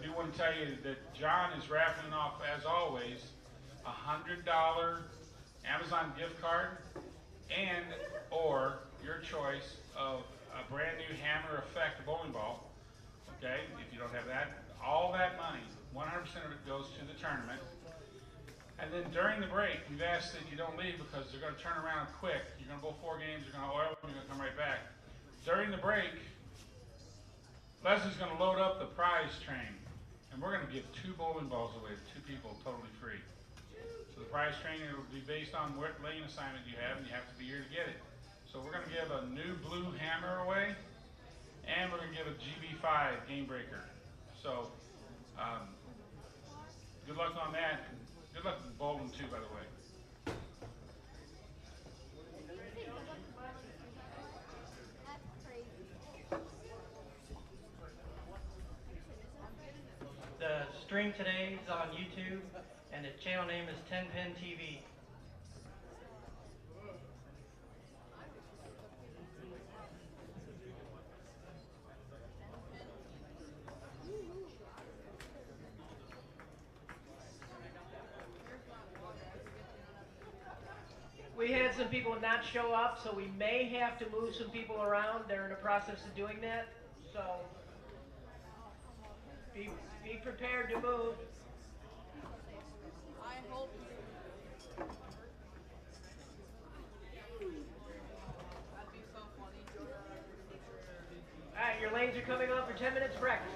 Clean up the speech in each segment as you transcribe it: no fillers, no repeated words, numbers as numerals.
do want to tell you that John is raffling off, as always, $100 Amazon gift card and or your choice of a brand new Hammer Effect bowling ball. Okay, if you don't have that, all that money, 100% of it goes to the tournament. And then during the break, we've asked that you don't leave because they're going to turn around quick. You're going to bowl 4 games, you're going to oil them, you're going to come right back. During the break, Leslie's going to load up the prize train, and we're going to give 2 bowling balls away to 2 people totally free. So the prize train will be based on what lane assignment you have, and you have to be here to get it. So we're going to give a new blue hammer away, and we're going to give a GB5 game breaker. So good luck on that. Good luck with bowling too, by the way. The stream today is on YouTube, and the channel name is 10 Pin TV. We had some people not show up, so we may have to move some people around. They're in the process of doing that, so be prepared to move. I hope. That'd be so funny. All right, your lanes are coming on for 10 minutes practice.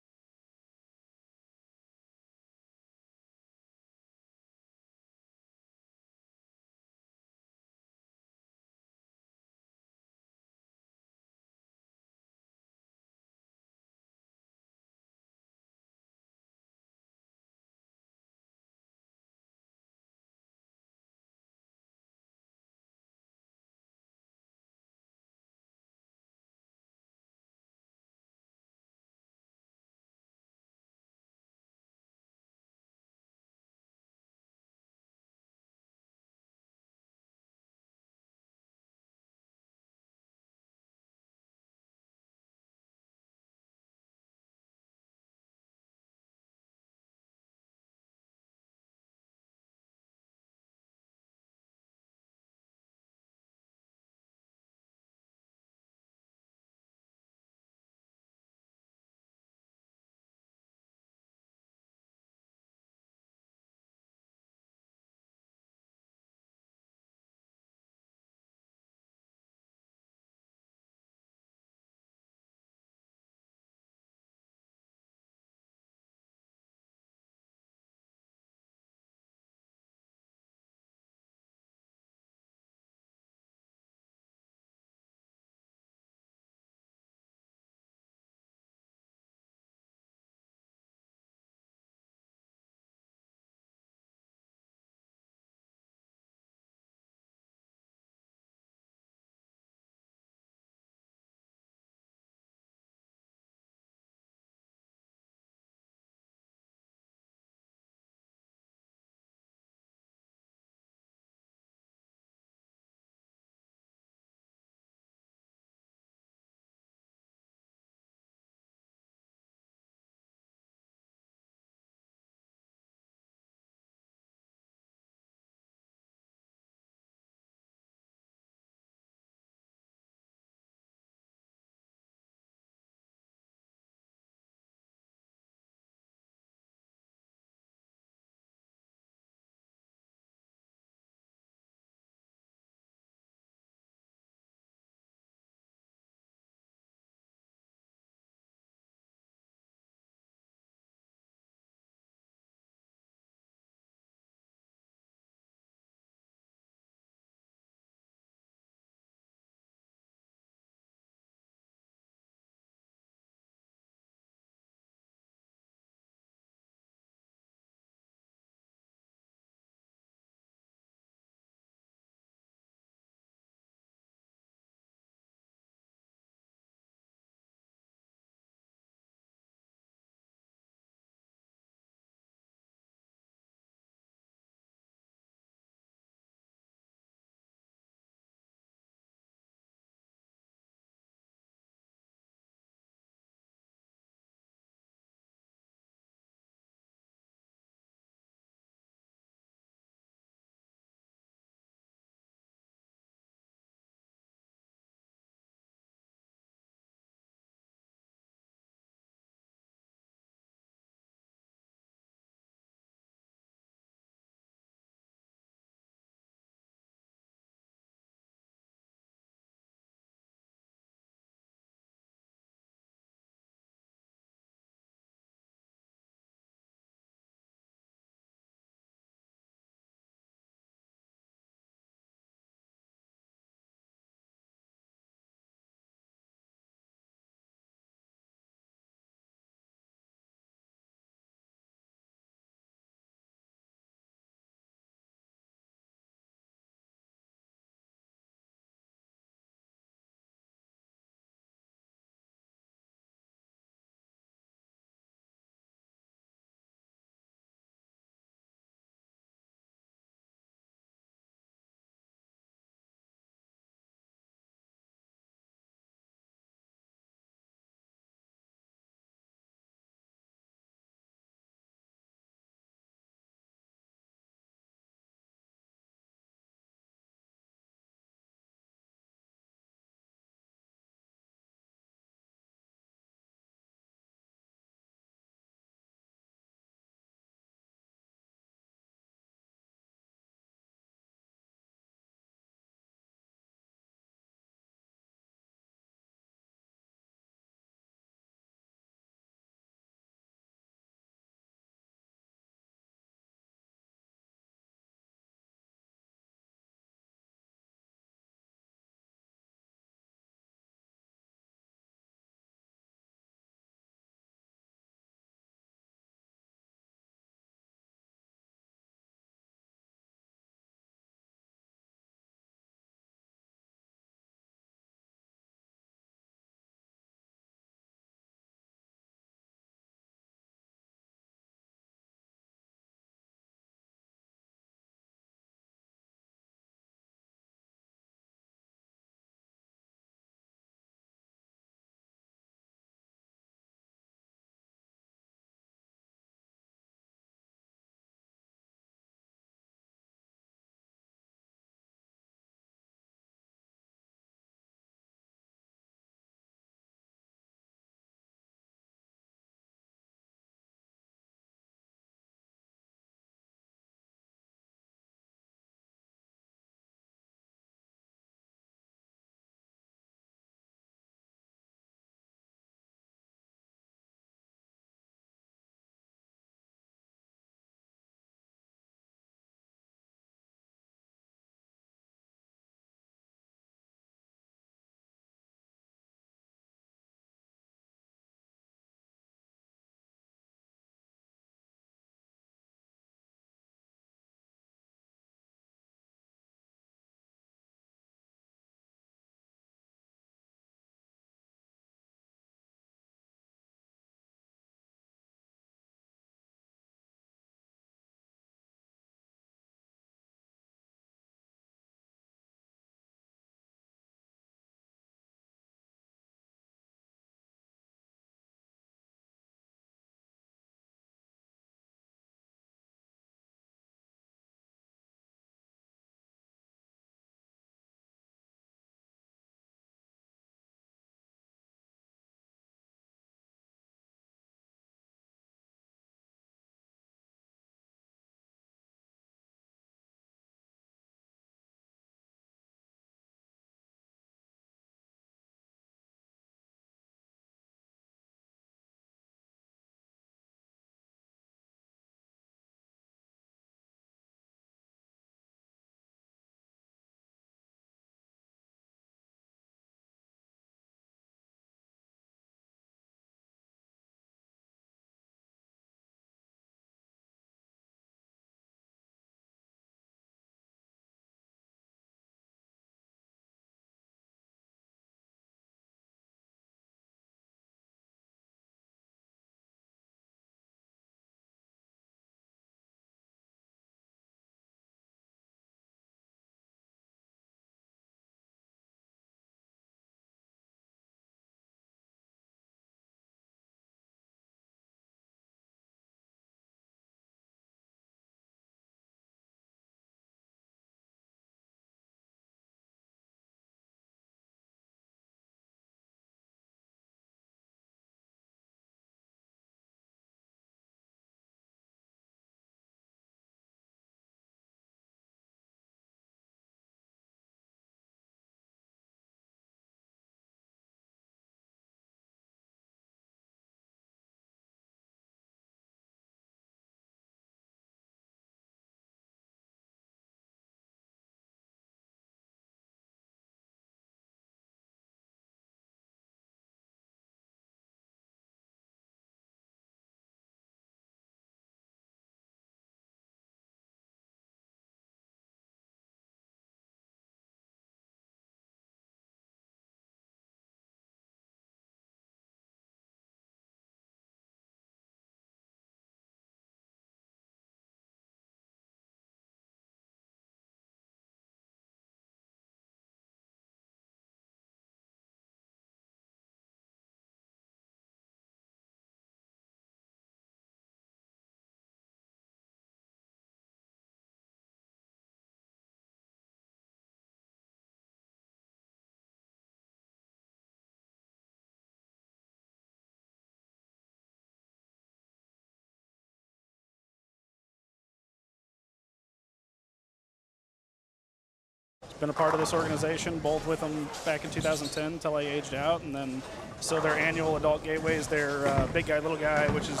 been a part of this organization, bowled with them back in 2010 until I aged out, and then so their annual adult gateways, their big guy, little guy, which is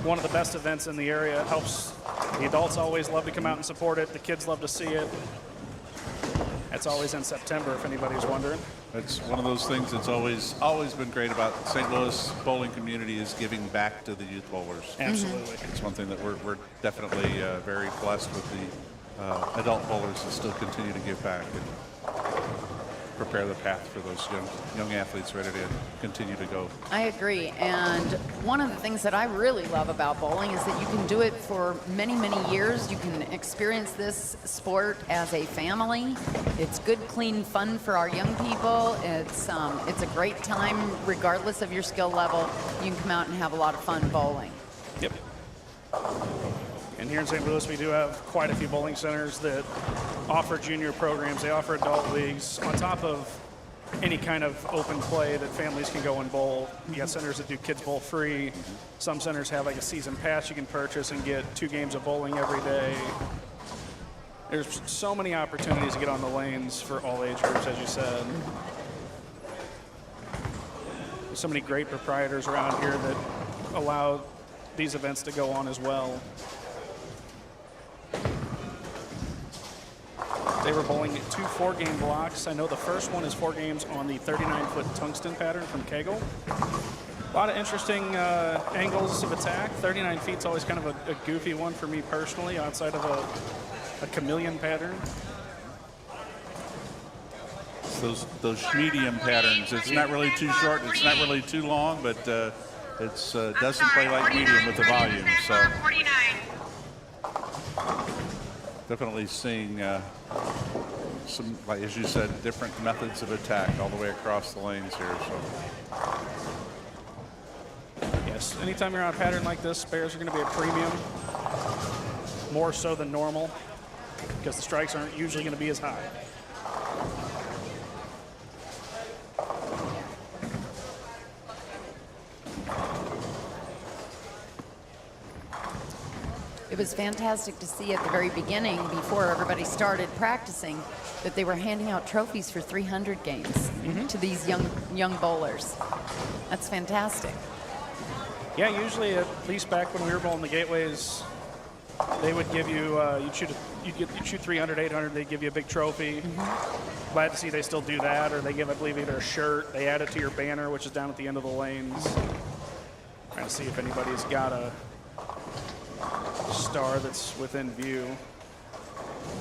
one of the best events in the area. It helps. The adults always love to come out and support it. The kids love to see it. It's always in September, if anybody's wondering. It's one of those things that's always been great about St. Louis bowling community is giving back to the youth bowlers. Absolutely. It's one thing that we're definitely very blessed with the adult bowlers that still continue to give back and prepare the path for those young athletes ready to continue to go. I agree. And one of the things that I really love about bowling is that you can do it for many, many years. You can experience this sport as a family. It's good, clean fun for our young people. It's a great time, regardless of your skill level. You can come out and have a lot of fun bowling. Yep. And here in St. Louis, we do have quite a few bowling centers that offer junior programs. They offer adult leagues on top of any kind of open play that families can go and bowl. You got centers that do kids bowl free. Some centers have like a season pass you can purchase and get 2 games of bowling every day. There's so many opportunities to get on the lanes for all age groups, as you said. There's so many great proprietors around here that allow these events to go on as well. They were bowling 2 4-game blocks. I know the first one is 4 games on the 39-foot tungsten pattern from Kegel. A lot of interesting angles of attack. 39 feet's always kind of a goofy one for me personally, outside of a chameleon pattern. It's those medium patterns. It's not really too short. It's not really too long, but it's doesn't play like medium with the volume. So definitely seeing some, like as you said, different methods of attack all the way across the lanes here. So Yes, anytime you're on a pattern like this, spares are going to be a premium, more so than normal, because the strikes aren't usually going to be as high. It was fantastic to see at the very beginning, before everybody started practicing, that they were handing out trophies for 300 games to these young bowlers. That's fantastic. Yeah, usually at least back when we were bowling the gateways, they would give you you'd shoot 300, 800. They'd give you a big trophy. Glad to see they still do that, or they give, I believe, either a shirt. They add it to your banner, which is down at the end of the lanes. Trying to see if anybody's got a star that's within view.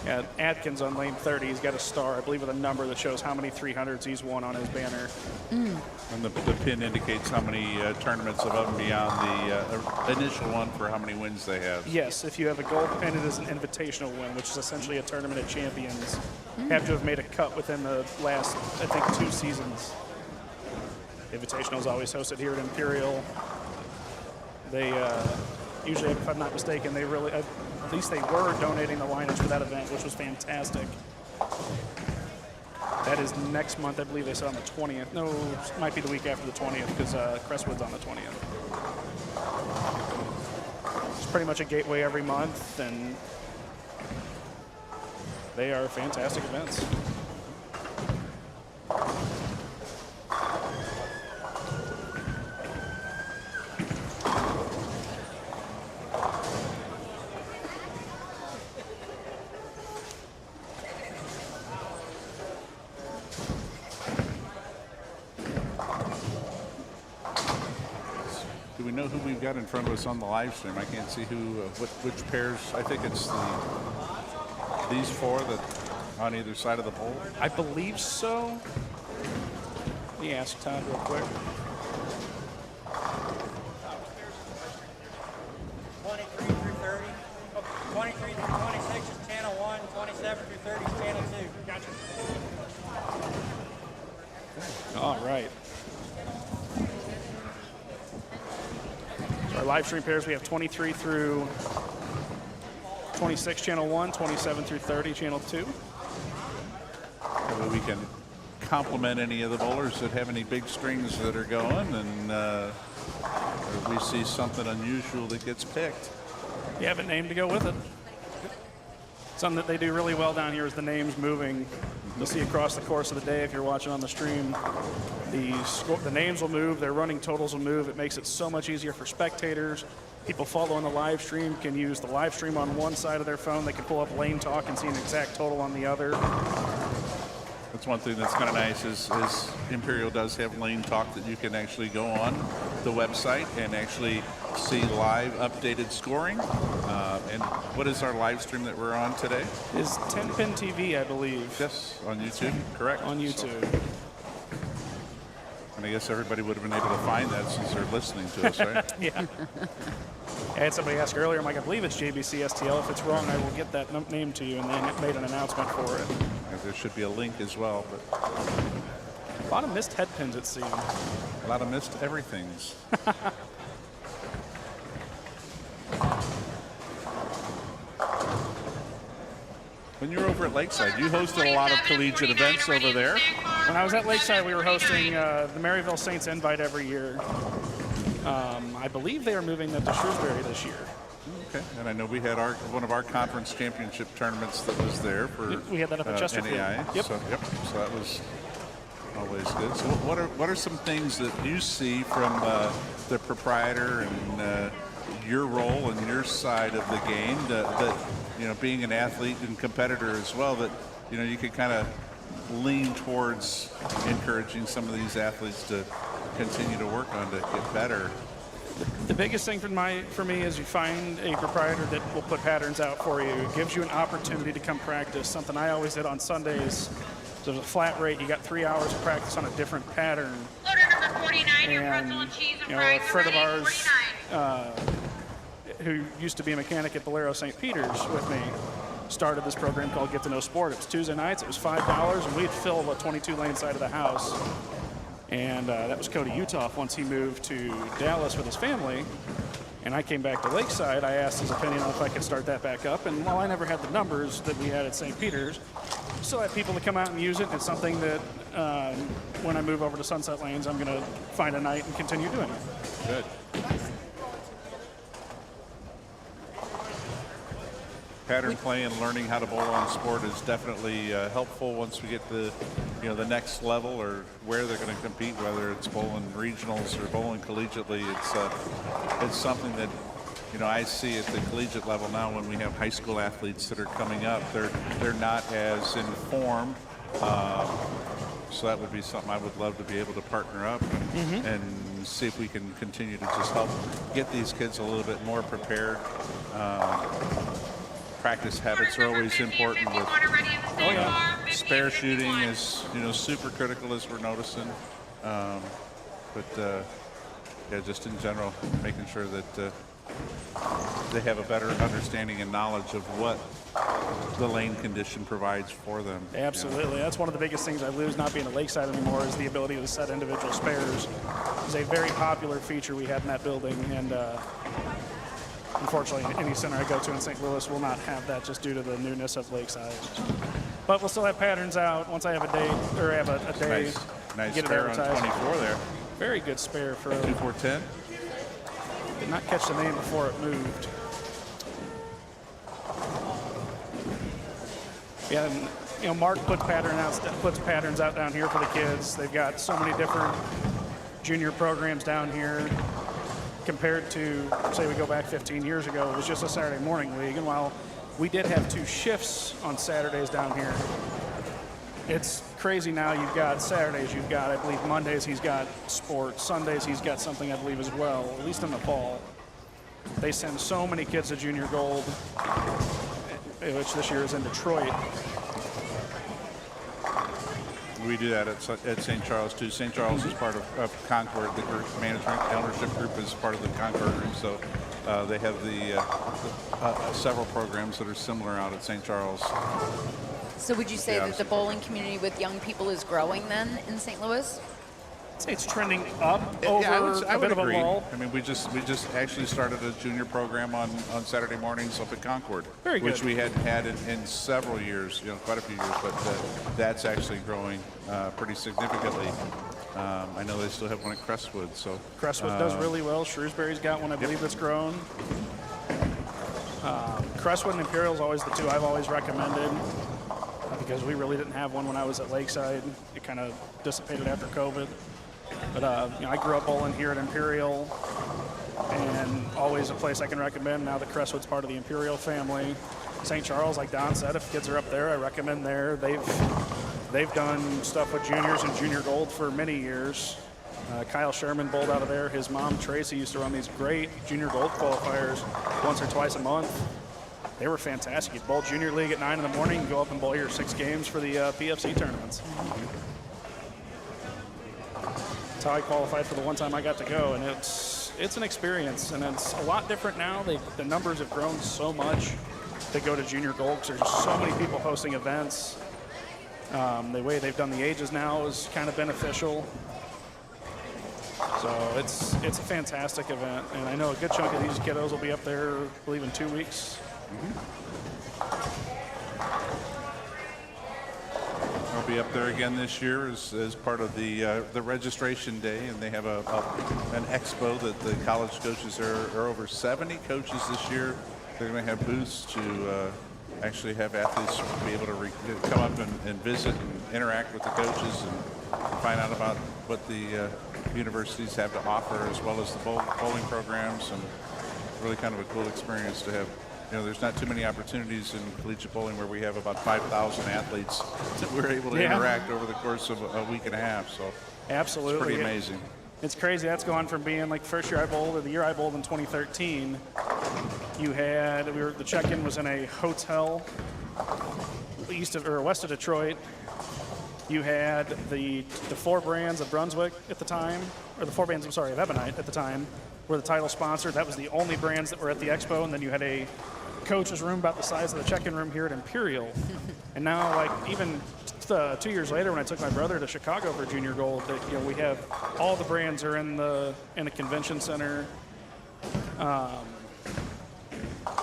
Yeah, Atkins on lane 30, he's got a star, I believe, with a number that shows how many 300s he's won on his banner. and the pin indicates how many tournaments above and beyond the initial one for how many wins they have. Yes, if you have a gold pin, it is an invitational win, which is essentially a tournament of champions. Have to have made a cut within the last, I think, 2 seasons. Invitational is always hosted here at Imperial. They usually, if I'm not mistaken, they really, at least they were donating the lineage for that event, which was fantastic. That is next month. I believe they said on the 20th. No, it might be the week after the 20th, because Crestwood's on the 20th. It's pretty much a gateway every month, and they are fantastic events. Do we know who we've got in front of us on the live stream? I can't see who, which pairs. I think it's these 4 that on either side of the bowl. I believe so. Let me ask Todd real quick. 23 through 30. 23 through 26 is channel 1. 27 through 30 is channel 2. Gotcha. All right. So our live stream pairs, we have 23 through 26, channel 1, 27 through 30, channel 2. That way we can compliment any of the bowlers that have any big strings that are going, and if we see something unusual that gets picked. You have a name to go with it. Something that they do really well down here is the names moving You'll see across the course of the day, if you're watching on the stream, the names will move, their running totals will move. It makes it so much easier for spectators. People following the live stream can use the live stream on one side of their phone. They can pull up Lane Talk and see an exact total on the other. That's one thing that's kind of nice is Imperial does have Lane Talk that you can actually go on the website and actually see live updated scoring. And what is our live stream that we're on today? Is 10 Pin TV, I believe. Yes, on YouTube, correct. On YouTube. And I guess everybody would have been able to find that since they're listening to us, right? Yeah. I had somebody ask earlier, I'm like, I believe it's JBC STL. If it's wrong, I will get that name to you, and then it made an announcement for it. And there should be a link as well, but A lot of missed head pins, it seems. a lot of missed everythings. When you were over at Lakeside, you hosted a lot of collegiate events over there. When I was at Lakeside, we were hosting the Maryville Saints Invite every year. I believe they are moving that to Shrewsbury this year. Okay, and I know we had one of our conference championship tournaments that was there for We had that up at Chesterfield. NAI. Yep. So that was always good. So what are some things that you see from the proprietor and your role and your side of the game that being an athlete and competitor as well, that you could kind of lean towards encouraging some of these athletes to continue to work on to get better? The biggest thing for me is you find a proprietor that will put patterns out for you. It gives you an opportunity to come practice. Something I always did on Sundays. So there's a flat rate. You got 3 hours of practice on a different pattern. Order number 49, your pretzel and cheese and fries a are friend ready. of ours 49. who used to be a mechanic at Bolero St. Peter's with me started this program called Get to Know Sport. It was Tuesday nights. It was $5, and we'd fill a 22-lane side of the house. And that was Cody Uthoff once he moved to Dallas with his family. And I came back to Lakeside. I asked his opinion on if I could start that back up. And while I never had the numbers that we had at St. Peter's, still had people to come out and use it. And it's something that when I move over to Sunset Lanes, I'm going to find a night and continue doing it. Good. Pattern play and learning how to bowl on sport is definitely helpful once we get the next level or where they're going to compete, whether it's bowling regionals or bowling collegiately. It's something that I see at the collegiate level now when we have high school athletes that are coming up. They're not as informed. So that would be something I would love to be able to partner up and see if we can continue to just help get these kids a little bit more prepared. Practice habits are always important with spare shooting is super critical, as we're noticing, but just in general making sure that they have a better understanding and knowledge of what the lane condition provides for them. Absolutely. That's one of the biggest things I lose not being at Lakeside anymore is the ability to set individual spares. It's a very popular feature we had in that building, and unfortunately, any center I go to in St. Louis will not have that just due to the newness of Lakeside. But we'll still have patterns out once I have a day, or have a day. Nice get it spare on advertised. 24 there. Very good spare for 2410. Did not catch the name before it moved. Yeah, and Mark puts patterns out down here for the kids. They've got so many different junior programs down here. Compared to, say, we go back 15 years ago, it was just a Saturday morning league. And while we did have 2 shifts on Saturdays down here, it's crazy now. You've got Saturdays, you've got, I believe, Mondays he's got sports, Sundays he's got something, I believe, as well, at least in the fall. They send so many kids to Junior Gold, which this year is in Detroit. We do that at St. Charles too. St. Charles is part of Concord. The group management ownership group is part of the Concord group. So they have the several programs that are similar out at St. Charles. So would you say that the bowling community with young people is growing then in St. Louis? I'd say it's trending up over I would a bit agree. of a lull. I mean, we just actually started a junior program on Saturday mornings up at Concord, Very good. which we hadn't had in several years, quite a few years, but that's actually growing pretty significantly. I know they still have one at Crestwood. So Crestwood does really well. Shrewsbury's got one, I believe, that's grown. Crestwood and Imperial is always the two I've always recommended. because we really didn't have one when I was at Lakeside. It kind of dissipated after COVID. But I grew up bowling here at Imperial, and always a place I can recommend. Now that Crestwood's part of the Imperial family. St. Charles, like Don said, if kids are up there, I recommend there. They've done stuff with juniors and junior gold for many years. Kyle Sherman bowled out of there. His mom, Tracy, used to run these great junior gold qualifiers once or twice a month. They were fantastic. You'd bowl junior league at 9 in the morning and go up and bowl your 6 games for the PFC tournaments. That's how I qualified for the one time I got to go, and it's an experience, and it's a lot different now. The numbers have grown so much to go to junior gold because there's so many people hosting events. The way they've done the ages now is kind of beneficial. So it's a fantastic event, and I know a good chunk of these kiddos will be up there, I believe, in 2 weeks. I'll be up there again this year as part of the registration day, and they have an expo that the college coaches are over 70 coaches this year. They're going to have booths to actually have athletes be able to come up and visit and interact with the coaches and find out about what the universities have to offer, as well as the bowling programs, and really kind of a cool experience to have. There's not too many opportunities in collegiate bowling where we have about 5,000 athletes that we're able to interact over the course of a week and a half. So absolutely, it's pretty amazing. It's crazy. That's gone from being like the first year I bowled, or the year I bowled in 2013. You had the check-in was in a hotel east of or west of Detroit. You had the 4 brands of Brunswick at the time, or the 4 brands, I'm sorry, of Ebonite at the time, were the title sponsor. That was the only brands that were at the expo, and then you had a coach's room about the size of the check-in room here at Imperial. And now, like, even 2 years later, when I took my brother to Chicago for junior gold, we have all the brands are in a convention center.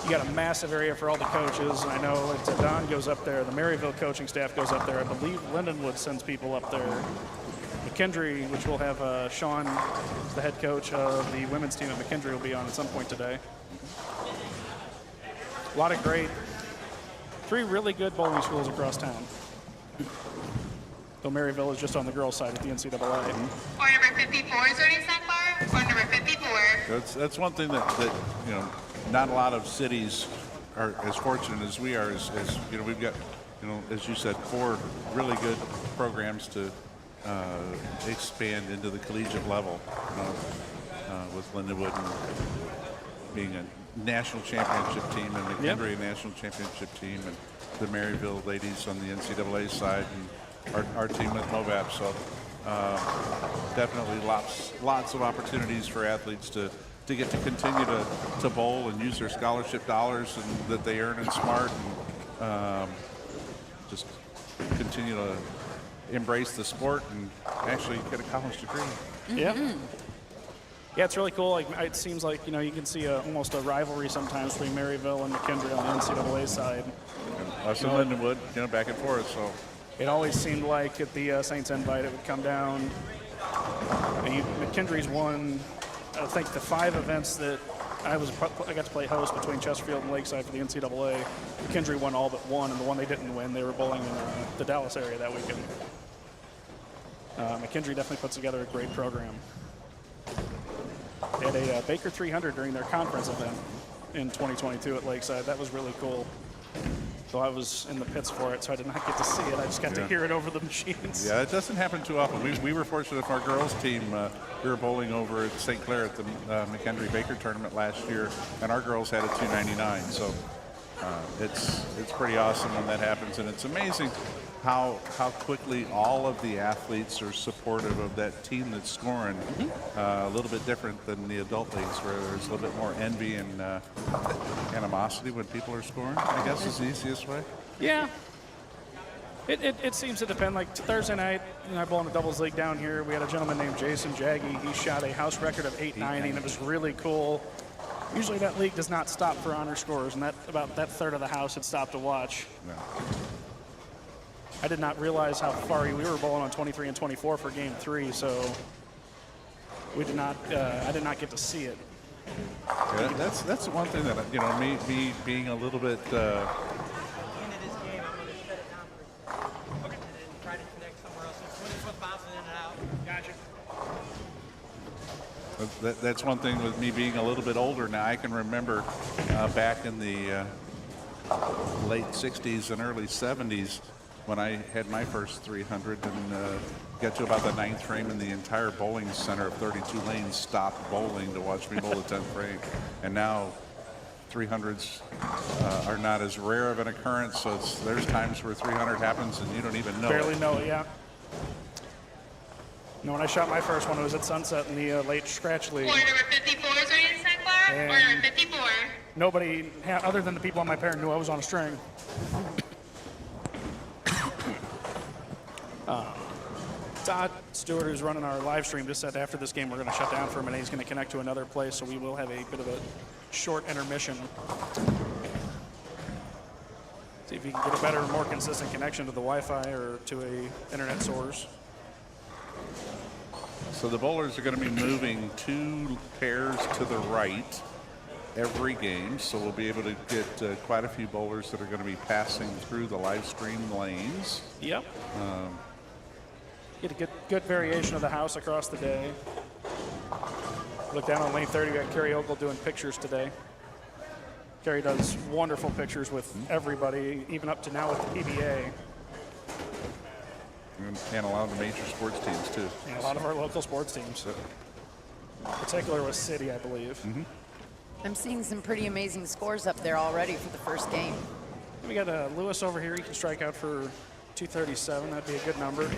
You got a massive area for all the coaches. And I know Don goes up there. The Maryville coaching staff goes up there. I believe Lindenwood sends people up there. McKendree, which will have Sean, the head coach of the women's team at McKendree, will be on at some point today. A lot of 3 really good bowling schools across town. Though Maryville is just on the girls' side at the NCAA. Or number 54 is already set bar. Or number 54. That's one thing that not a lot of cities are as fortunate as we are. As we've got, as you said, 4 really good programs to expand into the collegiate level. With Lindenwood being a national championship team, and McKendree a national championship team, and the Maryville ladies on the NCAA side, and our team with MOVAP. So definitely lots of opportunities for athletes to get to continue to bowl and use their scholarship dollars and that they earn in SMART, and just continue to embrace the sport and actually get a college degree. Yeah. Yeah, it's really cool. Like, it seems like, you can see almost a rivalry sometimes between Maryville and McKendree on the NCAA side. And us and Lindenwood, back and forth. So it always seemed like at the Saints Invite it would come down. McKendree's won, I think, the 5 events that I got to play host between Chesterfield and Lakeside for the NCAA. McKendree won all but 1, and the one they didn't win, they were bowling in the Dallas area that weekend. McKendree definitely puts together a great program. They had a Baker 300 during their conference event in 2022 at Lakeside. That was really cool. So I was in the pits for it, so I did not get to see it. I just got to hear it over the machines. Yeah, it doesn't happen too often. We were fortunate for our girls team. We were bowling over at St. Clair at the McKendree Baker tournament last year, and our girls had a 299. So it's pretty awesome when that happens, and it's amazing how quickly all of the athletes are supportive of that team that's scoring. A little bit different than the adult leagues, where there's a little bit more envy and animosity when people are scoring, I guess is the easiest way. Yeah. It seems to depend. Like Thursday night, I bowl in a doubles league down here. We had a gentleman named Jason Jaggy. He shot a house record of 890, and it was really cool. Usually that league does not stop for honor scores, and about that third of the house had stopped to watch. No. I did not realize how far we were bowling on 23 and 24 for game 3, so we did not. I did not get to see it. Yeah, that's one thing that me being a little bit that's one thing with me being a little bit older now. I can remember back in the late 60s and early 70s when I had my first 300 and got to about the 9th frame and the entire bowling center of 32 lanes stopped bowling to watch me bowl the 10th frame. And now 300s are not as rare of an occurrence, so there's times where 300 happens and you don't even know Barely it. know it, yeah. No, when I shot my first one, it was at Sunset in the late scratch league. Board number 54 is ready to snack bar. Board number 54. Nobody, other than the people on my pair, knew I was on a string. Todd Stewart, who's running our live stream, just said after this game we're going to shut down for a minute. He's going to connect to another place, so we will have a bit of a short intermission. See if you can get a better, more consistent connection to the Wi-Fi or to a internet source. So the bowlers are going to be moving 2 pairs to the right every game, so we'll be able to get quite a few bowlers that are going to be passing through the live stream lanes. Yep. Get a good variation of the house across the day. Look down on lane 30, we got Kerry Ogle doing pictures today. Kerry does wonderful pictures with everybody, even up to now with the PBA. And a lot of the major sports teams, too. And a lot of our local sports teams. In particular with City, I believe. I'm seeing some pretty amazing scores up there already for the first game. We got Lewis over here. He can strike out for 237. That'd be a good number.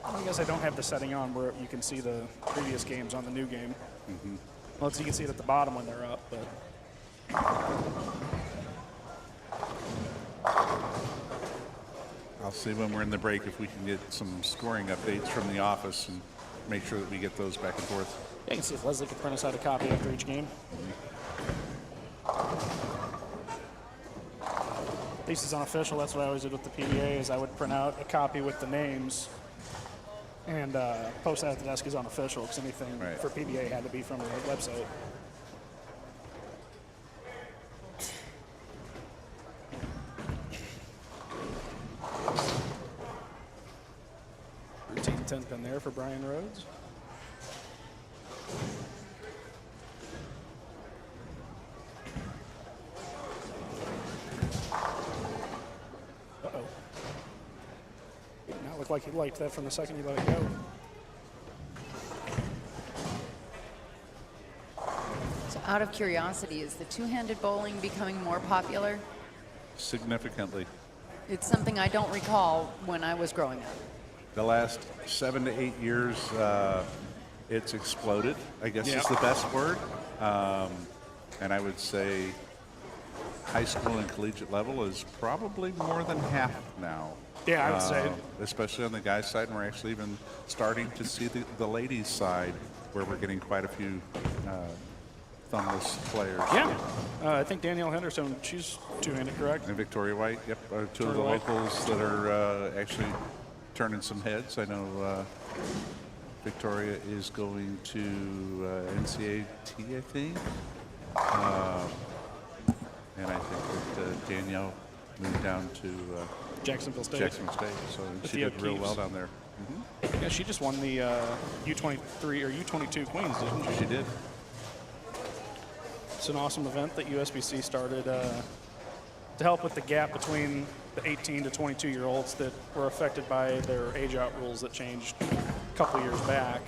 I guess I don't have the setting on where you can see the previous games on the new game. Well, so you can see it at the bottom when they're up, but. I'll see when we're in the break if we can get some scoring updates from the office and make sure that we get those back and forth. Yeah, I can see if Leslie can print us out a copy after each game. At least it's unofficial. That's what I always did with the PBA is I would print out a copy with the names and post that at the desk as unofficial because anything for PBA had to be from the website. Routine 10th pin there for Brian Rhodes. Uh-oh. Did not look like he liked that from the second you let it go. So out of curiosity, is the two-handed bowling becoming more popular? Significantly. It's something I don't recall when I was growing up. The last 7 to 8 years, it's exploded, I guess is the best word. And I would say high school and collegiate level is probably more than half now. Yeah, I would say. Especially on the guys' side, and we're actually even starting to see the ladies' side where we're getting quite a few thumbless players. Yeah. I think Danielle Henderson, she's two-handed, correct? And Victoria White, yep, are two of the Victoria White. locals that are actually turning some heads. I know Victoria is going to NCAT, I think. And I think that Danielle moved down to Jacksonville State. Jacksonville State, so she did real well down there. Yeah, she just won the U23 or U22 Queens, didn't she? She did. It's an awesome event that USBC started to help with the gap between the 18 to 22-year-olds that were affected by their age-out rules that changed a couple years back.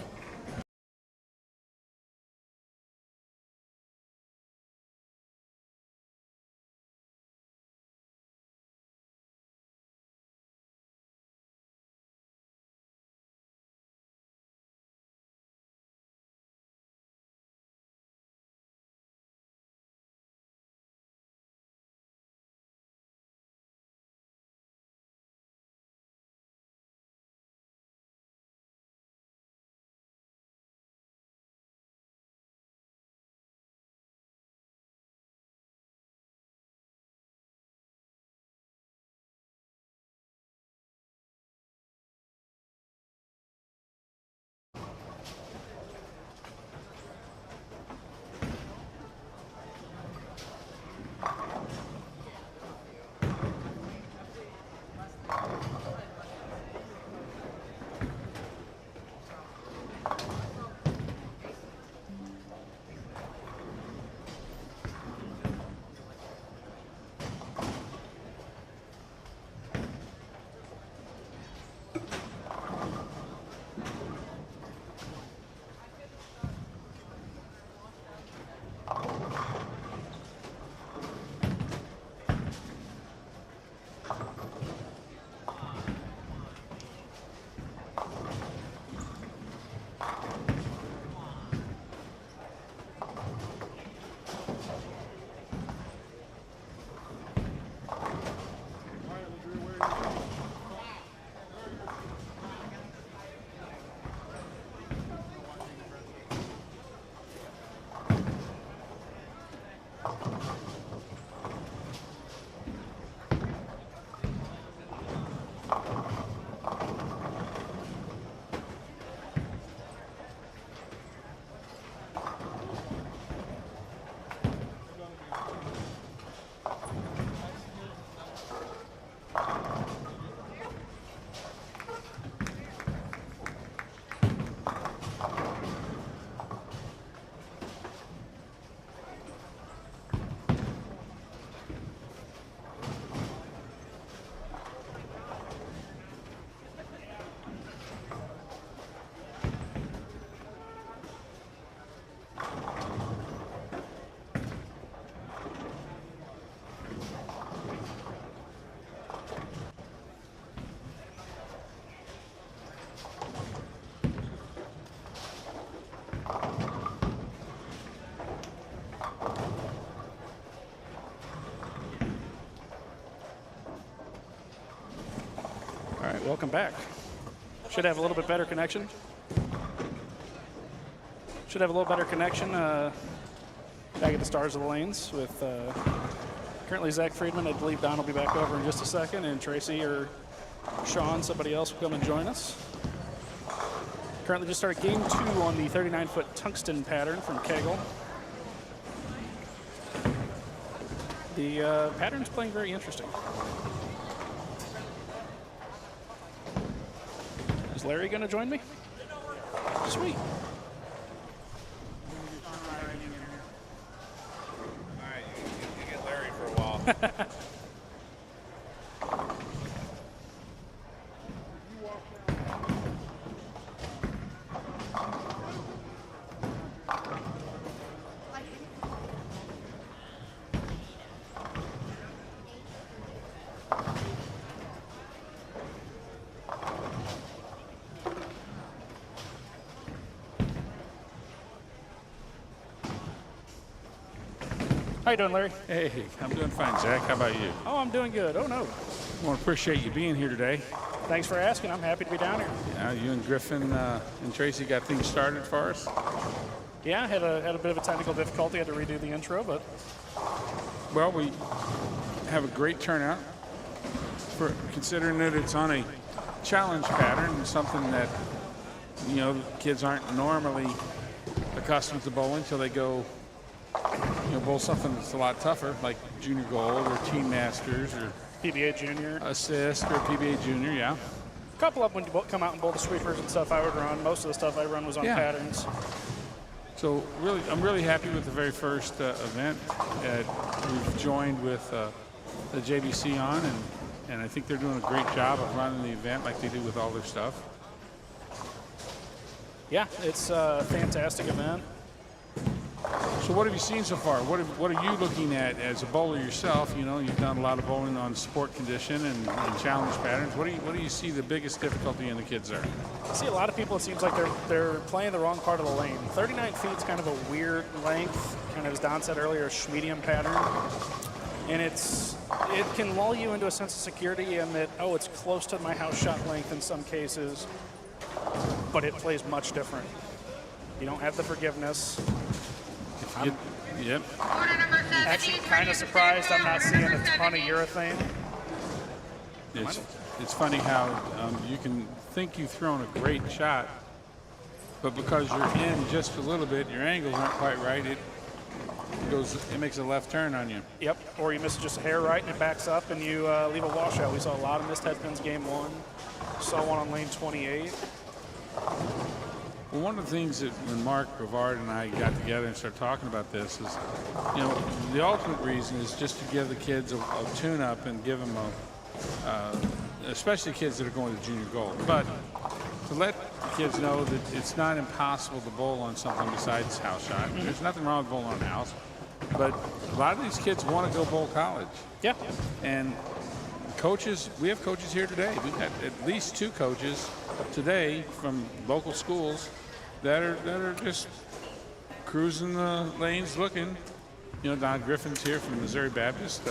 welcome back. Should have a little bit better connection. Should have a little better connection back at the Stars of the Lanes with currently Zach Friedman. I believe Don will be back over in just a second, and Tracy or Sean, somebody else will come and join us. Currently just started game 2 on the 39-foot tungsten pattern from Kegel. The pattern's playing very interesting. Is Larry going to join me? Sweet. All right, you get Larry for a while. How you doing, Larry? Hey, I'm doing fine, Zach. How about you? Oh, I'm doing good. Oh, no. I want to appreciate you being here today. Thanks for asking. I'm happy to be down here. You and Griffin and Tracy got things started for us. Yeah, I had a bit of a technical difficulty. I had to redo the intro, but Well, we have a great turnout for considering that it's on a challenge pattern, something that, you know, kids aren't normally accustomed to bowling until they go, you know, bowl something that's a lot tougher, like Junior Gold or Team Masters or PBA Junior. Assist or PBA Junior, yeah. A couple of them when you come out and bowl the sweepers and stuff I would run. Most of the stuff I run was on patterns. So really, I'm really happy with the very first event that we've joined with the JBC on, and I think they're doing a great job of running the event like they do with all their stuff. Yeah, it's a fantastic event. So what have you seen so far? What are you looking at as a bowler yourself? You know, you've done a lot of bowling on sport condition and challenge patterns. What do you see the biggest difficulty in the kids there? I see a lot of people, it seems like they're playing the wrong part of the lane. 39 feet is kind of a weird length, kind of as Don said earlier, a medium pattern. And it can lull you into a sense of security in that, oh, it's close to my house shot length in some cases, but it plays much different. You don't have the forgiveness. Yep. Actually kind of surprised I'm not seeing a ton of urethane. It's funny how you can think you've thrown a great shot, but because you're in just a little bit, your angles aren't quite right. It makes a left turn on you. Yep, or you miss just a hair right and it backs up and you leave a washout. We saw a lot of missed head pins game 1. Saw one on lane 28. Well, one of the things that when Mark Brevard and I got together and started talking about this is, you know, the ultimate reason is just to give the kids a tune-up and give them especially kids that are going to Junior Gold, but to let the kids know that it's not impossible to bowl on something besides house shot. There's nothing wrong with bowling on house, but a lot of these kids want to go bowl college. Yeah. And coaches, we have coaches here today. We've got at least 2 coaches today from local schools that are just cruising the lanes looking. You know, Don Griffin's here from Missouri Baptist.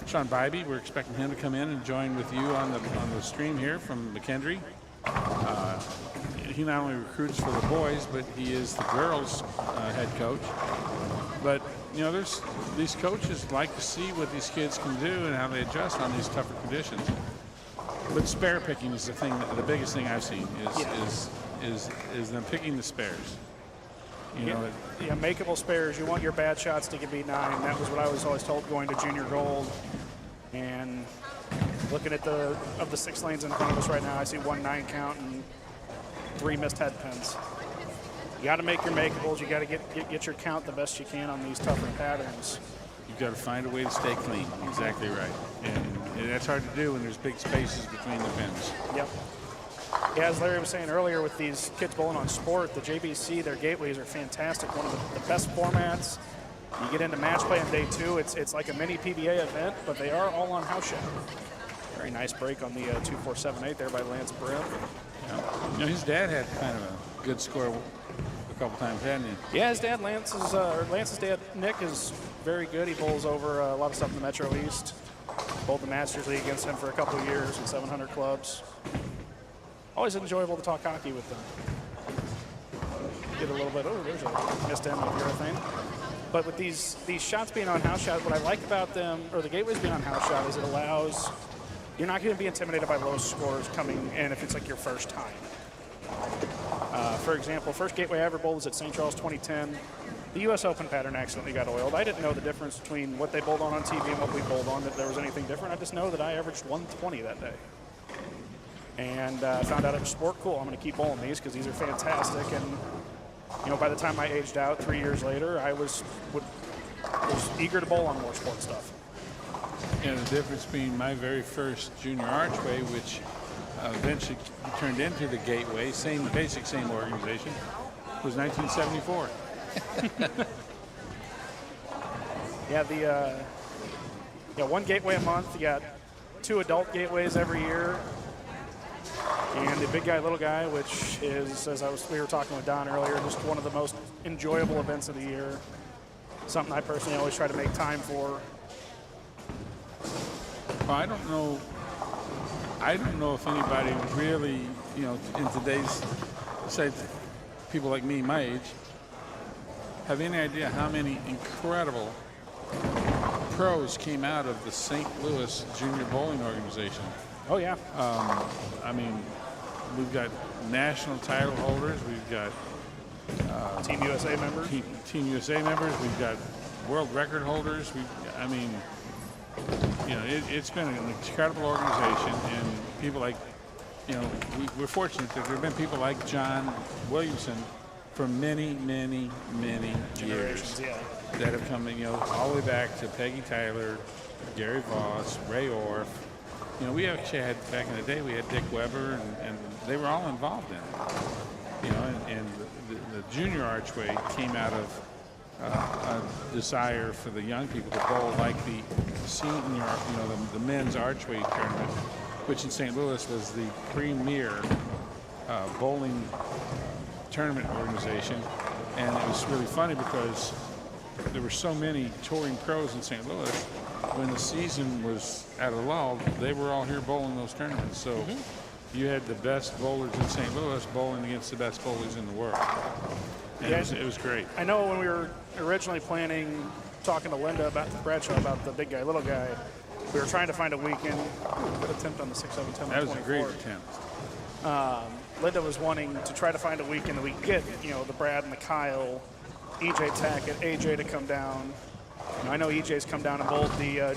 Sean Bybee, we're expecting him to come in and join with you on the stream here from McKendree. He not only recruits for the boys, but he is the girls' head coach. But, you know, these coaches like to see what these kids can do and how they adjust on these tougher conditions. But spare picking is the biggest thing I've seen is them picking the spares. You know, yeah, makeable spares. You want your bad shots to be 9. That was what I was always told going to Junior Gold. And looking at the 6 lanes in front of us right now, I see 1 9 count and 3 missed head pins. You got to make your makeables. You got to get your count the best you can on these tougher patterns. You've got to find a way to stay clean. Exactly right. And that's hard to do when there's big spaces between the pins. Yep. Yeah, as Larry was saying earlier, with these kids bowling on sport, the JBC, their gateways are fantastic. One of the best formats. You get into match play on day 2. It's like a mini PBA event, but they are all on house shot. Very nice break on the 2-4-7-8 there by Lance Brim. Yeah. You know, his dad had kind of a good score a couple times, hadn't he? Yeah, his dad, Lance's dad, Nick, is very good. He bowls over a lot of stuff in the Metro East. Bowled the Masters League against him for a couple of years with 700 clubs. always enjoyable to talk hockey with them. Get a little bit, there's a missed end of urethane. But with these shots being on house shot, what I like about them, or the gateways being on house shot, is it allows, you're not going to be intimidated by low scores coming in if it's like your first time. For example, first gateway I ever bowled was at St. Charles 2010. The U.S. Open pattern accidentally got oiled. I didn't know the difference between what they bowled on TV and what we bowled on, that there was anything different. I just know that I averaged 120 that day. And found out it was sport cool. I'm going to keep bowling these because these are fantastic. And, you know, by the time I aged out 3 years later, I was eager to bowl on more sport stuff. And the difference between my very first junior archway, which eventually turned into the Gateway, same organization, was 1974. Yeah, one gateway a month. You got 2 adult gateways every year, and the big guy, little guy, which is, we were talking with Don earlier, just one of the most enjoyable events of the year. Something I personally always try to make time for. Well, I don't know if anybody really, you know, in today's, say, people like me, my age, have any idea how many incredible pros came out of the St. Louis Junior Bowling Organization. Oh, yeah. I mean, we've got national title holders. We've got Team USA members. Team USA members. We've got world record holders. I mean, you know, it's been an incredible organization, and people like, you know, we're fortunate that there have been people like John Williamson for many, many, many years that have come, you know, all the way back to Peggy Tyler, Gary Voss, Ray Orff. You know, we actually had, back in the day, we had Dick Weber, and they were all involved in it. You know, and the junior archway came out of a desire for the young people to bowl like the senior, you know, the men's archway tournament, which in St. Louis was the premier bowling tournament organization. And it was really funny because there were so many touring pros in St. Louis. When the season was at a lull, they were all here bowling those tournaments. So you had the best bowlers in St. Louis bowling against the best bowlers in the world. And it was great. I know when we were originally planning, talking to Linda about the Bradshaw, about the big guy, little guy, we were trying to find a weekend. Good attempt on the 6, 7, 10, that was a great attempt. Linda was wanting to try to find a weekend that we could get, you know, the Brad and the Kyle, EJ Tackett, AJ to come down. You know, I know EJ's come down and bowled the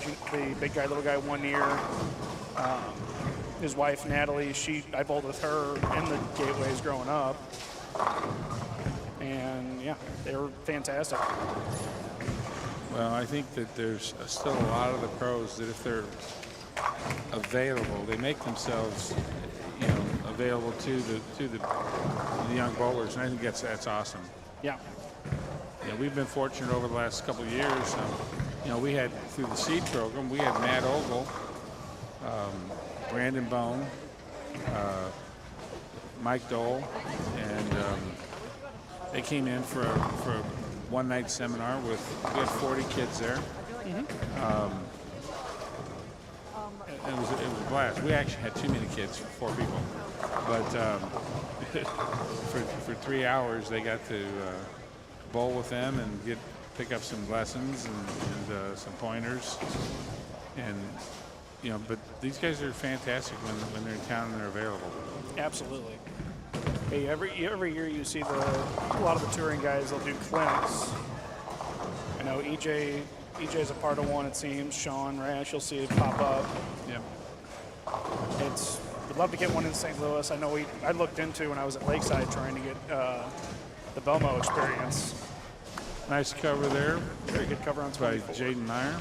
big guy, little guy 1 year. His wife, Natalie, I bowled with her in the gateways growing up. And, yeah, they were fantastic. Well, I think that there's still a lot of the pros that if they're available, they make themselves, you know, available to the young bowlers, and I think that's awesome. Yeah. Yeah, we've been fortunate over the last couple of years. You know, we had, through the seed program, we had Matt Ogle, Brandon Bone, Mike Dole, and they came in for a one-night seminar we had 40 kids there. It was a blast. We actually had too many kids for 4 people, but for 3 hours they got to bowl with them and pick up some lessons and some pointers, and you know. But these guys are fantastic when they're in town and they're available. Absolutely. Hey, every year you see a lot of the touring guys, they'll do clinics. I know EJ's a part of one, it seems. Sean Rash, you'll see it pop up. Yep. We'd love to get one in St. Louis. I know I looked into when I was at Lakeside trying to get the Belmo experience. Nice cover there. Very good cover on 24. By Jaden Meyer.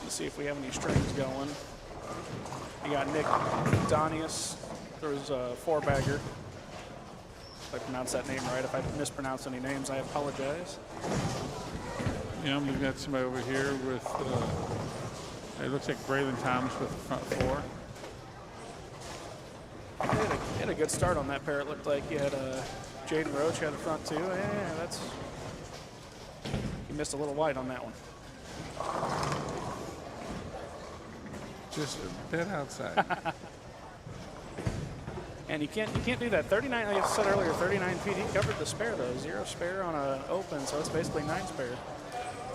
Let's see if we have any strings going. You got Nick Donius. There's a 4-bagger. If I pronounce that name right. If I mispronounce any names, I apologize. Yeah, we've got somebody over here with, it looks like Braylon Thomas with the front 4. They had a good start on that pair. It looked like you had Jaden Roach had the front 2. Yeah, you missed a little wide on that one. just a bit outside. And you can't do that. 39, like I said earlier, 39 feet. He covered the spare though. 0 spare on an open, so it's basically 9 spare.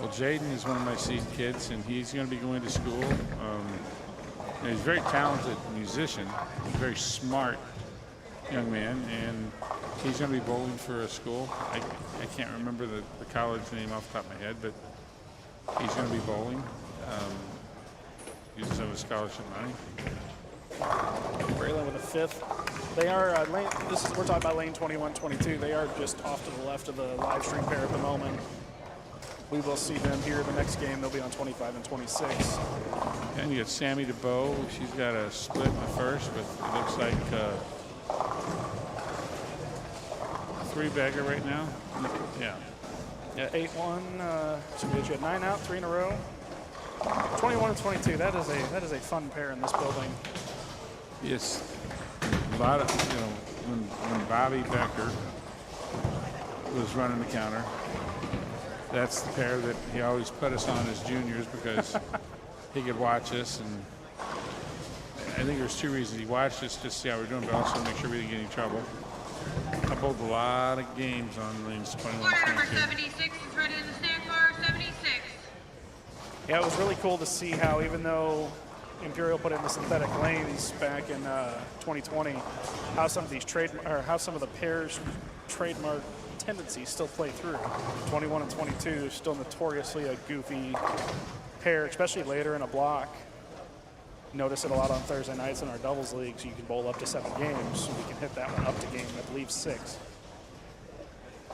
Well, Jaden is one of my seed kids, and he's going to be going to school. He's a very talented musician, very smart young man, and he's going to be bowling for a school. I can't remember the college name off the top of my head, but he's going to be bowling. Uses some of his scholarship money. Braylon with a fifth. They are lane. We're talking about lane 21, 22. They are just off to the left of the live stream pair at the moment. We will see them here the next game. They'll be on 25 and 26. And you got Sammy DeBow. She's got a split in the first, but it looks like a 3-bagger right now. Yeah. Yeah, 8-1. So we had 9 out, 3 in a row. 21 and 22. That is a fun pair in this building. Yes. A lot of, when Bobby Becker was running the counter, that's the pair that he always put us on as juniors because he could watch us, and I think there's 2 reasons. He watched us just to see how we're doing, but also make sure we didn't get any trouble. I bowled a lot of games on lanes 21 Corner and number 22. 76 is ready in the sandbar. 76. Yeah, it was really cool to see how, even though Imperial put in the synthetic lanes back in 2020, how some of these how some of the pairs' trademark tendencies still play through. 21 and 22 is still notoriously a goofy pair, especially later in a block. Notice it a lot on Thursday nights in our doubles leagues. You can bowl up to 7 games, so we can hit that one up to game, I believe, 6.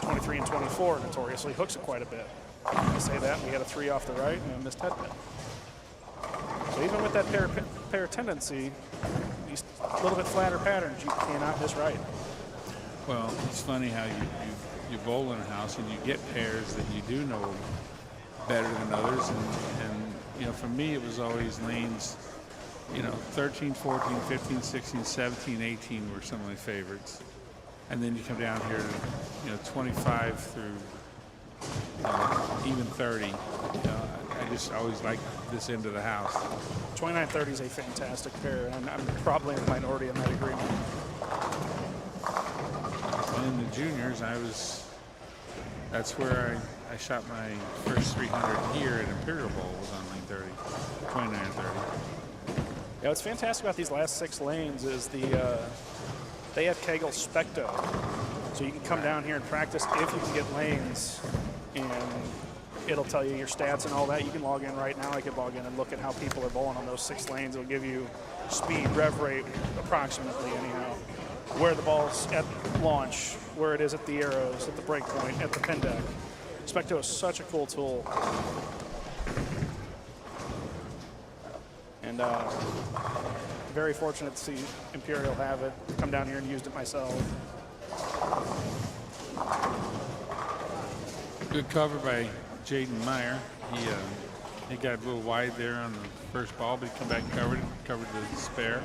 23 and 24 notoriously hooks it quite a bit. I say that, we had a 3 off the right and a missed head pin. So even with that pair tendency, these little bit flatter patterns, you cannot miss right. Well, it's funny how you bowl in a house and you get pairs that you do know better than others, and for me it was always lanes 13, 14, 15, 16, 17, 18 were some of my favorites, and then you come down here to 25 through even 30. I just always liked this end of the house. 29-30 is a fantastic pair, and I'm probably in the minority in that agreement. And in the juniors, that's where I shot my first 300 here at Imperial Bowl, was on lane 30, 29 and 30. Yeah, what's fantastic about these last 6 lanes is they have Kegel Specto, so you can come down here and practice if you can get lanes, and it'll tell you your stats and all that. You can log in right now. I could log in and look at how people are bowling on those 6 lanes. It'll give you speed, rev rate, approximately anyhow, where the ball's at launch, where it is at the arrows, at the break point, at the pin deck. Specto is such a cool tool. And very fortunate to see Imperial have it. Come down here and used it myself. Good cover by Jaden Meyer. He got a little wide there on the first ball, but he come back and covered the spare.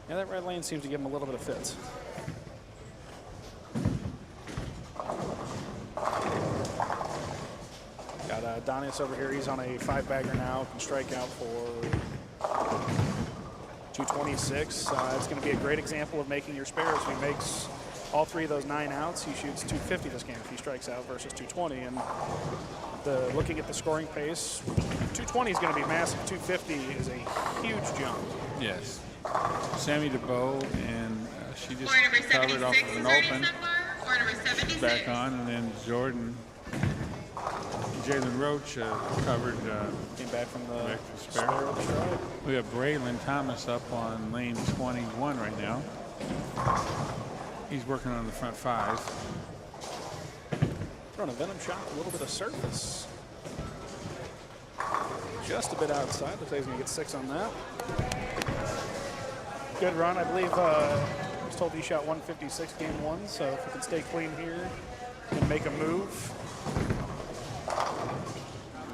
Yeah, that red lane seems to give him a little bit of fits. Got Donius over here. He's on a 5-bagger now. Can strike out for 226. It's going to be a great example of making your spares. If he makes all 3 of those 9 outs, he shoots 250 this game if he strikes out versus 220. And looking at the scoring pace, 220 is going to be massive. 250 is a huge jump. Yes. Sammy DeBow, and she just Corner number covered off 76 of is an ready in open. sandbar. Corner number 76. Back on, and then Jordan, Jalen Roach covered. Came back from the back to spare. spare with the stride. We have Braylon Thomas up on lane 21 right now. He's working on the front 5. Throwing a venom shot, a little bit of surface. Just a bit outside. Looks like he's going to get 6 on that. Good run. I believe I was told he shot 156 game 1, so if he can stay clean here and make a move.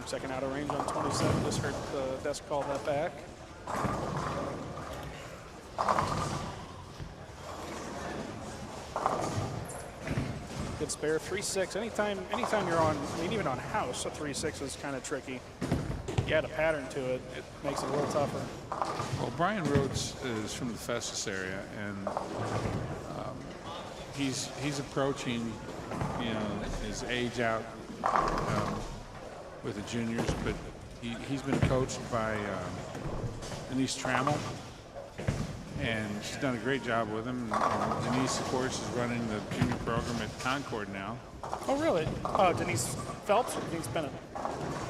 Second out of range on 27. Just heard the desk call that back. Good spare. 3.6. Anytime you're on, I mean, even on house, a 3.6 is kind of tricky. You add a pattern to it, it makes it a little tougher. Well, Brian Rhodes is from the Festus area, and he's approaching, his age out with the juniors, but he's been coached by Denise Trammell, and she's done a great job with him. And Denise, of course, is running the junior program at Concord now. Oh, really? Oh, Denise Phelps or Denise Bennett?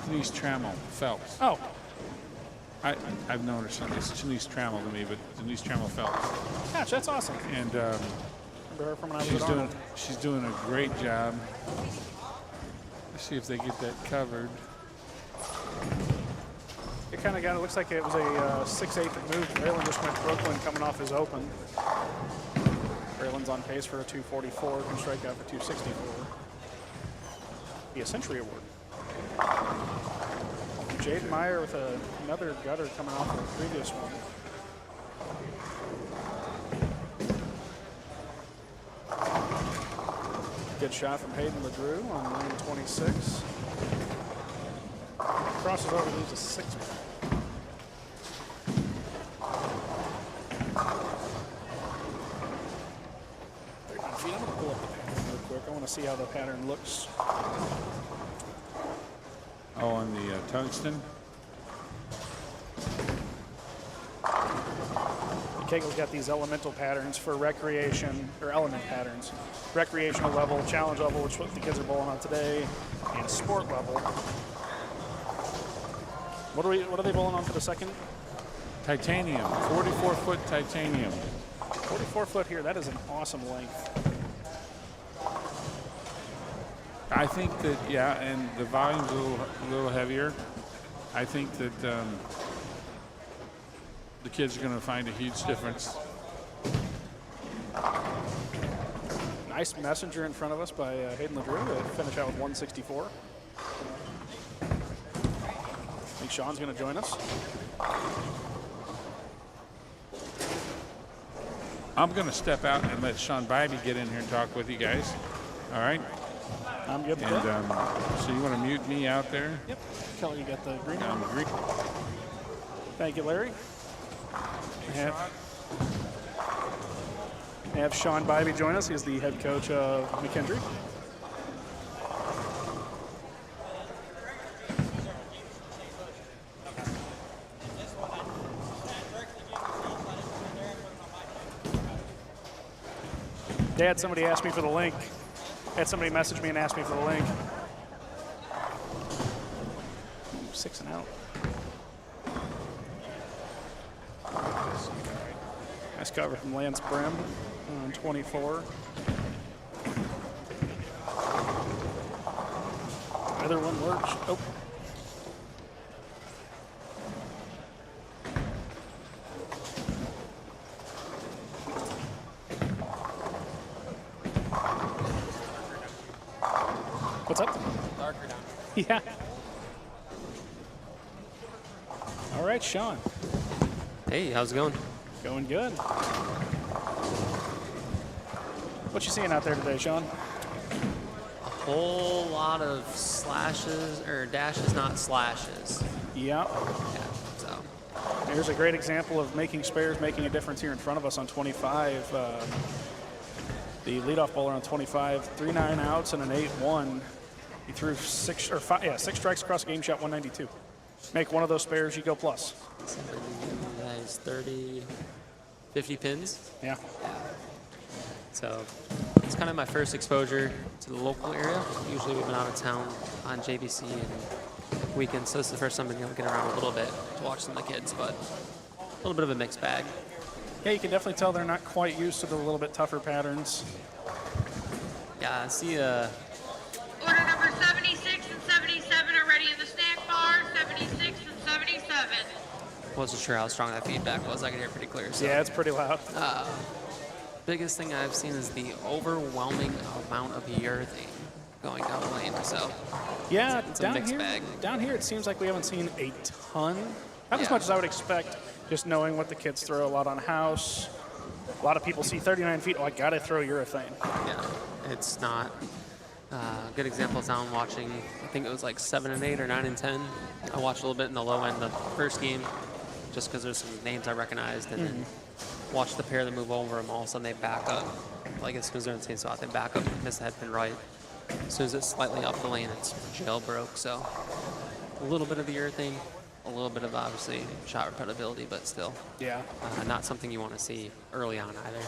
Denise Trammell, Phelps. Oh. I've known her since it's Denise Trammell to me, but Denise Trammell Phelps. Gosh, that's awesome. And remember her from when I was at Arnold. She's doing a great job. Let's see if they get that covered. It kind of got, it looks like it was a 6/8 move. Braylon just went Brooklyn coming off his open. Braylon's on pace for a 244, can strike out for 264. Be a Century Award. Jaden Meyer with another gutter coming off of the previous one. Good shot from Hayden LeDrew on lane 26. Crosses over, leaves a 6. I'm going to pull up the pattern real quick. I want to see how the pattern looks. Oh, on the tungsten. Kegel's got these elemental patterns for recreation, or element patterns. Recreational level, challenge level, which is what the kids are bowling on today, and sport level. What are they bowling on for the second? Titanium, 44-foot titanium. 44-foot here, that is an awesome length. I think that, yeah, and the volume's a little heavier. I think that the kids are going to find a huge difference. Nice messenger in front of us by Hayden LeDrew to finish out with 164. I think Sean's going to join us. I'm going to step out and let Sean Bybee get in here and talk with you guys. All right? I'm good. And so you want to mute me out there? Yep. Kelly, you got the green I'm one? green. Thank you, Larry. We have Sean Bybee join us. He's the head coach of McKendree. Dad, somebody asked me for the link. Had somebody message me and ask me for the link. 6 and out. Nice cover from Lance Brim on 24. Another one lurch. Oh. What's up? Darker down. Yeah. All right, Sean. Hey, how's it going? Going good. What you seeing out there today, Sean? A whole lot of slashes, or dashes, not slashes. Yeah. Yeah, so. Here's a great example of making spares making a difference here in front of us on 25. The leadoff bowler on 25, 3 9-outs and an 8-1. He threw 6 strikes across the game, shot 192. Make one of those spares, you go plus. That is 30, 50 pins. Yeah. So it's kind of my first exposure to the local area. Usually we've been out of town on JBC and weekends, so this is the first time I've been able to get around a little bit to watch some of the kids, but a little bit of a mixed bag. Yeah, you can definitely tell they're not quite used to the little bit tougher patterns. Yeah, I see Order number 76 and 77 are ready in the snack bar. 76 and 77. wasn't sure how strong that feedback was. I could hear pretty clear. So. Yeah, it's pretty loud. Biggest thing I've seen is the overwhelming amount of urethane going down the lane. So yeah, it's a mixed here, bag. Down here, it seems like we haven't seen a ton. Not as much as I would expect, just knowing what the kids throw a lot on house. A lot of people see 39 feet. Oh, I got to throw urethane. Yeah. It's not. A good example is down watching, I think it was like 7 and 8 or 9 and 10. I watched a little bit in the low end the first game just because there's some names I recognized, and then watched the pair that move over them. All of a sudden they back up. Like as soon as they're in the same spot, they back up and miss the head pin right. As soon as it's slightly up the lane, it's jailbroke. So a little bit of the urethane, a little bit of obviously shot repetibility, but still Yeah. not something you want to see early on either.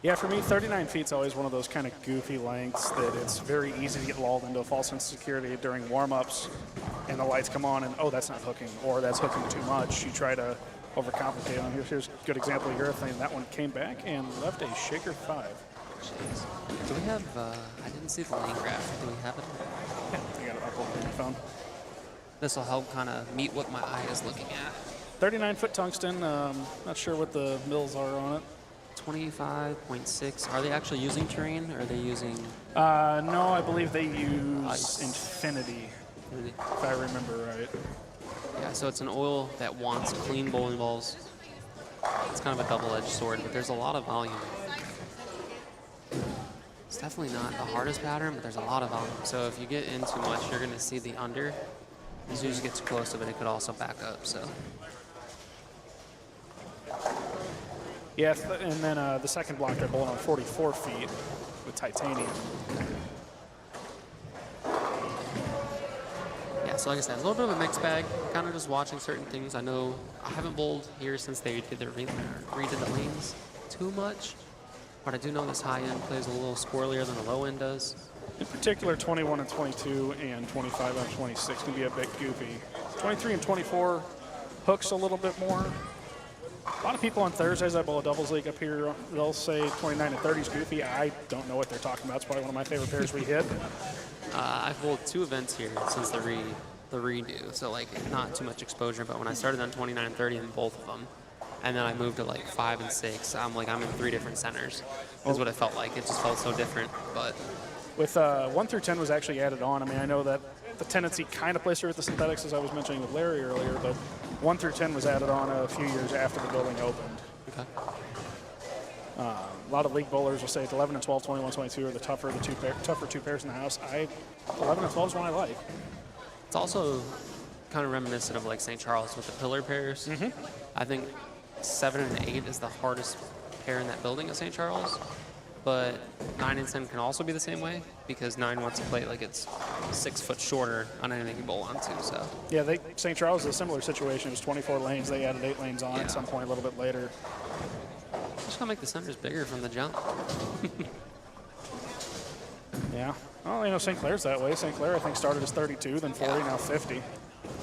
Yeah, for me, 39 feet's always one of those kind of goofy lengths that it's very easy to get lulled into a false sense of security during warm-ups, and the lights come on and, oh, that's not hooking, or that's hooking too much. You try to overcomplicate them. Here's a good example of urethane. That one came back and left a shaker 5. Jeez. Do we have, I didn't see the lane graph. Do we have it? Yeah, you got it up on your phone. This will help kind of meet what my eye is looking at. 39-foot tungsten. Not sure what the mills are on it. 25.6. Are they actually using terrain, or are they using? No, I believe they use Ice. Infinity, if I remember right. Yeah, so it's an oil that wants clean bowling balls. It's kind of a double-edged sword, but there's a lot of volume. It's definitely not the hardest pattern, but there's a lot of volume. So if you get in too much, you're going to see the under. As soon as you get too close to it, it could also back up. So. Yeah, and then the second block they're bowling on 44 feet with titanium. Yeah, so like I said, a little bit of a mixed bag. Kind of just watching certain things. I know I haven't bowled here since they did redid the lanes too much, but I do know this high end plays a little squirrelier than the low end does. In particular, 21 and 22 and 25 and 26 can be a bit goofy. 23 and 24 hooks a little bit more. A lot of people on Thursdays, I bowl a doubles league up here, they'll say 29 and 30 is goofy. I don't know what they're talking about. It's probably one of my favorite pairs we hit. I've bowled 2 events here since the redo, so like not too much exposure, but when I started on 29 and 30 in both of them, and then I moved to like 5 and 6, I'm in 3 different centers, is what it felt like. It just felt so different, but. With 1 through 10 was actually added on. I mean, I know that the tendency kind of plays through with the synthetics, as I was mentioning with Larry earlier, but 1 through 10 was added on a few years after the building opened. Okay. A lot of league bowlers will say 11 and 12, 21, 22 are the tougher two pairs in the house. 11 and 12 is one I like. It's also kind of reminiscent of like St. Charles with the pillar pairs. I think 7 and 8 is the hardest pair in that building at St. Charles. But 9 and 10 can also be the same way because 9 wants to play like it's 6 foot shorter on anything you bowl onto. So yeah, St. Charles is a similar situation. It was 24 lanes. They added 8 lanes on at some point a little bit later. Just gonna make the centers bigger from the jump. Yeah. Well, St. Clair's that way. St. Clair, I think, started as 32, then 40, now 50.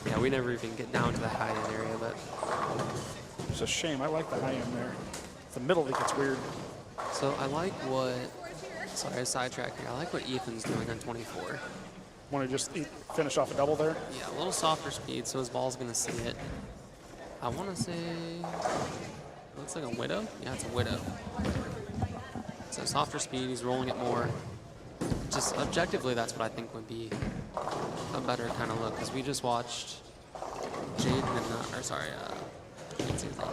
Yeah, we never even get down to the high end area, but it's a shame. I like the high end there. The middle, it gets weird. So I like what, sorry, sidetrack here. I like what Ethan's doing on 24. Want to just finish off a double there? Yeah, a little softer speed, so his ball's going to see it. I want to say, it looks like a widow. Yeah, it's a widow. So softer speed, he's rolling it more. Just objectively, that's what I think would be a better kind of look, because we just watched Jaden I can't see his name.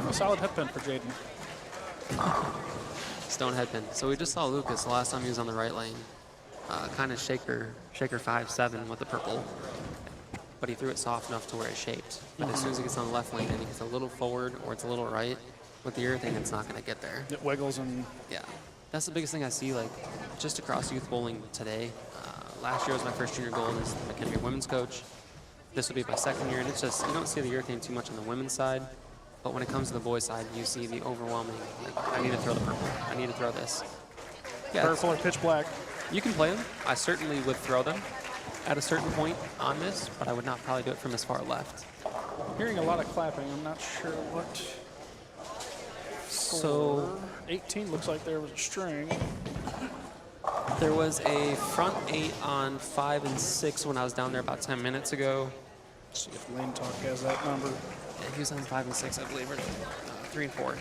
A solid head pin for Jaden. Stone head pin. So we just saw Lucas last time he was on the right lane. Kind of shaker 5-7 with the purple. But he threw it soft enough to where it shaped. But as soon as he gets on the left lane and he gets a little forward or it's a little right, with the urethane, it's not going to get there. It wiggles and... Yeah. That's the biggest thing I see, like, just across youth bowling today. Last year was my first junior gold as the McHenry women's coach. This will be my second year, and it's just, you don't see the urethane too much on the women's side. But when it comes to the boys' side, you see the overwhelming, like, I need to throw the purple. I need to throw this. Yeah, purple or pitch black. You can play them. I certainly would throw them at a certain point on this, but I would not probably do it from as far left. Hearing a lot of clapping. I'm not sure what. So 18 looks like there was a string. There was a front 8 on 5 and 6 when I was down there about 10 minutes ago. Let's see if Lane Talk has that number. Yeah, he was on 5 and 6, I believe, or 3 and 4.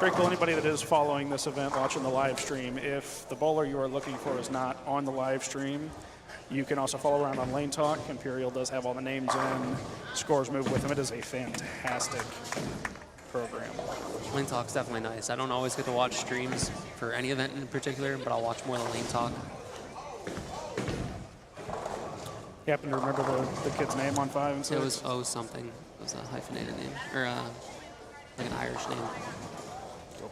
Very cool. Anybody that is following this event, watching the live stream, if the bowler you are looking for is not on the live stream, you can also follow around on Lane Talk. Imperial does have all the names in. Scores move with them. It is a fantastic program. Lane Talk's definitely nice. I don't always get to watch streams for any event in particular, but I'll watch more of the Lane Talk. You happen to remember the kid's name on 5 and 6? It was O something. It was a hyphenated name, or like an Irish name. Go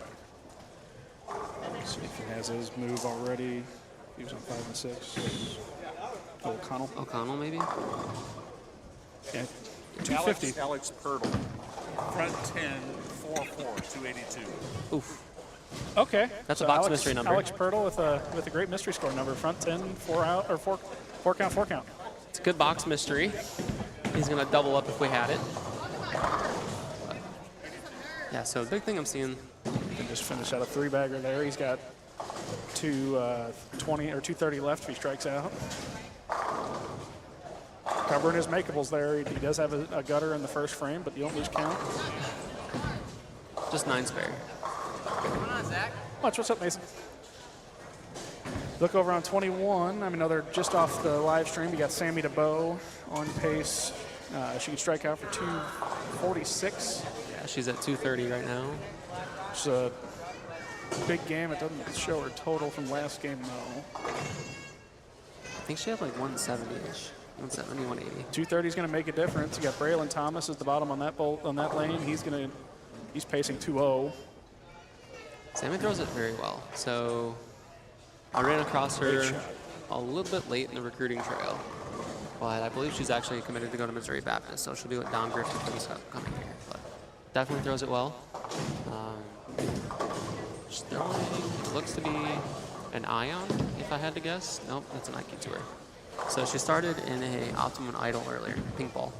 back. See if he has his move already. He was on 5 and 6. O'Connell. O'Connell, maybe? Yeah. 250. Alex Purtle. Front 10, 4-4, 282. Oof. Okay. That's a box Alex, mystery number. Alex Purtle with a great mystery score number. Front 10, 4 out, or 4 count, 4 count. It's a good box mystery. He's going to double up if we had it. Yeah, so the big thing I'm seeing. He can just finish out a 3-bagger there. He's got 220 or 230 left if he strikes out. Covering his makeables there. He does have a gutter in the first frame, but you don't lose count. Just 9 spare. Come on, Zach. What's up, Mason? Look over on 21. I mean, they're just off the live stream. You got Sammy DeBow on pace. She can strike out for 246. Yeah, she's at 230 right now. It's a big game. It doesn't show her total from last game, though. I think she had like 170-ish. 170, 180. 230 is going to make a difference. You got Braylon Thomas at the bottom on that lane. He's pacing 2-0. Sammy throws it very well. So I ran across her a little bit late in the recruiting trail, but I believe she's actually committed to go to Missouri Baptist, so she'll be with Don Griffin for this upcoming year. But definitely throws it well. She's throwing, it looks to be an Ion, if I had to guess. Nope, that's an IQ Tour. So she started in a Optimum Idol earlier, pink ball,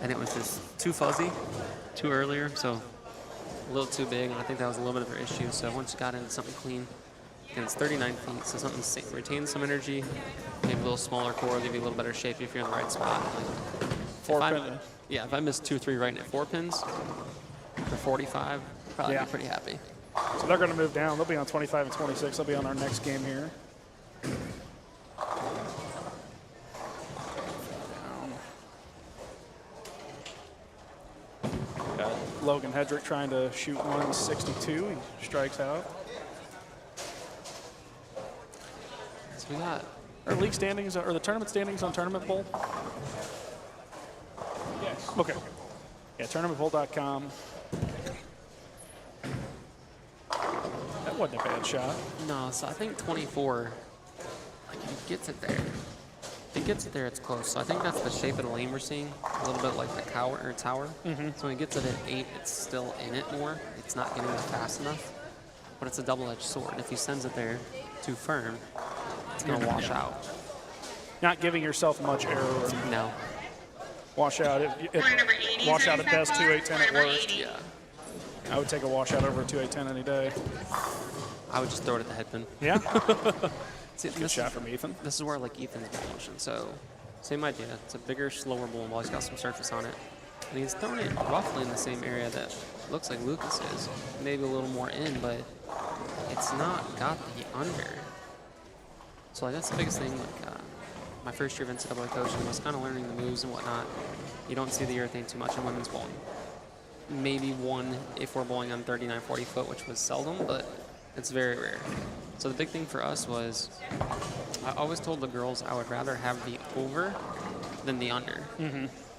and it was just too fuzzy, too earlier, so a little too big, and I think that was a little bit of her issue. So once she got into something clean, and it's 39 feet, so something retains some energy, maybe a little smaller core, give you a little better shape if you're in the right spot. If I miss 2, 3 right at 4 pins for 45, probably be pretty happy. So they're going to move down. They'll be on 25 and 26. They'll be on our next game here. Got Logan Hedrick trying to shoot 162. He strikes out. So we got our league standings, or the tournament standings on Tournament Bowl? Yes. Okay. Yeah, tournamentbowl.com. That wasn't a bad shot. No, so I think 24, like if it gets it there. If it gets it there, it's close. So I think that's the shape of the lane we're seeing, a little bit like the tower. So when it gets it at 8, it's still in it more. It's not getting it fast enough, but it's a double-edged sword. If he sends it there too firm, it's going to wash out. Not giving yourself much error. No. Wash out. Wash out at best, 2-8-10 at worst. Yeah. I would take a washout over a 2-8-10 any day. I would just throw it at the head pin. Yeah. See, Good shot from Ethan. This is where like Ethan's ball motion. So same idea. It's a bigger, slower bowling ball. He's got some surface on it. And he's throwing it roughly in the same area that looks like Lucas is. Maybe a little more in, but it's not got the under. So like that's the biggest thing. Like my first year of NCAA coaching was kind of learning the moves and whatnot. You don't see the urethane too much in women's bowling. Maybe one if we're bowling on 39, 40 foot, which was seldom, but it's very rare. So the big thing for us was I always told the girls I would rather have the over than the under.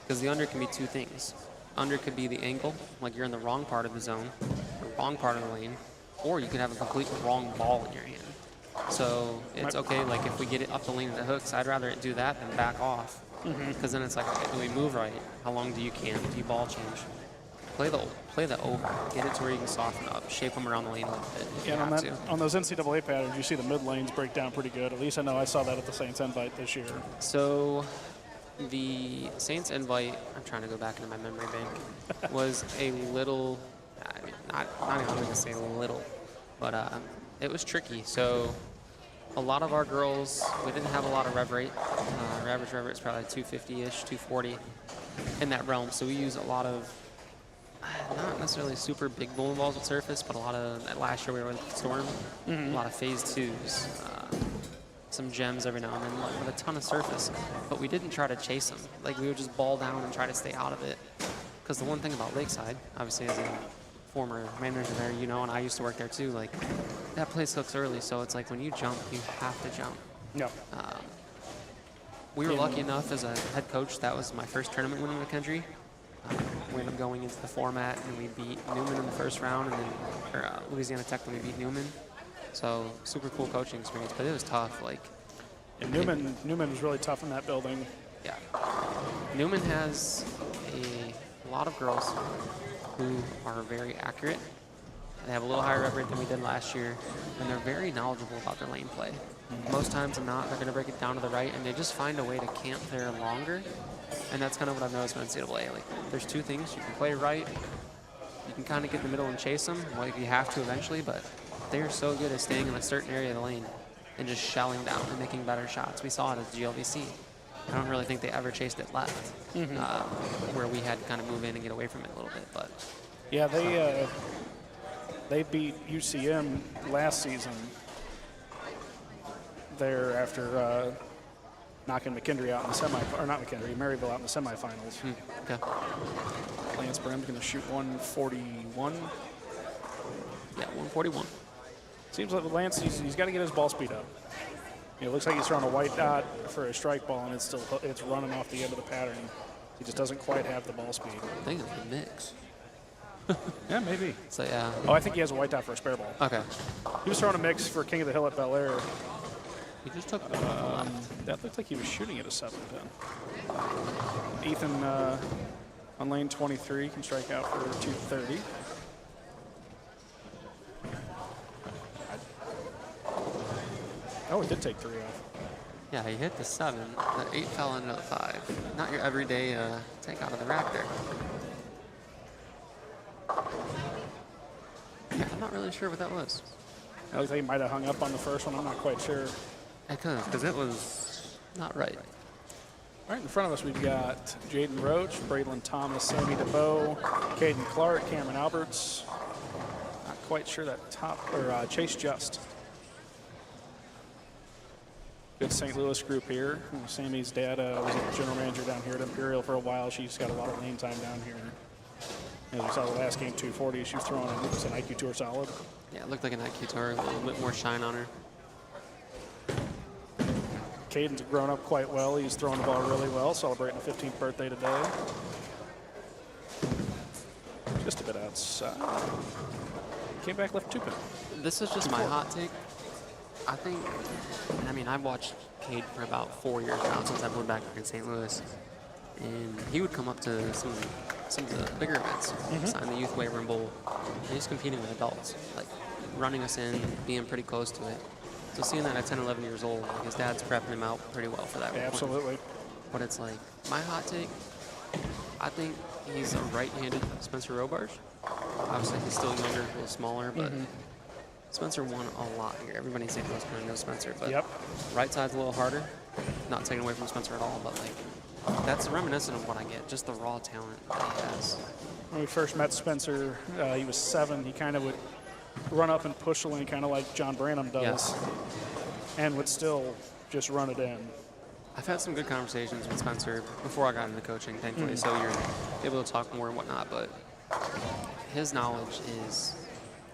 Because the under can be two things. Under could be the angle, like you're in the wrong part of the zone, or wrong part of the lane, or you could have a complete wrong ball in your hand. So it's okay, like if we get it up the lane at the hooks, I'd rather it do that than back off. Because then it's like, okay, do we move right? How long do you camp? Do you ball change? Play the over. Get it to where you can soften up. Shape them around the lane a little bit. Yeah, on those NCAA patterns, you see the mid lanes break down pretty good. At least I know I saw that at the Saints Invite this year. So the Saints Invite, I'm trying to go back into my memory bank, was a little, I mean, not even going to say little, but it was tricky. So a lot of our girls, we didn't have a lot of rev rate. Our average rev rate is probably 250-ish, 240 in that realm. So we use a lot of, not necessarily super big bowling balls with surface, but a lot of, last year we were with Storm, a lot of phase 2s, some gems every now and then, like, with a ton of surface. But we didn't try to chase them. Like we would just ball down and try to stay out of it. Because the one thing about Lakeside, obviously as a former manager there, you know, and I used to work there too. Like, that place hooks early, so it's like when you jump, you have to jump. Yeah. We were lucky enough as a head coach, that was my first tournament win in the country. We ended up going into the format, and we beat Newman in the first round, and then Louisiana Tech, then we beat Newman. So super cool coaching experience, but it was tough. Like, And Newman was really tough in that building. yeah, Newman has a lot of girls who are very accurate. They have a little higher rep rate than we did last year, and they're very knowledgeable about their lane play. Most times than not, they're going to break it down to the right, and they just find a way to camp there longer. And that's kind of what I've noticed with NCAA. Like, there's two things: you can play right, you can kind of get in the middle and chase them, like you have to eventually. But they're so good at staying in a certain area of the lane and just shelling down and making better shots. We saw it at the GLVC. I don't really think they ever chased it left, where we had to kind of move in and get away from it a little bit. But Yeah, they beat UCM last season there after knocking McKendree out in the Maryville out in the semifinals. Okay. Lance Brim's going to shoot 141. Yeah, 141. Seems like Lance, he's got to get his ball speed up. It looks like he's throwing a white dot for a strike ball, and it's running off the end of the pattern. He just doesn't quite have the ball speed. I think it's a mix. Yeah, maybe. So yeah. Oh, I think he has a white dot for a spare ball. Okay. He was throwing a mix for King of the Hill at Bel Air. He just took That looked like he was shooting at a 7-pin. Ethan on lane 23 can strike out for 230. Oh, it did take 3 off. Yeah, he hit the 7. The 8 fell into the 5. Not your everyday take out of the rack there. Yeah, I'm not really sure what that was. I looked like he might have hung up on the first one. I'm not quite sure. It could have, because it was not right. Right in front of us, we've got Jaden Roach, Braylon Thomas, Sammy DeBow, Caden Clark, Cameron Alberts. Not quite sure that top, or Chase Just. Good St. Louis group here. Sammy's dad was a general manager down here at Imperial for a while. She's got a lot of lane time down here. As we saw the last game, 240, she was throwing an IQ Tour solid. Yeah, it looked like an IQ Tour, a little bit more shine on her. Caden's grown up quite well. He's throwing the ball really well, celebrating a 15th birthday today. Just a bit outside. Came back left 2-pin. This is just my hot take. I think, I mean, I've watched Cade for about 4 years now since I moved back in St. Louis. And he would come up to some of the bigger events, sign the Youth Waiver and Bowl. And he's competing with adults, like running us in, being pretty close to it. So seeing that at 10, 11 years old, like his dad's prepping him out pretty well for that. Yeah, absolutely. But it's like, my hot take, I think he's a right-handed Spencer Robarge. Obviously, he's still younger, a little smaller, but Spencer won a lot here. Everybody in St. Louis kind of knows Spencer, but right side's a little harder. Not taking away from Spencer at all, but like, that's reminiscent of what I get, just the raw talent that he has. When we first met Spencer, he was 7. He kind of would run up and push the lane, kind of like John Branham does, and would still just run it in. I've had some good conversations with Spencer before I got into coaching, thankfully, so you're able to talk more and whatnot, but his knowledge is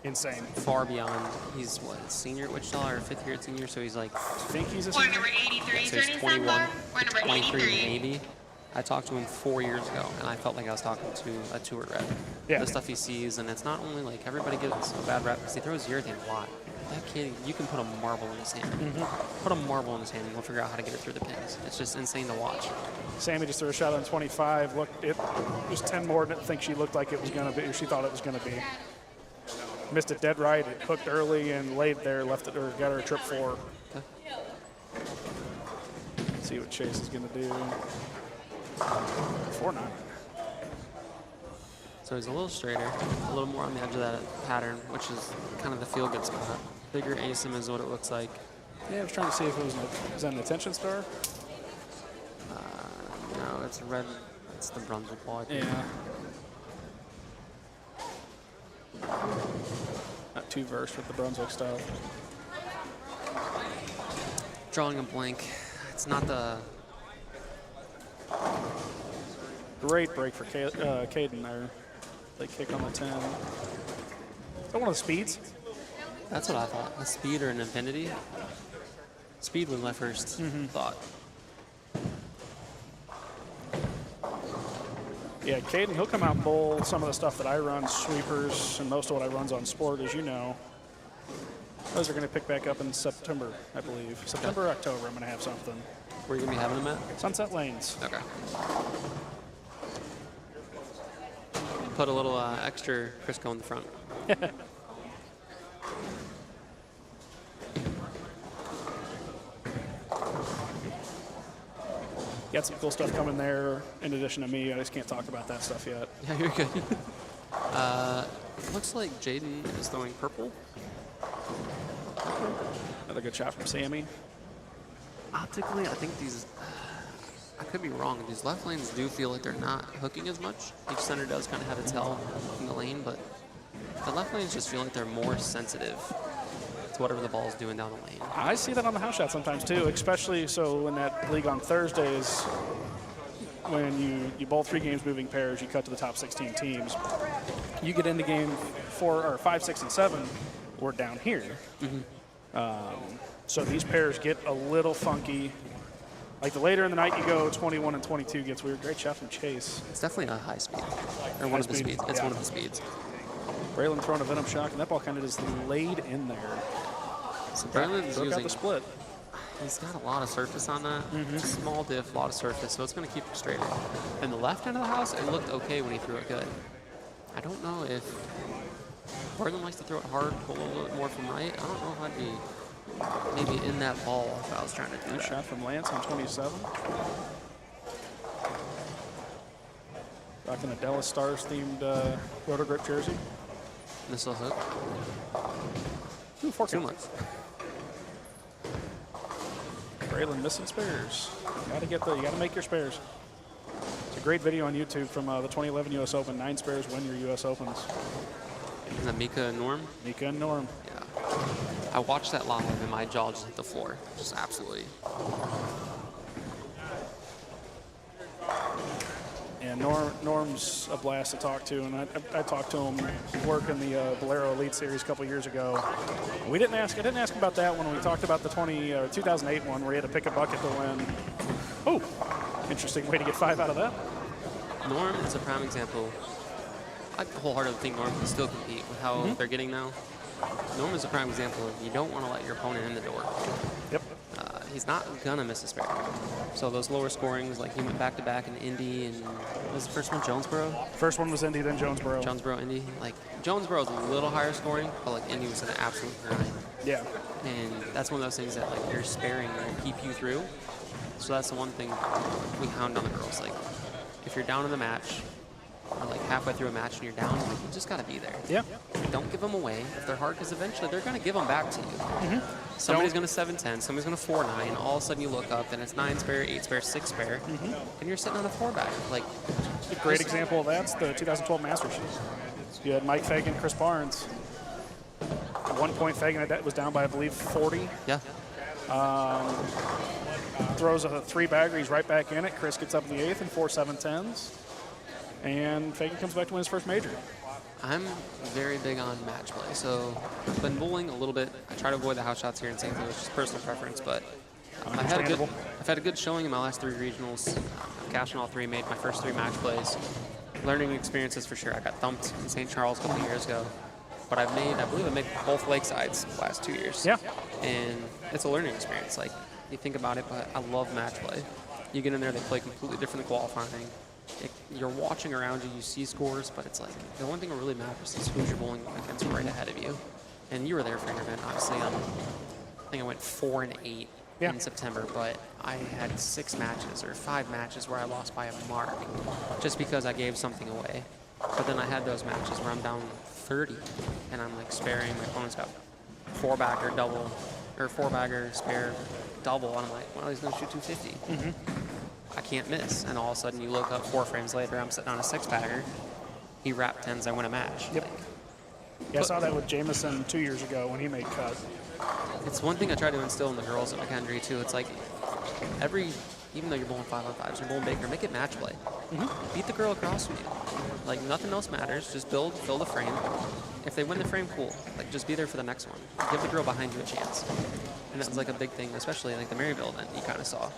insane. Far beyond. He's what, a senior at Wichita or 5th year at senior, so he's like, I think he's a Point senior. number 83, so he's turning 21, soundbar. Point number 23 83. maybe. I talked to him 4 years ago, and I felt like I was talking to a tour rep. Yeah. The stuff he sees, and it's not only like everybody gets a bad rep because he throws urethane a lot. That kid, you can put a marble in his hand. Put a marble in his hand, and he'll figure out how to get it through the pins. It's just insane to watch. Sammy just threw a shot on 25. Looked, it was 10 more than I think she looked like it was going to be, or she thought it was going to be. Missed it dead right. It hooked early and laid there, left it, or got her a trip 4. Okay. Let's see what Chase is going to do. 4-9. So he's a little straighter, a little more on the edge of that pattern, which is kind of the feel-good spot. Bigger ASIM is what it looks like. Yeah, I was trying to see if it was is that an attention star? No, it's a red. It's the Brunswick ball, I think. Yeah. Not too versed with the Brunswick stuff. Drawing a blank. It's not the... Great break for Caden there. They kick on the 10. that one of the speeds? That's what I thought. A speed or an infinity. Speed was my first thought. Yeah, Caden, he'll come out and bowl some of the stuff that I run, sweepers, and most of what I run's on sport, as you know. Those are going to pick back up in September, I believe. September or October, I'm going to have something. Where are you going to be having them at? Sunset Lanes. Okay. Put a little extra Crisco in the front. Got some cool stuff coming there in addition to me. I just can't talk about that stuff yet. Yeah, you're good. Looks like Jaden is throwing purple. Another good shot from Sammy. Optically, I think these, I could be wrong, these left lanes do feel like they're not hooking as much. Each center does kind of have a tell in the lane, but the left lanes just feel like they're more sensitive to whatever the ball is doing down the lane. I see that on the house shot sometimes too, especially so in that league on Thursdays when you bowl 3 games moving pairs, you cut to the top 16 teams. You get into game 4 or 5, 6, and 7, we're down here. So these pairs get a little funky. Like the later in the night you go, 21 and 22 gets weird. Great shot from Chase. It's definitely a high speed, or one of the speeds. It's one of the speeds. Braylon throwing a venom shock, and that ball kind of just laid in there. So Braylon's broke out using the split. He's got a lot of surface on that. Small diff, a lot of surface, so it's going to keep it straighter. And the left end of the house, it looked okay when he threw it good. I don't know if Braylon likes to throw it hard, pull a little bit more from right. I don't know if I'd be maybe in that ball if I was trying to do Good that. shot from Lance on 27. Rocking a Dallas Stars themed roto grip jersey. Missile hook. Ooh, 4 Too count. much. Braylon missing spares. You gotta make your spares. It's a great video on YouTube from the 2011 U.S. Open. 9 spares win your U.S. Opens. Is that Mika and Norm? Mika and Norm. Yeah. I watched that live and my jaw just hit the floor. Just absolutely. And Norm's a blast to talk to, and I talked to him working the Bolero Elite Series a couple years ago. I didn't ask him about that when we talked about the 2008 one where he had to pick a bucket to win. Oh, interesting way to get 5 out of that. Norm is a prime example. I wholeheartedly think Norm can still compete with how they're getting now. Norm is a prime example of you don't want to let your opponent in the door. Yep. He's not gonna miss a spare. So those lower scorings, like he went back-to-back in Indy, and what was the first one, Jonesboro? First one was Indy, then Jonesboro. Jonesboro, Indy. Like Jonesboro's a little higher scoring, but like Indy was an absolute grind. Yeah. And that's one of those things that like you're sparing will keep you through. So that's the one thing we hound on the girls. Like if you're down in the match, or like halfway through a match and you're down, like, you just gotta be there. Yeah. Don't give them away if they're hard, because eventually they're gonna give them back to you. Somebody's gonna 7-10, somebody's gonna 4-9. All of a sudden you look up and it's 9 spare, 8 spare, 6 spare, and you're sitting on a 4-bagger. Like a great example of that's the 2012 Masters. You had Mike Fagan, Chris Barnes. At one point, Fagan was down by I believe 40. Yeah. Throws a 3-bagger, he's right back in it. Chris gets up in the 8th and 4 7-10s. And Fagan comes back to win his first major. I'm very big on match play, so I've been bowling a little bit. I try to avoid the house shots here in St. Louis, just personal preference, but I've had a good showing in my last 3 regionals. I've cashed in all 3, made my first 3 match plays. Learning experiences for sure. I got thumped in St. Charles a couple years ago, but I believe I made both lakesides the last 2 years. Yeah. And it's a learning experience. Like, you think about it, but I love match play. You get in there, they play completely different than qualifying. You're watching around you, you see scores, but it's like the one thing that really matters is who's you're bowling against right ahead of you. And you were there for your event, obviously. I think I went 4 and 8 in September, but I had 6 matches or 5 matches where I lost by a mark just because I gave something away. But then I had those matches where I'm down 30 and I'm like sparing. My opponent's got 4-bagger double or 4-bagger spare double, and I'm like, well, he's gonna shoot 250. I can't miss. And all of a sudden you look up 4 frames later, I'm sitting on a 6-bagger. He wrapped 10s, I win a match. Yep. Yeah, I saw that with Jameson 2 years ago when he made cut. It's one thing I try to instill in the girls at McHenry too. It's like every even though you're bowling 5-on-5s, you're bowling bigger, make it match play. Beat the girl across from you. Like, nothing else matters. Just fill the frame. If they win the frame, cool. Like, just be there for the next one. Give the girl behind you a chance. And that's like a big thing, especially like the Maryville event you kind of saw,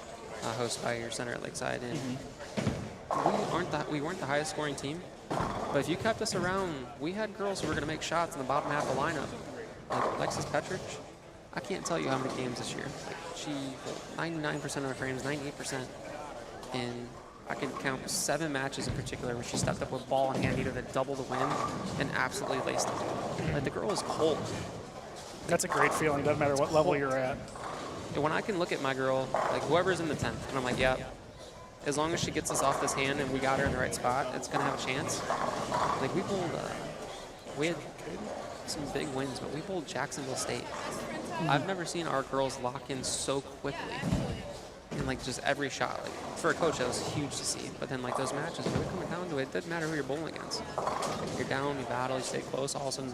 hosted by your center at Lakeside. And we weren't the highest scoring team, but if you kept us around, we had girls who were going to make shots in the bottom half of the lineup. Like Alexis Petrich, I can't tell you how many games this year. She 99% of her frames, 98%, and I can count 7 matches in particular where she stepped up with ball in hand, either to double the win and absolutely laced it. Like, the girl is cold. That's a great feeling. Doesn't matter what level you're at. And when I can look at my girl, like whoever's in the 10th, and I'm like, yeah, as long as she gets us off this hand and we got her in the right spot, it's gonna have a chance. Like, we had some big wins, but we bowled Jacksonville State. I've never seen our girls lock in so quickly. And like just every shot, like for a coach, that was huge to see. But then like those matches, when they're coming down to it, it doesn't matter who you're bowling against. You're down, you battle, you stay close. All of a sudden,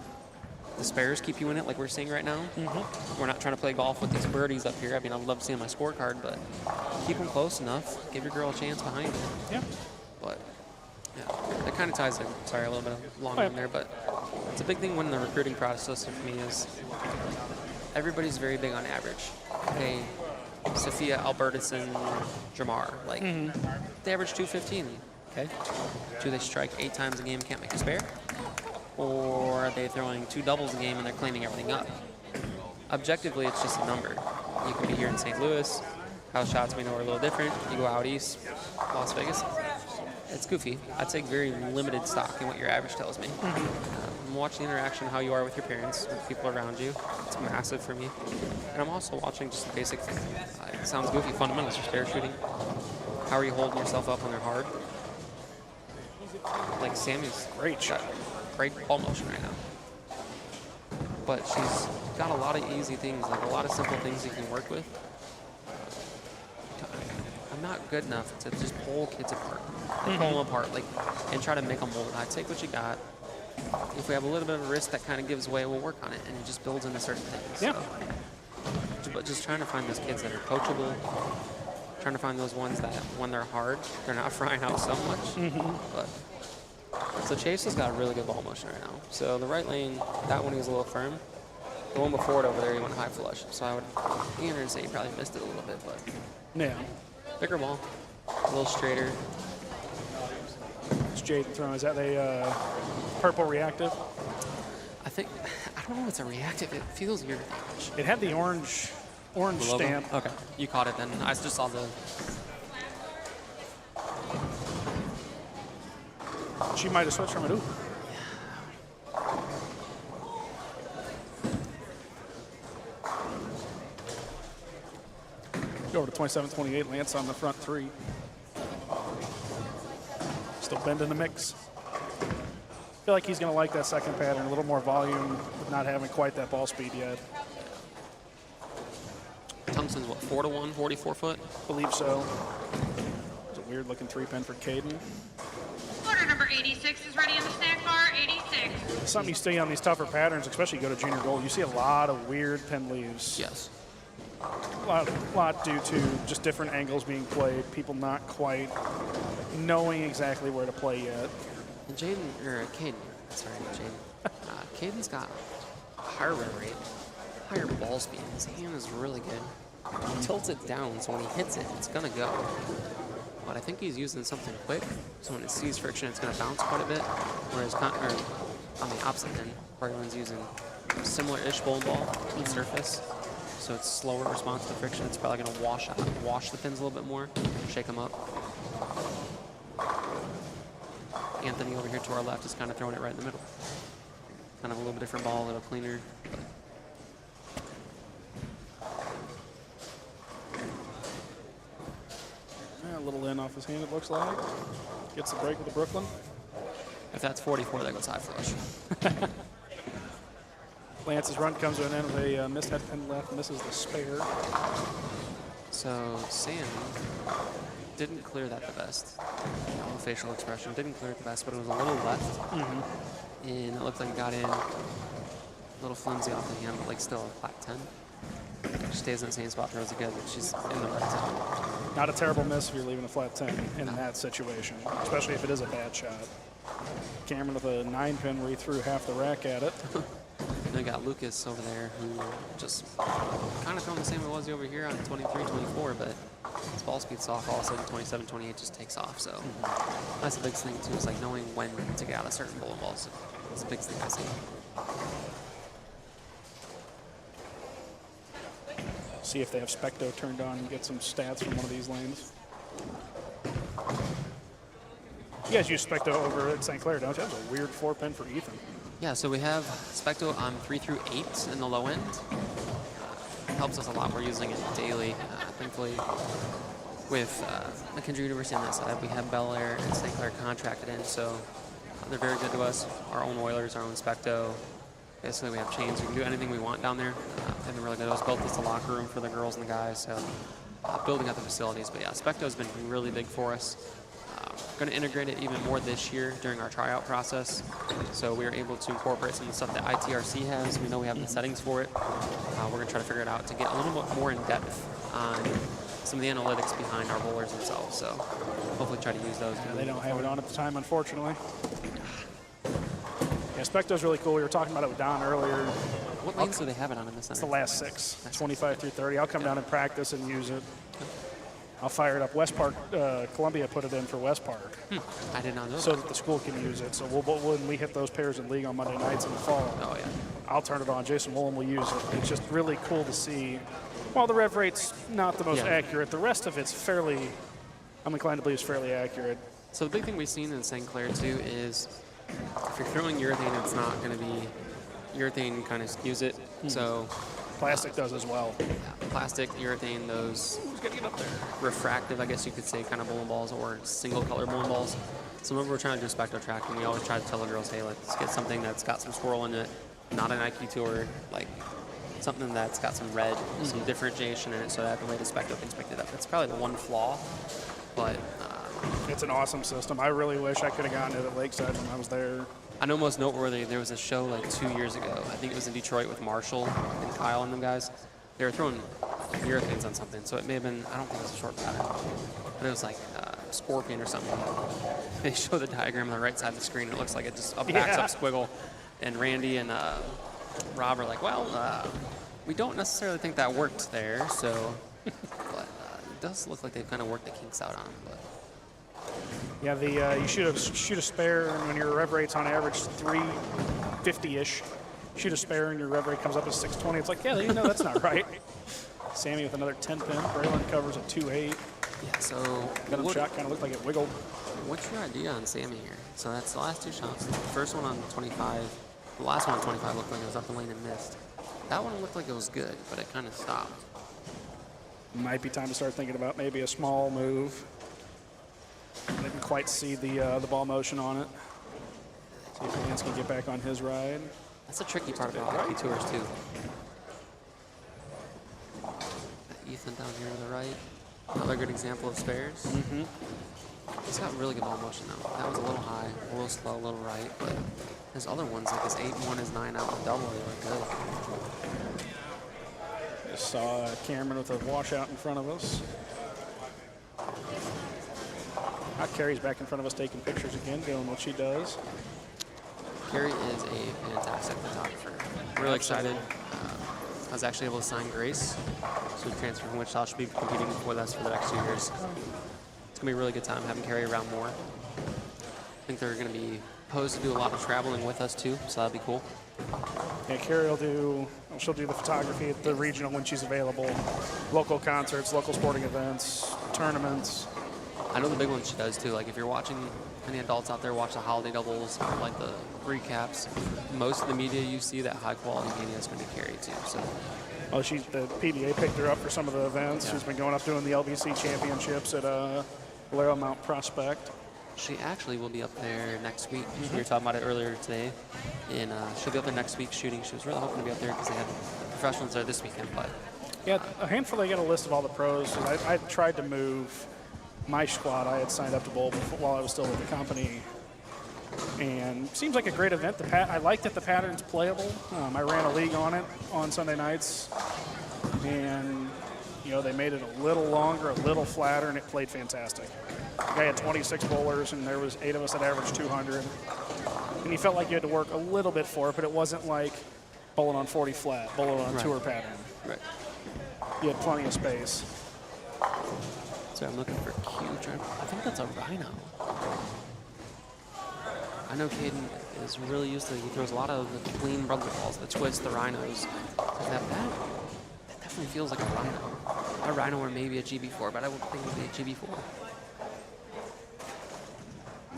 the spares keep you in it, like we're seeing right now. We're not trying to play golf with these birdies up here. I mean, I'd love to see on my scorecard, but keep them close enough. Give your girl a chance behind you. Yeah. But yeah, it kind of ties in. Sorry, a little bit of long one there, but it's a big thing when the recruiting process for me is everybody's very big on average. Okay, Sophia, Albertson, Jamar, like they average 215. Okay, do they strike 8 times a game and can't make a spare? Or are they throwing 2 doubles a game and they're cleaning everything up? Objectively, it's just a number. You can be here in St. Louis, house shots we know are a little different. You go out east, Las Vegas, it's goofy. I take very limited stock in what your average tells me. I'm watching the interaction, how you are with your parents, with people around you. It's massive for me. And I'm also watching just the basic, it sounds goofy, fundamentals for spare shooting. How are you holding yourself up when they're hard? Like Sammy's great shot, great ball motion right now. But she's got a lot of easy things, like a lot of simple things you can work with. I'm not good enough to just pull kids apart, like pull them apart, like, and try to make them mold. I take what you got. If we have a little bit of a risk that kind of gives way, we'll work on it, and it just builds into certain things. Yeah. So, but just trying to find those kids that are coachable, trying to find those ones that when they're hard, they're not frying out so much. But so Chase has got a really good ball motion right now. So the right lane, that one he was a little firm. The one before it over there, he went high flush. So I would enter and say he probably missed it a little bit, but Yeah. bigger ball, a little straighter. It's Jade throwing. Is that a purple reactive? I don't know if it's a reactive. It feels weird. It had the orange stamp. Okay, you caught it then. I just saw the. She might have switched from it. Ooh. Go over to 27-28. Lance on the front 3. Still bending the mix. I feel like he's going to like that second pattern, a little more volume, with not having quite that ball speed yet. Tungsten's what, 4-1, 44 foot? Believe so. It's a weird looking 3-pin for Caden. Order number 86 is ready in the snack bar. 86. Something you see on these tougher patterns, especially you go to junior gold, you see a lot of weird pin leaves. Yes. A lot due to just different angles being played, people not quite knowing exactly where to play yet. And Caden, sorry, Jaden. Caden's got a higher run rate, higher ball speed. His hand is really good. He tilts it down, so when he hits it, it's gonna go. But I think he's using something quick, so when it sees friction, it's gonna bounce quite a bit. Whereas on the opposite end, Bartland's using similar-ish bowling ball on surface, so it's slower response to friction. It's probably gonna wash the pins a little bit more, shake them up. Anthony over here to our left is kind of throwing it right in the middle. Kind of a little bit different ball, a little cleaner. Yeah, a little in off his hand, it looks like. Gets the break with the Brooklyn. If that's 44, that goes high flush. Lance's run comes to an end with a missed head pin left, misses the spare. So Sam didn't clear that the best. No facial expression, didn't clear it the best, but it was a little left. And it looked like it got in a little flimsy off the hand, but like still a flat 10. She stays in the same spot, throws it good, but she's in the right zone. Not a terrible miss if you're leaving a flat 10 in that situation, especially if it is a bad shot. Cameron with a 9-pin where he threw half the rack at it. And we got Lucas over there who just kind of throwing the same it was over here on 23, 24, but his ball speed's off all of a sudden 27, 28 just takes off. So that's the biggest thing too, is like knowing when to get out of certain bowling balls. It's the biggest thing I see. See if they have Specto turned on and get some stats from one of these lanes. You guys use Specto over at St. Clair, don't you? That's a weird 4-pin for Ethan. Yeah, so we have Specto on 3 through 8 in the low end. Helps us a lot. We're using it daily. Thankfully, with McKendree University on that side, we have Bel Air and St. Clair contracted in, so they're very good to us. Our own oilers, our own Specto. Basically, we have chains. We can do anything we want down there. They've been really good to us. Built this a locker room for the girls and the guys, so building out the facilities. But yeah, Specto has been really big for us. Going to integrate it even more this year during our tryout process. So we are able to incorporate some of the stuff that ITRC has. We know we have the settings for it. We're going to try to figure it out to get a little bit more in depth on some of the analytics behind our bowlers themselves. So hopefully try to use those. Yeah, they don't have it on at the time, unfortunately. Yeah, Specto's really cool. We were talking about it with Don earlier. What lanes do they have it on in this center? It's the last 6, 25 through 30. I'll come down and practice and use it. I'll fire it up. West Park, Columbia put it in for West Park. I did not know so that the school can use it. So when we hit those pairs in league on Monday nights in the fall, I'll turn it on. Jason Woolen will use it. It's just really cool to see. While the rev rate's not the most accurate, the rest of it's fairly, I'm inclined to believe is fairly accurate. So the big thing we've seen in St. Clair too is if you're throwing urethane, it's not going to be, urethane kind of skews it. So plastic does as well. Yeah, plastic, urethane, those refractive, I guess you could say, kind of bowling balls or single color bowling balls. So whenever we're trying to do Specto tracking, we always try to tell the girls, hey, let's get something that's got some swirl in it, not an IQ Tour, like something that's got some red, some differentiation in it, so that the way the Specto can pick it up. It's probably the one flaw, but it's an awesome system. I really wish I could have gotten it at Lakeside when I was there. I know most noteworthy, there was a show like 2 years ago. I think it was in Detroit with Marshall and Kyle and them guys. They were throwing urethanes on something, so it may have been, I don't think it was a short pattern, but it was like scorpion or something. They show the diagram on the right side of the screen. It looks like it just backs up squiggle. And Randy and Rob are like, well, we don't necessarily think that worked there, so, but it does look like they've kind of worked the kinks out on it. But. Yeah, you shoot a spare, and when your rev rate's on average 350-ish, shoot a spare and your rev rate comes up to 620. It's like, yeah, you know that's not right. Sammy with another 10 pin. Braylon covers a 2-8. Yeah, so Got him shot, kind of looked like it wiggled. What's your idea on Sammy here? So that's the last 2 shots. The first one on 25, the last one on 25 looked like it was up the lane and missed. That one looked like it was good, but it kind of stopped. Might be time to start thinking about maybe a small move. I didn't quite see the ball motion on it. See if Lance can get back on his ride. That's the tricky part about IQ Tours too. Ethan down here to the right. Another good example of spares. He's got really good ball motion though. That was a little high, a little slow, a little right, but his other ones, like his 8-1, his 9-out, and double, they look good. Just saw Cameron with a washout in front of us. Carrie's back in front of us taking pictures again, doing what she does. Carrie is a fantastic photographer. Really excited. I was actually able to sign Grace. So we transferred from Wichita. She'll be competing with us for the next 2 years. It's going to be a really good time having Carrie around more. I think they're going to be posed to do a lot of traveling with us too, so that'll be cool. Yeah, Carrie she'll do the photography at the regional when she's available. Local concerts, local sporting events, tournaments. I know the big ones she does too. Like if you're watching any adults out there watch the holiday doubles or like the recaps, most of the media you see that high quality media is going to be Carrie too. So. Oh, the PBA picked her up for some of the events. Yeah. She's been going up doing the LBC championships at Valero Mount Prospect. She actually will be up there next week. We were talking about it earlier today, and she'll be up there next week shooting. She was really hoping to be up there because they had professionals there this weekend. But yeah, a handful. They got a list of all the pros. I tried to move my squad. I had signed up to bowl while I was still with the company, and seems like a great event. I liked that the pattern's playable. I ran a league on it on Sunday nights, and You know, they made it a little longer, a little flatter, and it played fantastic. The guy had 26 bowlers, and there was 8 of us that averaged 200. And you felt like you had to work a little bit for it, but it wasn't like bowling on 40 flat, bowling on a tour pattern. Right. You had plenty of space. So I'm looking for Q. I think that's a rhino. I know Caden is really used to, he throws a lot of the clean rubber balls, the twist, the rhinos. So that definitely feels like a rhino. A rhino or maybe a GB4, but I wouldn't think it would be a GB4.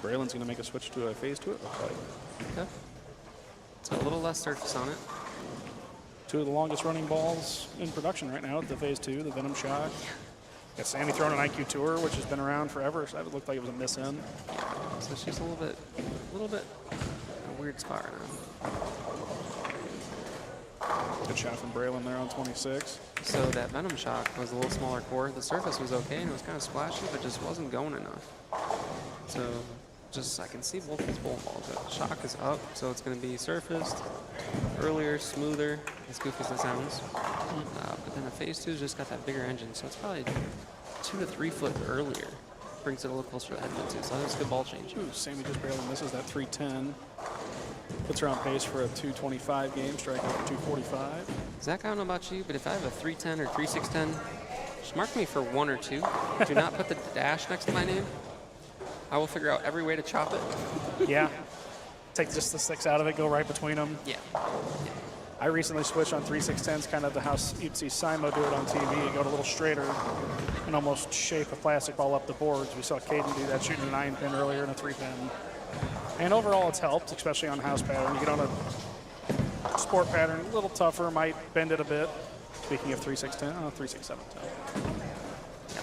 Braylon's going to make a switch to a phase 2, it looks like. Okay. So a little less surface on it. 2 of the longest running balls in production right now, the phase 2, the Venom Shock. Got Sammy throwing an IQ Tour, which has been around forever, so that looked like it was a miss in. So she's a little bit in a weird spot right now. Good shot from Braylon there on 26. So that Venom Shock was a little smaller core. The surface was okay and it was kind of splashy, but just wasn't going enough. So just I can see both these bowling balls. The shock is up, so it's going to be surfaced earlier, smoother, as goofy as it sounds. But then the phase 2's just got that bigger engine, so it's probably 2 to 3 foot earlier. Brings it a little closer to the head too, so that's a good ball change. Ooh, Sammy just barely misses that 310. Puts her on pace for a 225 game, striking for 245. Zach, I don't know about you, but if I have a 310 or 3610, just mark me for 1 or 2. Do not put the dash next to my name. I will figure out every way to chop it. Yeah. Take just the sticks out of it, go right between them. Yeah. I recently switched on 3610s, kind of the how you'd see Simo do it on TV. You go a little straighter and almost shape a plastic ball up the boards. We saw Caden do that shooting a 9-pin earlier and a 3-pin. And overall, it's helped, especially on house pattern. You get on a sport pattern, a little tougher, might bend it a bit. Speaking of 3610, 3617.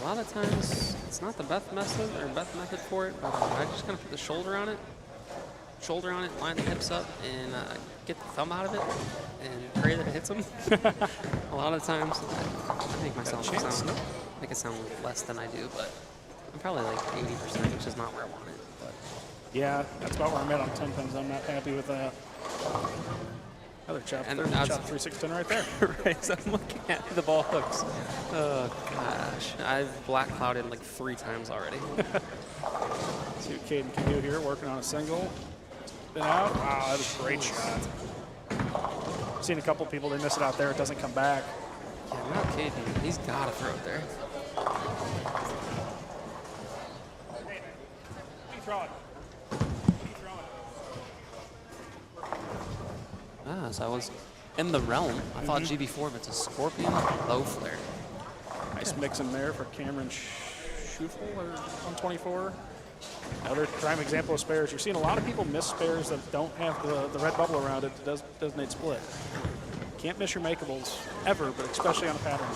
A lot of times, it's not the best method for it, but I just kind of put the shoulder on it, line the hips up, and get the thumb out of it, and pray that it hits them. A lot of times, I make myself make it sound less than I do, but I'm probably like 80%, which is not where I want it. But yeah, that's about where I'm at on 10 pins. I'm not happy with that. Another chop, and chop 3610 right there. Right, so I'm looking at the ball hooks. Oh gosh, I've black clouded like 3 times already. See what Caden can do here, working on a single. Spin out. Wow, that was a great shot. I've seen a couple people, they miss it out there, it doesn't come back. Yeah, not Caden. He's got to throw it there. Keep throwing. So I was in the realm. I thought GB4, but it's a Scorpion low flare. Nice mix in there for Cameron Schufel on 24. Another prime example of spares. You're seeing a lot of people miss spares that don't have the red bubble around it that designate split. Can't miss your makeables ever, but especially on a pattern.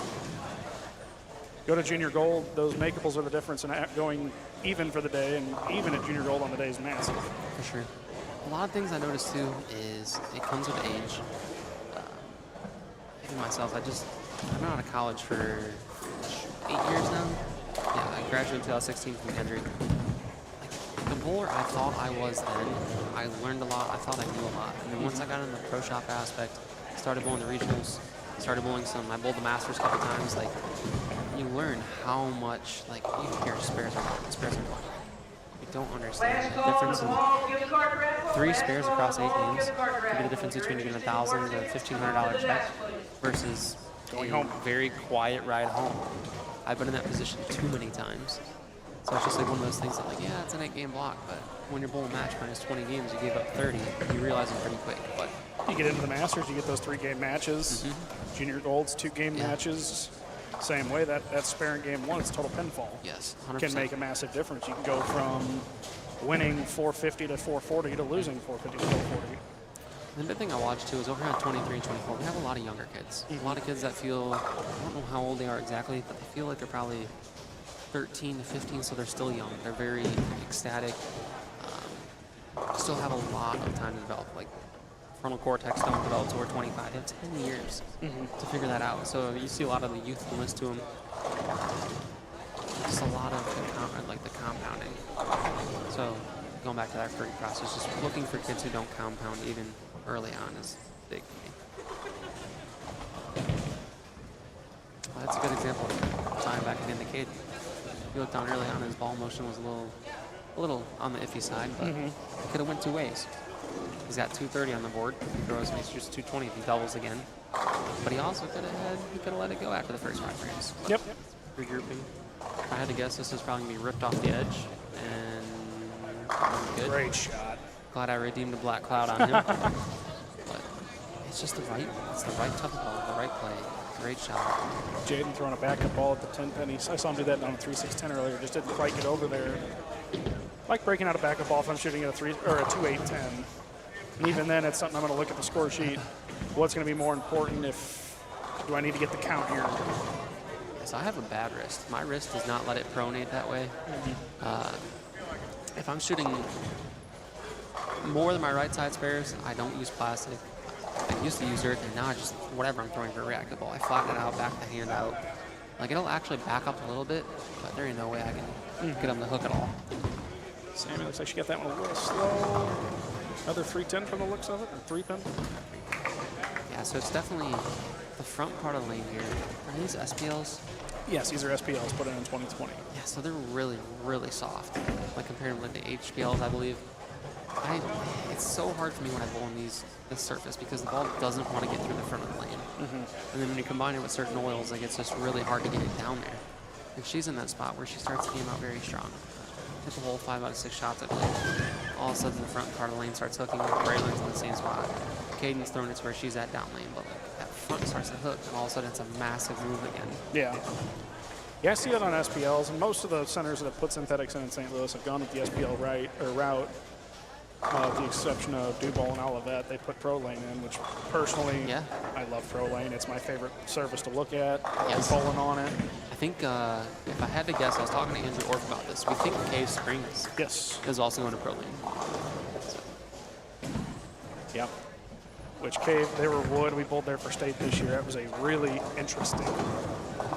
Go to Junior Gold, those makeables are the difference in going even for the day, and even at Junior Gold on the day is massive. For sure. A lot of things I noticed too is it comes with age. Even myself, I've been out of college for 8 years now. Yeah, I graduated in 2016 from Kendrick. Like, the bowler I thought I was then, I learned a lot, I thought I knew a lot. And then once I got in the pro shop aspect, started bowling the regionals, started bowling I bowled the Masters a couple times, like, you learn how much, like, you hear spares are going. You don't understand the difference in 3 spares across 8 games could be the difference between getting $1,000 to $1,500 check versus going home. Very quiet ride home. I've been in that position too many times. So it's just like one of those things that, like, yeah, it's an 8-game block, but when you're bowling match minus 20 games, you gave up 30, you realize it pretty quick. But you get into the Masters, you get those 3-game matches. Junior Gold's 2-game matches. Same way, that sparing game 1, it's total pinfall. Yes, 100%. Can make a massive difference. You can go from winning 450 to 440 to losing 450 to 440. The big thing I watch too is over here at 23 and 24, we have a lot of younger kids. A lot of kids that feel, I don't know how old they are exactly, but they feel like they're probably 13 to 15, so they're still young. They're very ecstatic. Still have a lot of time to develop. Like, frontal cortex don't develop until we're 25. They have 10 years to figure that out. So you see a lot of the youthfulness to them. Just a lot of the compounding. So going back to that recruiting process, just looking for kids who don't compound even early on is big for me. that's a good example. Tying back again to Caden. You look down early on, his ball motion was a little on the iffy side, but it could have went two ways. He's got 230 on the board. He throws and he's just 220 if he doubles again. But he also could have let it go after the first 5 frames. Yep. Regrouping. If I had to guess, this is probably going to be ripped off the edge. And good. Great shot. Glad I redeemed a black cloud on him. But it's just the right type of ball, the right play. Great shot. Jaden throwing a backup ball at the 10 pennies. I saw him do that down a 3-6-10 earlier. Just didn't quite get over there. Like breaking out a backup ball if I'm shooting at a 2-8-10. And even then, it's something I'm going to look at the score sheet. What's going to be more important? Do I need to get the count here? So I have a bad wrist. My wrist does not let it pronate that way. If I'm shooting more than my right side spares, I don't use plastic. I used to use earth, and now I just, whatever I'm throwing for a reactive ball, I flatten it out, back the hand out. Like, it'll actually back up a little bit, but there ain't no way I can get on the hook at all. Sammy looks like she got that one a little slow. Another 310 from the looks of it, or 3-pin. Yeah, so it's definitely the front part of the lane here. Are these SPLs? Yes, these are SPLs put in 2020. Yeah, so they're really, really soft. Like compared to the HPLs, I believe. It's so hard for me when I bowl in this surface because the ball doesn't want to get through the front of the lane. And then when you combine it with certain oils, like it's just really hard to get it down there. And she's in that spot where she starts to game out very strong. Hit the whole 5 out of 6 shots, I believe. All of a sudden, the front part of the lane starts hooking. Braylon's in the same spot. Caden's throwing it to where she's at down lane, but like that front starts to hook, and all of a sudden, it's a massive move again. Yeah. Yeah, I see it on SPLs, and most of the centers that have put synthetics in St. Louis have gone with the SPL route. With the exception of Dubois and Olivet, they put Pro Lane in, which personally, I love Pro Lane. It's my favorite service to look at. Yes. Bowling on it. I think if I had to guess, I was talking to Andrew Orff about this. We think Cave Springs is also going to Pro Lane. So. Yep. Which Cave, they were wood. We bowled there for state this year. It was a really interesting.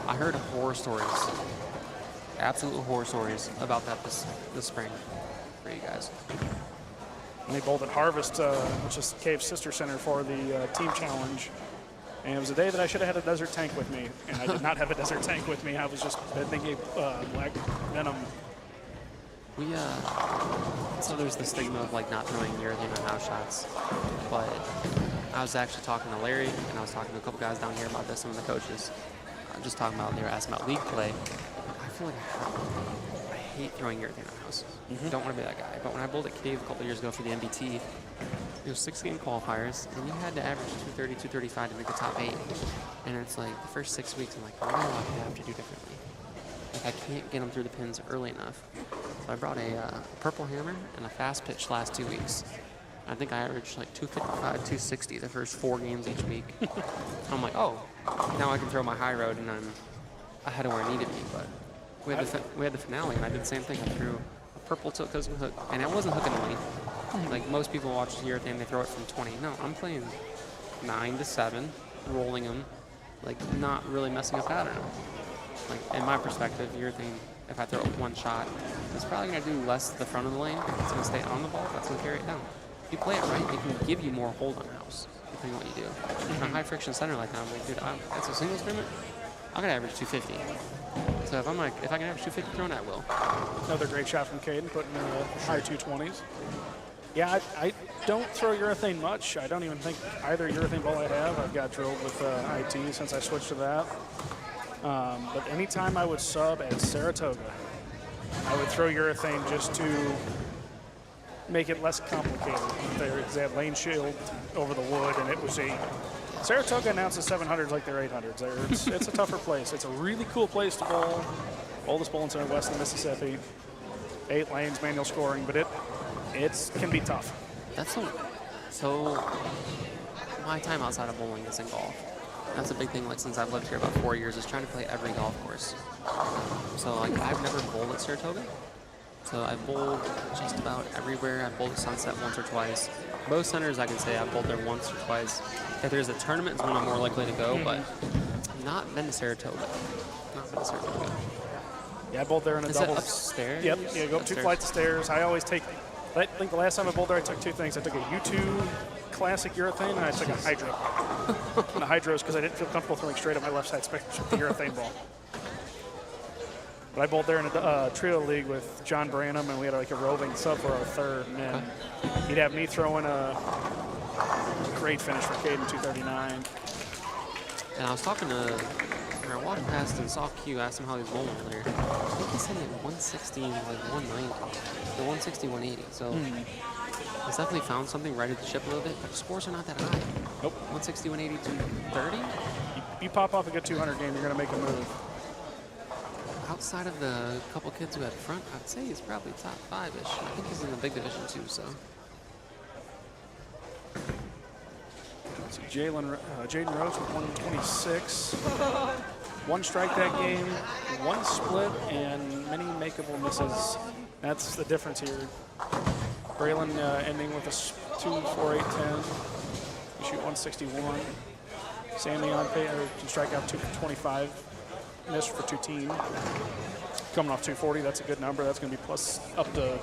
I heard horror stories, absolute horror stories about that this spring for you guys. And they bowled at Harvest, which is Cave's sister center for the team challenge. And it was a day that I should have had a desert tank with me, and I did not have a desert tank with me. I was just thinking black venom. So there's the stigma of like not throwing urethane on house shots, but I was actually talking to Larry, and I was talking to a couple guys down here about this, some of the coaches. Just talking about, they were asking about league play. I feel like I hate throwing urethane on house. I don't want to be that guy. But when I bowled at Cave a couple years ago for the MBT, it was 6-game qualifiers, and you had to average 230, 235 to make the top 8. And it's like the first 6 weeks, I'm like, what do I have to do differently? Like, I can't get them through the pins early enough. So I brought a purple hammer and a fast pitch last 2 weeks. I think I averaged like 255, 260 the first 4 games each week. I'm like, oh, now I can throw my high road, and I'm ahead of where I need to be. But we had the finale, and I did the same thing. I threw a purple tilt cousin hook, and it wasn't hooking the lane. Like most people watch urethane, they throw it from 20. No, I'm playing 9 to 7, rolling them, like not really messing up pattern. Like in my perspective, urethane, if I throw it one shot, it's probably going to do less to the front of the lane. It's going to stay on the ball. That's going to carry it down. If you play it right, it can give you more hold on house, depending on what you do. In a high friction center like that, I'm like, dude, that's a singles tournament. I'm gonna average 250. So if I can average 250 throwing, I will. Another great shot from Caden, putting in the high 220s. Yeah, I don't throw urethane much. I don't even think either urethane ball I have. I've got drilled with IT since I switched to that. But anytime I would sub at Saratoga, I would throw urethane just to make it less complicated. They had lane shield over the wood, and it was Saratoga announces 700s like they're 800s. It's a tougher place. It's a really cool place to bowl. Oldest bowling center west of Mississippi. 8 lanes, manual scoring, but it can be tough. So my time outside of bowling is in golf. That's a big thing, like since I've lived here about 4 years, is trying to play every golf course. So like I've never bowled at Saratoga. So I've bowled just about everywhere. I've bowled at Sunset once or twice. Most centers I can say I've bowled there once or twice. If there's a tournament, it's when I'm more likely to go, but not been to Saratoga. Yeah, I bowled there in a double. Is it upstairs? Yep, go up 2 flights of stairs. I think the last time I bowled there, I took 2 things. I took a U2 classic urethane, and I took a hydro. And the hydro is because I didn't feel comfortable throwing straight at my left side spectrum with the urethane ball. But I bowled there in a trio league with John Branham, and we had like a roving sub for our third. And he'd have me throwing a great finish for Caden, 239. And I was talking to, I walked past and saw Q, asked him how he was bowling earlier. I think he said he had 160, like 190, or 160, 180. So he's definitely found something, righted the ship a little bit, but the scores are not that high. Nope. 160, 180, 230? You pop off a good 200 game, you're going to make a move. Outside of the couple kids who had front, I'd say he's probably top 5-ish. I think he's in the big division too, so. So Jaden Rose with 126. One strike that game, one split, and many makeable misses. That's the difference here. Braylon ending with a 2, 4, 8, 10. We shoot 161. Sammy on pay, can strike out 2 for 25. Missed for 2-team. Coming off 240, that's a good number. That's going to be plus up to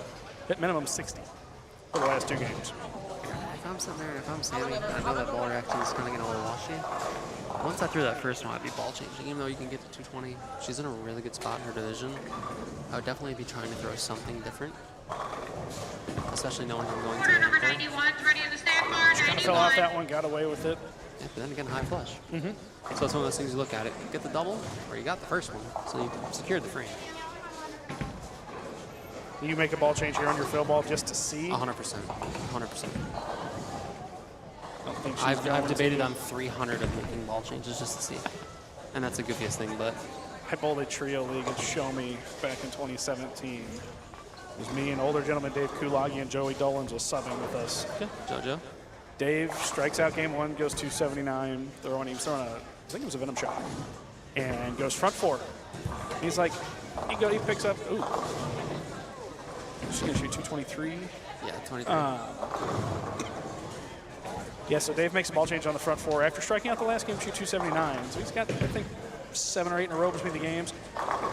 hit minimum 60 for the last 2 games. If I'm sitting there and if I'm Sammy, I know that ball reaction is kind of getting a little washy. Once I threw that first one, I'd be ball changing. Even though you can get to 220, she's in a really good spot in her division. I would definitely be trying to throw something different, especially knowing I'm going to. Order number 91 is ready in the snack bar. Kind of fell off that one, got away with it. Yeah, but then again, high flush. So it's one of those things you look at it. Get the double, or you got the first one, so you secured the frame. You make a ball change here on your fill ball just to see? 100%. 100%. I've debated on 300 of making ball changes just to see. And that's the goofiest thing, but. I bowled a trio league at Show Me back in 2017. It was me and older gentleman Dave Kulagi and Joey Dolans was subbing with us. Okay, JoJo. Dave strikes out game 1, goes 279. He was throwing a, I think it was a Venom shot, and goes front 4. He's like, he picks up, ooh. He's gonna shoot 223. Yeah, 23. Yeah, so Dave makes a ball change on the front 4 after striking out the last game, shoot 279. So he's got, I think, 7 or 8 in a row between the games.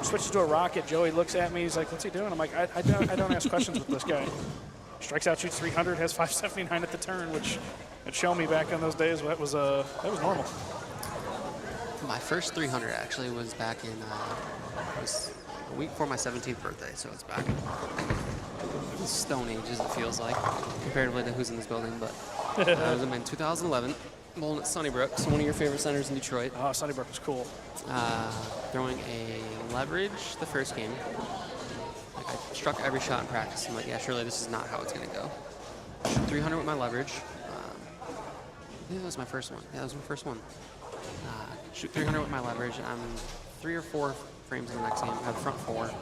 Switches to a rocket. Joey looks at me. He's like, "What's he doing?" I'm like, "I don't ask questions with this guy." Strikes out, shoots 300, has 579 at the turn, which at Show Me back in those days, that was normal. My first 300 actually was back in, it was a week before my 17th birthday, so it's back in the Stone Age, as it feels like, comparatively to who's in this building. But I was in 2011, bowling at Sunnybrook, so one of your favorite centers in Detroit. Oh, Sunnybrook was cool. Throwing a leverage the first game. Like, I struck every shot in practice. I'm like, yeah, surely this is not how it's going to go. 300 with my leverage. I think that was my first one. Yeah, that was my first one. Shoot 300 with my leverage. I'm 3 or 4 frames in the next game. I have front 4. And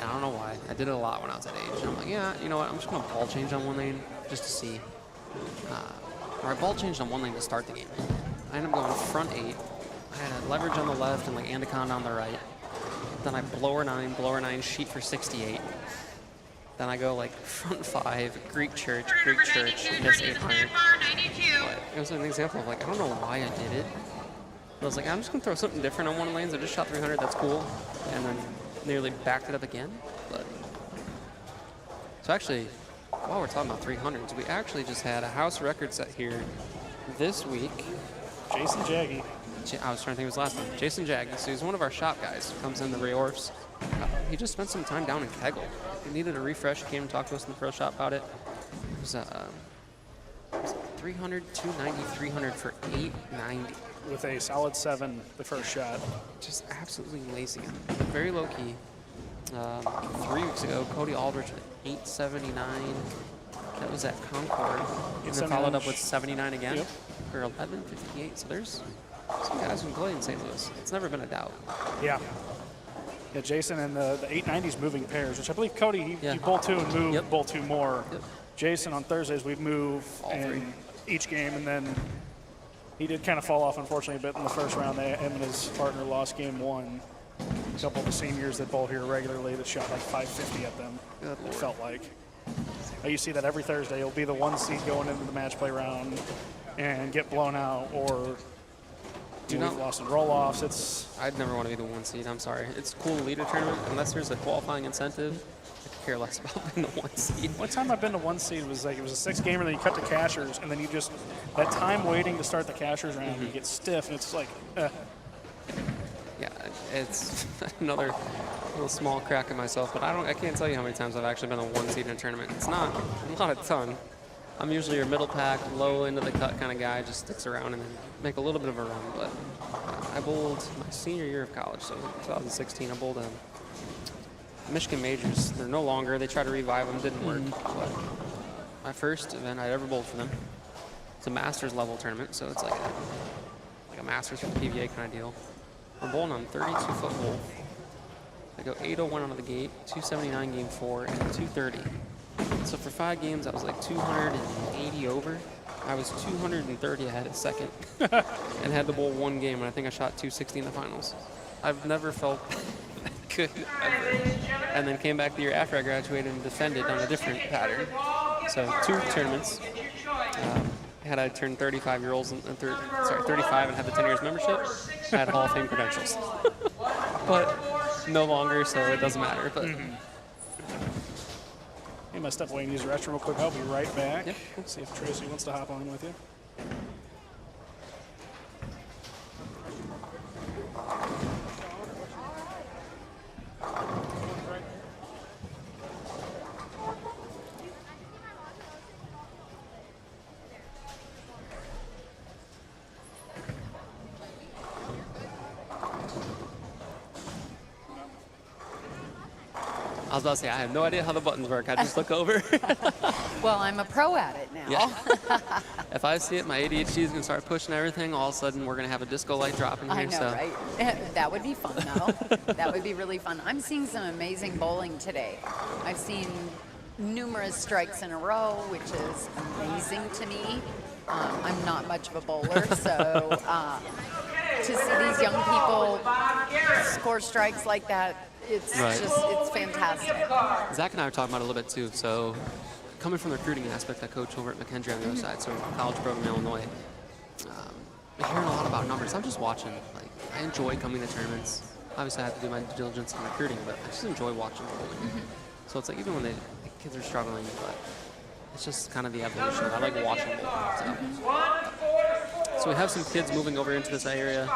I don't know why. I did it a lot when I was that age. And I'm like, yeah, you know what? I'm just going to ball change on one lane just to see. Or I ball changed on one lane to start the game. I ended up going front 8. I had a leverage on the left and like Andacon on the right. Then I blower 9, sheet for 68. Then I go like front 5, Greek church, miss 800. But it was an example of like, I don't know why I did it. I was like, I'm just gonna throw something different on one lane. So I just shot 300, that's cool. And then nearly backed it up again. But so actually, while we're talking about 300s, we actually just had a house record set here this week. Jason Jaggy. I was trying to think of his last name. Jason Jaggy. So he's one of our shop guys who comes in the Reorfs. He just spent some time down in Kegel. He needed a refresh. He came and talked to us in the pro shop about it. It was 300, 290, 300 for 890. With a solid 7 the first shot. Just absolutely lazy. Very low key. 3 weeks ago, Cody Aldrich with 879. That was at Concord. And then followed up with 79 again for 1158. So there's some guys who play in St. Louis. It's never been a doubt. Yeah. Yeah, Jason and the 890s moving pairs, which I believe Cody, you bowl 2 and move, bowl 2 more. Jason on Thursdays, we move in each game, and then he did kind of fall off, unfortunately, a bit in the first round. Him and his partner lost game 1. A couple of the seniors that bowl here regularly that shot like 550 at them, it felt like. You see that every Thursday. You'll be the 1 seed going into the match play round and get blown out, or lost in roll-offs. I'd never want to be the 1 seed. I'm sorry. It's cool leader tournament unless there's a qualifying incentive. care less about being the 1 seed. One time I've been to 1 seed was like it was a 6-gamer, then you cut to cashers, and then you just that time waiting to start the cashers round, you get stiff, and it's like, Yeah, it's another little small crack in myself, but I can't tell you how many times I've actually been a 1 seed in a tournament. It's not a ton. I'm usually your middle pack, low into the cut kind of guy, just sticks around and then make a little bit of a run. But I bowled my senior year of college, so 2016, I bowled Michigan Majors. They're no longer. They tried to revive them, didn't work. But my first event I'd ever bowled for them. It's a Masters level tournament, so it's like a Masters for the PVA kind of deal. We're bowling on 32-foot bowl. I go 801 out of the gate, 279 game 4, and 230. So for 5 games, I was like 280 over. I was 230 ahead at second and had to bowl 1 game, and I think I shot 260 in the finals. I've never felt that good ever. And then came back the year after I graduated and defended on a different pattern. So 2 tournaments. Had I turned 35 and had the 10 years membership, I had Hall of Fame credentials. But no longer, so it doesn't matter. But I'm gonna step away and use the restroom real quick. I'll be right back. Yep. See if Tracy wants to hop on with you. I was about to say, I have no idea how the buttons work. I just look over. Well, I'm a pro at it now. Yeah. If I see it, my ADHD is going to start pushing everything. All of a sudden, we're going to have a disco light drop in here. I know, right? That would be fun, though. That would be really fun. I'm seeing some amazing bowling today. I've seen numerous strikes in a row, which is amazing to me. I'm not much of a bowler, so to see these young people score strikes like that, it's fantastic. Zach and I were talking about it a little bit too. So, coming from the recruiting aspect, I coach over at McKendree on the other side, so college program in Illinois. I'm hearing a lot about numbers. I'm just watching. Like, I enjoy coming to tournaments. Obviously, I have to do my due diligence in recruiting, but I just enjoy watching bowling. So it's like even when the kids are struggling, but it's just kind of the evolution. I like watching bowling. So we have some kids moving over into this area.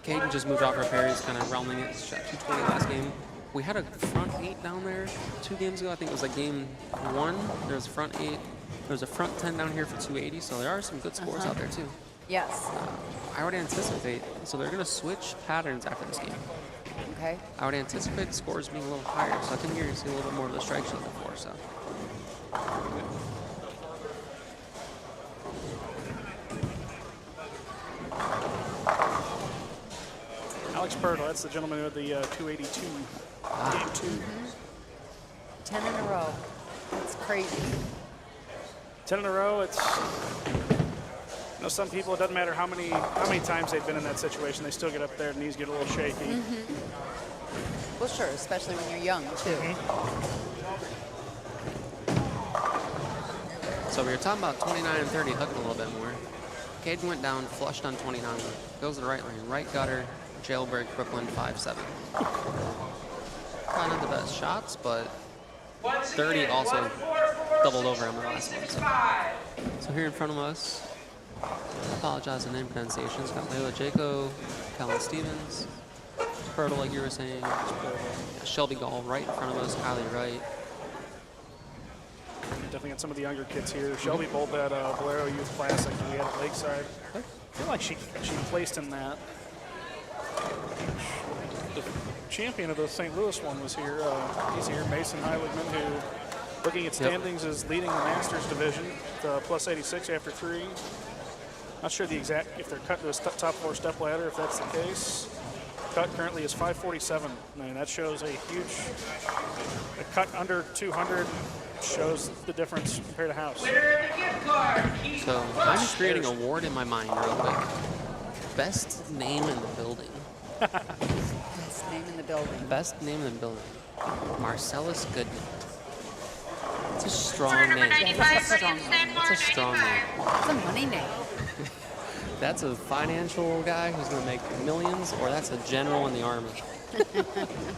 Caden just moved out for a pair. He's kind of rounding it. Shot 220 last game. We had a front 8 down there 2 games ago. I think it was like game 1. There was a front 8. There's a front 10 down here for 280. So there are some good scores out there too. Yes. I would anticipate. So they're going to switch patterns after this game. Okay. I would anticipate the scores being a little higher. So I think you're going to see a little bit more of the strikes you're looking for. So. Alex Purtle, that's the gentleman with the 282, game 2. 10 in a row. That's crazy. 10 in a row, it's, you know, some people, it doesn't matter how many times they've been in that situation, they still get up there, knees get a little shaky. Well, sure, especially when you're young, too. So we were talking about 29 and 30 hooking a little bit more. Caden went down, flushed on 29, goes to the right lane, right gutter, Jailbird, Brooklyn, 5-7. Probably not the best shots, but 30 also doubled over on the last one. So here in front of us, I apologize on name pronunciations. Got Layla Jaco, Kellen Stevens, Purtle, like you were saying, Shelby Gall right in front of us, Kylie Wright. Definitely got some of the younger kids here. Shelby bowled that Valero Youth Classic that we had at Lakeside. I feel like she placed in that. The champion of the St. Louis one was here. He's here, Mason Heiligman, who, looking at standings, is leading the Masters division with plus 86 after 3. Not sure the exact, if they're cut to a top 4 step ladder, if that's the case. Cut currently is 547. I mean, that shows a huge, a cut under 200 shows the difference compared to house. So I'm just creating a award in my mind real quick. Best name in the building. Best name in the building. Best name in the building. Marcellus Goodman. It's a strong name. That's a strong name. It's a strong name. It's a money name. That's a financial guy who's going to make millions, or that's a general in the Army.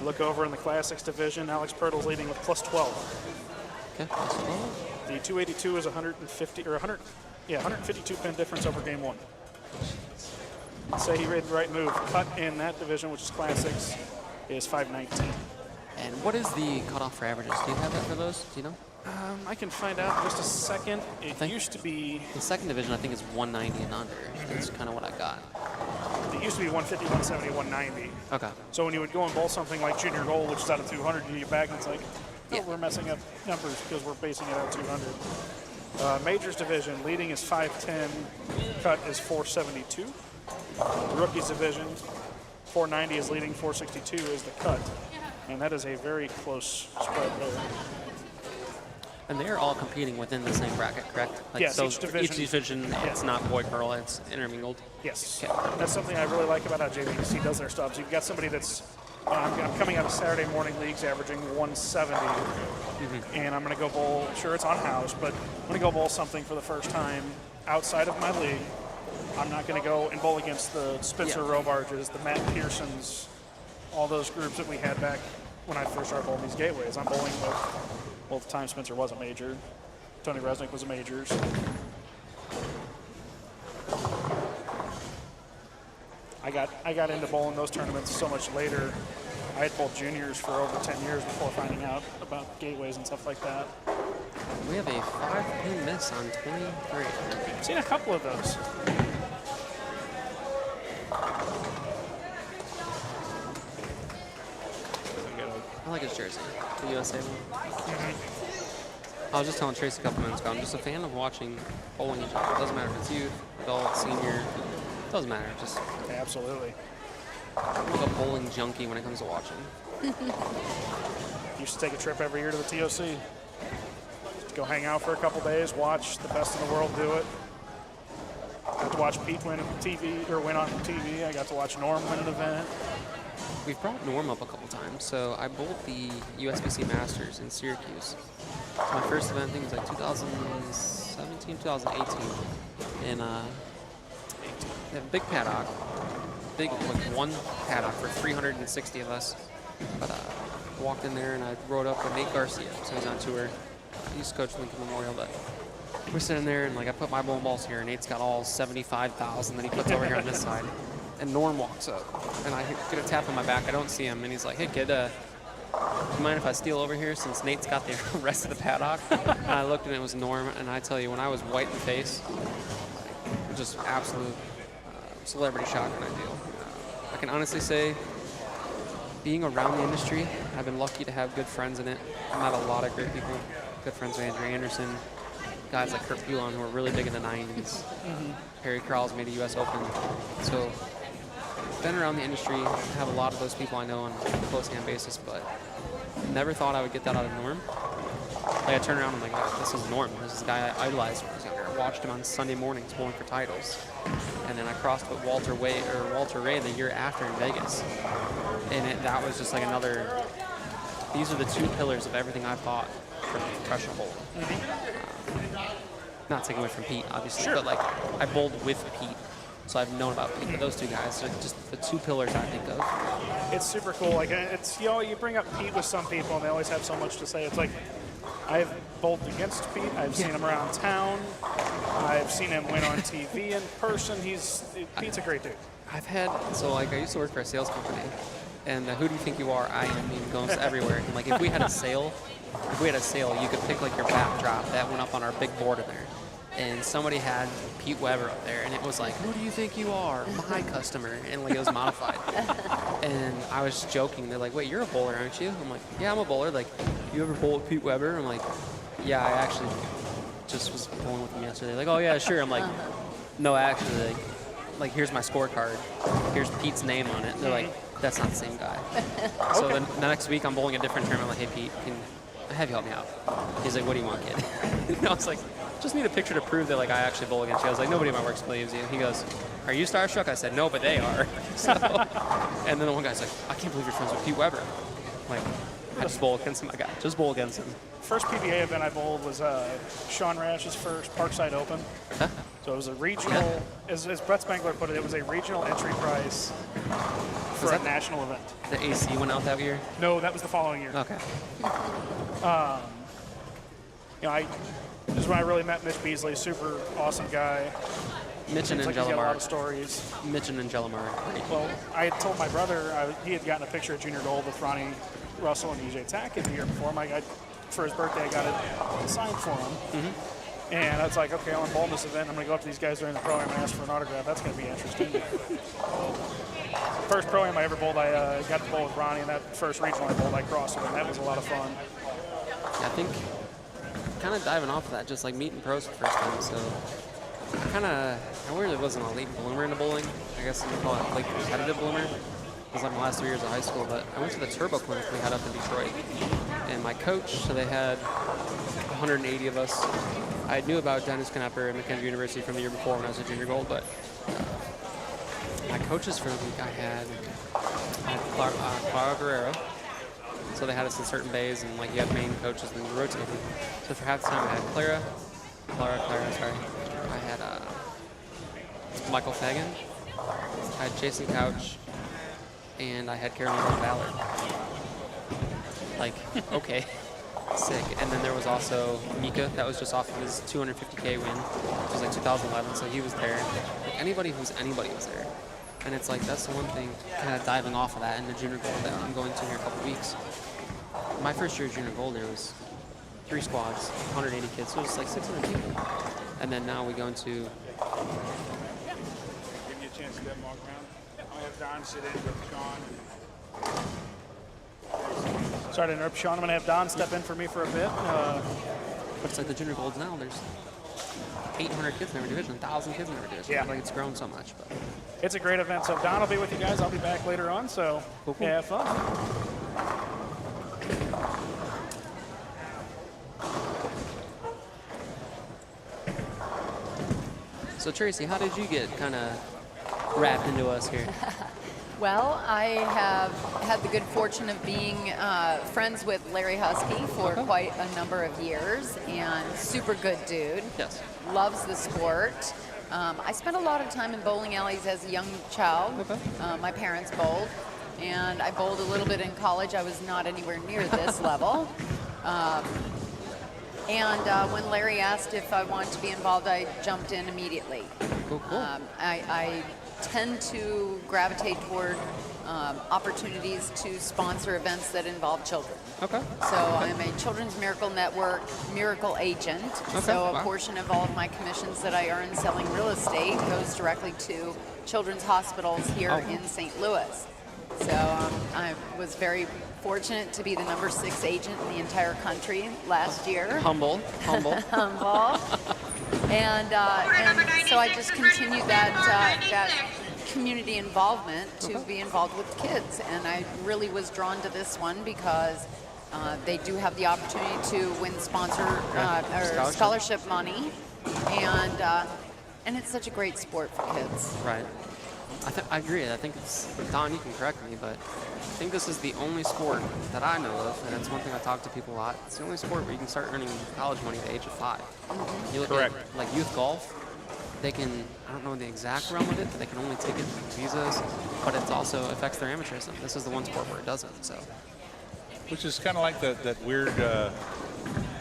Look over in the Classics division. Alex Pirtle's leading with plus 12. Okay, plus 12. The 282 is 152 pin difference over game one. Say he made the right move. Cut in that division, which is Classics, is 519. And what is the cutoff for averages? Do you have that for those? Do you know? I can find out in just a second. It used to be... The second division, I think, is 190 and under. That's kind of what I got. It used to be 150, 170, 190. Okay. So when you would go and bowl something like Junior Gold, which is out of 200, you get back and it's like, Yeah. we're messing up numbers because we're basing it out 200. Majors division, leading is 510, cut is 472. Rookies division, 490 is leading, 462 is the cut. And that is a very close spread there. And they're all competing within the same bracket, correct? Like, Yes, so each division, it's not boy girl, it's intermingled. Yes. Okay. That's something I really like about how JVC does their stuff. So you've got somebody that's, I'm coming out of Saturday morning leagues averaging 170, and I'm going to go bowl, sure it's on house, but I'm going to go bowl something for the first time outside of my league. I'm not going to go and bowl against the Spitzer Robarges, the Matt Pearsons, all those groups that we had back when I first started bowling these gateways. I'm bowling with, well, at the time Spencer was a major. Tony Resnick was a majors. I got into bowling those tournaments so much later. I had bowled juniors for over 10 years before finding out about gateways and stuff like that. We have a 5-pin miss on 23. I've seen a couple of those. I like his jersey, the USA one. I was just telling Tracy a couple minutes ago, I'm just a fan of watching bowling each other. It doesn't matter if it's youth, adult, senior, it doesn't matter. Just Absolutely. I'm like a bowling junkie when it comes to watching. Used to take a trip every year to the TOC. Go hang out for a couple days, watch the best in the world do it. Got to watch Pete win win on TV. I got to watch Norm win an event. We've brought Norm up a couple times. So I bowled the USBC Masters in Syracuse. My first event, I think, was like 2017, 2018. And they have a big paddock. Big, like one paddock for 360 of us. But I walked in there and I rode up with Nate Garcia. So he's on tour. I used to coach Lincoln Memorial, but we're sitting there and like I put my bowling balls here and Nate's got all 75,000 that he puts over here on this side. And Norm walks up and I get a tap on my back. I don't see him and he's like, hey kid, do you mind if I steal over here since Nate's got the rest of the paddock? And I looked and it was Norm, and I tell you, when I was white in the face, just absolute celebrity shock when I do. I can honestly say, being around the industry, I've been lucky to have good friends in it. I met a lot of great people, good friends with Andrew Anderson, guys like Kurt Pulon who were really big in the 90s. Harry Kral's made a U.S. Open. So, been around the industry, have a lot of those people I know on a close-hand basis, but never thought I would get that out of Norm. Like, I turned around and I'm like, oh, this is Norm. This is the guy I idolized when I was younger. I watched him on Sunday mornings bowling for titles. And then I crossed with Walter Ray the year after in Vegas. And that was just like another, these are the two pillars of everything I've thought for professional bowling. Not taking away from Pete, obviously, but like, I bowled with Pete. So I've known about Pete, but those two guys are just the two pillars I think of. It's super cool. Like it's, you know, you bring up Pete with some people and they always have so much to say. It's like, I've bowled against Pete. I've seen him around town. I've seen him win on TV in person. Pete's a great dude. I've had, so like I used to work for a sales company, and who do you think you are? I am goes everywhere. And like if we had a sale, you could pick like your backdrop that went up on our big board in there. And somebody had Pete Weber up there, and it was like, who do you think you are? My customer. And like it was modified. And I was joking. They're like, wait, you're a bowler, aren't you? I'm like, yeah, I'm a bowler. Like, you ever bowl with Pete Weber? I'm like, yeah, I actually just was bowling with him yesterday. Like, oh yeah, sure. I'm like, no, actually, like here's my scorecard. Here's Pete's name on it. They're like, that's not the same guy. So then the next week I'm bowling a different tournament. I'm like, hey Pete, can I have you help me out? He's like, what do you want, kid? And I was like, just need a picture to prove that like I actually bowl against you. I was like, nobody in my works believes you. He goes, are you starstruck? I said, no, but they are. So, and then the one guy's like, I can't believe you're friends with Pete Weber. I'm like, I just bowl against him. I got just bowl against him. First PBA event I bowled was Sean Rash's first Parkside Open. Huh? So So it was a regional, as Brett Spangler put it, it was a regional entry price for a national event. The AC went out that year? No, that was the following year. Okay. This is when I really met Mitch Beasley, super awesome guy. Mitch and Seems like he's got a lot of Angelimar. stories. Mitch and Angelimar. Well, I had told my brother, he had gotten a picture of Junior Gold with Ronnie Russell and EJ Tackett the year before. For his birthday, I got it signed for him. And I was like, okay, I'm going to bowl in this event. I'm going to go up to these guys during the program and ask for an autograph. That's going to be interesting. First program I ever bowled, I got to bowl with Ronnie, and that first regional I bowled, I crossed with him. That was a lot of fun. I think kind of diving off of that, just like meeting pros for the first time. So I really wasn't a late bloomer into bowling. I guess you could call it like competitive bloomer. It was like my last 3 years of high school, but I went to the Turbo Clinic we had up in Detroit. And my coach, so they had 180 of us. I knew about Dennis Knepper at McKendree University from the year before when I was a junior gold, but my coaches for the week I had Clara Guerrero. So they had us in certain bays, and like you had main coaches, and then you rotated. So for half the time I had Clara, sorry. I had Michael Fagan, I had Jason Couch, and I had Carolina Ballard. Like, okay, sick. And then there was also Mika, that was just off of his 250K win, which was like 2011, so he was there. Like anybody was there. And it's like, that's the one thing, kind of diving off of that in the junior gold that I'm going to here in a couple weeks. My first year of junior gold, there was 3 squads, 180 kids, so it was like 600 people. And then now we go into... Give me a chance to get walk around. I'll have Don sit in with Sean. Sorry to interrupt, Sean. I'm going to have Don step in for me for a bit. But it's like the junior golds now, there's 800 kids in every division, 1,000 kids in every division. Yeah. Like it's grown so much. But It's a great event. So Don will be with you guys. I'll be back later on. So Cool. Yeah, have fun. So Tracy, how did you get kind of wrapped into us here? Well, I have had the good fortune of being friends with Larry Husky for quite a number of years, and super good dude. Yes. Loves the sport. I spent a lot of time in bowling alleys as a young child. My parents bowled, and I bowled a little bit in college. I was not anywhere near this level. And when Larry asked if I wanted to be involved, I jumped in immediately. Cool. I tend to gravitate toward opportunities to sponsor events that involve children. Okay. So I'm a Children's Miracle Network miracle agent. So a portion of all of my commissions that I earn selling real estate goes directly to children's hospitals here in St. Louis. So I was very fortunate to be the number 6 agent in the entire country last year. Humble. Humble. And so I just continued that community involvement to be involved with kids. And I really was drawn to this one because they do have the opportunity to win or scholarship money. And it's such a great sport for kids. Right. I agree. I think it's, Don, you can correct me, but I think this is the only sport that I know of, and it's one thing I talk to people a lot. It's the only sport where you can start earning college money at the age of 5. You look at like youth golf, they can, I don't know the exact realm of it, but they can only take it through visas, but it also affects their amateurism. This is the one sport where it doesn't, so. Which is kind of like that weird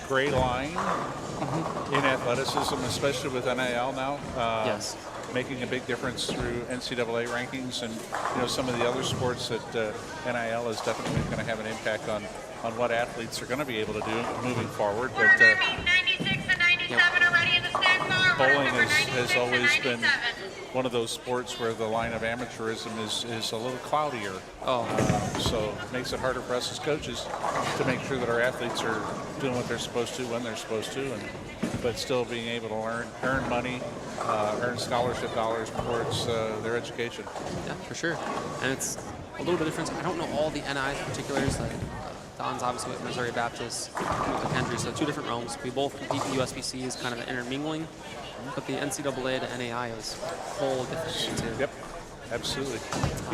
gray line in athleticism, especially with NIL now. Yes. Making a big difference through NCAA rankings, and some of the other sports that NIL is definitely going to have an impact on what athletes are going to be able to do moving forward. But 96 and 97 are ready in the snack bar. bowling has always been one of those sports where the line of amateurism is a little cloudier. So it makes it harder for us as coaches to make sure that our athletes are doing what they're supposed to when they're supposed to, but still being able to earn money, earn scholarship dollars towards their education. Yeah, for sure. And it's a little bit different. I don't know all the NI particulars. Like Don's obviously with Missouri Baptist, McKendree, so 2 different realms. We both compete in USBC as kind of an intermingling, but the NCAA to NAI is a whole different thing too. Yep, absolutely.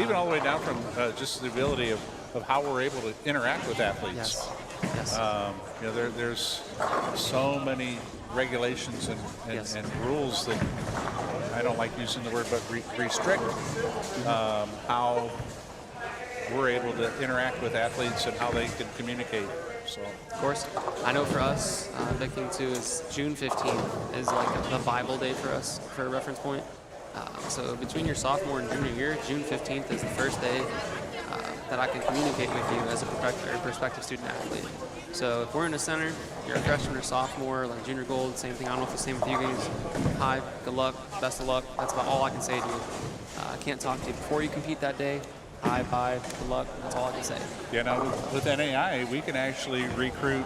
Even all the way down from just the ability of how we're able to interact with athletes. Yes. Yes. You know, there's so many regulations and rules that I don't like using the word, but restrict how we're able to interact with athletes and how they can communicate. So, of course, I know for us, big thing too is June 15th is like the Bible day for us, for a reference point. So between your sophomore and junior year, June 15th is the first day that I can communicate with you as a prospective student athlete. So if we're in a center, you're a freshman or sophomore, like junior gold, same thing. I don't know if it's the same with you guys. Hi, good luck, best of luck. That's about all I can say to you. I can't talk to you before you compete that day. Hi, bye, good luck. That's all I can say. You know, with NAI, we can actually recruit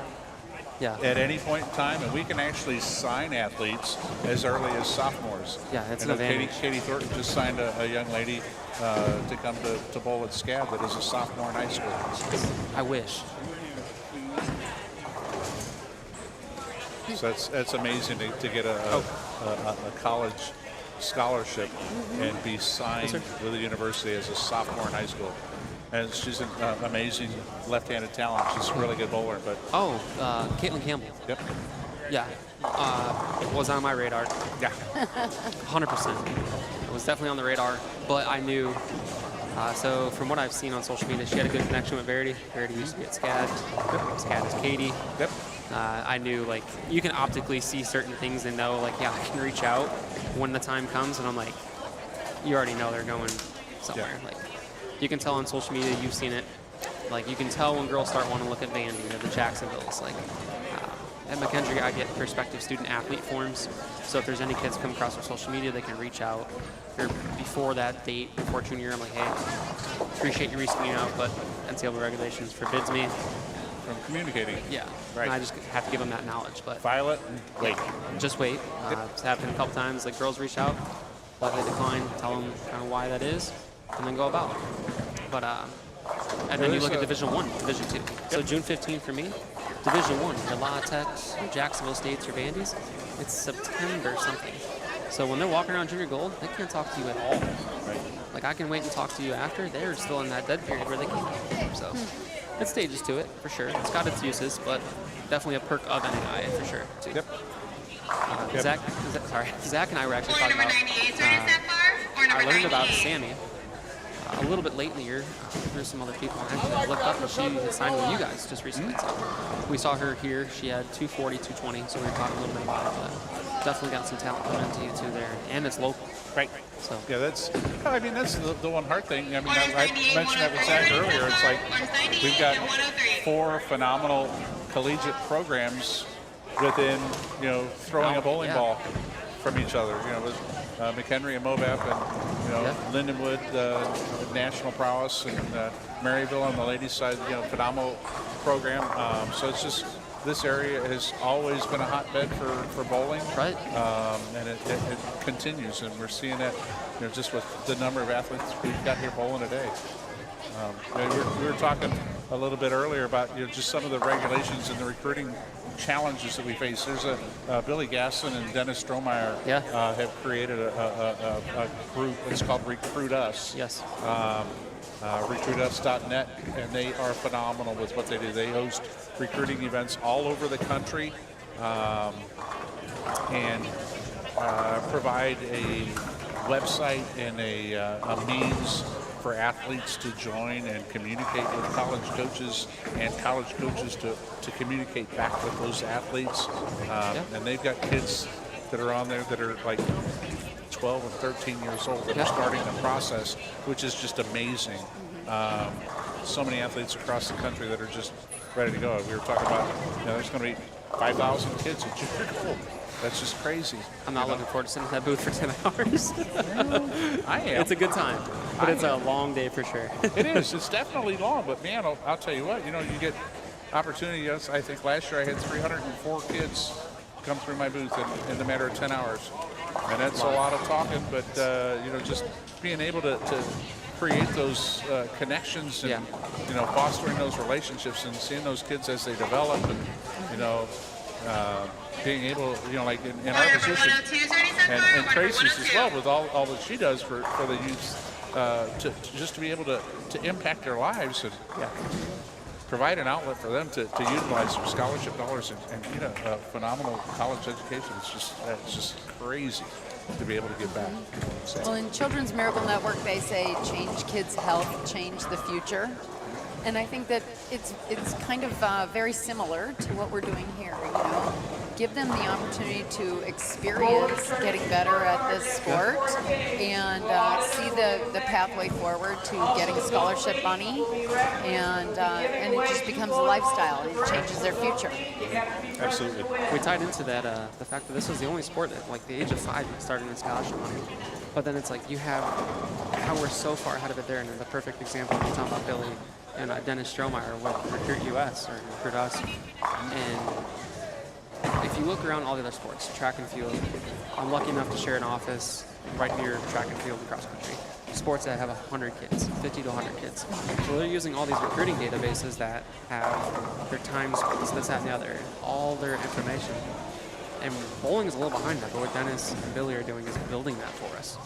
at any point in time, and we can actually sign athletes as early as sophomores. Yeah, it's an an advantage. Katie Thornton just signed a young lady to come to bowl at SCAD that is a sophomore in high school. I wish. So that's amazing to get a college scholarship and be signed with a university as a sophomore in high school. And she's an amazing left-handed talent. She's a really good bowler. But Caitlin Campbell. Yep. Yeah. It was on my radar. Yeah. 100%. It was definitely on the radar, but I knew. So from what I've seen on social media, she had a good connection with Verity. Verity used to be at SCAD. SCAD is Katie. Yep. I knew, like, you can optically see certain things and know, like, yeah, I can reach out when the time comes, and I'm like, you already know they're going somewhere. Yeah. Like, you can tell on social media, you've seen it. Like, you can tell when girls start wanting to look at Vandy or the Jacksonvilles. Like, at McKendree, I get prospective student athlete forms. So if there's any kids come across our social media, they can reach out. Or before that date, before junior year, I'm like, hey, appreciate you reaching out, but NCAA regulations forbids me from communicating. Yeah. Right. And I just have to give them that knowledge. But file it and wait. Just wait. It's happened a couple times. Like, girls reach out, politely decline, tell them kind of why that is, and then go about. But and then you look at Division I, Division II. So June 15th for me, Division I, your La Techs, your Jacksonville States, your Vandies, it's September something. So when they're walking around junior gold, they can't talk to you at all. Right. Like, I can wait and talk to you after. They're still in that dead period where they can't. So it's stages to it, for sure. It's got its uses, but definitely a perk of NAI, for sure, too. Yep. Zach and I were actually talking about, I learned about Sammy a little bit late in the year. There's some other people. Actually, I looked up and she had signed with you guys just recently. So we saw her here. She had 240, 220, so we were talking a little bit about it. But definitely got some talent coming into you two there, and it's local. Right. So yeah, that's the one hard thing. I mean, I mentioned that with Zach earlier. It's like we've got 4 phenomenal collegiate programs within, throwing a bowling ball from each other. With McHenry and Mobap and Lindenwood, national prowess, and Maryville on the ladies' side, phenomenal program. So it's just, this area has always been a hotbed for bowling. Right. And it continues, and we're seeing that, just with the number of athletes we've got here bowling today. We were talking a little bit earlier about just some of the regulations and the recruiting challenges that we face. There's Billy Gasson and Dennis Strohmeyer have created a group. It's called Recruit Us. Yes. RecruitUs.net, and they are phenomenal with what they do. They host recruiting events all over the country and provide a website and a means for athletes to join and communicate with college coaches, and college coaches to communicate back with those athletes. And they've got kids that are on there that are like 12 and 13 years old that are starting the process, which is just amazing. So many athletes across the country that are just ready to go. We were talking about, there's going to be 5,000 kids at junior gold. That's just crazy. I'm not looking forward to sitting in that booth for 10 hours. I am. It's a good time, but it's a long day for sure. It is. It's definitely long, but man, I'll tell you what, you get opportunity. Yes, I think last year I had 304 kids come through my booth in the matter of 10 hours. And that's a lot of talking, but, just being able to create those connections and, fostering those relationships and seeing those kids as they develop and, being able, like in our position, and Tracy's as well, with all that she does for the youth, to be able to impact their lives. And provide an outlet for them to utilize their scholarship dollars and get a phenomenal college education. It's just crazy to be able to give back. So. Well, in Children's Miracle Network, they say change kids' health, change the future. And I think that it's kind of very similar to what we're doing here, you know. Give them the opportunity to experience getting better at this sport and see the pathway forward to getting scholarship money, and it just becomes a lifestyle and it changes their future. Absolutely. We tied into that the fact that this was the only sport that, like, the age of 5 started in scholarship money. But then it's like you have how we're so far ahead of it there, and the perfect example you're talking about Billy and Dennis Strohmeyer with Recruit US or Recruit Us. And if you look around all the other sports, track and field, I'm lucky enough to share an office right near track and field and cross country. Sports that have 100 kids, 50 to 100 kids. So they're using all these recruiting databases that have their time splits, this, that, and the other, all their information. And bowling is a little behind that, but what Dennis and Billy are doing is building that for us.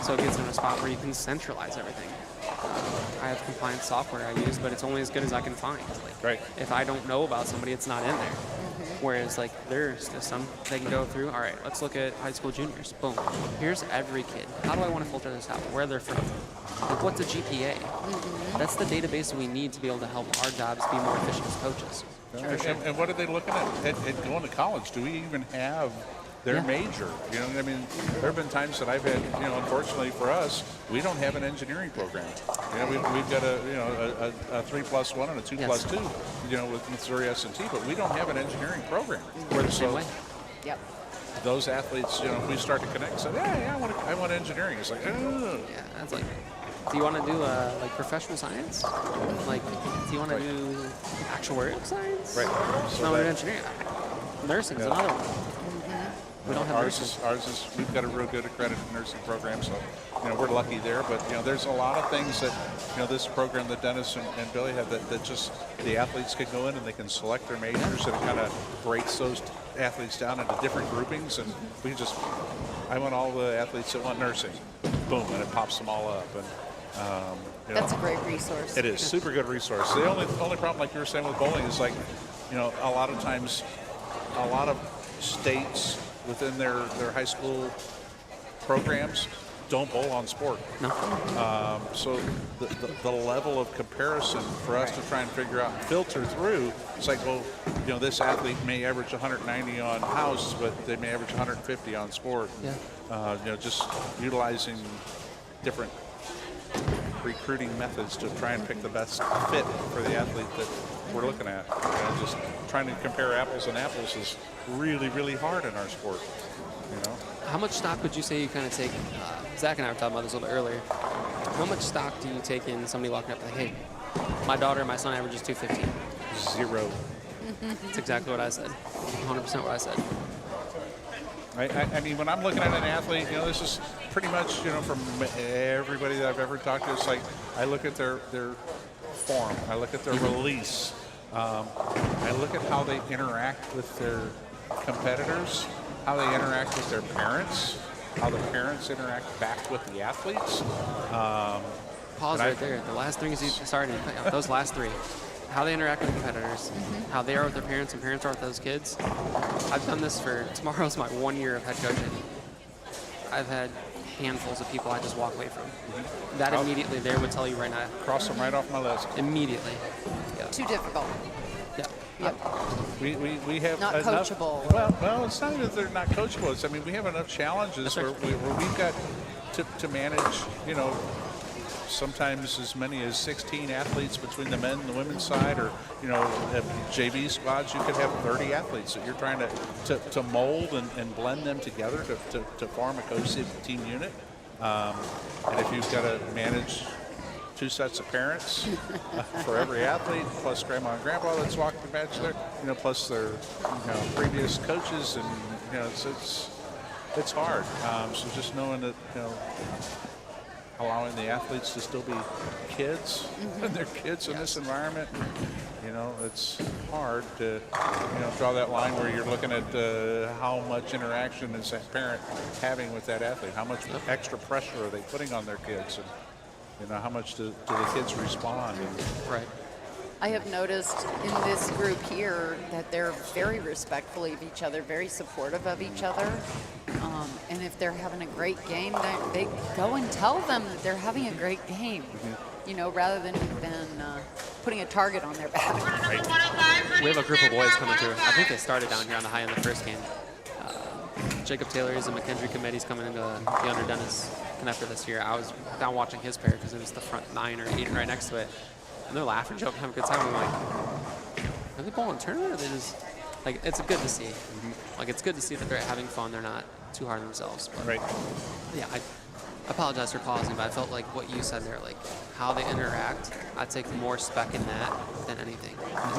So it gets in a spot where you can centralize everything. I have compliance software I use, but it's only as good as I can find. Like, right. If I don't know about somebody, it's not in there. Whereas, like, there's some they can go through. All right, let's look at high school juniors. Boom. Here's every kid. How do I want to filter this out? Where they're from? Like, what's a GPA? That's the database we need to be able to help our jobs be more efficient as coaches. And what are they looking at going to college? Do we even have their major? You know what I mean? There have been times that I've had, you know, unfortunately for us, we don't have an engineering program. You know, we've got a 3+1 and a 2+2, you know, with Missouri S&T, but we don't have an engineering program. We're the same way. Yep. Those athletes, you know, if we start to connect and say, yeah, I want engineering. It's like, Yeah, that's like, do you want to do like professional science? Like, do you want to do actuarial science? Right. So no, we're engineering. Nursing is another one. We don't have ours is we've got a real good accredited nursing program, so you know we're lucky there. But you know there's a lot of things that you know this program that Dennis and Billy have that just the athletes can go in and they can select their majors, and it kind of breaks those athletes down into different groupings, and I want all the athletes that want nursing, boom, and it pops them all up. And you know, That's a great resource. it is super good resource. The only problem, like you were saying with bowling, is like you know a lot of times a lot of states within their high school programs don't bowl on sport. No. So the level of comparison for us to try and figure out and filter through, it's like, well, you know, this athlete may average 190 on house, but they may average 150 on sport. Yeah. You know, just utilizing different recruiting methods to try and pick the best fit for the athlete that we're looking at. And just trying to compare apples and apples is really, really hard in our sport. You know. How much stock would you say you kind of take? Zach and I were talking about this a little bit earlier. How much stock do you take in somebody walking up like, hey, my daughter, my son averages 215? 0. That's exactly what I said. 100% what I said. I mean, when I'm looking at an athlete, you know, this is pretty much, you know, from everybody that I've ever talked to, it's like I look at their form, I look at their release, I look at how they interact with their competitors, how they interact with their parents, how the parents interact back with the athletes. Pause right there. The last three, those last three. How they interact with competitors, how they are with their parents and parents are with those kids. I've done this tomorrow's my 1 year of head coaching. I've had handfuls of people I just walk away from. That immediately there would tell you right now. Cross them right off my list. Immediately. Yeah. Too difficult. Yeah. Yep. We have Not enough, coachable. Well, it's not that they're not coachable. It's, I mean, we have enough challenges where we've got to manage, you know, sometimes as many as 16 athletes between the men and the women's side, or you know, JV squads. You could have 30 athletes that you're trying to mold and blend them together to form a cohesive team unit. And if you've got to manage 2 sets of parents for every athlete, plus grandma and grandpa that's walked the match there, you know, plus their previous coaches, and you know, it's hard. So just knowing that, you know, allowing the athletes to still be kids, and they're kids in this environment, you know, it's hard to, you know, draw that line where you're looking at how much interaction is that parent having with that athlete, how much extra pressure are they putting on their kids, and you know, how much do the kids respond? And, right. I have noticed in this group here that they're very respectful of each other, very supportive of each other. And if they're having a great game, they go and tell them that they're having a great game, you know, rather than putting a target on their back. We have a group of boys coming through. I think they started down here on the high in the first game. Jacob Taylor is a McKendree committee's coming into the under Dennis connector this year. I was down watching his pair because it was the front 9 or 8 right next to it. And they're laughing, joking, having a good time. I'm like, are they bowling a tournament or they just, like, it's good to see. Like, it's good to see that they're having fun. They're not too hard on themselves. But, Right. yeah, I apologize for pausing, but I felt like what you said there, like how they interact, I take more spec in that than anything.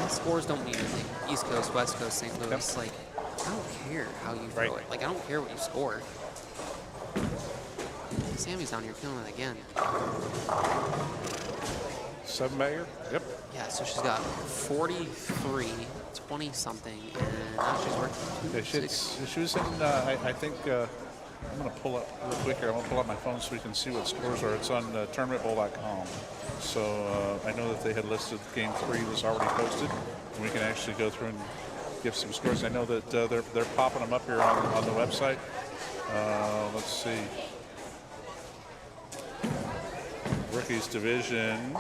Scores don't mean anything. East Coast, West Coast, St. Louis, like, I don't care how you throw it. Like, I don't care what you score. Sammy's down here killing it again. 7-bagger? Yep. Yeah, so she's got 43, 20-something, and now she's working. Yeah, she was in, I think, I'm going to pull up real quick here. I'm going to pull up my phone so we can see what scores are. It's on tournamentbowl.com. So I know that they had listed game 3 was already posted, and we can actually go through and give some scores. I know that they're popping them up here on the website. Let's see. Rookies division.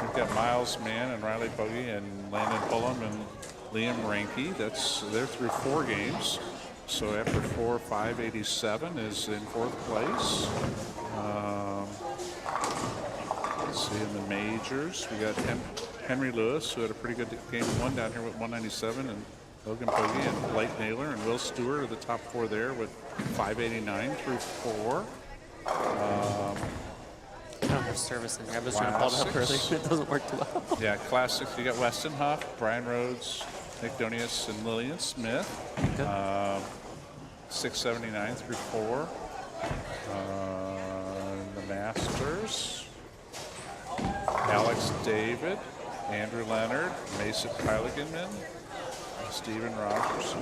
We've got Miles Mann and Riley Bogey and Landon Pullum and Liam Ranke. They're through 4 games. So after 4, 587 is in 4th place. Let's see, in the majors, we got Henry Lewis, who had a pretty good game 1 down here with 197, and Logan Pogge and Blake Naylor and Will Stewart are the top 4 there with 589 through 4. I don't have service in here. I was trying to call it up early. It doesn't work too well. Yeah, classics. You got Weston Huff, Brian Rhodes, Nick Donius, and Lillian Smith. 679 through 4. The Masters. Alex David, Andrew Leonard, Mason Heiligenman, Stephen Rogers.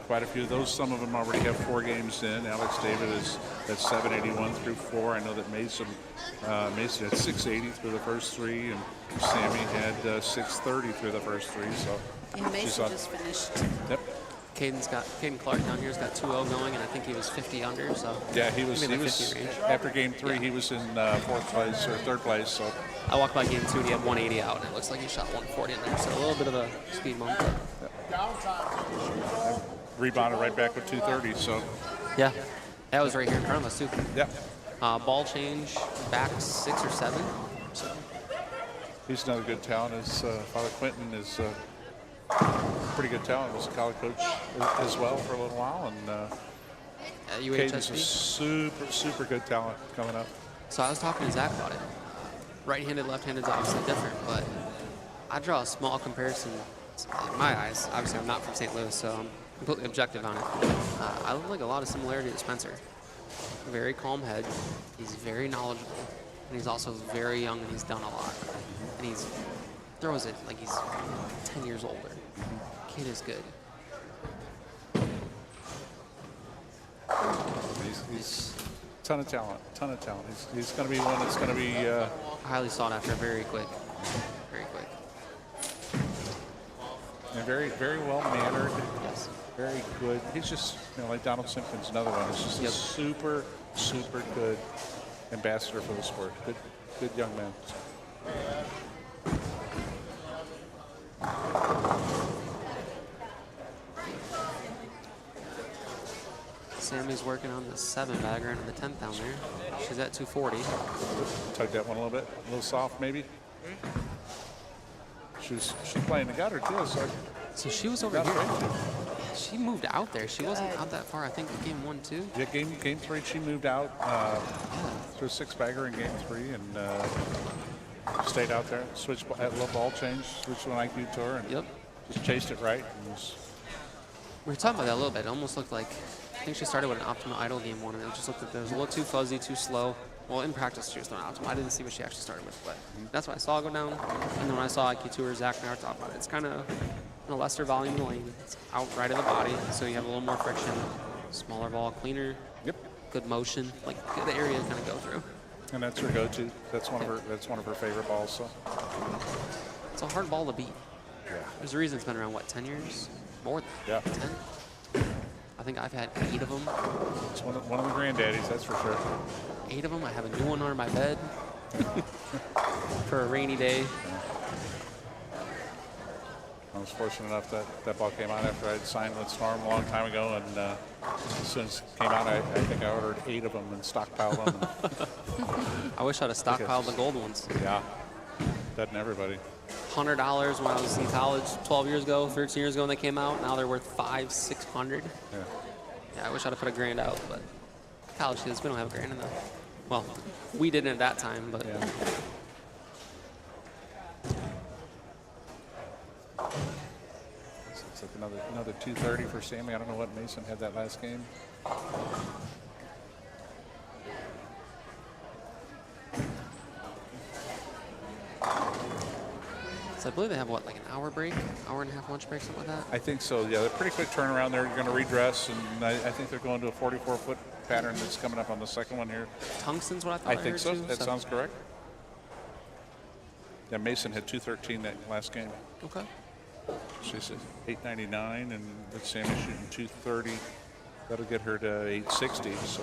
Quite a few of those. Some of them already have 4 games in. Alex David is at 781 through 4. I know that Mason had 680 through the first 3, and Sammy had 630 through the first 3. So Yeah, Mason just finished. Yep. Caden Clark down here's got 2-0 going, and I think he was 50 under. So yeah, he was after game 3. Yeah. He was in 4th place or 3rd place. So I walked by game 2 and he had 180 out, and it looks like he shot 140 in there. So a little bit of a speed bump. Rebounded right back with 230. So yeah, that was right here in front of us too. Yep. Ball change back 6 or 7. So he's another good talent. His father Quentin is pretty good talent. Was a college coach as well for a little while, and Caden's a super good talent coming up. So I was talking to Zach about it. Right-handed, left-handed is obviously different, but I draw a small comparison in my eyes. Obviously, I'm not from St. Louis, so I'm completely objective on it. I look like a lot of similarity to Spencer. Very calm head. He's very knowledgeable, and he's also very young, and he's done a lot. And he throws it like he's 10 years older. Kid is good. He's ton of talent. He's going to be one that's going to be highly sought after, very quick. And very well mannered. Yes. Very good. He's just, like Donald Simpkins, another one. He's just a super good ambassador for the sport. Good young man. Sammy's working on the 7-bagger and the 10th down there. She's at 240. Tug that one a little bit. A little soft, maybe. She's playing the gutter too. So she was over here. Yeah, she moved out there. She wasn't out that far. I think game 1, 2. Yeah, game 3 she moved out to a 6-bagger in game 3 and stayed out there. Switched at a little ball change. Switched to an IQ tour and just chased it right. And we were talking about that a little bit. It almost looked like, I think she started with an optimal idle game 1, and it just looked like it was a little too fuzzy, too slow. Well, in practice, she was throwing optimal. I didn't see what she actually started with, but that's what I saw go down. And then when I saw IQ Tour, Zach and I were talking about it. It's kind of a lesser volume lane. It's out right of the body, so you have a little more friction. Smaller ball, cleaner. Yep. Good motion, like good area to kind of go through. And that's her go-to. That's one of her favorite balls. So. It's a hard ball to beat. Yeah. There's a reason it's been around, what, 10 years? More than Yeah. 10? I think I've had 8 of them. It's one of the granddaddies, that's for sure. 8 of them. I have a new one under my bed for a rainy day. I was fortunate enough that ball came out after I'd signed with Storm a long time ago, and as soon as it came out, I think I ordered 8 of them and stockpiled them. I wish I'd have stockpiled the gold ones. Yeah, doesn't everybody? $100 when I was in college 12 years ago, 13 years ago when they came out. Now they're worth $500-600. Yeah. Yeah, I wish I'd have put a grand out, but college kids, we don't have a grand in the. Well, we didn't at that time, but. Yeah. It's like another 230 for Sammy. I don't know what Mason had that last game. So I believe they have, what, like an hour break? Hour and a half lunch break, something like that? I think so. Yeah, they're pretty quick turnaround. They're going to redress, and I think they're going to a 44-foot pattern that's coming up on the second one here. Tungsten's what I thought I think heard so. too, That sounds correct. Yeah, Mason had 213 that last game. Okay. She's at 899, and with Sammy shooting 230. That'll get her to 860. So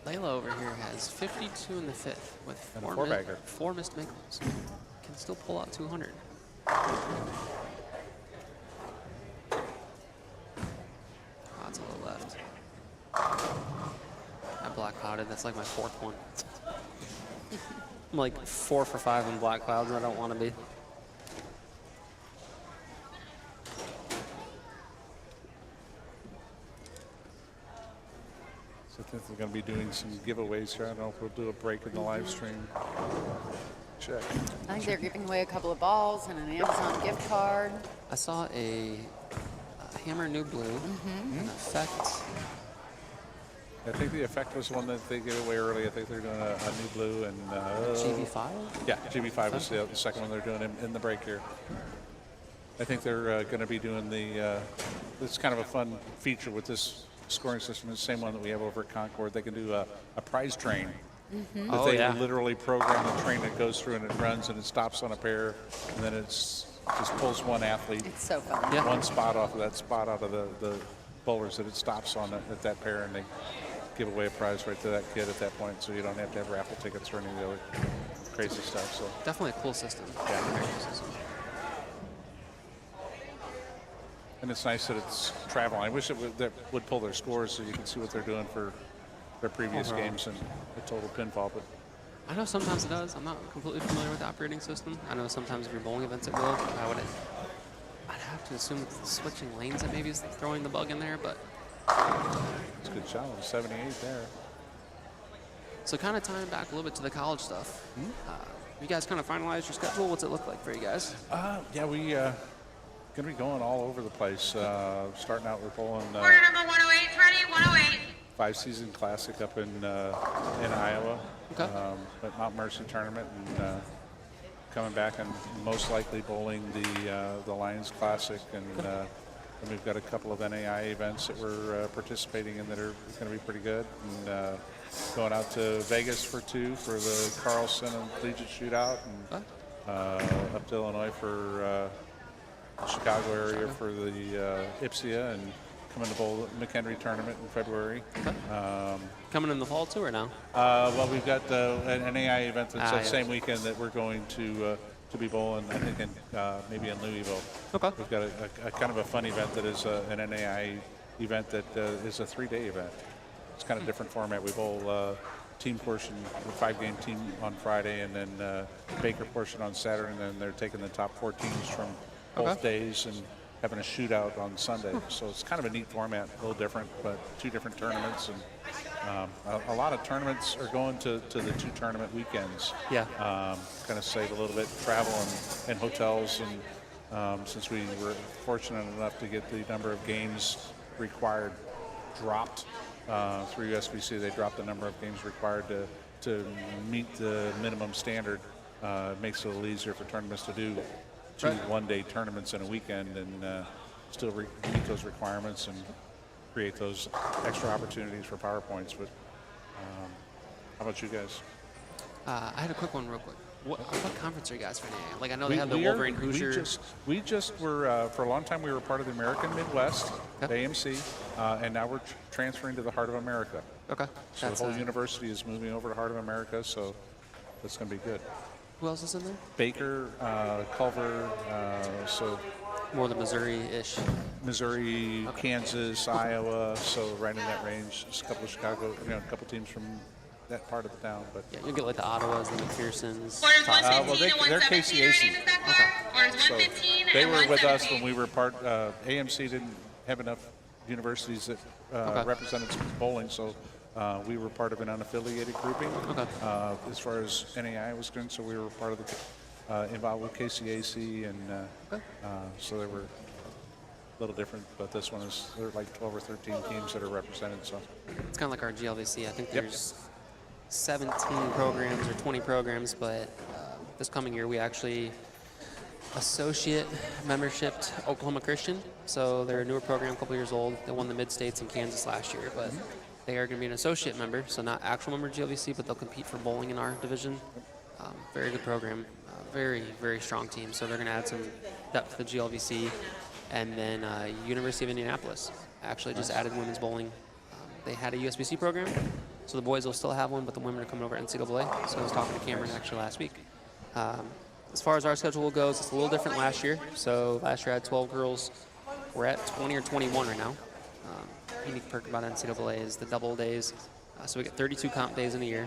Layla over here has 52 in the fifth with And a four-bagger. 4 missed makes. Can still pull out 200. That's a little left. I black clouded. That's like my 4th one. I'm like 4 for 5 in black clouds, and I don't want to be. I think they're going to be doing some giveaways here. I don't know if we'll do a break in the live stream. Check. I think they're giving away a couple of balls and an Amazon gift card. I saw a Hammer New Blue, an Effect. I think the Effect was the one that they gave away early. I think they're doing a new blue and GB5? Yeah, GB5 was the second one they're doing in the break here. I think they're going to be doing the. It's kind of a fun feature with this scoring system. It's the same one that we have over at Concord. They can do a prize train. That they literally program the train that goes through and it runs and it stops on a pair, and then it's just pulls one athlete. It's so fun. One spot off of that spot out of the bowlers that it stops on at that pair, and they give away a prize right to that kid at that point, so you don't have to have raffle tickets or any of the other crazy stuff. So Definitely a cool system. Yeah. Very cool system. And it's nice that it's traveling. I wish that would pull their scores so you can see what they're doing for their previous games and the total pinfall. But I know sometimes it does. I'm not completely familiar with the operating system. I know sometimes if you're bowling events it will. I'd have to assume it's the switching lanes that maybe is throwing the bug in there, but. it's a good shot. 78 there. So kind of tying back a little bit to the college stuff. You guys kind of finalized your schedule? What's it look like for you guys? Yeah, we going to be going all over the place. Starting out with bowling. Order number 108 's ready, 108. 5-season classic up in Iowa. Okay. At Mount Mercy tournament, and coming back and most likely bowling the Lions Classic, and we've got a couple of NAI events that we're participating in that are going to be pretty good, and going out to Vegas for 2 for the Carlson and Collegiate shootout, and up to Illinois for Chicago area for the Ipsia, and coming to bowl the McHenry tournament in February. Coming in the fall too, or now? Well, we've got an NAI event that's the same weekend that we're going to be bowling, I think, maybe in Louisville. Okay. We've got a kind of a fun event that is an NAI event that is a 3-day event. It's kind of different format. We bowl team portion, the 5-game team on Friday, and then Baker portion on Saturday, and then they're taking the top 4 teams from both days and having a shootout on Sunday. So it's kind of a neat format, a little different, but 2 different tournaments, and a lot of tournaments are going to the 2 tournament weekends. Yeah. Kind of save a little bit travel and hotels, and since we were fortunate enough to get the number of games required dropped through USBC, they dropped the number of games required to meet the minimum standard. It makes it a little easier for tournaments to do 2 one-day tournaments in a weekend and still meet those requirements and create those extra opportunities for PowerPoints. But how about you guys? I had a quick one real quick. What conference are you guys for NAIA? Like I know they have the We are- Wolverine Hoosier. We just were, for a long time, we were part of the American Midwest, Yep. AMC, and now we're transferring to the Heart of America. Okay. So That's, the whole university is moving over to Heart of America, so that's going to be good. who else is in there? Baker, Culver, so More the Missouri-ish. Missouri, Kansas, Iowa, so right in that range. Just a couple of Chicago, a couple teams from that part of the town. But Yeah, you'll get like the Ottawas, the McPhersons. Orders Top- 115 well, they're and 117 KCAC. ready in the snack bar. Orders so 115 they and were with us 117. when we were part. AMC didn't have enough universities that Okay. represented bowling, so we were part of an unaffiliated grouping. Okay. As far as NAI was concerned, so we were part of the involved with KCAC, and so they were a little different. But this one is there are like 12 or 13 teams that are represented. So It's kind of like our GLVC. I think Yep. there's 17 programs or 20 programs, but this coming year we actually associate membershiped Oklahoma Christian. So they're a newer program, a couple years old. They won the Mid-States in Kansas last year, but they are going to be an associate member, so not actual member of GLVC, but they'll compete for bowling in our division. Very good program, very, very strong team. So they're going to add some depth to the GLVC. And then University of Indianapolis actually just added women's bowling. They had a USBC program, so the boys will still have one, but the women are coming over to NCAA. So I was talking to Cameron actually last week. As far as our schedule goes, it's a little different last year. So last year I had 12 girls. We're at 20 or 21 right now. Unique perk about NCAA is the double days. So we get 32 comp days in a year.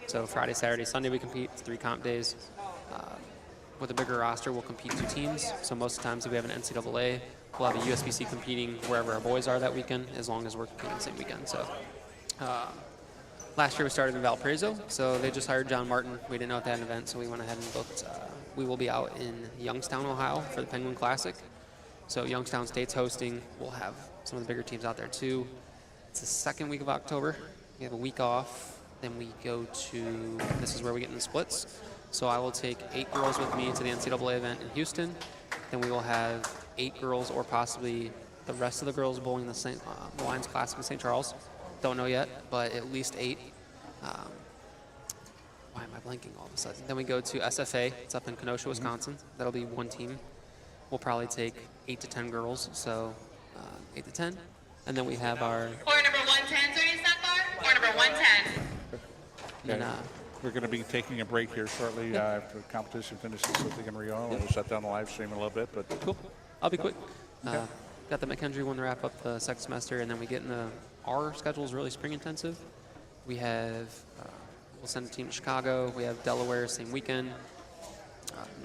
So Friday, Saturday, Sunday we compete. It's 3 comp days. With a bigger roster, we'll compete 2 teams. So most of the times if we have an NCAA, we'll have a USBC competing wherever our boys are that weekend, as long as we're competing the same weekend. So last year we started in Valparaiso, so they just hired John Martin. We didn't know if they had an event, so we went ahead and booked. We will be out in Youngstown, Ohio for the Penguin Classic. So Youngstown State's hosting. We'll have some of the bigger teams out there too. It's the second week of October. We have a week off. Then we go to, this is where we get in the splits. So I will take 8 girls with me to the NCAA event in Houston. Then we will have 8 girls or possibly the rest of the girls bowling the Lions Classic in St. Charles. Don't know yet, but at least 8. Why am I blanking all of a sudden? Then we go to SFA. It's up in Kenosha, Wisconsin. That'll be 1 team. We'll probably take 8 to 10 girls, so 8 to 10. And then we have our... Order number 110 ready in the snack bar. Order number 110. And, we're going to be taking a break here shortly after the competition finishes, so they can re-oil. We'll shut down the live stream in a little bit, but Cool. I'll be quick. Got the McHenry one to wrap up the second semester, and then we get into our schedule is really spring intensive. We have, we'll send a team to Chicago. We have Delaware same weekend,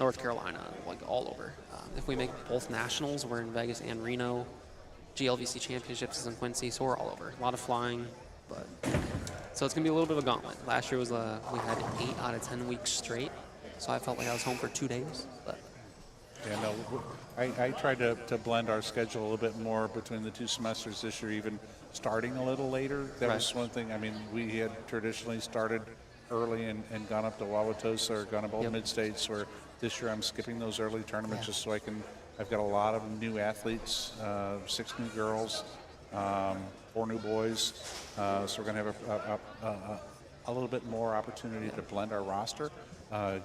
North Carolina, like all over. If we make both nationals, we're in Vegas and Reno. GLVC championships is in Quincy, so we're all over. A lot of flying, but so it's gonna be a little bit of a gauntlet. Last year was we had 8 out of 10 weeks straight, so I felt like I was home for 2 days. But yeah, no, I tried to blend our schedule a little bit more between the 2 semesters this year, even starting a little later. That was one thing. I mean, we had traditionally started early and gone up to Wauwatosa or gone up all Mid-States, where this year I'm skipping those early tournaments just so I've got a lot of new athletes, 6 new girls, 4 new boys. So we're going to have a little bit more opportunity to blend our roster,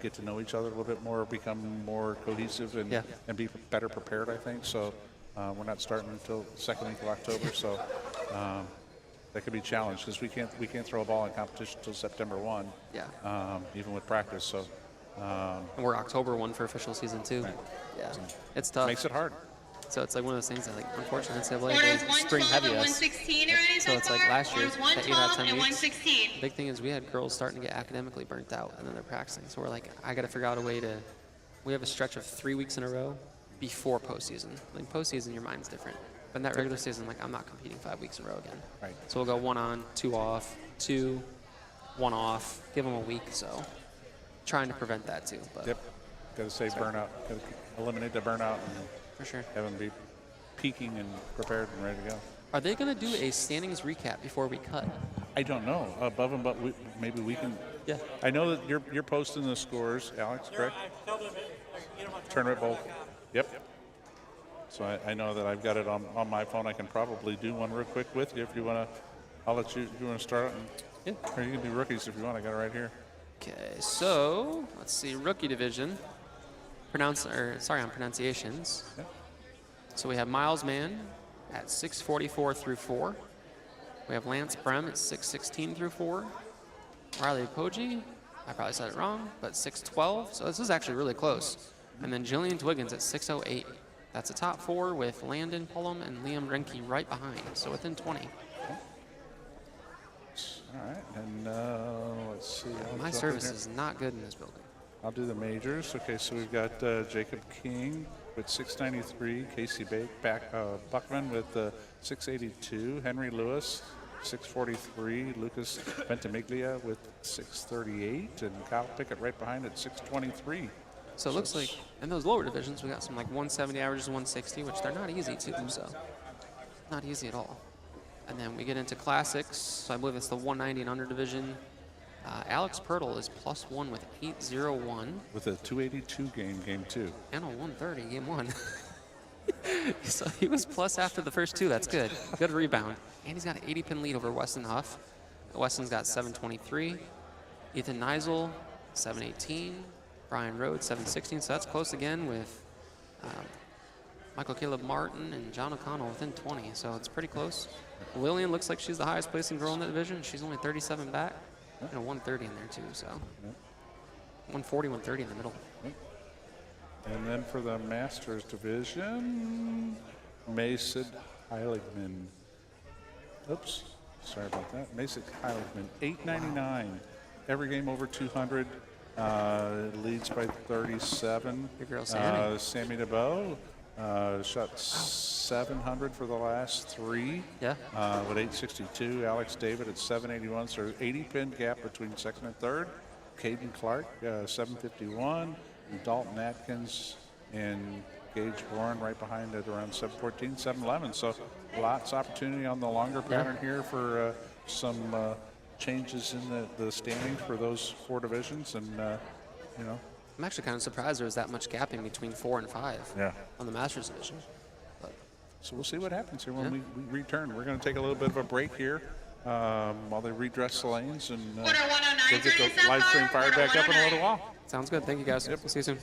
get to know each other a little bit more, become more cohesive, and be better prepared, I think. So we're not starting until the second week of October. So that could be a challenge because we can't throw a ball in competition until September 1. Even with practice. So. And we're October 1 for official season too. Yeah, it's tough. Makes it hard. So it's like one of those things that, like, unfortunately, NCAA Orders they spring 112 heavy and us. 116 ready in the So it's snack like bar. last year, Orders that 8 out of 112 10 and weeks. 116. The big thing is we had girls starting to get academically burnt out, and then they're practicing. So we're like, I got to figure out a way to. We have a stretch of 3 weeks in a row before postseason. Like postseason, your mind's different. But in that regular season, like I'm not competing 5 weeks in a row again. Right. So we'll go 1 on, 2 off, 2, 1 off. Give them a week. So trying to prevent that too. But Yep. Got to say burnout. Got to eliminate the burnout and for sure have them be peaking and prepared and ready to go. Are they going to do a standings recap before we cut? I don't know. Above and but maybe we can. Yeah. I know that you're posting the scores, Alex, correct? Tournament Bowl. Yep. So I know that I've got it on my phone. I can probably do one real quick with you if you want to. I'll let you. You want to start? Or you can do rookies if you want. I got it right here. Okay, so let's see, rookie division. On pronunciations. Yep. So we have Miles Mann at 6:44 through 4. We have Lance Brem at 6:16 through 4. Riley Poggi, I probably said it wrong, but 6:12. So this is actually really close. And then Jillian Twiggins at 6:08. That's a top 4 with Landon Pullum and Liam Renke right behind, so within 20. All right, and let's see. My service is not good in this building. I'll do the majors. Okay, so we've got Jacob King with 693, Casey Buckman with 682, Henry Lewis 643, Lucas Ventimiglia with 638, and Kyle Pickett right behind at 623. So it looks like in those lower divisions, we got some like 170 averages, 160, which they're not easy too, so not easy at all. And then we get into classics, so I believe it's the 190 and under division. Alex Pirtle is +1 with 801. With a 282 game 2. And a 130 game 1. So he was plus after the first 2, that's good. Good rebound. And he's got an 80-pin lead over Weston Huff. Weston's got 723. Ethan Neisel, 718. Brian Rhodes, 716. So that's close again with Michael Caleb Martin and John O'Connell within 20. So it's pretty close. Lillian looks like she's the highest placing girl in the division. She's only 37 back. And a 130 in there too, so 140, 130 in the middle. And then for the Masters division, Mason Heiligman. Oops, sorry about that. Mason Heiligman, 899. Every game over 200. Leads by 37. Your girl Sammy. Sammy DeBow shot 700 for the last 3. Yeah. With 862. Alex David at 781. So 80-pin gap between second and third. Caden Clark, 751. And Dalton Atkins and Gage Warren right behind at around 714, 711. So lots of opportunity on the longer pattern here for some changes in the standings for those 4 divisions. And, you know. I'm actually kind of surprised there was that much gapping between 4 and 5 on the Masters division. But so we'll see what happens here when we return. We're going to take a little bit of a break here while they redress the lanes, and we'll get the live stream fired back up in a little while. Sounds good. Thank you, guys. Yep. We'll see you soon.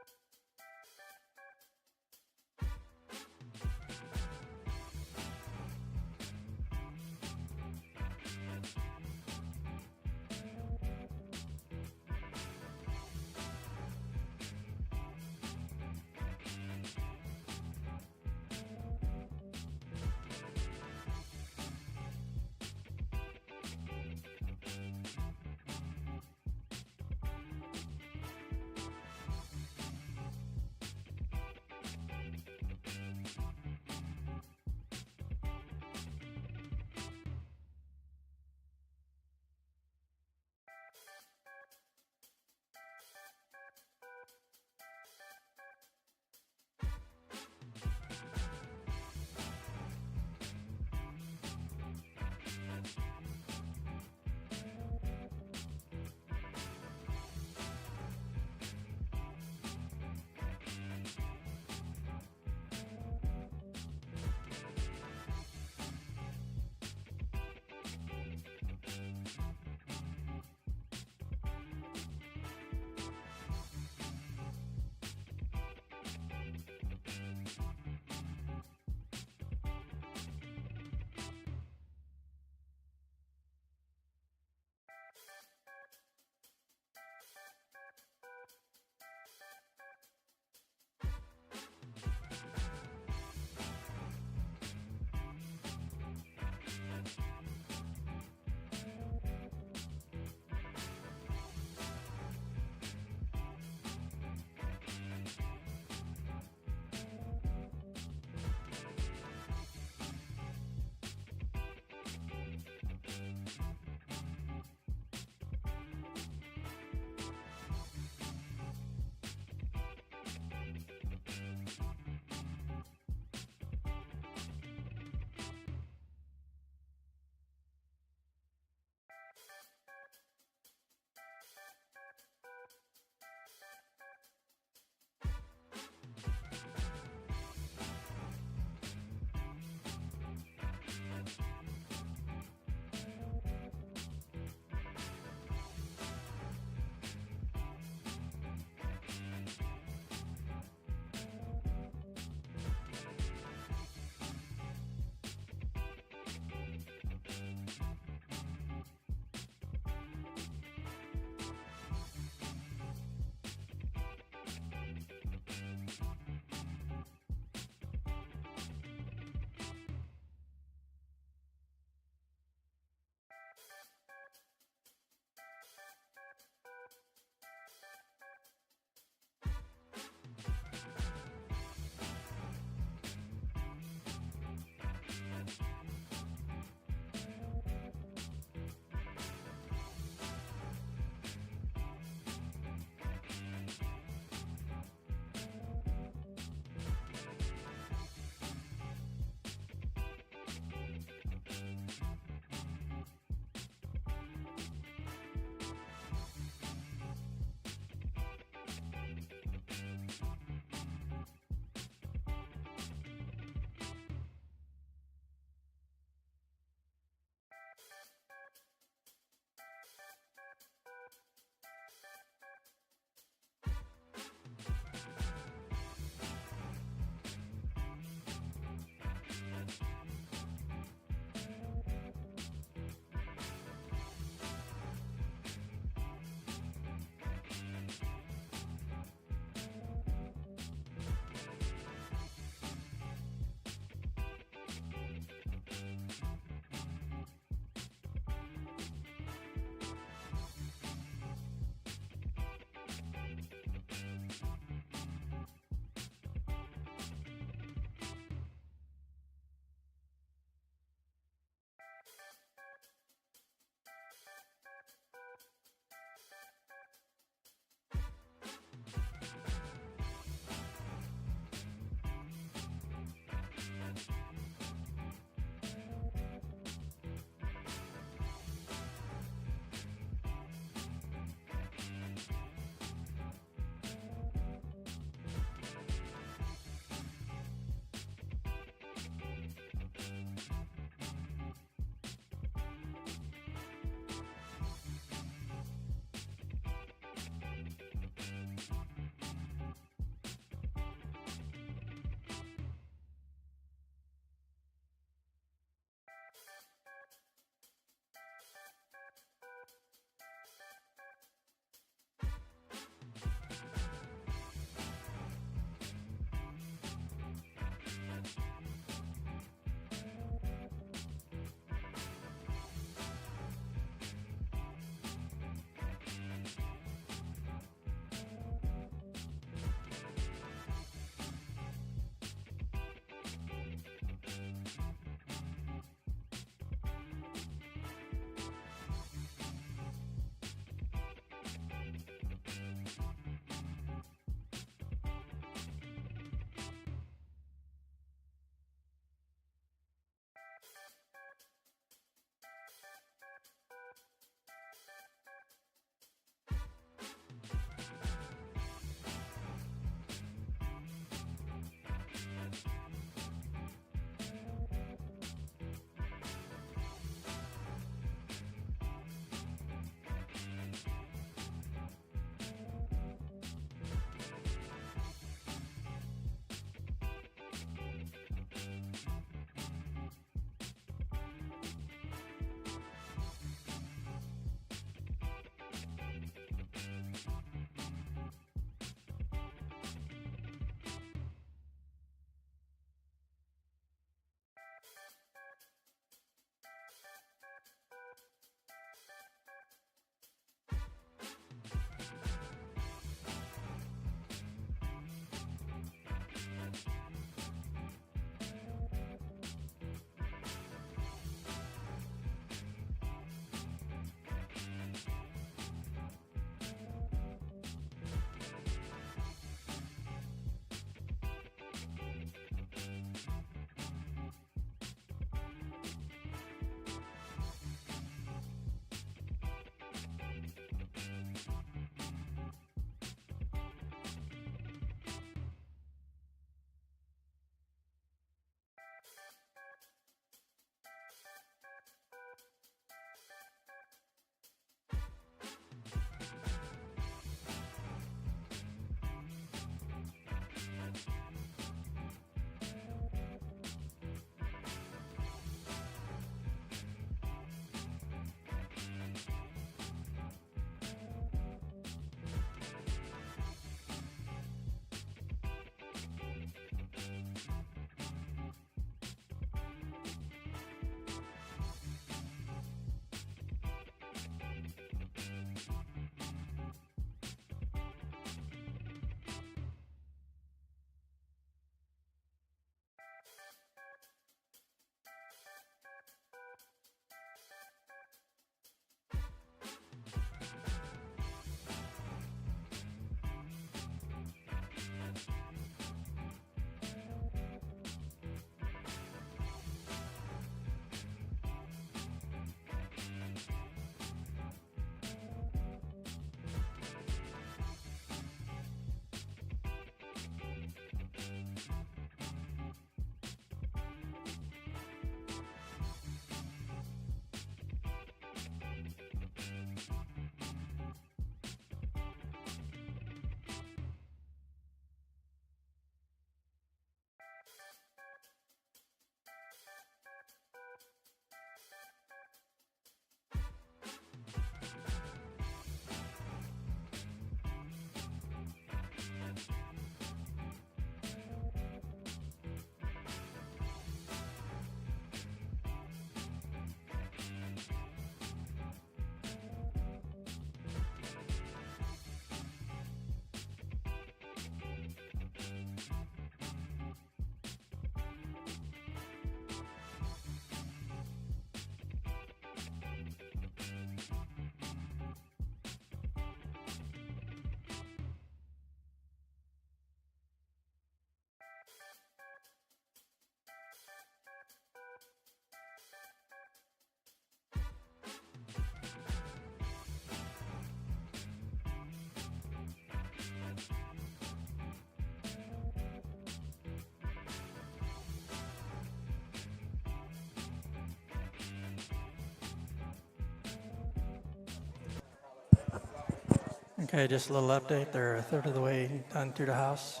Okay, just a little update. They're a third of the way done through the house.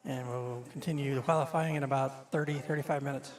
And we'll continue the qualifying in about 35 minutes.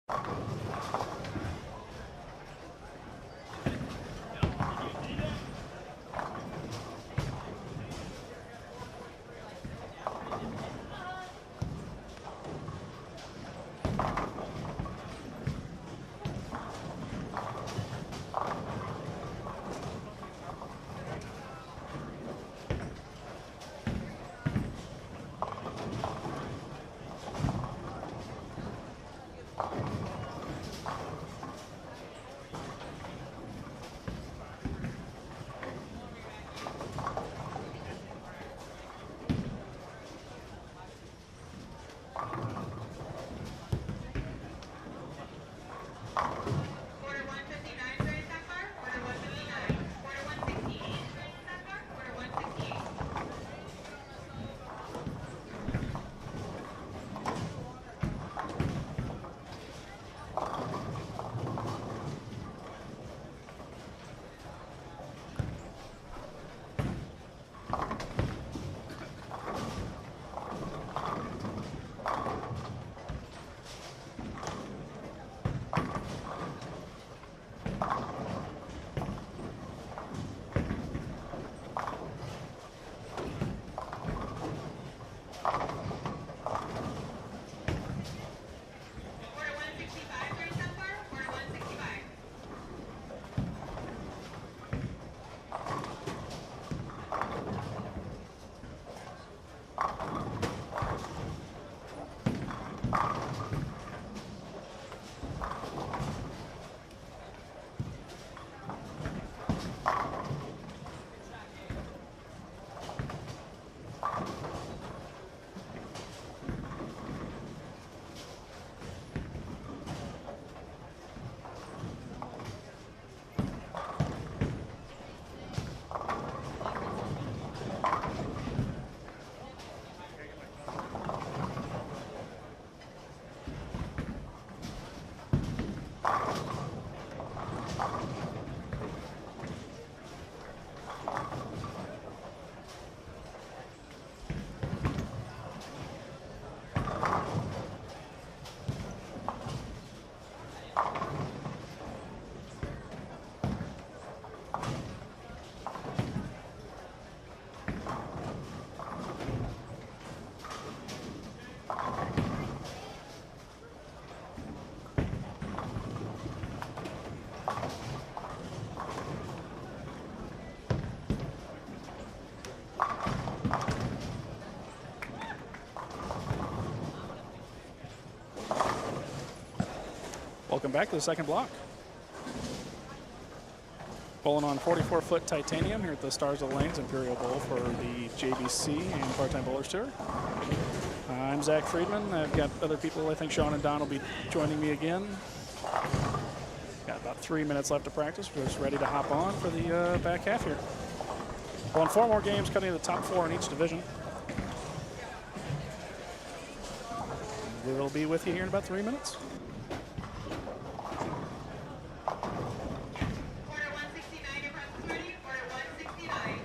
Order 159 for your stock bar. Order 159. Order 168 for your stock bar. Order 168. Order 165 for your stock bar. Order 165. Welcome back to the second block. Bowling on 44-foot titanium here at the Stars of the Lanes Imperial Bowl for the JBC and Part-Time Bowlers Tour. I'm Zach Friedman. I've got other people. I think Sean and Don will be joining me again. Got about 3 minutes left to practice. We're just ready to hop on for the back half here. Bowling 4 more games, cutting to the top 4 in each division. We'll be with you here in about 3 minutes. Order 169 across the 30. Order 169.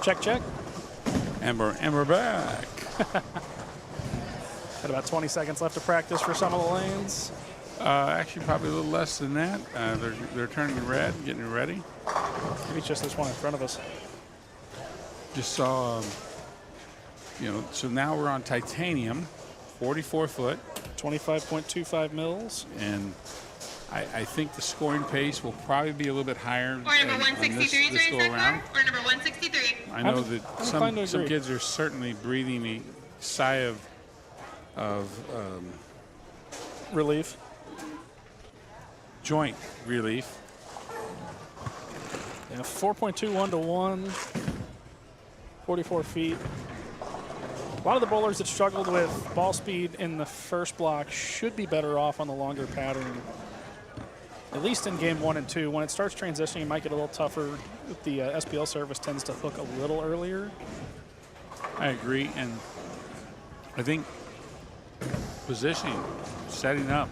Check, check. And we're back. Got about 20 seconds left to practice for some of the lanes. Actually, probably a little less than that. They're turning red, getting ready. Maybe it's just this one in front of us. Just saw, so now we're on titanium, 44 foot. 25.25 mils. And I think the scoring pace will probably be a little bit higher Or number on 163 this go around. Or number 163. I know that some kids are certainly breathing a sigh of relief. Joint relief. Yeah, 4.21 to 1, 44 feet. A lot of the bowlers that struggled with ball speed in the first block should be better off on the longer pattern, at least in game 1 and 2. When it starts transitioning, it might get a little tougher. The SPL service tends to hook a little earlier. I agree, and I think positioning, setting up,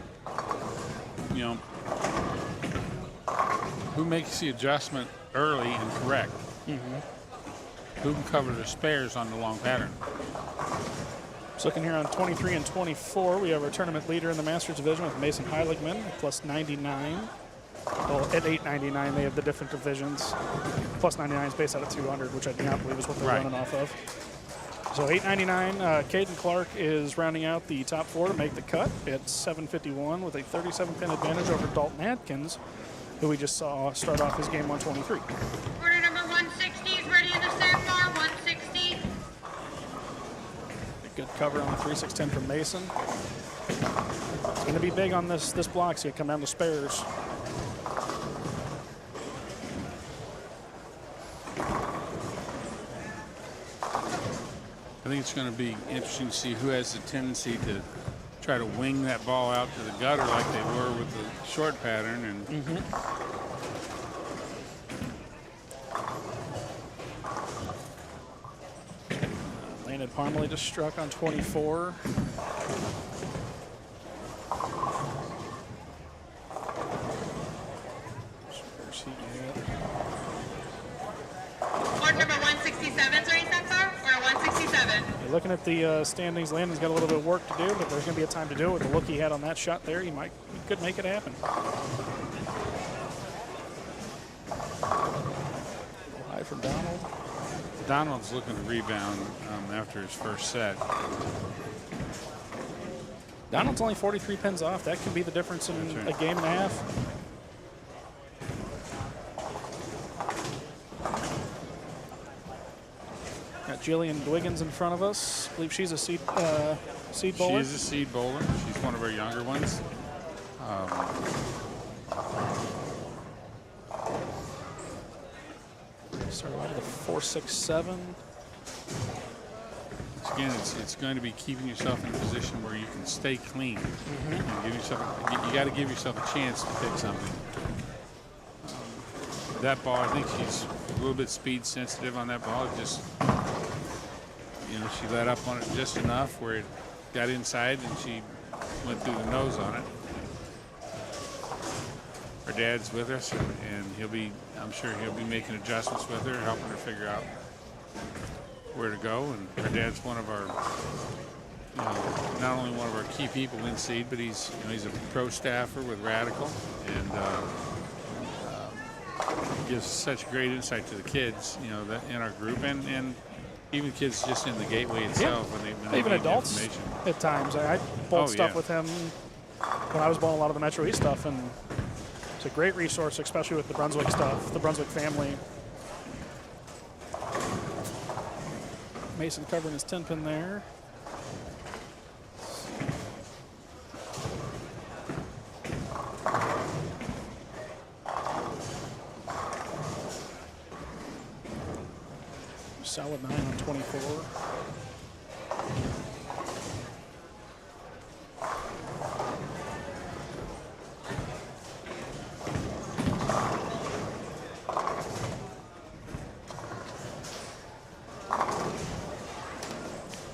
who makes the adjustment early and correct? Who can cover the spares on the long pattern? So looking here on 23 and 24, we have our tournament leader in the Masters Division with Mason Heiligman, plus 99. Well, at 899, they have the different divisions. Plus 99 is based out of 200, which I do not believe is what they're running off of. So 899, Caden Clark is rounding out the top 4 to make the cut at 751 with a 37-pin advantage over Dalton Atkins, who we just saw start off his game 123. Order number 160 is ready in the sandbar. 160. Good cover on the 3-6-10 from Mason. It's going to be big on this block, so you come down to spares. I think it's going to be interesting to see who has the tendency to try to wing that ball out to the gutter like they were with the short pattern. And Landon Parmalee just struck on 24. Order number 167 is ready, sir? Order 167. You're looking at the standings. Landon's got a little bit of work to do, but there's going to be a time to do it. With the look he had on that shot there, he could make it happen. High from Donald. Donald's looking to rebound after his first set. Donald's only 43 pins off. That can be the difference in a game and a half. Got Jillian Dwiggins in front of us. I believe she's a seed bowler. She is a seed bowler. She's one of our younger ones. Start out with a 4.67. Again, it's going to be keeping yourself in a position where you can stay clean. You got to give yourself a chance to pick something. That ball, I think she's a little bit speed sensitive on that ball. Just, she let up on it just enough where it got inside and she went through the nose on it. Her dad's with us, and I'm sure he'll be making adjustments with her, helping her figure out where to go. And her dad's one of our, not only one of our key people in seed, but he's a pro staffer with Radical, and gives such great insight to the kids, that in our group, and even kids just in the gateway itself. Yeah. When they even need adults information. at times. I bowled stuff with him when I was bowling a lot of the Metro East stuff, and it's a great resource, especially with the Brunswick stuff, the Brunswick family. Mason covering his 10-pin there. Solid 9 on 24.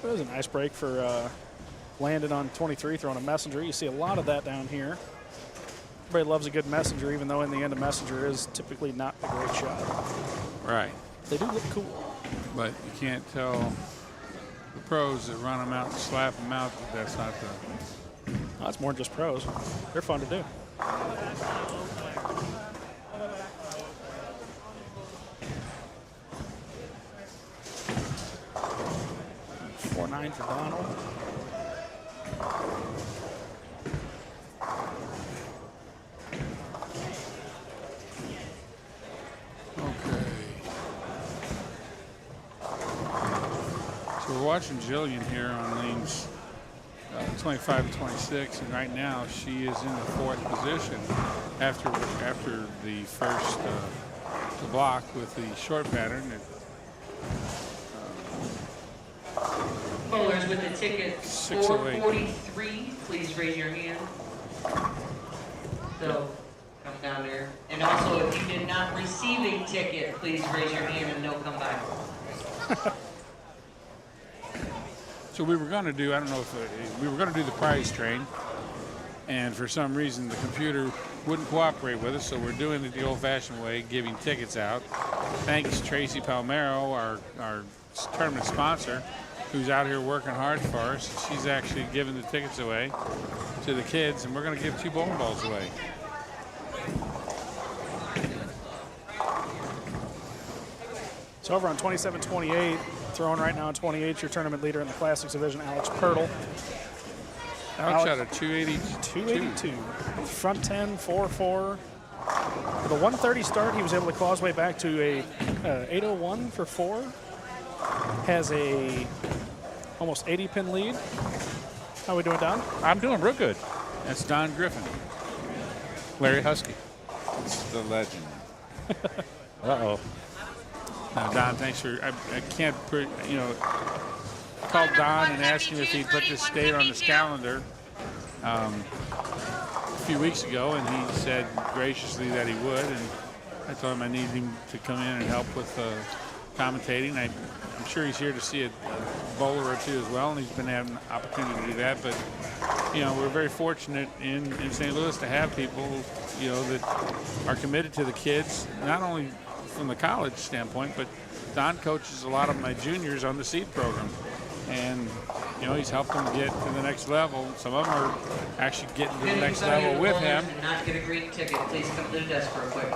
It was a nice break for Landon on 23, throwing a messenger. You see a lot of that down here. Everybody loves a good messenger, even though in the end a messenger is typically not a great shot. Right. They do look cool. But you can't tell the pros that run them out and slap them out that that's not the. Well, that's more than just pros. They're fun to do. 4-9 for Donald. Okay. So we're watching Jillian here on lanes 25 and 26, and right now she is in the 4th position after the first block with the short pattern. Bowlers with the ticket 608. 443, please raise your hand. So come down there. And also, if you did not receive a ticket, please raise your hand and no come by. So we were going to do, I don't know if we were going to do the prize train, and for some reason the computer wouldn't cooperate with us, so we're doing it the old-fashioned way, giving tickets out. Thanks Tracy Palmero, our tournament sponsor, who's out here working hard for us. She's actually giving the tickets away to the kids, and we're going to give 2 bowling balls away. So over on 27-28, throwing right now on 28, your tournament leader in the Classics division, Alex Pirtle. Alex shot a 282. 282. Front 10, 4-4. With a 130 start, he was able to claw his way back to a 801 for 4. Has a almost 80-pin lead. How are we doing, Don? I'm doing real good. That's Don Griffin. Larry Husky. It's the legend. Uh-oh. Now, Don, thanks for, I can't, I called Don and asked him if he'd put this date on his calendar a few weeks ago, and he said graciously that he would, and I told him I need him to come in and help with commentating. I'm sure he's here to see a bowler or two as well, and he's been having an opportunity to do that, but we're very fortunate in St. Louis to have people, that are committed to the kids, not only from the college standpoint, but Don coaches a lot of my juniors on the seed program, and he's helped them get to the next level. Some of them are actually getting to the next level with him. Not get a green ticket, please come to the desk real quick.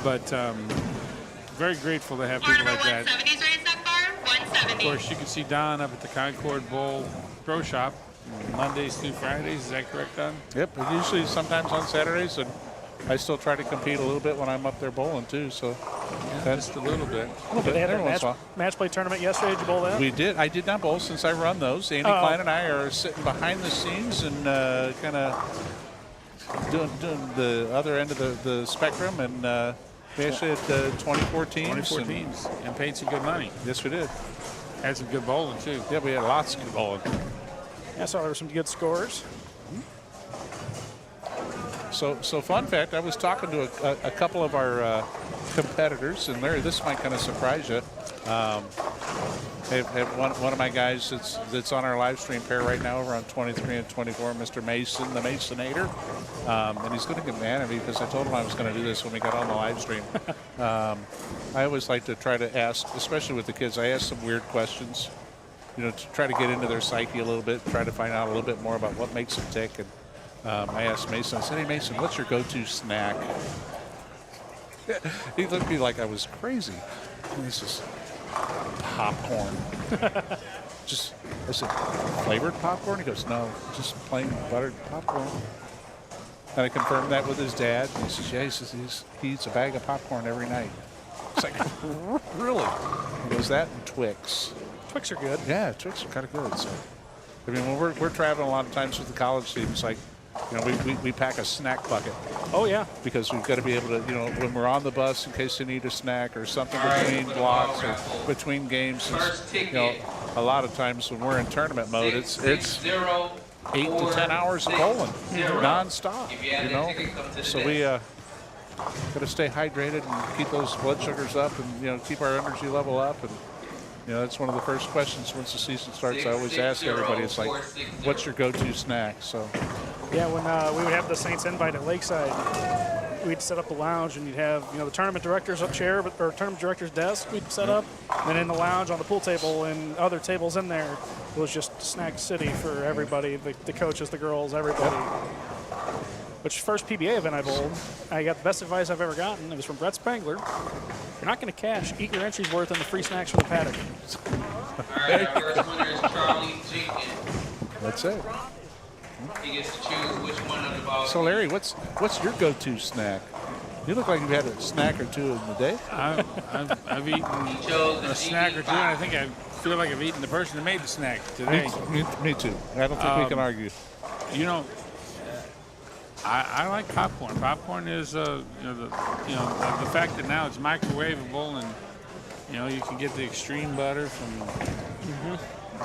But very grateful to have people like that. 170's raised that bar. 170. Of course, you can see Don up at the Concord Bowl Pro Shop Mondays through Fridays. Is that correct, Don? Yep, usually sometimes on Saturdays, and I still try to compete a little bit when I'm up there bowling too. So just a little bit. They had a match play tournament yesterday. Did you bowl that? We did. I did not bowl since I run those. Andy Klein and I are sitting behind the scenes and kind of doing the other end of the spectrum, and we actually had 24 teams. 24 teams, and paid some good money. Yes, we did. Had some good bowling too. Yeah, we had lots of good bowling. Yeah, I saw there were some good scores. So fun fact, I was talking to a couple of our competitors, and Larry, this might kind of surprise you. One of my guys that's on our live stream pair right now over on 23 and 24, Mr. Mason, the Masonator, and he's going to get mad at me because I told him I was going to do this when we got on the live stream. I always like to try to ask, especially with the kids, I ask some weird questions, to try to get into their psyche a little bit, try to find out a little bit more about what makes them tick. And I asked Mason, I said, "Hey Mason, what's your go-to snack?" He looked at me like I was crazy. And he says, "Popcorn." I said, "Flavored popcorn?" He goes, "No, just plain buttered popcorn." And I confirmed that with his dad. And he says, "Yeah," he says, he eats a bag of popcorn every night. It's like, really? He goes, "That and Twix." Twix are good. Yeah, Twix are kind of good. So, I mean, when we're traveling a lot of times with the college teams, like, we pack a snack bucket. Oh, yeah. Because we've got to be able to, when we're on the bus, in case they need a snack or something between blocks or between games. A lot of times when we're in tournament mode, it's 8 to 10 hours of bowling, nonstop. So we got to stay hydrated and keep those blood sugars up, and keep our energy level up. And that's one of the first questions once the season starts. I always ask everybody, it's like, what's your go-to snack? So. Yeah, when we would have the Saints invite at Lakeside, we'd set up the lounge, and you'd have the tournament director's chair, or tournament director's desk we'd set up. And then in the lounge on the pool table and other tables in there, it was just snack city for everybody, the coaches, the girls, everybody. Which first PBA event I bowled, I got the best advice I've ever gotten. It was from Brett Spangler. You're not going to cash. Eat your entry's worth and the free snacks from the paddock. All right, our first winner is Charlie Jenkins. That's it. He gets to choose which one of the balls. So, Larry, what's your go-to snack? You look like you've had a snack or two in the day. I've eaten a snack or two, and I think I feel like I've eaten the person who made the snack today. Me too. I don't think we can argue. I like popcorn. Popcorn is, the fact that now it's microwavable, and you can get the extreme butter from.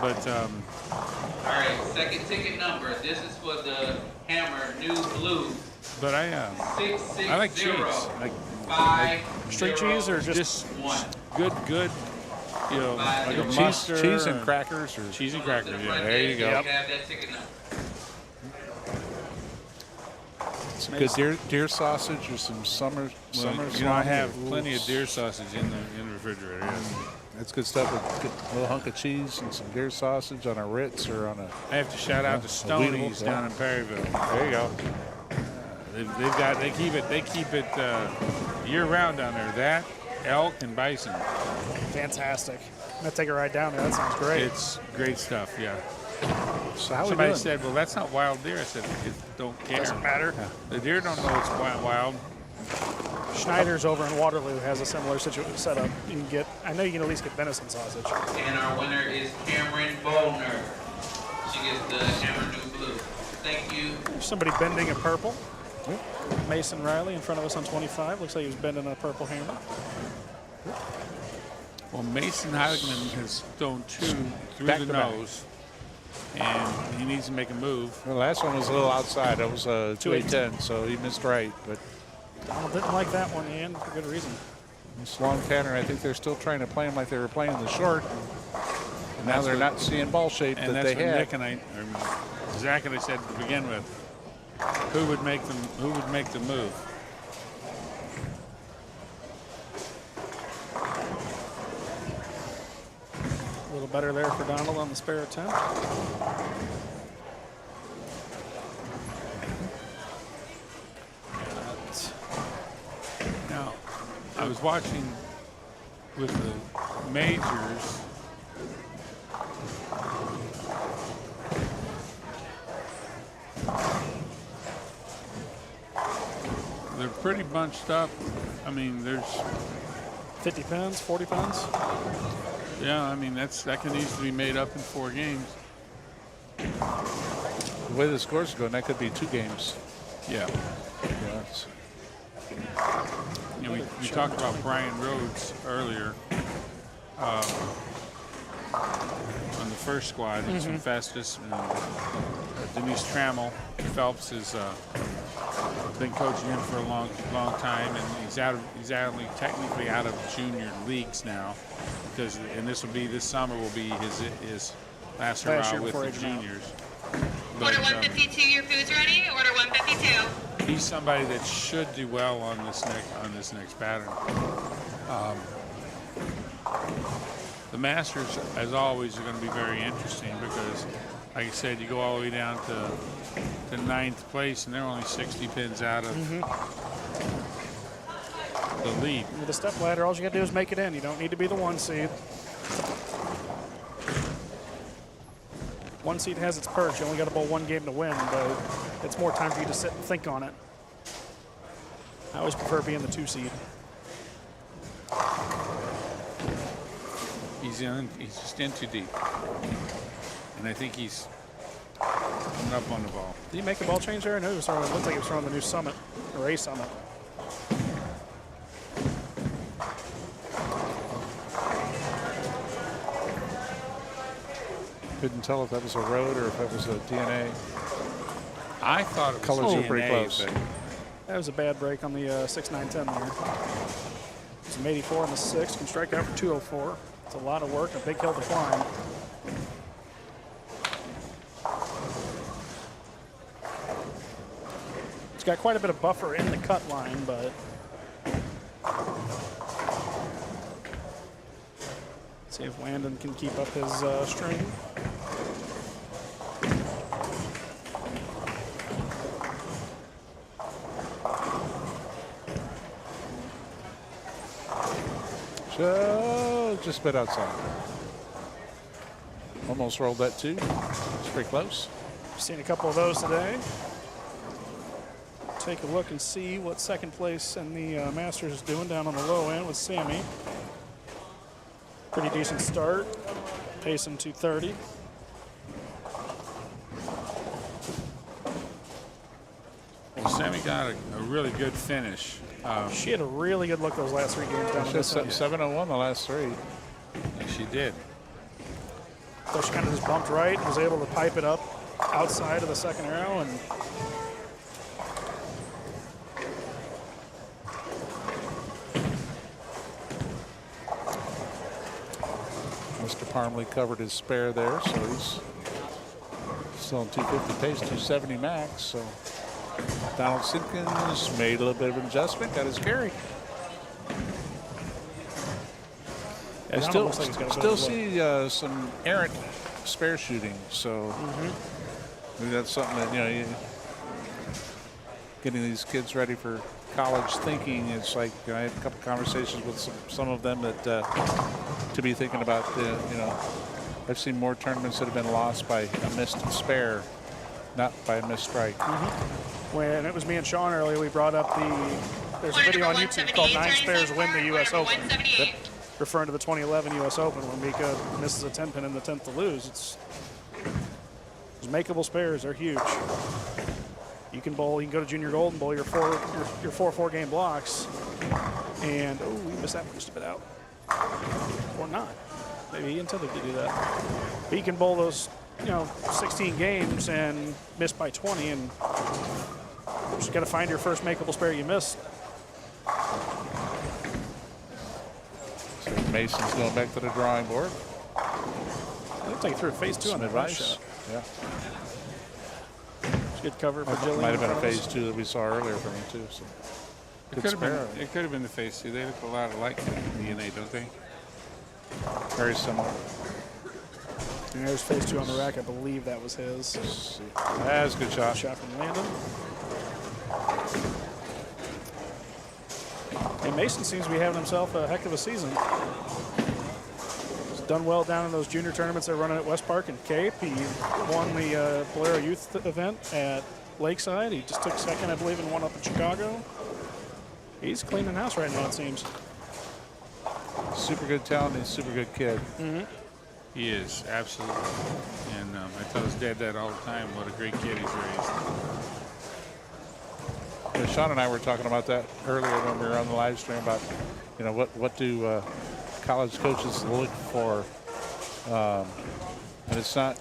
But all right, second ticket number. This is for the Hammer New Blue. But I like cheese, like street cheese or just good. Like a mustard, cheese and crackers, or cheese and crackers. Yeah, Right there you go. Have that ticket number. Some good deer sausage or some summer. I have plenty of deer sausage in the refrigerator. Yes. That's good stuff. A little hunk of cheese and some deer sausage on a Ritz or on a. I have to shout out to Stoney's down in Perryville. There you go. They keep it year round down there. That, elk, and bison. Fantastic. I'm going to take a ride down there. That sounds great. It's great stuff, yeah. So how Somebody we doing? said, well, that's not wild deer. I said, it don't care. Doesn't matter. Yeah. The deer don't know it's wild. Schneider's over in Waterloo has a similar setup. You can get, I know you can at least get venison sausage. And our winner is Cameron Bolner. She gets the Hammer New Blue. Thank you. There's somebody bending a purple. Mason Riley in front of us on 25. Looks like he was bending a purple hammer. Well, Mason Heigman has thrown two through Back the to back. nose, and he needs to make a move. The last one was a little outside. That was 2-8-10, so he missed right. But Donald didn't like that one, Ian, for good reason. this long Tanner, I think they're still trying to play him like they were playing the short. And now they're not seeing ball shape And that that's they what had. Nick and Zach and I said to begin with. Who would make the move? A little better there for Donald on the spare attempt. Now, I was watching with the majors. They're pretty bunched up. I mean, there's 50 pins, 40 pins. Yeah, I mean that can easily be made up in 4 games. The way the scores are going, that could be 2 games. Yeah. We talked about Brian Rhodes earlier on the first squad. He's from Festus. Denise Trammell Phelps has been coaching him for a long time, and he's technically out of junior leagues now, and this summer will be his last hurrah with the juniors. Order 152, your food's ready. Order 152. He's somebody that should do well on this next pattern. The Masters, as always, are going to be very interesting because, like I said, you go all the way down to 9th place, and they're only 60 pins out of the lead. With a step ladder, all you got to do is make it in. You don't need to be the 1 seed. 1 seed has its perks. You only got to bowl 1 game to win, but it's more time for you to sit and think on it. I always prefer being the 2 seed. He's just in too deep, and I think he's coming up on the ball. Did he make a ball change there? No, it looked like he was throwing the new Summit, or a Summit. Couldn't tell if that was a road or if that was a DNA. I thought it was colors DNA, were pretty close. That was a bad break on the 6, 9, 10 there. It's an 84 on the 6, can strike out for 204. It's a lot of work, a big hill to climb. He's got quite a bit of buffer in the cut line, but let's see if Landon can keep up his string. So, just a bit outside. Almost rolled that too. It's pretty close. Seen a couple of those today. Take a look and see what second place in the Masters is doing down on the low end with Sammy. Pretty decent start. Pacing 230. Well, Sammy got a really good finish. She had a really good look those last 3 games down on this end. 701 the last 3. And she did. So she kind of just bumped right and was able to pipe it up outside of the second arrow. And Mr. Parmley covered his spare there, so he's still in 250 pace, 270 max. So Donald Simpkins made a little bit of an adjustment, got his carry. I still see some errant spare shooting, so maybe that's something that, getting these kids ready for college thinking. It's like I had a couple conversations with some of them that to be thinking about. I've seen more tournaments that have been lost by a missed spare, not by a missed strike. When it was me and Sean earlier, we brought up there's a video on YouTube called 9 Spares Win the U.S. Open. Referring to the 2011 U.S. Open when Mika misses a 10 pin in the 10th to lose. Those makeable spares are huge. You can bowl. You can go to Junior Gold and bowl your 4 game blocks, and we missed that one just a bit out, or not. Maybe he intended to do that. But you can bowl those, 16 games and miss by 20, and you just got to find your first makeable spare you missed. So Mason's going back to the drawing board. Looks like he threw a phase 2 on the advice shot. Yeah. Good cover for Jillian. Might have been a phase 2 that we saw earlier from him too. So It could have been the phase 2. They look a lot alike in DNA, don't they? Very similar. And there's phase 2 on the rack. I believe that was his. That's a good shot. Shot from Landon. And Mason seems to be having himself a heck of a season. He's done well down in those junior tournaments they're running at West Park and Cape. He won the Bolero Youth event at Lakeside. He just took second, I believe, and one up in Chicago. He's cleaning house right now, it seems. Super good talent and super good kid. He is, absolutely. And I tell his dad that all the time, what a great kid he's raised. Sean and I were talking about that earlier when we were on the live stream about, what do college coaches look for? And it's not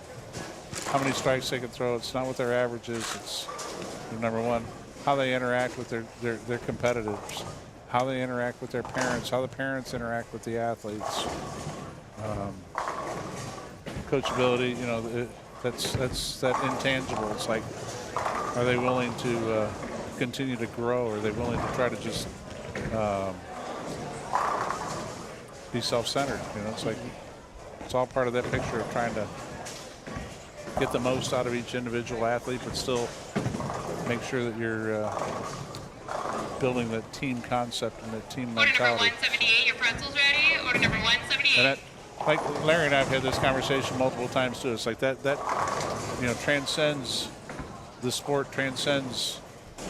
how many strikes they can throw. It's not what their average is. It's, number one, how they interact with their competitors, how they interact with their parents, how the parents interact with the athletes. Coachability, that's that intangible. It's like, are they willing to continue to grow? Are they willing to try to just be self-centered? It's like, it's all part of that picture of trying to get the most out of each individual athlete, but still make sure that you're building that team concept and that team mentality. Order number 178, your pretzel's ready. Order number 178. And that, like Larry and I have had this conversation multiple times too. It's like that transcends the sport, transcends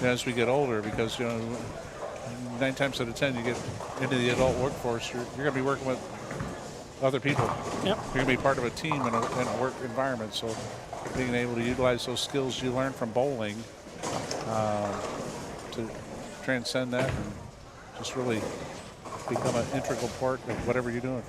as we get older, because 9 times out of 10 you get into the adult workforce, you're going to be working with other people. Yep. You're going to be part of a team in a work environment. So being able to utilize those skills you learn from bowling to transcend that and just really become an integral part of whatever you're doing.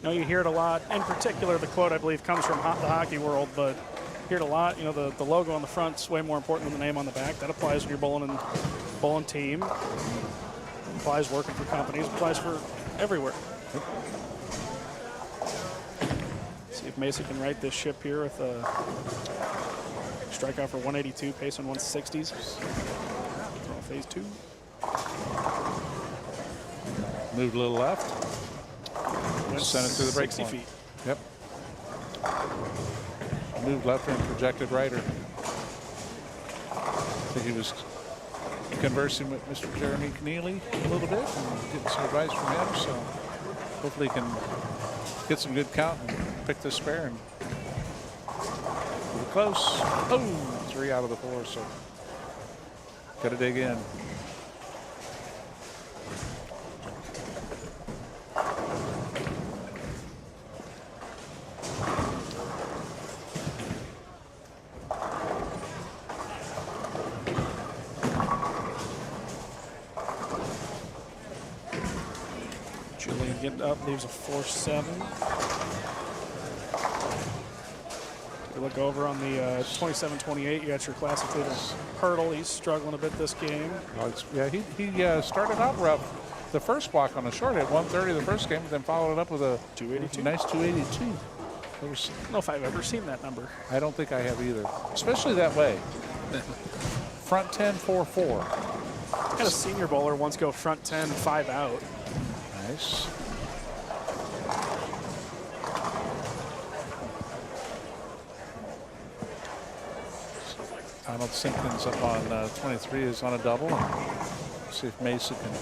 You hear it a lot. In particular, the quote, I believe, comes from the hockey world, but you hear it a lot. The logo on the front's way more important than the name on the back. That applies when you're bowling team. It applies working for companies. It applies for everywhere. See if Mason can right this ship here with a Strikeout for 182, pace on 160s. Throw phase 2. Moved a little left. Sent it through the break 60 point. feet. Yep. Moved lefter and projected righter. I think he was conversing with Mr. Jeremy Keneally a little bit and getting some advice from him. So hopefully he can get some good count and pick this spare and get close. Oh, 3 out of the 4. So got to dig in. Julian getting up, leaves a 4-7. You look over on the 27-28, you got your classic leader Hurdle. He's struggling a bit this game. Yeah, he started out rough. The first walk on the short hit 130 the first game, but then followed it up with a 282. Nice 282. I don't know if I've ever seen that number. I don't think I have either, especially that way. Front 10, 4-4. I had a senior bowler once go front 10, 5 out. Nice. Donald Simpkins up on 23 is on a double. See if Mesa can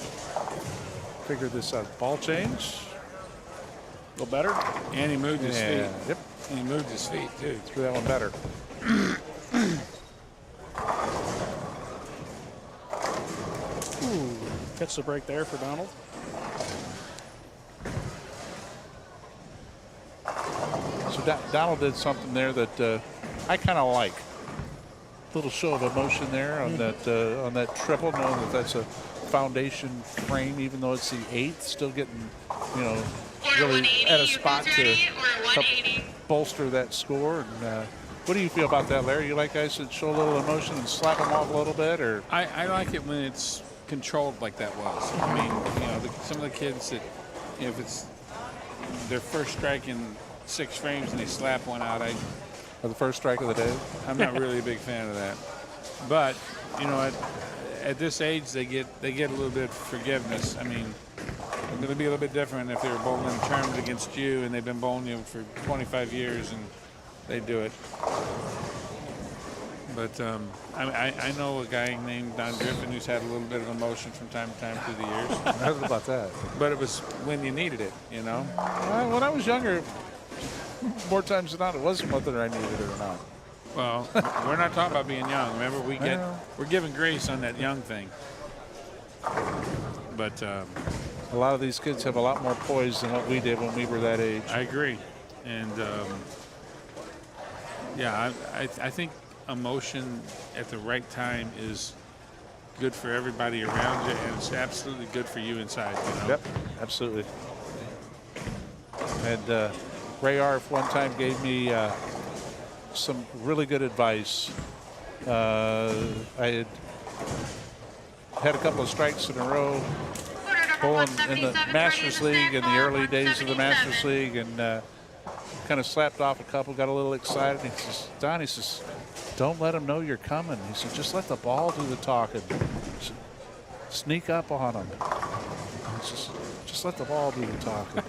figure this out. Ball change. A little better. And he moved his feet. Yep. And he moved his feet, too. Threw that one better. Ooh, catch the break there for Donald. So Donald did something there that I kind of like. Little show of emotion there on that triple, knowing that that's a foundation frame, even though it's the 8th, still getting, really at a spot to help bolster that score. And what do you feel about that, Larry? You like guys that show a little emotion and slap them off a little bit, or? I like it when it's controlled like that was. I mean, some of the kids that, if it's their first strike in 6 frames and they slap one out, or the first strike of the day. I'm not really a big fan of that. But, at this age, they get a little bit of forgiveness. I mean, it's going to be a little bit different if they were bowling terms against you and they've been bowling you for 25 years and they do it. But I know a guy named Don Griffin who's had a little bit of emotion from time to time through the years. I heard about that. But it was when you needed it, When I was younger, more times than not, it wasn't whether I needed it or not. Well, we're not talking about being young. Remember, we're giving grace on that young thing. But a lot of these kids have a lot more poise than what we did when we were that age. I agree, and I think emotion at the right time is good for everybody around you, and it's absolutely good for you inside. Yep, absolutely. And Ray Arf one time gave me some really good advice. I had a couple of strikes in a row bowling in the Masters League in the early days of the Masters League, and kind of slapped off a couple, got a little excited. He says, Don, he says, don't let them know you're coming. He said, just let the ball do the talking. Sneak up on them. Just let the ball do the talking.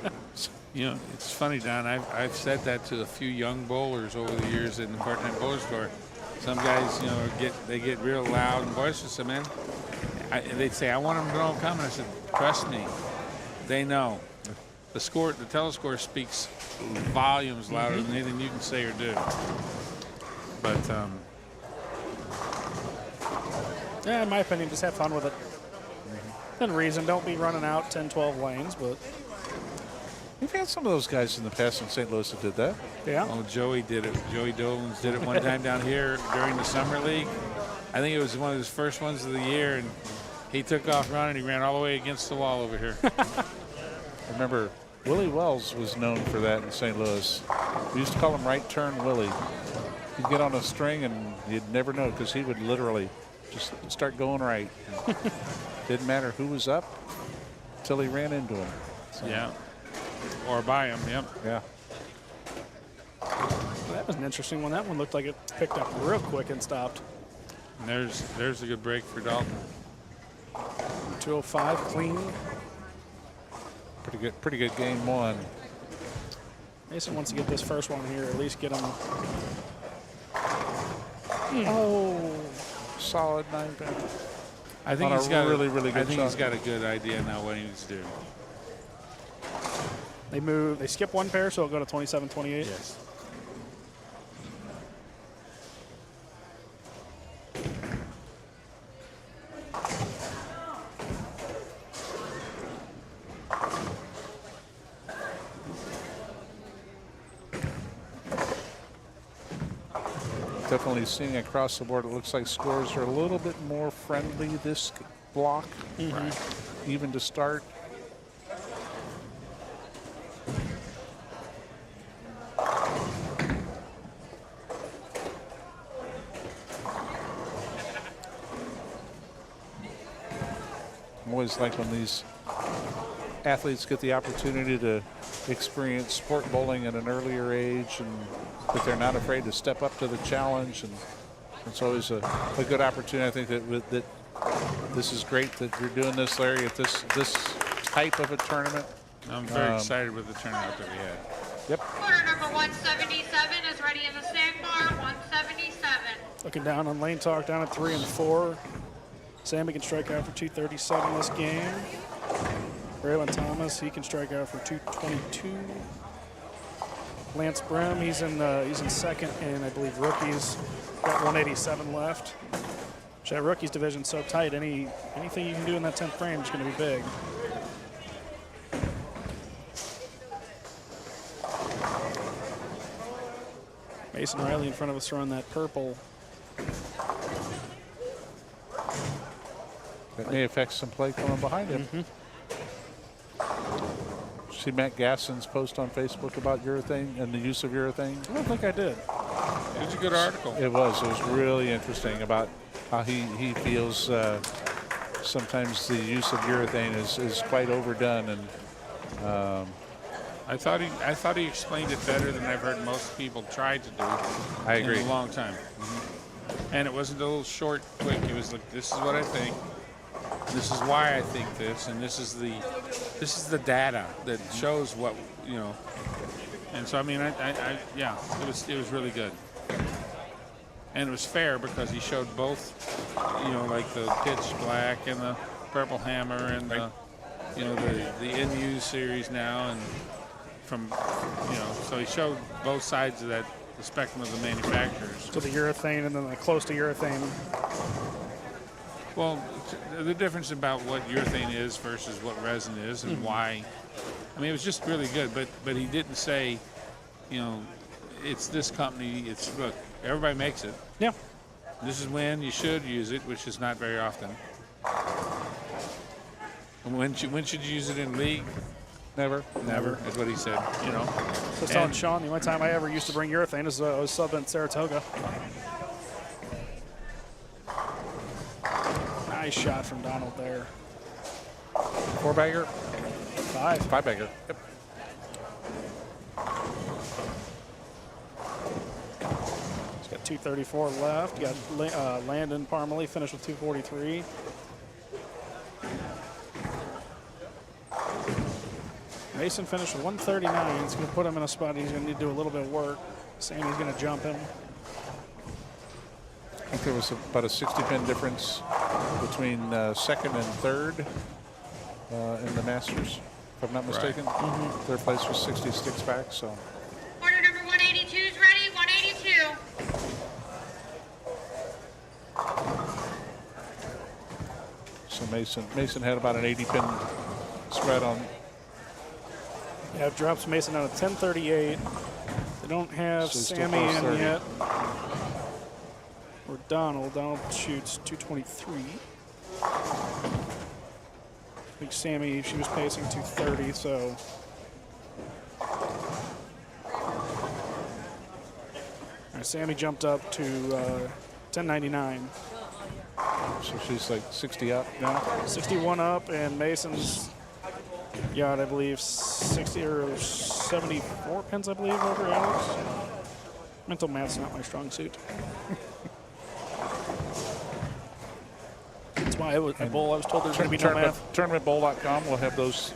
It's funny, Don. I've said that to a few young bowlers over the years in the part-time bowler store. Some guys, they get real loud and boisterous. Man, they'd say, "I want them to know I'm coming." I said, "Trust me, they know." The telescore speaks volumes louder than anything you can say or do. But yeah, in my opinion, just have fun with it. Within reason, don't be running out 10, 12 lanes, but. We've had some of those guys in the past in St. Louis that did that. Yeah. Oh, Joey did it. Joey Dolans did it one time down here during the summer league. I think it was one of his first ones of the year, and he took off running. He ran all the way against the wall over here. I remember Willie Wells was known for that in St. Louis. We used to call him Right Turn Willie. He'd get on a string, and you'd never know because he would literally just start going right. Didn't matter who was up until he ran into him. So. Yeah. Or by him, yep. Yeah. That That was an interesting one. That one looked like it picked up real quick and stopped. And there's a good break for Dalton. 205 clean. Pretty good game one. Mason wants to get this first one here, at least get him. Oh, solid 9-pin. I think On he's a got really good I think shot. he's got a good idea now what he needs to do. They skip one pair, so it'll go to 27-28. Yes. Definitely seeing across the board, it looks like scores are a little bit more friendly this block, even to start. I always like when these athletes get the opportunity to experience sport bowling at an earlier age, and that they're not afraid to step up to the challenge, and it's always a good opportunity. I think that this is great that you're doing this, Larry, at this type of a tournament. I'm very excited with the turnout that we had. Yep. Order number 177 is ready in the snack bar. 177. Looking down on Lane Talk, down at 3 and 4. Sammy can strike out for 237 this game. Braylon Thomas, he can strike out for 222. Lance Brim, he's in second, and I believe rookies got 187 left. Which that rookies division's so tight. Anything you can do in that 10th frame is going to be big. Mason Riley in front of us throwing that purple. That may affect some play coming behind him. See Matt Gasson's post on Facebook about urethane and the use of urethane? I don't think I did. It was a good article. It was really interesting about how he feels sometimes the use of urethane is quite overdone, and I thought he explained it better than I've heard most people try to do. I agree. In a long time. And it wasn't a little short, quick. It was like, this is what I think. This is why I think this, and this is the data that shows what, you know. And so I mean, yeah, it was really good. And it was fair because he showed both, you know, like the pitch black and the purple hammer and the, you know, the NU series now, and from, you know, so he showed both sides of that, the spectrum of the manufacturers. So the urethane and then the close to urethane. Well, the difference about what urethane is versus what resin is and why. I mean, it was just really good, but he didn't say, you know, it's this company. It's, look, everybody makes it. Yeah. This is when you should use it, which is not very often. And when should you use it in league? Never. Never is what he said. You know. I was telling Sean the only time I ever used to bring urethane is I was subbing at Saratoga. Nice shot from Donald there. 4-bagger? 5. 5-bagger. Yep. He's got 234 left. You got Landon Parmalee finished with 243. Mason finished with 139. It's going to put him in a spot he's going to need to do a little bit of work. Sammy's going to jump him. I think there was about a 60-pin difference between second and third in the Masters, if I'm not mistaken. Third place was 66 back, so. Order number 182 is ready. 182. So Mason had about an 80-pin spread on. Yeah, it drops Mason down to 1038. They don't have So Sammy in 30. yet. Or Donald. Donald shoots 223. I think Sammy, she was pacing 230, so. All right, Sammy jumped up to 1099. So she's like 60 up now. 61 up, and Mason's got, I believe, 60 or 74 pins, I believe, over Alex. Mental math's not my strong suit. That's why at bowl I was told there's going to be no math. Tournamentbowl.com will have those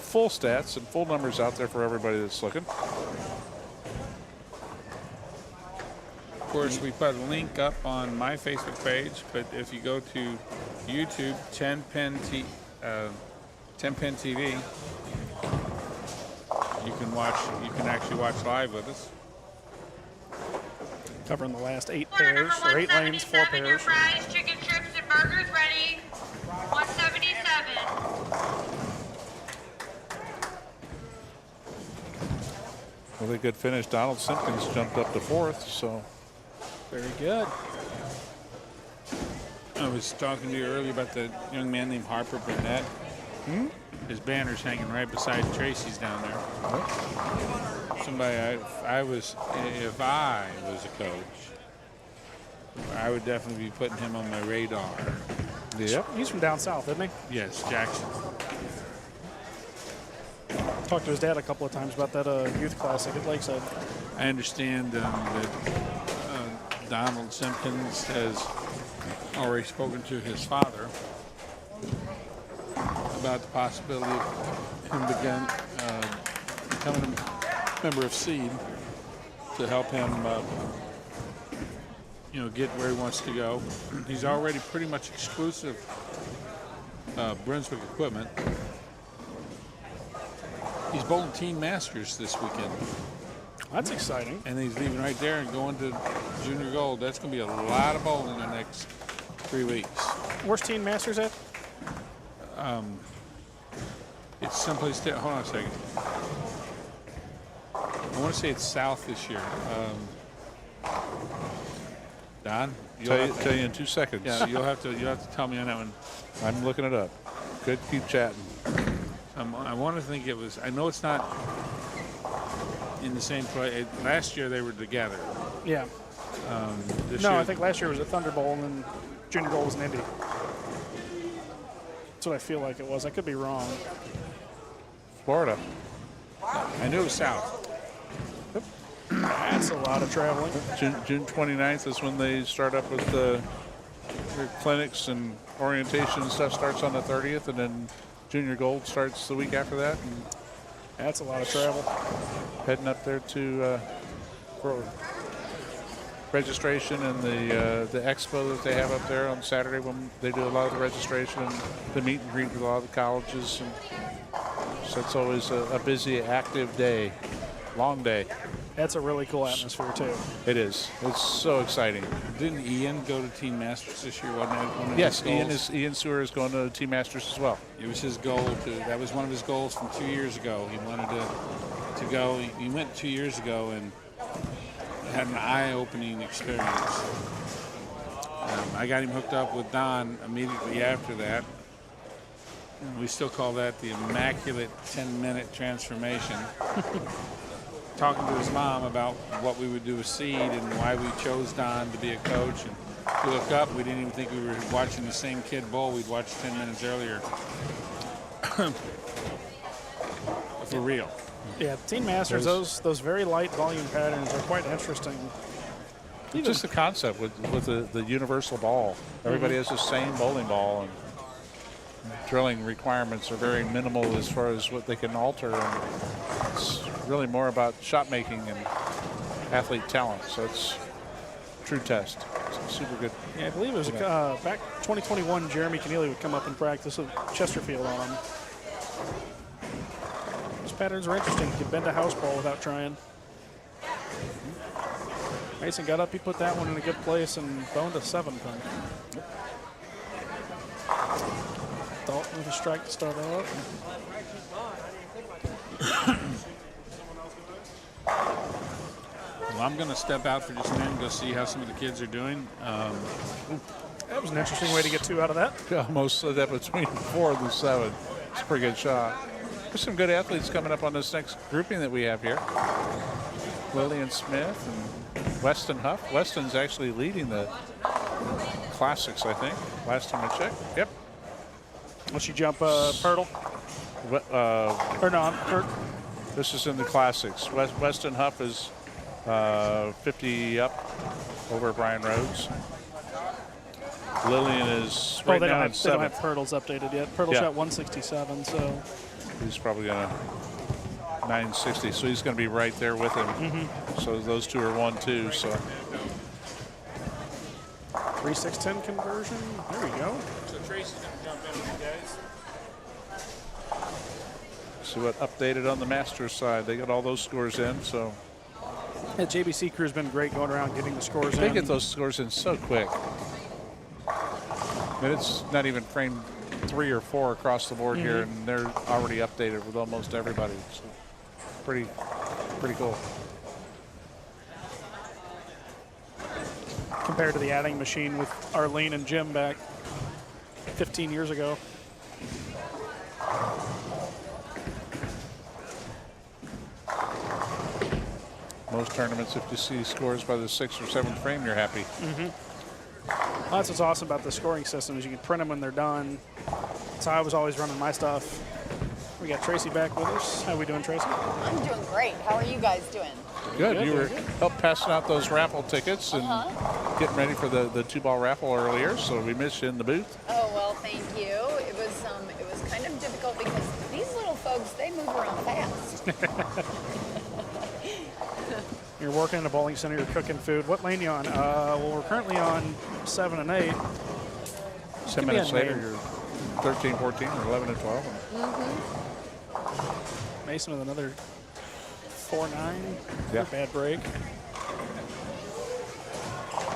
full stats and full numbers out there for everybody that's looking. Of course, we put a link up on my Facebook page, but if you go to YouTube, 10 Pin TV, you can actually watch live with us. Covering the last 8 Order pairs, number or 8 lanes, 4 177, your pairs. fries, chicken strips, and burgers ready. 177. Really good finish. Donald Simpkins jumped up to 4th, so very good. I was talking to you earlier about the young man named Harper Burnett. His banner's hanging right beside Tracy's down there. Somebody, if I was a coach, I would definitely be putting him on my radar. Yep. He's from down south, isn't he? Yes, Jackson. Talked to his dad a couple of times about that youth classic at Lakeside. I understand that Donald Simpkins has already spoken to his father about the possibility of him becoming a member of Seed to help him, get where he wants to go. He's already pretty much exclusive Brunswick equipment. He's bowling Teen Masters this weekend. That's exciting. And he's leaving right there and going to Junior Gold. That's going to be a lot of bowling in the next 3 weeks. Where's Teen Masters at? It's someplace there. Hold on a second. I want to say it's south this year. Don? Tell you in 2 seconds. Yeah, you'll have to tell me on that one. I'm looking it up. Good, keep chatting. I want to think it was. I know it's not in the same place. Last year they were together. Yeah. This No, year, I think last year was at Thunder Bowl and then Junior Gold was in Indy. That's what I feel like it was. I could be wrong. Florida. I knew it was south. Yep. That's a lot of traveling. June 29th is when they start up with the clinics and orientation and stuff starts on the 30th, and then Junior Gold starts the week after that. And that's a lot of travel. Heading up there to for registration and the expo that they have up there on Saturday when they do a lot of the registration and the meet and greet with a lot of the colleges. And so it's always a busy, active day, long day. That's a really cool atmosphere too. It is. It's so exciting. Didn't Ian go to Teen Masters this year? Wasn't that one of Yes, his goals? Ian Sewer is going to Team Masters as well. It was his goal that was one of his goals from 2 years ago. He wanted to go. He went 2 years ago and had an eye-opening experience. I got him hooked up with Don immediately after that. We still call that the immaculate 10-minute transformation. Talking to his mom about what we would do with Seed and why we chose Don to be a coach. And to look up, we didn't even think we were watching the same kid bowl we'd watched 10 minutes earlier. For real. Yeah, Teen Masters, those very light volume patterns are quite interesting. Just the concept with the universal ball. Everybody has the same bowling ball, and drilling requirements are very minimal as far as what they can alter. And it's really more about shot making and athlete talent. So it's a true test. It's super good. Yeah, I believe it was back 2021. Jeremy Keneally would come up and practice with Chesterfield on them. Those patterns are interesting. You can bend a house ball without trying. Mason got up. He put that one in a good place and boned a 7 pin. Dalton with a strike to start off. Well, I'm going to step out for just a minute and go see how some of the kids are doing. That was an interesting way to get 2 out of that. Almost slid that between 4 and 7. It's a pretty good shot. There's some good athletes coming up on this next grouping that we have here. Lillian Smith and Weston Huff. Weston's actually leading the classics, I think. Last time I checked. Yep. Will she jump Pirtle? Or no, Kurt. This is in the classics. Weston Huff is 50 up over Brian Rhodes. Lillian is right they now don't in have, they don't have 7th. Pirtle's updated yet. Pirtle Yeah. shot 167, so He's probably going to 960, so he's going to be right there with him. So those two are 1-2. So 3.610 conversion. There we go. So Tracy's gonna jump in with you guys. see what updated on the Masters side. They got all those scores in. So The JBC crew's been great going around getting the scores in. they get those scores in so quick. I mean, it's not even frame 3 or 4 across the board here, and they're already updated with almost everybody. So pretty cool. Compared to the adding machine with Arlene and Jim back 15 years ago. Most tournaments, if you see scores by the 6th or 7th frame, you're happy. Well, that's what's awesome about the scoring system is you can print them when they're done. That's how I was always running my stuff. We got Tracy back with us. How we doing, Tracy? I'm doing great. How are you guys doing? Good. You were helped passing out those raffle tickets and getting ready for the 2-ball raffle earlier, so we missed you in the booth. Oh, well, thank you. It was kind of difficult because these little folks, they move around fast. You're working in a bowling center, you're cooking food. What lane are you on? Well, we're currently on 7 and 8. 10 minutes later, you're 13, 14, or 11 and 12. Mason with another 4-9. Yeah. Bad break.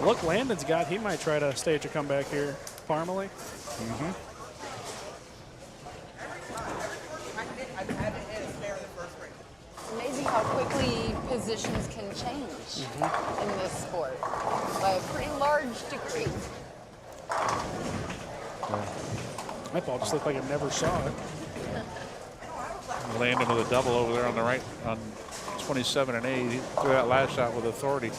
Look, Landon's got, he might try to stage a comeback here. Parmalee. It's amazing how quickly positions can change in this sport by a pretty large degree. My ball just looked like I never saw it. Landon with a double over there on the right on 27 and 8. He threw that last shot with authority.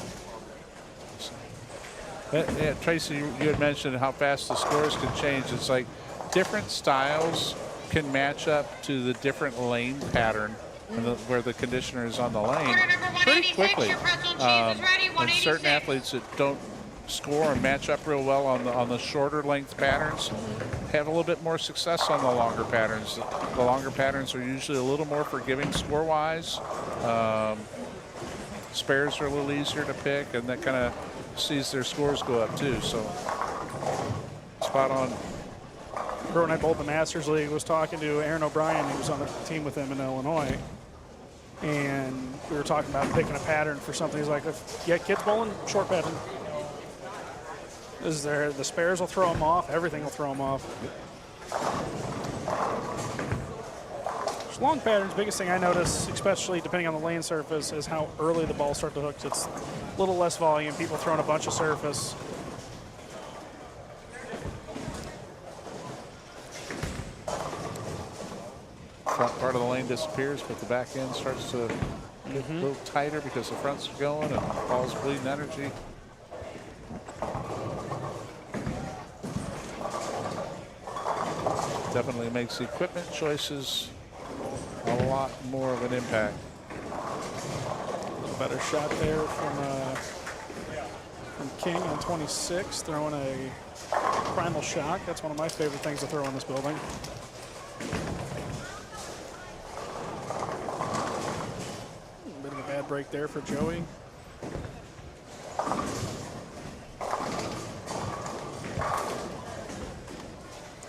Yeah, Tracy, you had mentioned how fast the scores can change. It's like different styles can match up to the different lane pattern and where the conditioner is on the lane pretty quickly. And certain athletes that don't score and match up real well on the shorter length patterns have a little bit more success on the longer patterns. The longer patterns are usually a little more forgiving score-wise. Spares are a little easier to pick, and that kind of sees their scores go up too. So spot on. Remember when I bowled the Masters League, was talking to Aaron O'Brien, who was on the team with him in Illinois, and we were talking about picking a pattern for something. He's like, yeah, kids bowling, short pattern. Is there, the spares will throw them off, everything will throw them off. Long patterns, biggest thing I notice, especially depending on the lane surface, is how early the balls start to hook. It's a little less volume, people throwing a bunch of surface. Front part of the lane disappears, but the back end starts to get a little tighter because the fronts are going and the ball's bleeding energy. Definitely makes the equipment choices a lot more of an impact. A little better shot there from King on 26, throwing a primal shock. That's one of my favorite things to throw in this building. A bit of a bad break there for Joey.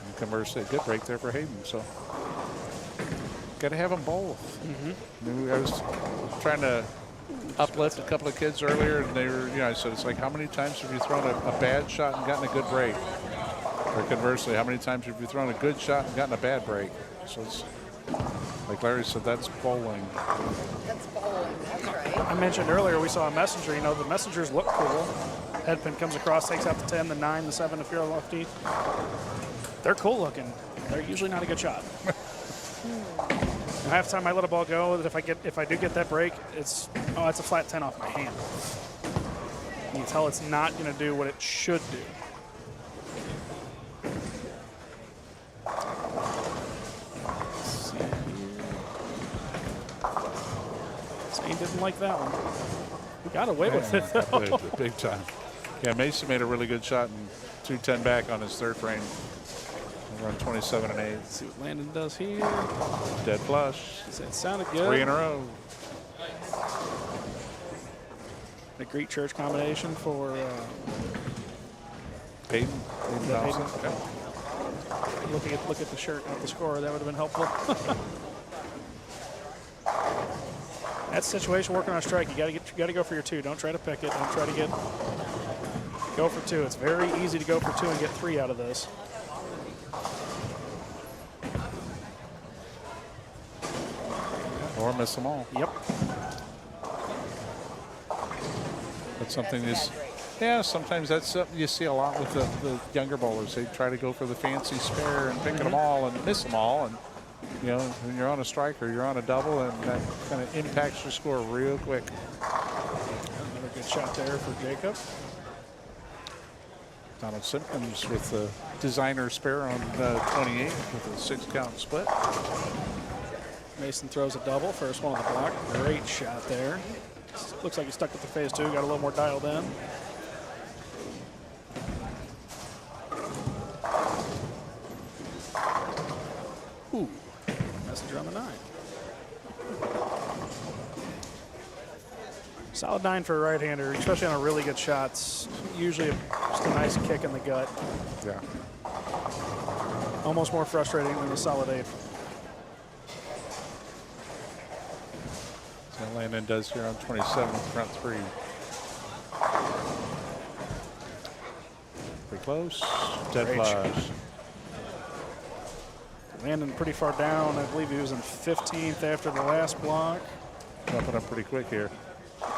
And conversely, a good break there for Hayden. So got to have them both. I was trying to uplift a couple of kids earlier, and they were, I said, it's like, how many times have you thrown a bad shot and gotten a good break? Or conversely, how many times have you thrown a good shot and gotten a bad break? So it's like Larry said, that's bowling. That's bowling, that's right. I mentioned earlier we saw a messenger. The messengers look cool. Headpin comes across, takes out the 10, the 9, the 7 if you're a lefty. They're cool looking. They're usually not a good shot. Half the time I let a ball go, that if I do get that break, it's a flat 10 off my hand. You can tell it's not going to do what it should do. Let's see here. Zane didn't like that one. Got away with it, Got away though. with it big time. Yeah, Mason made a really good shot and 2-10 back on his third frame. Run 27 and 8. Let's see what Landon does here. Dead flush. It sounded good. 3 in a row. A Greek church combination for Peyton. Yeah, Thompson. Peyton. Okay. Look at the shirt, not the score. That would have been helpful. That's the situation working on a strike. You got to go for your 2. Don't try to pick it. Don't try to go for 2. It's very easy to go for 2 and get 3 out of this. Or miss them all. Yep. That's something sometimes that's something you see a lot with the younger bowlers. They try to go for the fancy spare and pick them all and miss them all. And, you know, when you're on a strike or you're on a double, and that kind of impacts your score real quick. Another good shot there for Jacob. Donald Simpkins with the designer spare on 28 with a 6-count split. Mason throws a double. First one on the block. Great shot there. Looks like he stuck with the phase 2. Got a little more dialed in. Ooh, message on the 9. Solid 9 for a right-hander, especially on a really good shot. It's usually just a nice kick in the gut. Yeah. Almost more frustrating than a solid 8. So Landon does here on 27, front 3. Pretty close. Dead Great flush. shot. Landon pretty far down. I believe he was in 15th after the last block. Jumping up pretty quick here.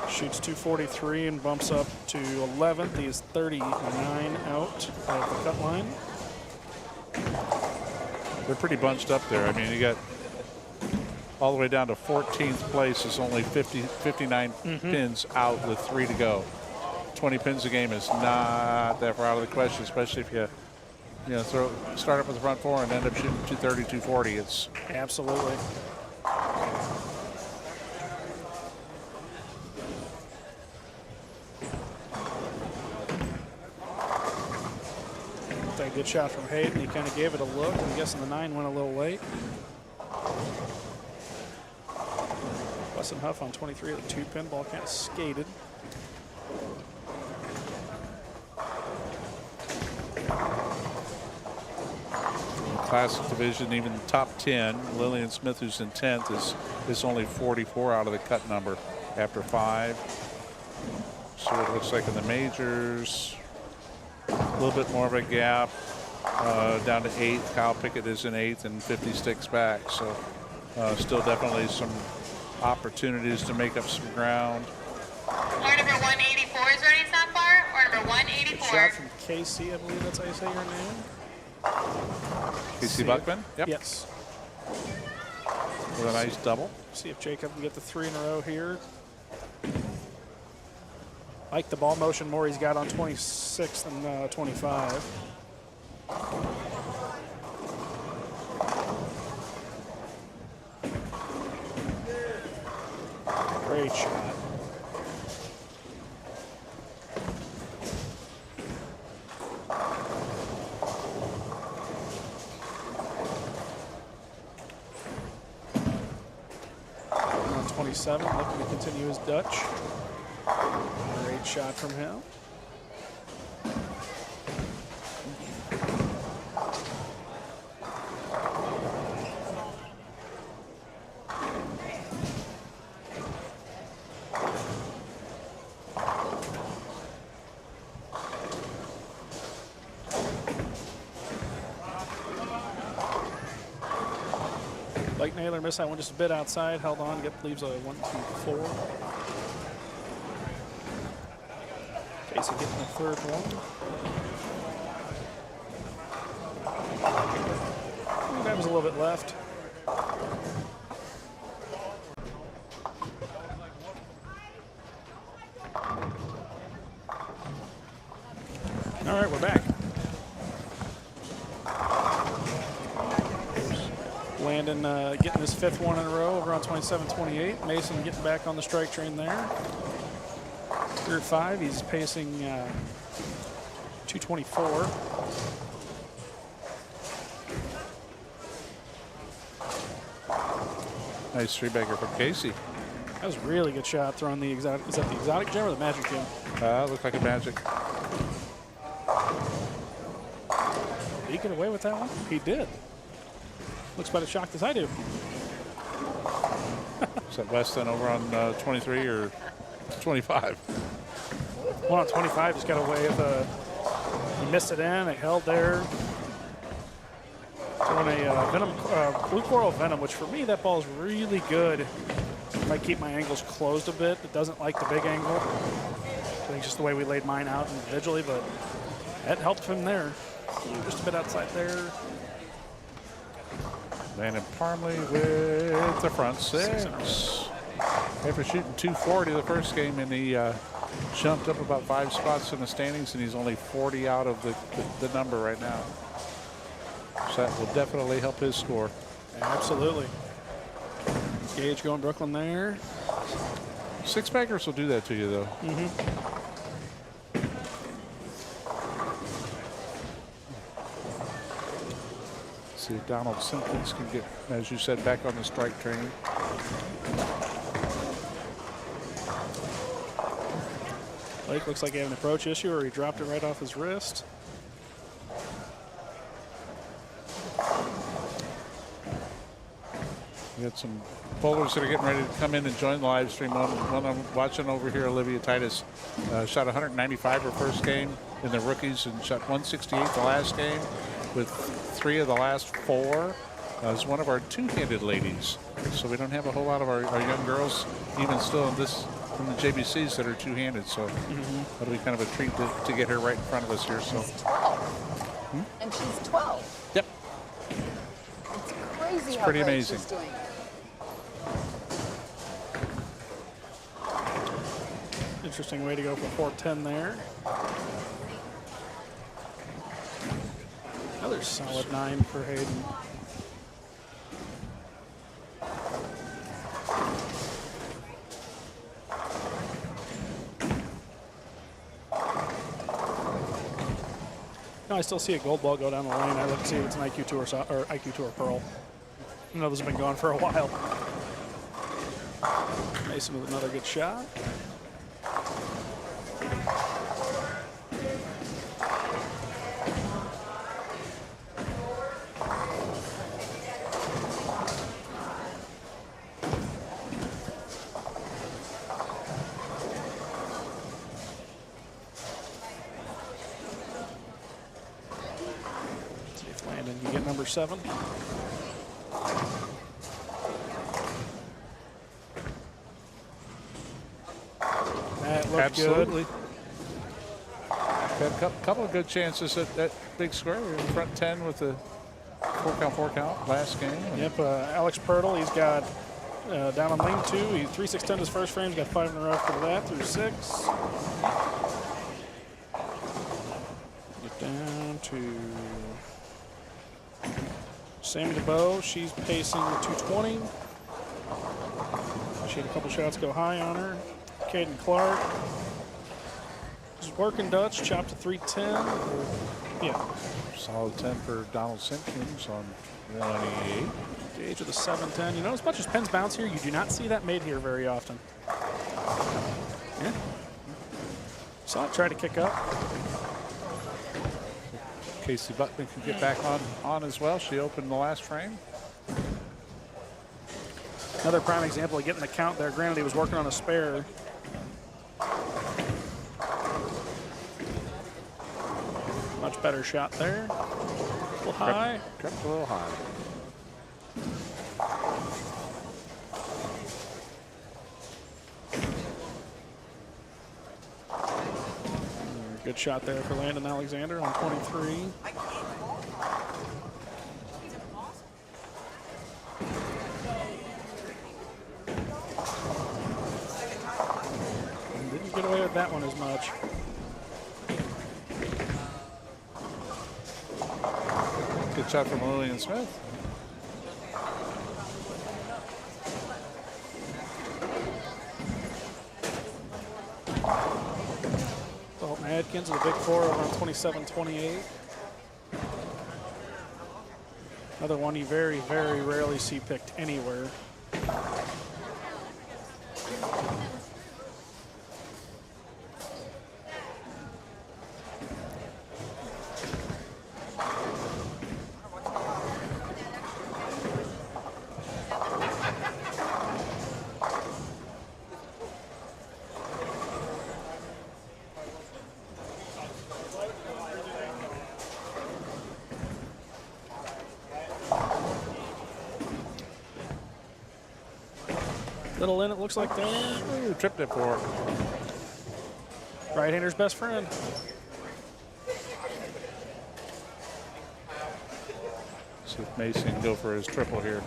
Shoots 243 and bumps up to 11th. He is 39 out of the cut line. They're pretty bunched up there. I mean, you got all the way down to 14th place is only 59 pins out with 3 to go. 20 pins a game is not that far out of the question, especially if you start up with the front 4 and end up shooting 230, 240. It's absolutely. A good shot from Hayden. He kind of gave it a look. I'm guessing the 9 went a little late. Wesson Huff on 23 of the 2-pin. Ball kind of skated. Classic division, even top 10. Lillian Smith, who's in 10th, is only 44 out of the cut number after 5. So it looks like in the majors, a little bit more of a gap down to 8th. Kyle Pickett is in 8th and 50 sticks back. So still definitely some opportunities to make up some ground. Or number 184 is ready so far. Or number 184. Shot from Casey, I believe that's how you say your name. Casey Buckman? Yep. Yes. With a nice double. See if Jacob can get the 3 in a row here. Like the ball motion more he's got on 26 and 25. Great shot. On 27, looking to continue his Dutch. Great shot from him. Blake Naylor missed that one just a bit outside, held on, leaves a 1, 2, 4. Casey getting the 3rd one. That was a little bit left. All right, we're back. Landon getting his 5th one in a row over on 27-28. Mason getting back on the strike train there. through 5. He's pacing 224. Nice three-bagger from Casey. That was a really good shot throwing the exotic. Is that the exotic gem or the magic gem? Looked like a magic. Did he get away with that one? He did. Looks about as shocked as I do. Is that Weston over on 23 or 25? One on 25 just got away with he missed it in. It held there. Throwing a blue coral venom, which for me that ball is really good. If I keep my angles closed a bit, it doesn't like the big angle. I think just the way we laid mine out individually, but that helped him there. Just a bit outside there. Landon Parmley with the front 6. After shooting 240 the first game, and he jumped up about 5 spots in the standings, and he's only 40 out of the number right now. So that will definitely help his score. Absolutely. Gage going Brooklyn there. 6-baggers will do that to you, though. See if Donald Simpkins can get, as you said, back on the strike train. Blake looks like he had an approach issue, or he dropped it right off his wrist. We got some bowlers that are getting ready to come in and join the live stream. One I'm watching over here, Olivia Titus, shot 195 her first game in the rookies and shot 168 the last game with 3 of the last 4. Is one of our two-handed ladies. So we don't have a whole lot of our young girls even still in the JBCs that are two-handed. So that'll be kind of a treat to get her right in front of us here. So. She's 12. And she's 12. Yep. It's crazy It's how pretty great amazing. she's doing. Interesting way to go for 410 there. Another solid 9 for Hayden. No, I still see a gold ball go down the lane. I look to see if it's an IQ Tour or IQ Tour Pearl. I know those have been gone for a while. Mason with another good shot. See if Landon can get number 7. That looked Absolutely. good. Had a couple of good chances at that big square. We were in front 10 with the 4-count last game. Yep, Alex Pirtle, he's got down on lane 2. He 3-6-10 his first frame. He's got 5 in a row for that through 6. Get down to Sammy DeBow. She's pacing 220. She had a couple shots go high on her. Caden Clark. She's working Dutch, chopped to 310. Yeah. Solid 10 for Donald Simpkins on 188. Gauge with a 710. You know, as much as pins bounce here, you do not see that made here very often. Yeah. Saw it try to kick up. Casey Buckman can get back on as well. She opened the last frame. Another prime example of getting the count there. Granted, he was working on a spare. Much better shot there. A little high. Crept a little high. Good shot there for Landon Alexander on 23. Didn't get away with that one as much. Good shot from Lillian Smith. Adkins with a big 4 over on 27-28. Another one you very, very rarely see picked anywhere. Little in, it looks like there. Ooh, tripped it for her. Right-hander's best friend. See if Mason can go for his triple here.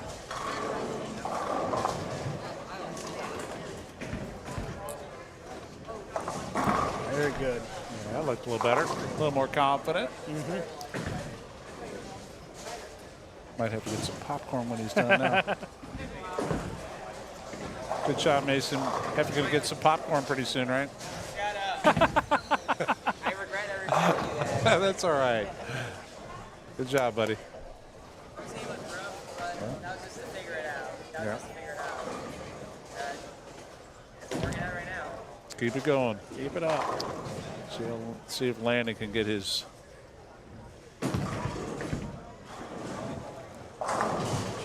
Very good. Yeah, that looked a little better, a little more confident. Might have to get some popcorn when he's done now. Good shot, Mason. Have to get some popcorn pretty soon, right? I regret every time you do that. That's all right. Good job, buddy. See, it was rough, but that was just to figure it out. It's working out right now. Keep it going. Keep it up. See if Landon can get his.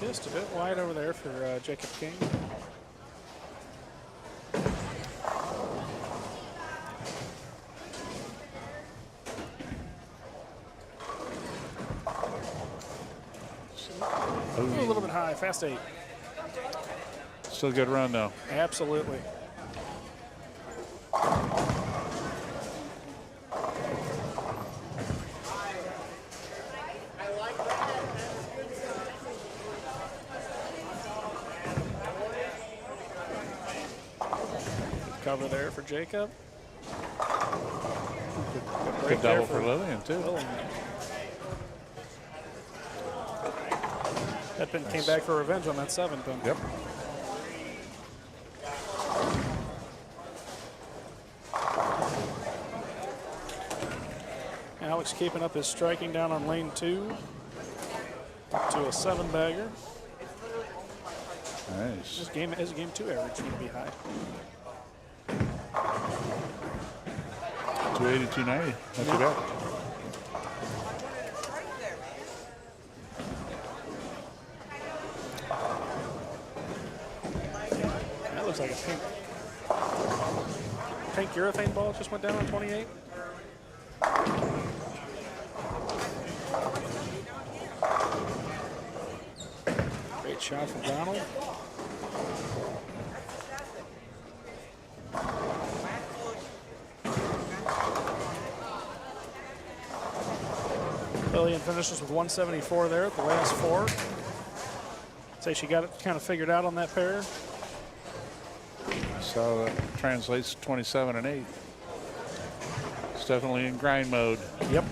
Just a bit wide over there for Jacob King. A little bit high, fast 8. Still a good run, though. Absolutely. Cover there for Jacob. Good double for Lillian, too. That pin came back for revenge on that 7 pin. Yep. Alex keeping up his striking down on lane 2 to a 7-bagger. Nice. His game 2 average should be high. 280, 290. Not too bad. That looks like a pink urethane ball just went down on 28. Great shot from Donald. Lillian finishes with 174 there at the last 4. Say she got it kind of figured out on that pair. So that translates to 27 and 8. It's definitely in grind mode. Yep.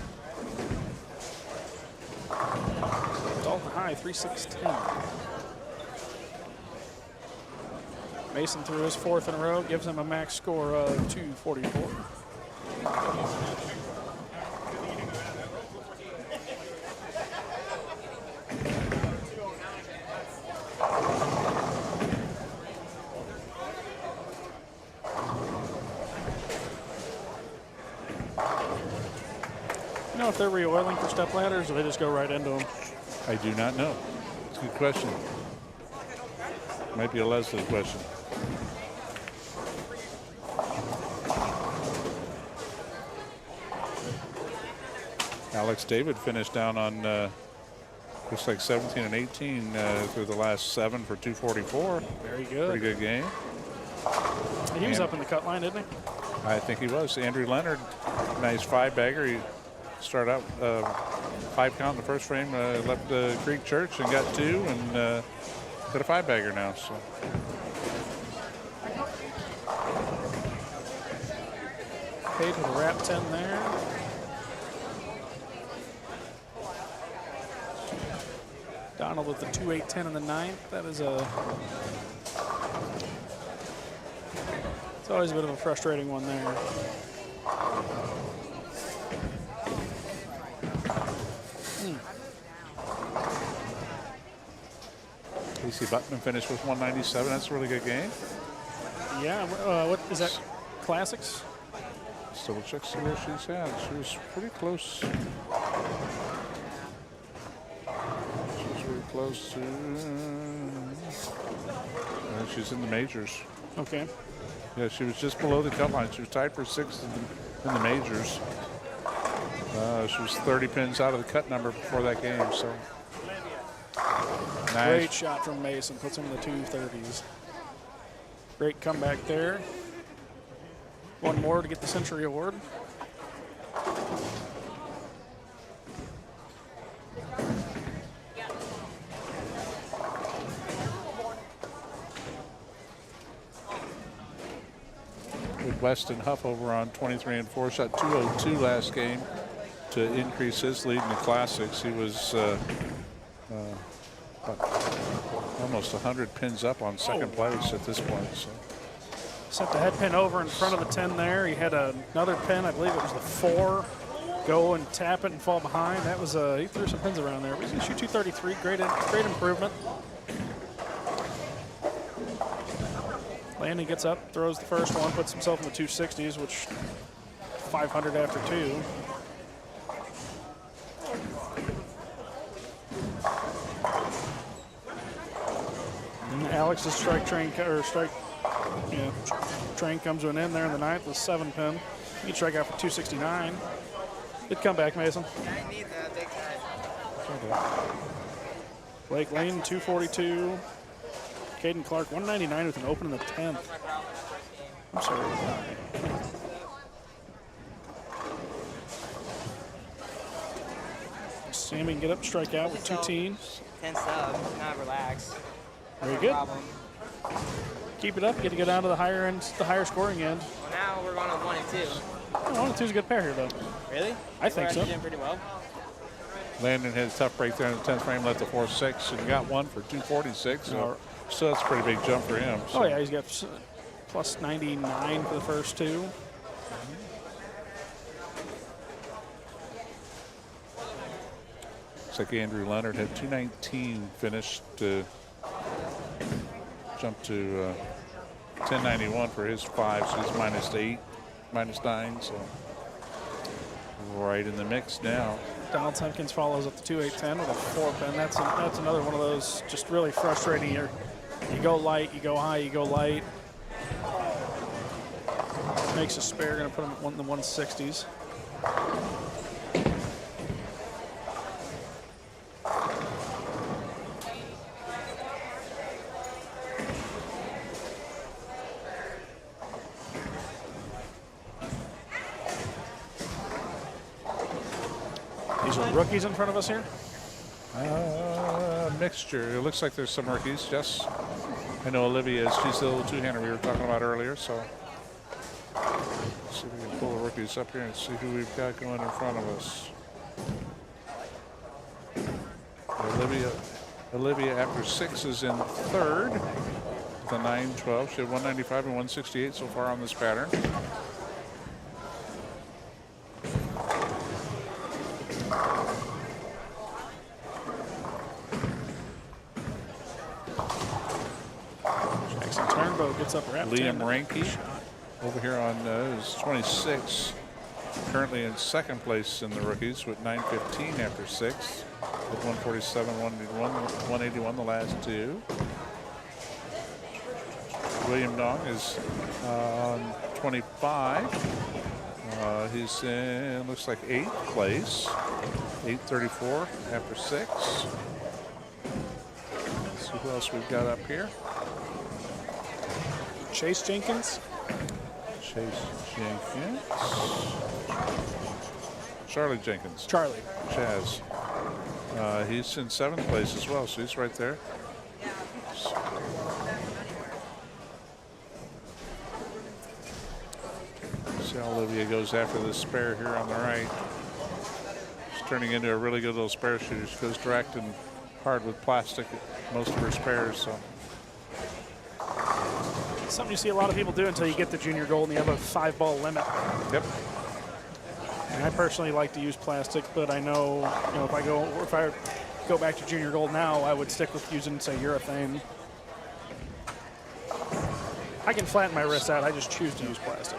Dalton high, 3-6-10. Mason threw his 4th in a row, gives him a max score of 244. You know if they're re-oiling for step ladders or they just go right into them? I do not know. It's a good question. Might be a Leslie question. Alex David finished down on looks like 17 and 18 through the last 7 for 244. Very good. Pretty good game. He was up in the cut line, didn't he? I think he was. Andrew Leonard, nice 5-bagger. He started out 5 count in the first frame, left the Creek Church and got 2 and got a 5-bagger now. So. Page with a wrap 10 there. Donald with the 2-8-10 in the 9th. That is it's always a bit of a frustrating one there. Casey Buckman finished with 197. That's a really good game. Yeah, what is that? Classics? Let's double check see where she's at. She was pretty close. She was really close to. She's in the majors. Okay. Yeah, she was just below the cut line. She was tied for 6th in the majors. She was 30 pins out of the cut number before that game. So nice. Great shot from Mason. Puts him in the 230s. Great comeback there. One more to get the Century Award. With Weston Huff over on 23 and 4, shot 202 last game to increase his lead in the classics. He was almost 100 pins up on second place at this point. So. Sent the head pin over in front of the 10 there. He had another pin, I believe it was the 4, go and tap it and fall behind. That was he threw some pins around there. He's going to shoot 233. Great improvement. Landon gets up, throws the first one, puts himself in the 260s, which 500 after 2. And Alex's strike train comes to an end there in the 9th with 7 pin. He can strike out for 269. Good comeback, Mason. I need that big guy. Blake Lane, 242. Caden Clark, 199 with an open in the 10th. I'm sorry. Sammy can get up, strike out with 2 teams. 10 sub, not relax. Very No good. problem. Keep it up, get to go down to the higher end, the higher scoring end. Well, now we're going on 1 and 2. 1 and 2 is a good pair here, though. Really? I think so. We're doing pretty well. Landon had a tough break there in the 10th frame, left the 4.6, and got one for 246. So that's a pretty big jump for him. So. Oh, yeah, he's got plus 99 for the first 2. Looks like Andrew Leonard had 219 finished to jump to 1091 for his 5, so he's -8, -9, so right in the mix now. Donald Tompkins follows up the 2-8-10 with a 4 pin. That's another one of those just really frustrating here. You go light, you go high, you go light. Makes a spare, going to put him in the 160s. These are rookies in front of us here? Mixture. It looks like there's some rookies. Yes. I know Olivia is. She's the little two-hander we were talking about earlier. So let's see if we can pull the rookies up here and see who we've got going in front of us. Olivia after 6 is in 3rd with a 912. She had 195 and 168 so far on this pattern. Gets up Liam Ranke over here on is 26, currently in 2nd place in the rookies with 915 after 6, with 147, 181 the last 2. William Dong is on 25. He's in, looks like 8th place, 834 after 6. Let's see who else we've got up here. Chase Jenkins. Charlie Jenkins. Charlie. Chaz. He's in 7th place as well, so he's right there. See how Olivia goes after this spare here on the right. She's turning into a really good little spare shooter. She goes direct and hard with plastic most of her spares. So. Something you see a lot of people do until you get to junior gold and you have a 5-ball limit. Yep. And I personally like to use plastic, but I know, if I go go back to junior gold now, I would stick with using, say, urethane. I can flatten my wrists out. I just choose to use plastic.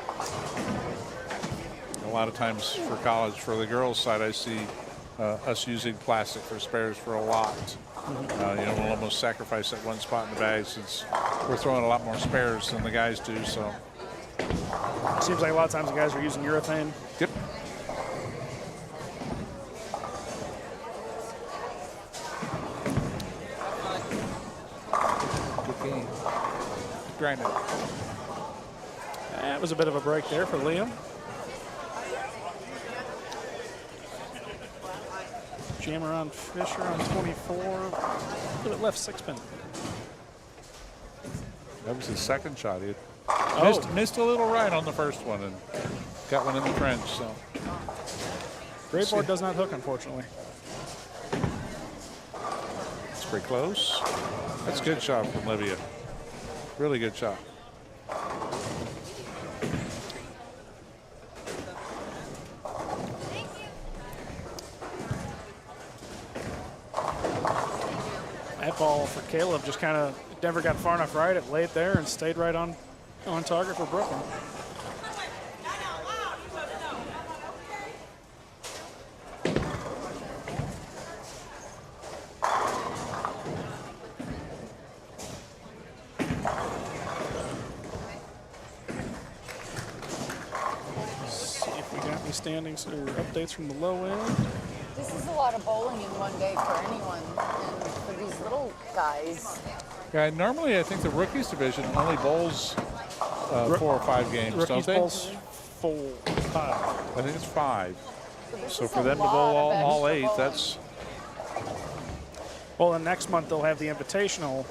A lot of times for college, for the girls' side, I see us using plastic for spares for a lot. We'll almost sacrifice that one spot in the bag since we're throwing a lot more spares than the guys do. So seems like a lot of times the guys are using urethane. Yep. Good game. Granted. That was a bit of a break there for Liam. Jammer on Fisher on 24. A little bit left 6-pin. That was his second shot. He Oh. missed a little right on the first one and got one in the trench. So Great board does not hook, unfortunately. it's pretty close. That's a good shot from Livia. Really good shot. That ball for Caleb just kind of never got far enough right. It laid there and stayed right on target for Brooklyn. Let's see if we got any standings or updates from the low end. This is a lot of bowling in one day for anyone, and for these little guys. Yeah, normally I think the rookies division only bowls 4 or 5 games, don't Rookies they? bowls 4, 5. I think it's 5. So is for a them to lot bowl of all extra 8, bowling. that's Well, then next month they'll have the Invitational.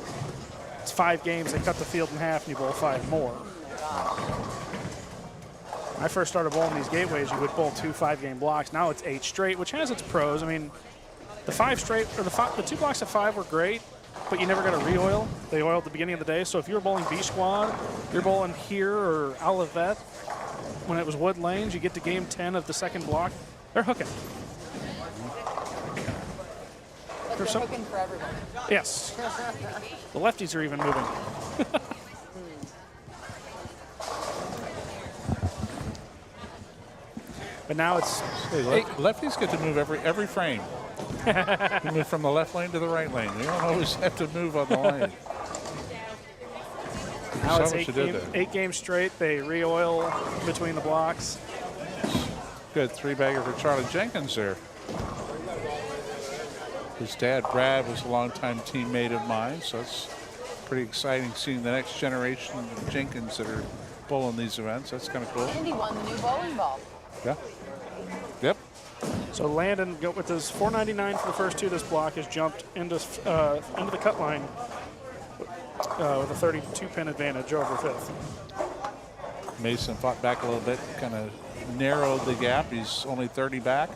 It's 5 games. They cut the field in half, and you bowl 5 more. When I first started bowling these gateways, you would bowl 2 5-game blocks. Now it's 8 straight, which has its pros. I mean, the 5 straight or the 2 blocks of 5 were great, but you never got to re-oil. They oiled at the beginning of the day. So if you were bowling B squad, you're bowling here or Olivet. When it was wood lanes, you get to game 10 of the second block, they're hooking. But they're hooking for everyone. Yes. The lefties are even moving. But now it's lefties get to move every frame. You move from the left lane to the right lane. You don't always have to move on the lane. Now So it's much you did there. 8 games straight. They re-oil between the blocks. Good 3-bagger for Charlie Jenkins there. His dad, Brad, was a longtime teammate of mine, so it's pretty exciting seeing the next generation of Jenkins that are bowling these events. That's kind of cool. And he won the new bowling ball. Yeah. Yep. So Landon, with his 499 for the first 2 of this block, has jumped into the cut line with a 32-pin advantage over 5th. Mason fought back a little bit, kind of narrowed the gap. He's only 30 back.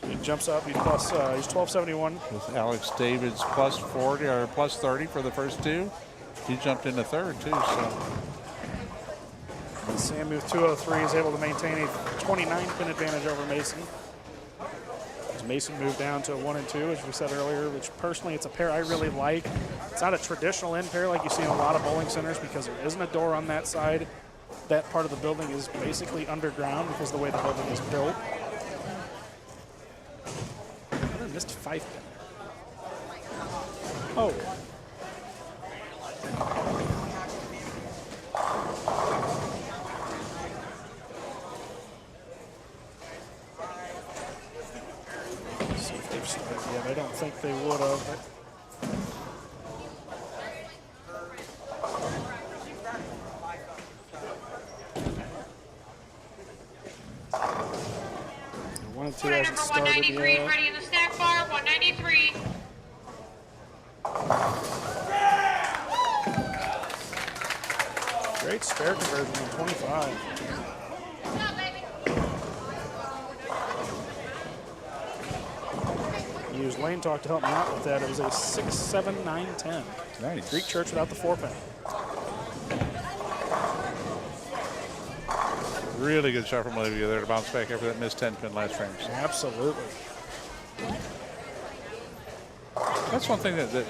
He jumps up. He's 1271. With Alex David's plus 40 or plus 30 for the first 2. He jumped into 3rd too. So Sam with 203 is able to maintain a 29-pin advantage over Mason. As Mason moved down to a 1 and 2, as we said earlier, which personally it's a pair I really like. It's not a traditional end pair like you see in a lot of bowling centers because there isn't a door on that side. That part of the building is basically underground because of the way the building is built. I missed 5-pin. Oh. See if they've started yet. I don't think they would have. One and 2 Order hasn't number started 193 yet. ready in the snack bar. 193. Great spare conversion in 25. He used Lane Talk to help me out with that. It was a 6, 7, 9, 10. nice. Greek Church without the 4-pin. Really good shot from Olivia there to bounce back after that missed 10-pin last frame. Absolutely. That's one thing that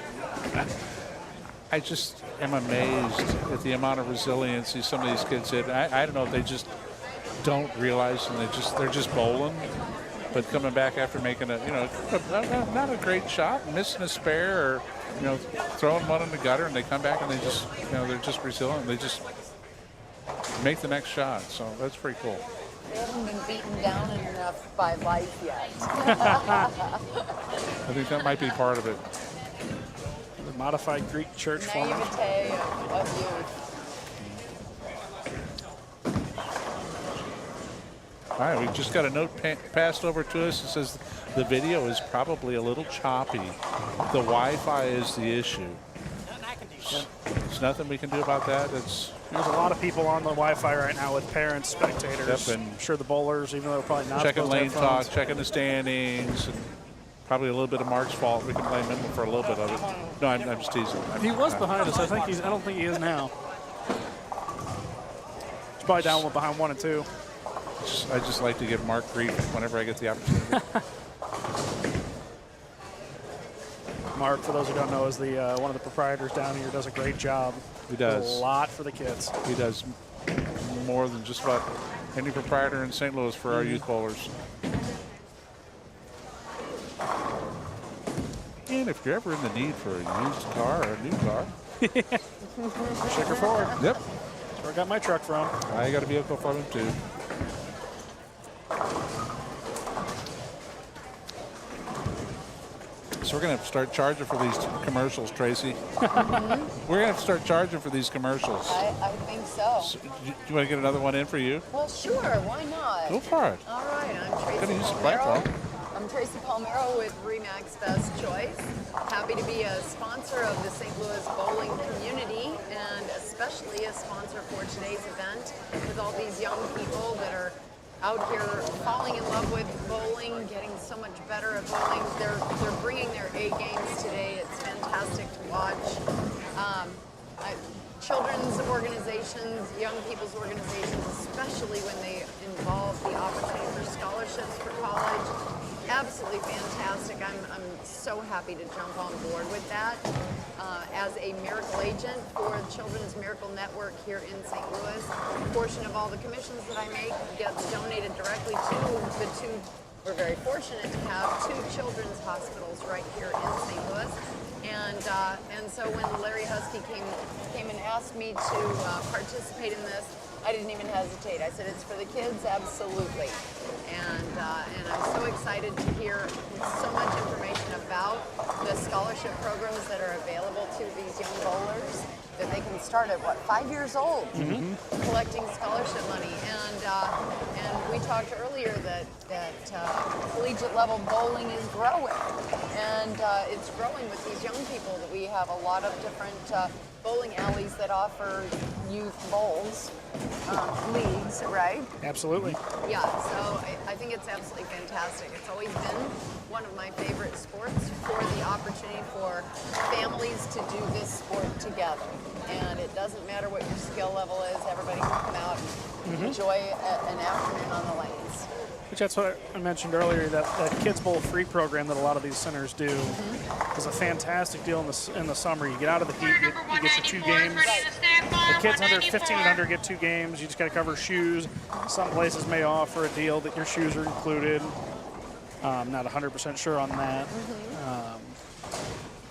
I just am amazed at the amount of resiliency some of these kids did. I don't know if they just don't realize and they're just bowling, but coming back after making not a great shot, missing a spare, or throwing one in the gutter, and they come back and they just they're just resilient. They just make the next shot. So that's pretty cool. They haven't been beaten down enough by life yet. I think that might be part of it. The modified Greek church formation. Naivete of youth. All right, we just got a note passed over to us. It says the video is probably a little choppy. The Wi-Fi is the issue. There's nothing we can do about that. There's a lot of people on the Wi-Fi right now with parents, spectators. Yep, and I'm sure the bowlers, even though they're probably not checking supposed to lane have phones. talk, checking the standings, and probably a little bit of Mark's fault. We can blame him for a little bit of it. No, I'm just teasing. He was behind us. I don't think he is now. He's probably down behind 1 and 2. I just like to give Mark grief whenever I get the opportunity. Mark, for those who don't know, is the one of the proprietors down here. Does a great job. He does. A lot for the kids. He does more than just about any proprietor in St. Louis for our youth bowlers. And if you're ever in the need for a used car or a new car, Shaker Ford. Yep. That's where I got my truck from. I got a vehicle from him too. So we're going to have to start charging for these commercials, Tracy. We're going to have to start charging for these commercials. I think so. So, you want to get another one in for you? Well, sure. Why not? Go for it. All right. I'm Tracy Gotta use the Palmero. platform. I'm Tracy Palmero with Remax Best Choice. Happy to be a sponsor of the St. Louis bowling community, and especially a sponsor for today's event with all these young people that are out here falling in love with bowling, getting so much better at bowling. They're bringing their A games today. It's fantastic to watch. Children's organizations, young people's organizations, especially when they involve the opportunity for scholarships for college. Absolutely fantastic. I'm so happy to jump on board with that. As a miracle agent for Children's Miracle Network here in St. Louis, a portion of all the commissions that I make gets donated directly to the two. We're very fortunate to have 2 children's hospitals right here in St. Louis. And so when Larry Husky came and asked me to participate in this, I didn't even hesitate. I said, it's for the kids, absolutely. And I'm so excited to hear so much information about the scholarship programs that are available to these young bowlers, that they can start at, 5 years old, collecting scholarship money. And we talked earlier that collegiate level bowling is growing. And it's growing with these young people, that we have a lot of different bowling alleys that offer youth bowls, leagues, right? Absolutely. Yeah, so I think it's absolutely fantastic. It's always been one of my favorite sports, for the opportunity for families to do this sport together. And it doesn't matter what your skill level is, everybody can come out and enjoy an afternoon on the lanes. Which that's what I mentioned earlier, that Kids Bowl free program that a lot of these centers do is a fantastic deal in the summer. You get out of the heat, you get your 2 games. The kids under 15 and under get 2 games. You just got to cover shoes. Some places may offer a deal that your shoes are included. Not 100% sure on that.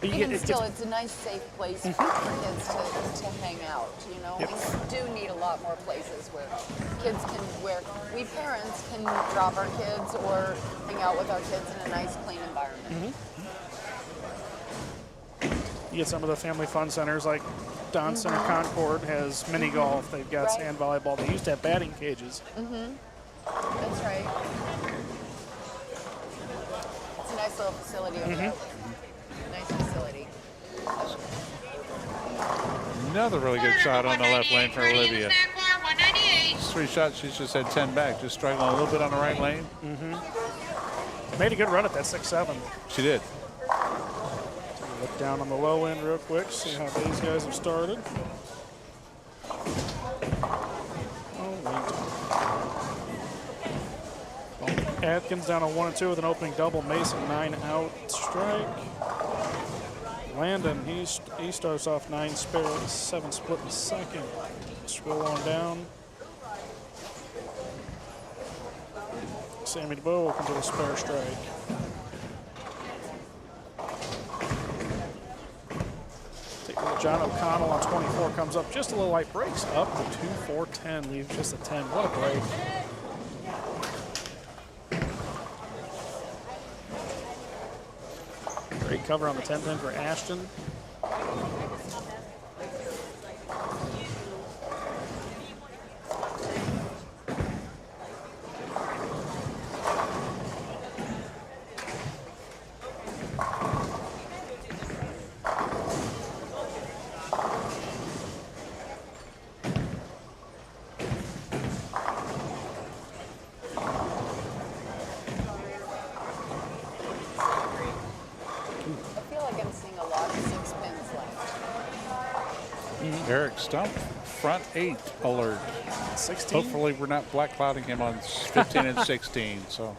But Even still, it's a nice, safe place for kids to hang out. You know, we do need a lot more places where kids can, where we parents can drop our kids or hang out with our kids in a nice, clean environment. You get some of the family fun centers, like Don Center Concord has mini golf. They've got sand volleyball. They used to have batting cages. That's right. It's a nice little facility over there. Nice facility. Another really good shot on the left lane for Olivia. 3 shots, she's just had 10 back, just struggling a little bit on the right lane. Made a good run at that 6-7. She did. Look down on the low end real quick, see how these guys have started. Atkins down on 1 and 2 with an opening double. Mason 9 out strike. Landon, he starts off 9 spare, 7 split in second. Scroll on down. Sammy DeBow looking to the spare strike. John O'Connell on 24 comes up just a little light, breaks up to 2-4-10, leaves just a 10. What a break. Great cover on the 10-10 for Ashton. Eric Stump, front 8 alert. 16. Hopefully we're not black clouding him on 15 and 16. So.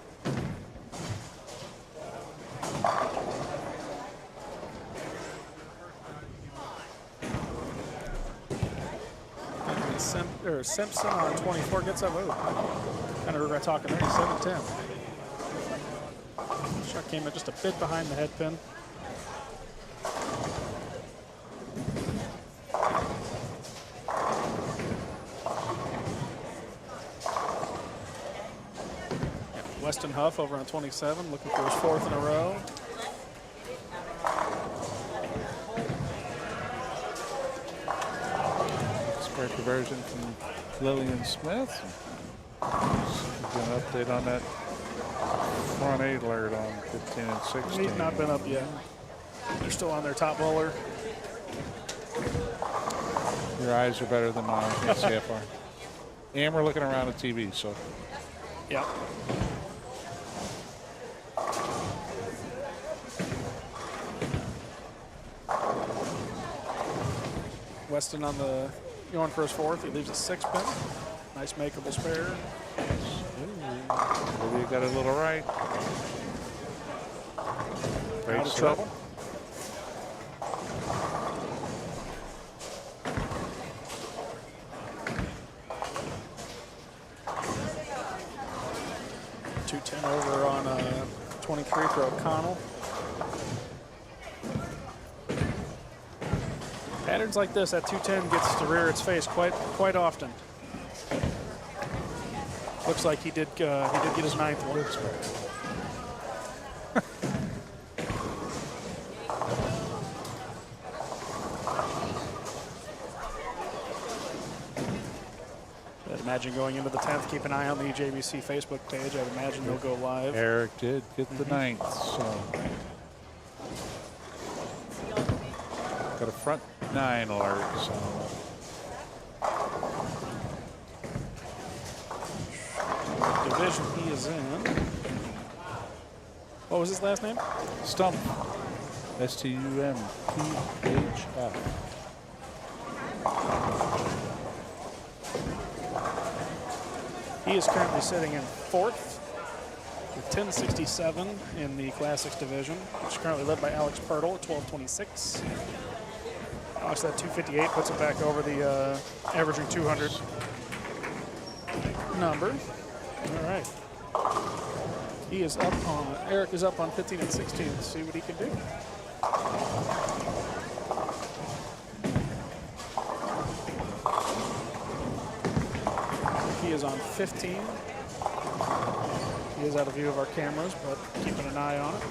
Simpson on 24 gets up. Oh, kind of regret talking there. 7-10. Shot came in just a bit behind the head pin. Weston Huff over on 27, looking for his 4th in a row. Spare conversion from Lillian Smith. Give an update on that front 8 alert on 15 and 16. He's not been up yet. They're still on their top bowler. Your eyes are better than mine. Can't see how far. And we're looking around the TV, so. Yep. Weston on the going for his 4th. He leaves a 6 pin. Nice makeable spare. Maybe you got a little right. Out of trouble. .210 over on 23 for O'Connell. Patterns like this, that 210 gets to rear its face quite often. Looks like he did get his 9th one. I'd imagine going into the 10th, keep an eye on the JVC Facebook page. I'd imagine they'll go live. Eric did get the 9th, so. Got a front 9 alert, so. Division he is in. What was his last name? Stump. S-T-U-M-P-H-F. He is currently sitting in 4th with 1067 in the Classics division, which is currently led by Alex Pirtle at 1226. Alex, that 258 puts it back over the averaging 200 number. All right. He is up on, Eric is up on 15 and 16. Let's see what he can do. He is on 15. He is out of view of our cameras, but keeping an eye on it.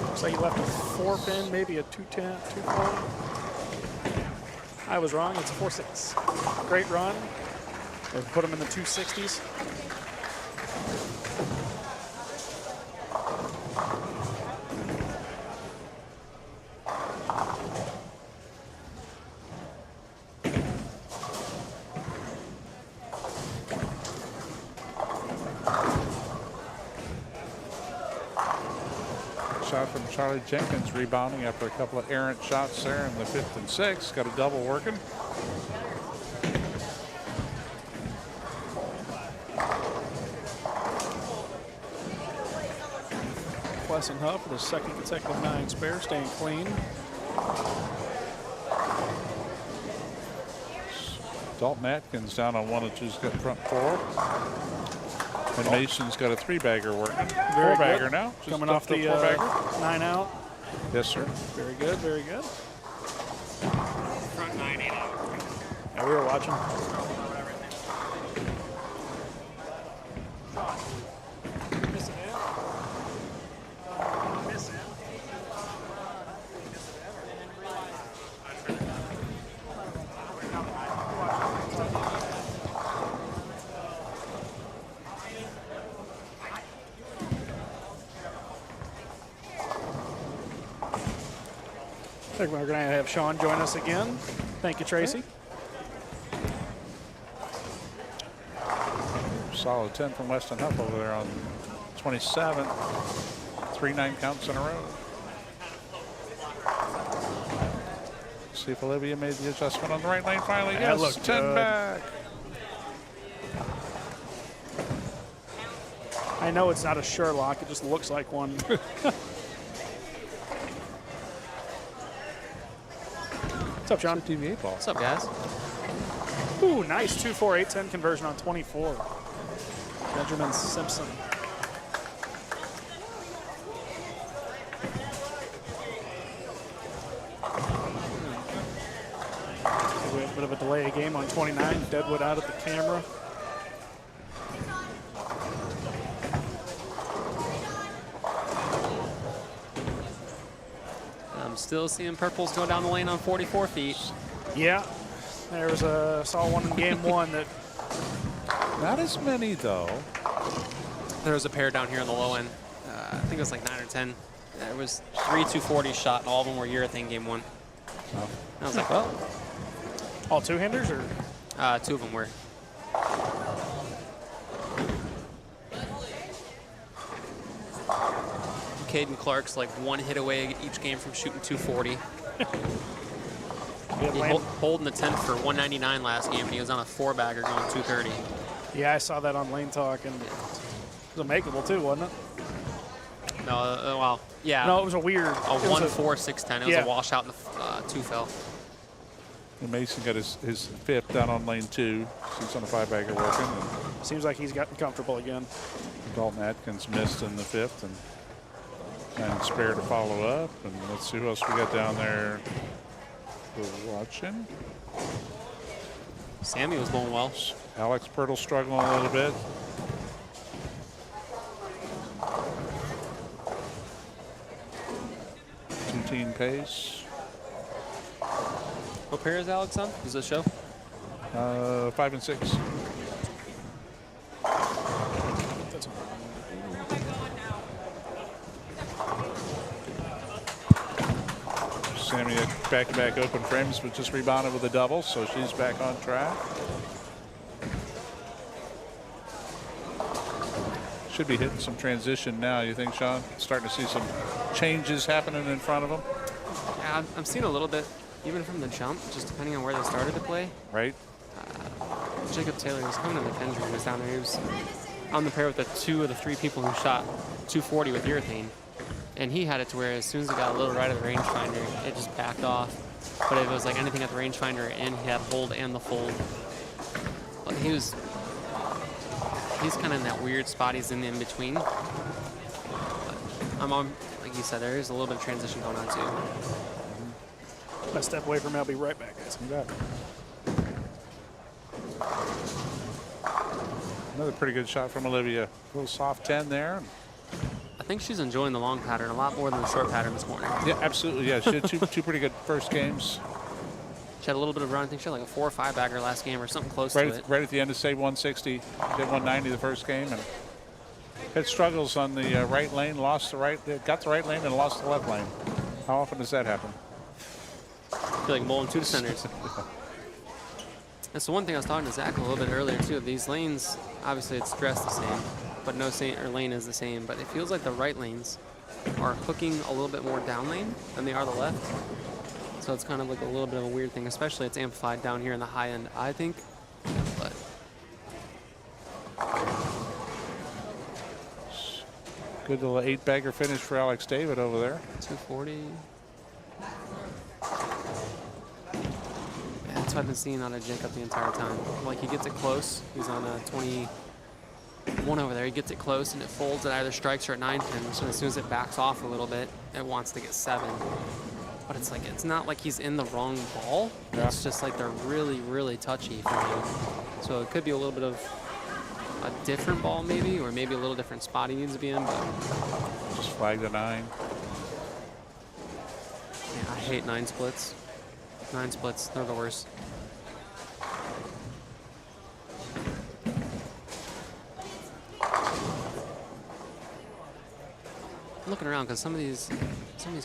Looks like he left a 4-pin, maybe a 210, 2-4. I was wrong, it's a 4-6. Great run. They've put him in the 260s. Shot from Charlie Jenkins rebounding after a couple of errant shots there in the 5th and 6th. Got a double working. Wesson Huff for the second consecutive 9 spare, staying clean. Dalton Atkins down on 1 and 2's got front 4. And Mason's got a 3-bagger working. 4-bagger now. Just coming off the 4-bagger. 9 out. Yes, sir. Very good, very good. Front 9, 8 out. Yeah, we were watching. I think we're going to have Sean join us again. Thank you, Tracy. Solid 10 from Weston Huff over there on 27. 3 9 counts in a row. See if Olivia made the adjustment on the right lane finally. That Yes, looked 10 good. back. I know it's not a Sherlock. It just looks like one. What's up, John? TV 8 ball. What's up, guys? Ooh, nice 2-4, 8-10 conversion on 24. Benjamin Simpson. We had a bit of a delay of game on 29. Deadwood out of the camera. I'm still seeing purples go down the lane on 44 feet. Yeah, there was saw one in game 1 that. Not as many though. There was a pair down here on the low end. I think it was like 9 or 10. There was 3 240 shot, and all of them were urethane game 1. Oh. I was like, well. All 2-handers or? 2 of them were. Caden Clark's like 1 hit away each game from shooting 240. He holding the 10th for 199 last game, and he was on a 4-bagger going 230. Yeah, I saw that on Lane Talk, and it was a makeable too, wasn't it? No, well, yeah. No, it was a weird. A 1-4-6-10. It was a washout, and the 2 fell. And Mason got his 5th down on lane 2. He's on a 5-bagger working. And seems like he's gotten comfortable again. Dalton Atkins missed in the 5th and spare to follow up. And let's see who else we got down there. We're watching. Sammy was going well. Alex Pirtle struggling a little bit. Two-team pace. What pair is Alex on? Does it show? 5 and 6. Sammy back-to-back open frames, but just rebounded with a double, so she's back on track. Should be hitting some transition now, you think, Sean? Starting to see some changes happening in front of them? Yeah, I'm seeing a little bit, even from the jump, just depending on where they started to play. Right. Jacob Taylor was coming to the Kendrick. He was down there. He was on the pair with the 2 of the 3 people who shot 240 with urethane. And he had it to where as soon as he got a little right of the rangefinder, it just backed off. But if it was like anything at the rangefinder and he had hold and the fold. But he's kind of in that weird spot. He's in between. But I'm on, like you said, there is a little bit of transition going on too. I step away from it. I'll be right back, guys. Another pretty good shot from Olivia. A little soft 10 there. I think she's enjoying the long pattern a lot more than the short pattern this morning. Yeah, absolutely. Yeah, she had two pretty good first games. She had a little bit of run. I think she had like a 4 or 5-bagger last game or something close right to it. Right at the end of, say, 160. She had 190 the first game. And had struggles on the right lane, got the right lane and lost the left lane. How often does that happen? I feel like bowling 2 descenders. That's the one thing I was talking to Zach a little bit earlier too. These lanes, obviously it's dressed the same, but no lane is the same. But it feels like the right lanes are hooking a little bit more down lane than they are the left. So it's kind of like a little bit of a weird thing, especially it's amplified down here in the high end, I think. But Good little 8-bagger finish for Alex David over there. 240. Yeah, that's what I've been seeing out of Jacob the entire time. Like he gets it close. He's on a 21 over there. He gets it close and it folds at either strikes or at 9 pins. So as soon as it backs off a little bit, it wants to get 7. But it's like, it's not like he's in the wrong ball. Yeah. It's just like they're really, really touchy for him. So it could be a little bit of a different ball maybe, or maybe a little different spot he needs to be in, but Just flagged a 9. yeah, I hate 9 splits. 9 splits, they're the worst. I'm looking around because some of these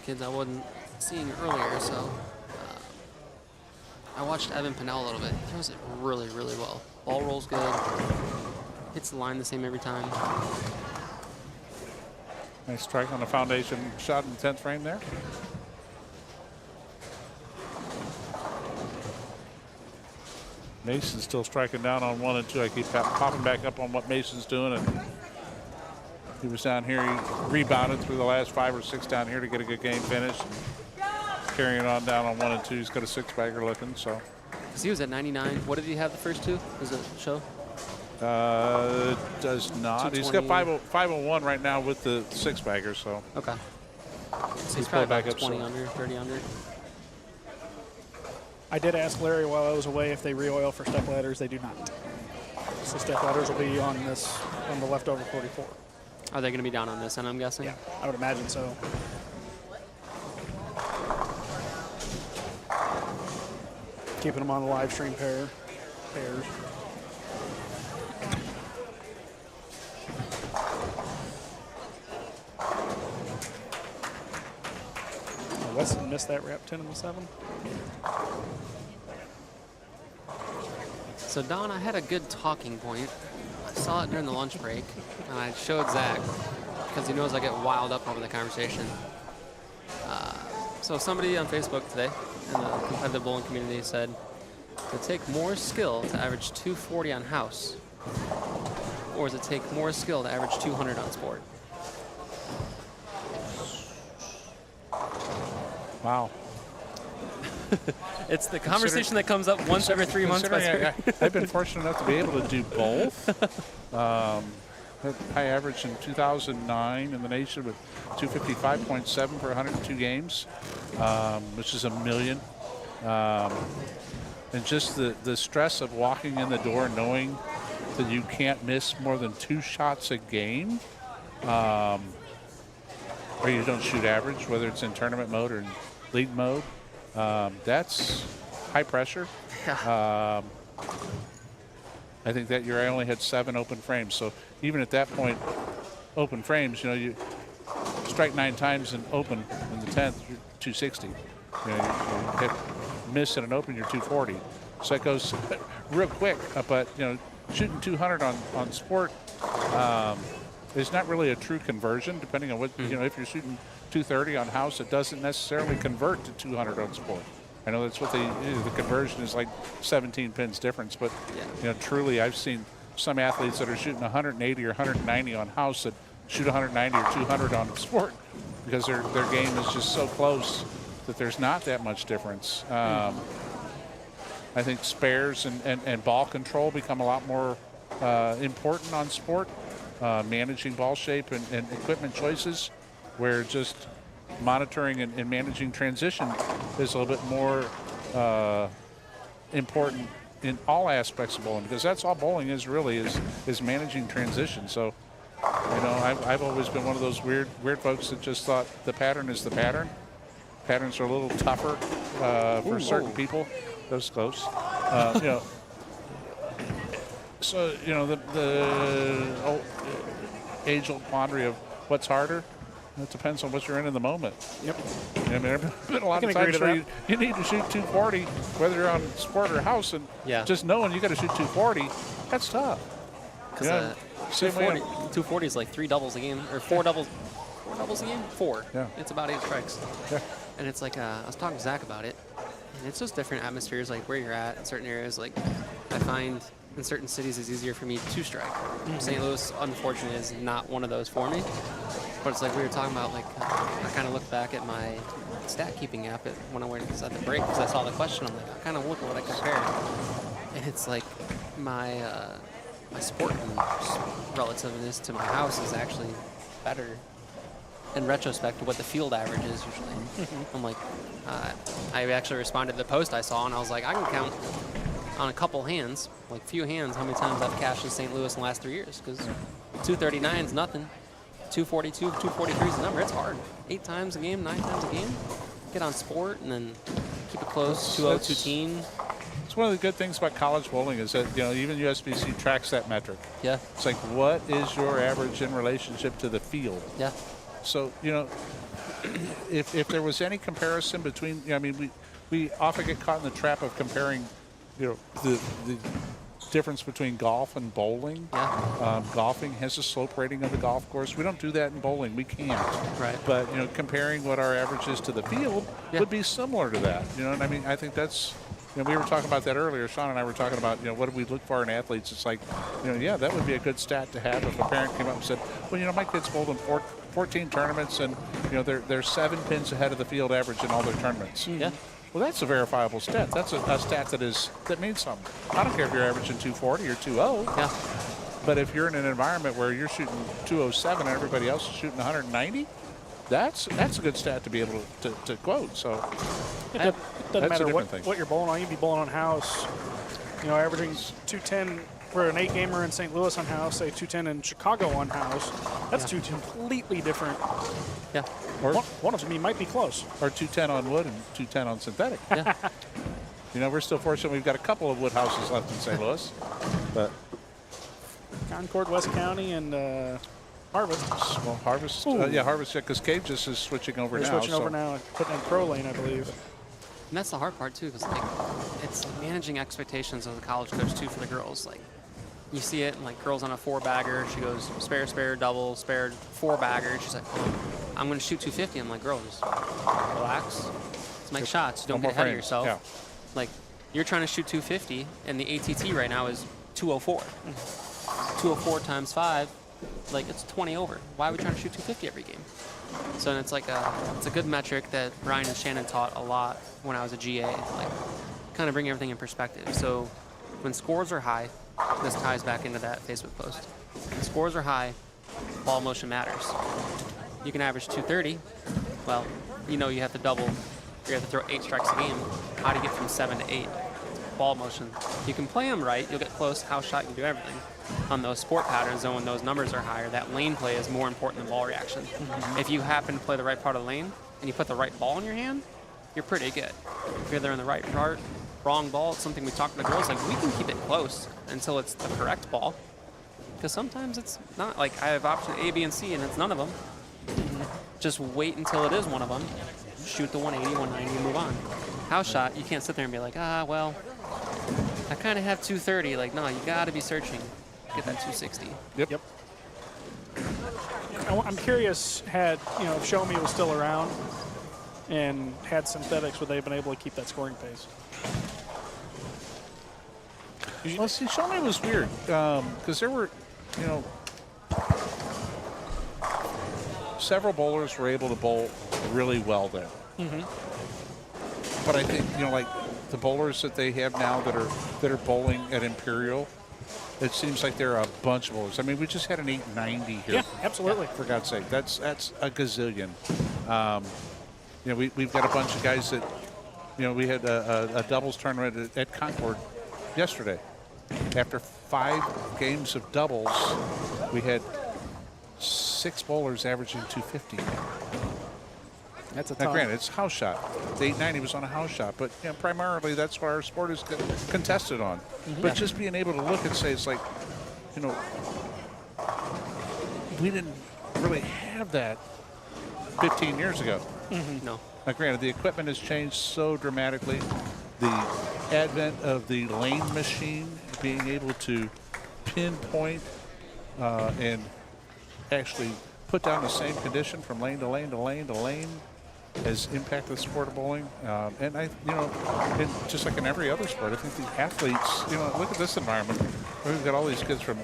kids I wasn't seeing earlier, so I watched Evan Pinnell a little bit. He throws it really, really well. Ball rolls good. Hits the line the same every time. Nice strike on the foundation shot in the 10th frame there. Mason's still striking down on 1 and 2. I keep popping back up on what Mason's doing, and he was down here. He rebounded through the last 5 or 6 down here to get a good game finish. Carrying on down on 1 and 2. He's got a 6-bagger looking. So. Because he was at 99. What did he have the first 2? Does it show? Does not. He's got 501 right now with the 6-bagger. So. Okay. So he's pulled probably back about up 20 some. under, 30 under. I did ask Larry while I was away if they re-oil for step ladders. They do not. So step ladders will be on the leftover 44. Are they going to be down on this end, I'm guessing? Yeah, I would imagine so. Keeping them on the live stream pairs. Weston missed that wrap 10 in the 7. So Don, I had a good talking point. I saw it during the lunch break, and I showed Zach because he knows I get wild up over the conversation. So somebody on Facebook today in the competitive bowling community said to take more skill to average 240 on house, or does it take more skill to average 200 on sport? Wow. It's the conversation that comes up once every 3 months. I've been fortunate enough to be able to do both. I averaged in 2009 in the nation with 255.7 for 102 games, which is $1 million. And just the stress of walking in the door knowing that you can't miss more than 2 shots a game, or you don't shoot average, whether it's in tournament mode or in league mode. That's high pressure. I think that year I only had 7 open frames. So even at that point, open frames, you strike 9 times and open in the 10th, you're 260. You miss at an open, you're 240. So that goes real quick. But shooting 200 on sport is not really a true conversion. Depending on what if you're shooting 230 on house, it doesn't necessarily convert to 200 on sport. I know that's what the conversion is like 17 pins difference, but truly I've seen some athletes that are shooting 180 or 190 on house that shoot 190 or 200 on sport because their game is just so close that there's not that much difference. I think spares and ball control become a lot more important on sport, managing ball shape and equipment choices, where just monitoring and managing transition is a little bit more important in all aspects of bowling, because that's all bowling is really is managing transition. So, I've always been one of those weird folks that just thought the pattern is the pattern. Patterns are a little tougher for certain people. That was close. So the old, age-old quandary of what's harder. It depends on what you're in the moment. Yep. There have been a lot of times where you need to shoot 240, whether you're on sport or house, and just knowing you got to shoot 240, that's tough. Because 240 is like 3 doubles a game, or 4 doubles. doubles a game? 4. Yeah. It's about 8 strikes. Yeah. And it's like, I was talking to Zach about it, and it's just different atmospheres, like where you're at in certain areas. Like, I find in certain cities it's easier for me to strike. St. Louis, unfortunately, is not one of those for me. But it's like we were talking about, like, I kind of looked back at my stat keeping app when I went at the break because I saw the question. I'm like, I kind of look at what I compared. And it's like my sport relativeness to my house is actually better in retrospect to what the field average is usually. I'm like, I actually responded to the post I saw, and I was like, I can count on a couple hands, like few hands, how many times I've cashed in St. Louis in the last 3 years, because 239 is nothing. 242, 243 is the number. It's hard. 8 times a game, 9 times a game. Get on sport and then keep it close. 2-0, 2-10. It's one of the good things about college bowling is that, you know, even USBC tracks that metric. Yeah. It's like, what is your average in relationship to the field? Yeah. So, you know, if there was any comparison between, you know, I mean, we often get caught in the trap of comparing, you know, the difference between golf and bowling. Yeah. Golfing has a slope rating of the golf course. We don't do that in bowling. We can't. Right. But, you know, comparing what our average is to the field would be similar to that. You know, and I mean, I think that's, you know, we were talking about that earlier. Sean and I were talking about, you know, what do we look for in athletes? It's like, you know, yeah, that would be a good stat to have if a parent came up and said, well, you know, my kid's bowled in 14 tournaments and, you know, they're 7 pins ahead of the field average in all their tournaments. Yeah. Well, that's a verifiable stat. That's a stat that means something. I don't care if you're averaging 240 or 2-0. Yeah. But if you're in an environment where you're shooting 207 and everybody else is shooting 190, that's a good stat to be able to quote. So It doesn't matter different thing. what you're bowling on. You can be bowling on house, you know, averaging 210 for an 8-gamer in St. Louis on house, say 210 in Chicago on house. That's two completely different. Yeah. Or one of them might be close. Or 210 on wood and 210 on synthetic. Yeah. You know, we're still fortunate. We've got a couple of wood houses left in St. Louis, but Concord, West County, and Harvest. Well, Harvest, yeah, Harvest, yeah, because Cave just is switching over They're now. switching over now, putting in pro lane, I believe. And that's the hard part too, because like it's managing expectations of the college coach too for the girls. Like you see it, and like girls on a 4-bagger, she goes spare, double, spare, 4-bagger. She's like, oh, I'm going to shoot 250. I'm like, girl, just relax. Let's make shots. Don't get ahead of yourself. Yeah. Like you're trying to shoot 250, and the ATT right now is 204. 204 times 5, like it's 20 over. Why are we trying to shoot 250 every game? So it's like it's a good metric that Brian and Shannon taught a lot when I was a GA, like kind of bring everything in perspective. So when scores are high, this ties back into that Facebook post. When scores are high, ball motion matters. You can average 230. Well, you know you have to double. You have to throw 8 strikes a game. How do you get from 7 to 8? Ball motion. You can play them right. You'll get close. House shot. You can do everything. On those sport patterns, and when those numbers are higher, that lane play is more important than ball reaction. If you happen to play the right part of the lane and you put the right ball in your hand, you're pretty good. If you're there in the right part, wrong ball, it's something we talk to the girls, like we can keep it close until it's the correct ball. Because sometimes it's not, like I have option A, B, and C, and it's none of them. Just wait until it is one of them. Shoot the 180, 190, and move on. House shot, you can't sit there and be like, well, I kind of have 230. Like, no, you got to be searching. Get that 260. Yep. I'm curious, if Show Me was still around and had synthetics, would they have been able to keep that scoring pace? Well, see, Show Me was weird because there were, several bowlers were able to bowl really well there. But I think, like the bowlers that they have now that are bowling at Imperial, it seems like there are a bunch of bowlers. I mean, we just had an 890 here. Yeah, absolutely. For God's sake, that's a gazillion. We've got a bunch of guys that, we had a doubles tournament at Concord yesterday. After 5 games of doubles, we had 6 bowlers averaging 250. That's a now, ton. granted, it's house shot. The 890 was on a house shot, but primarily that's what our sport is contested on. But just being able to look and say, it's like, we didn't really have that 15 years ago. No. Now, granted, the equipment has changed so dramatically. The advent of the lane machine, being able to pinpoint and actually put down the same condition from lane to lane to lane to lane has impacted the sport of bowling. And just like in every other sport, I think the athletes, look at this environment. We've got all these kids from,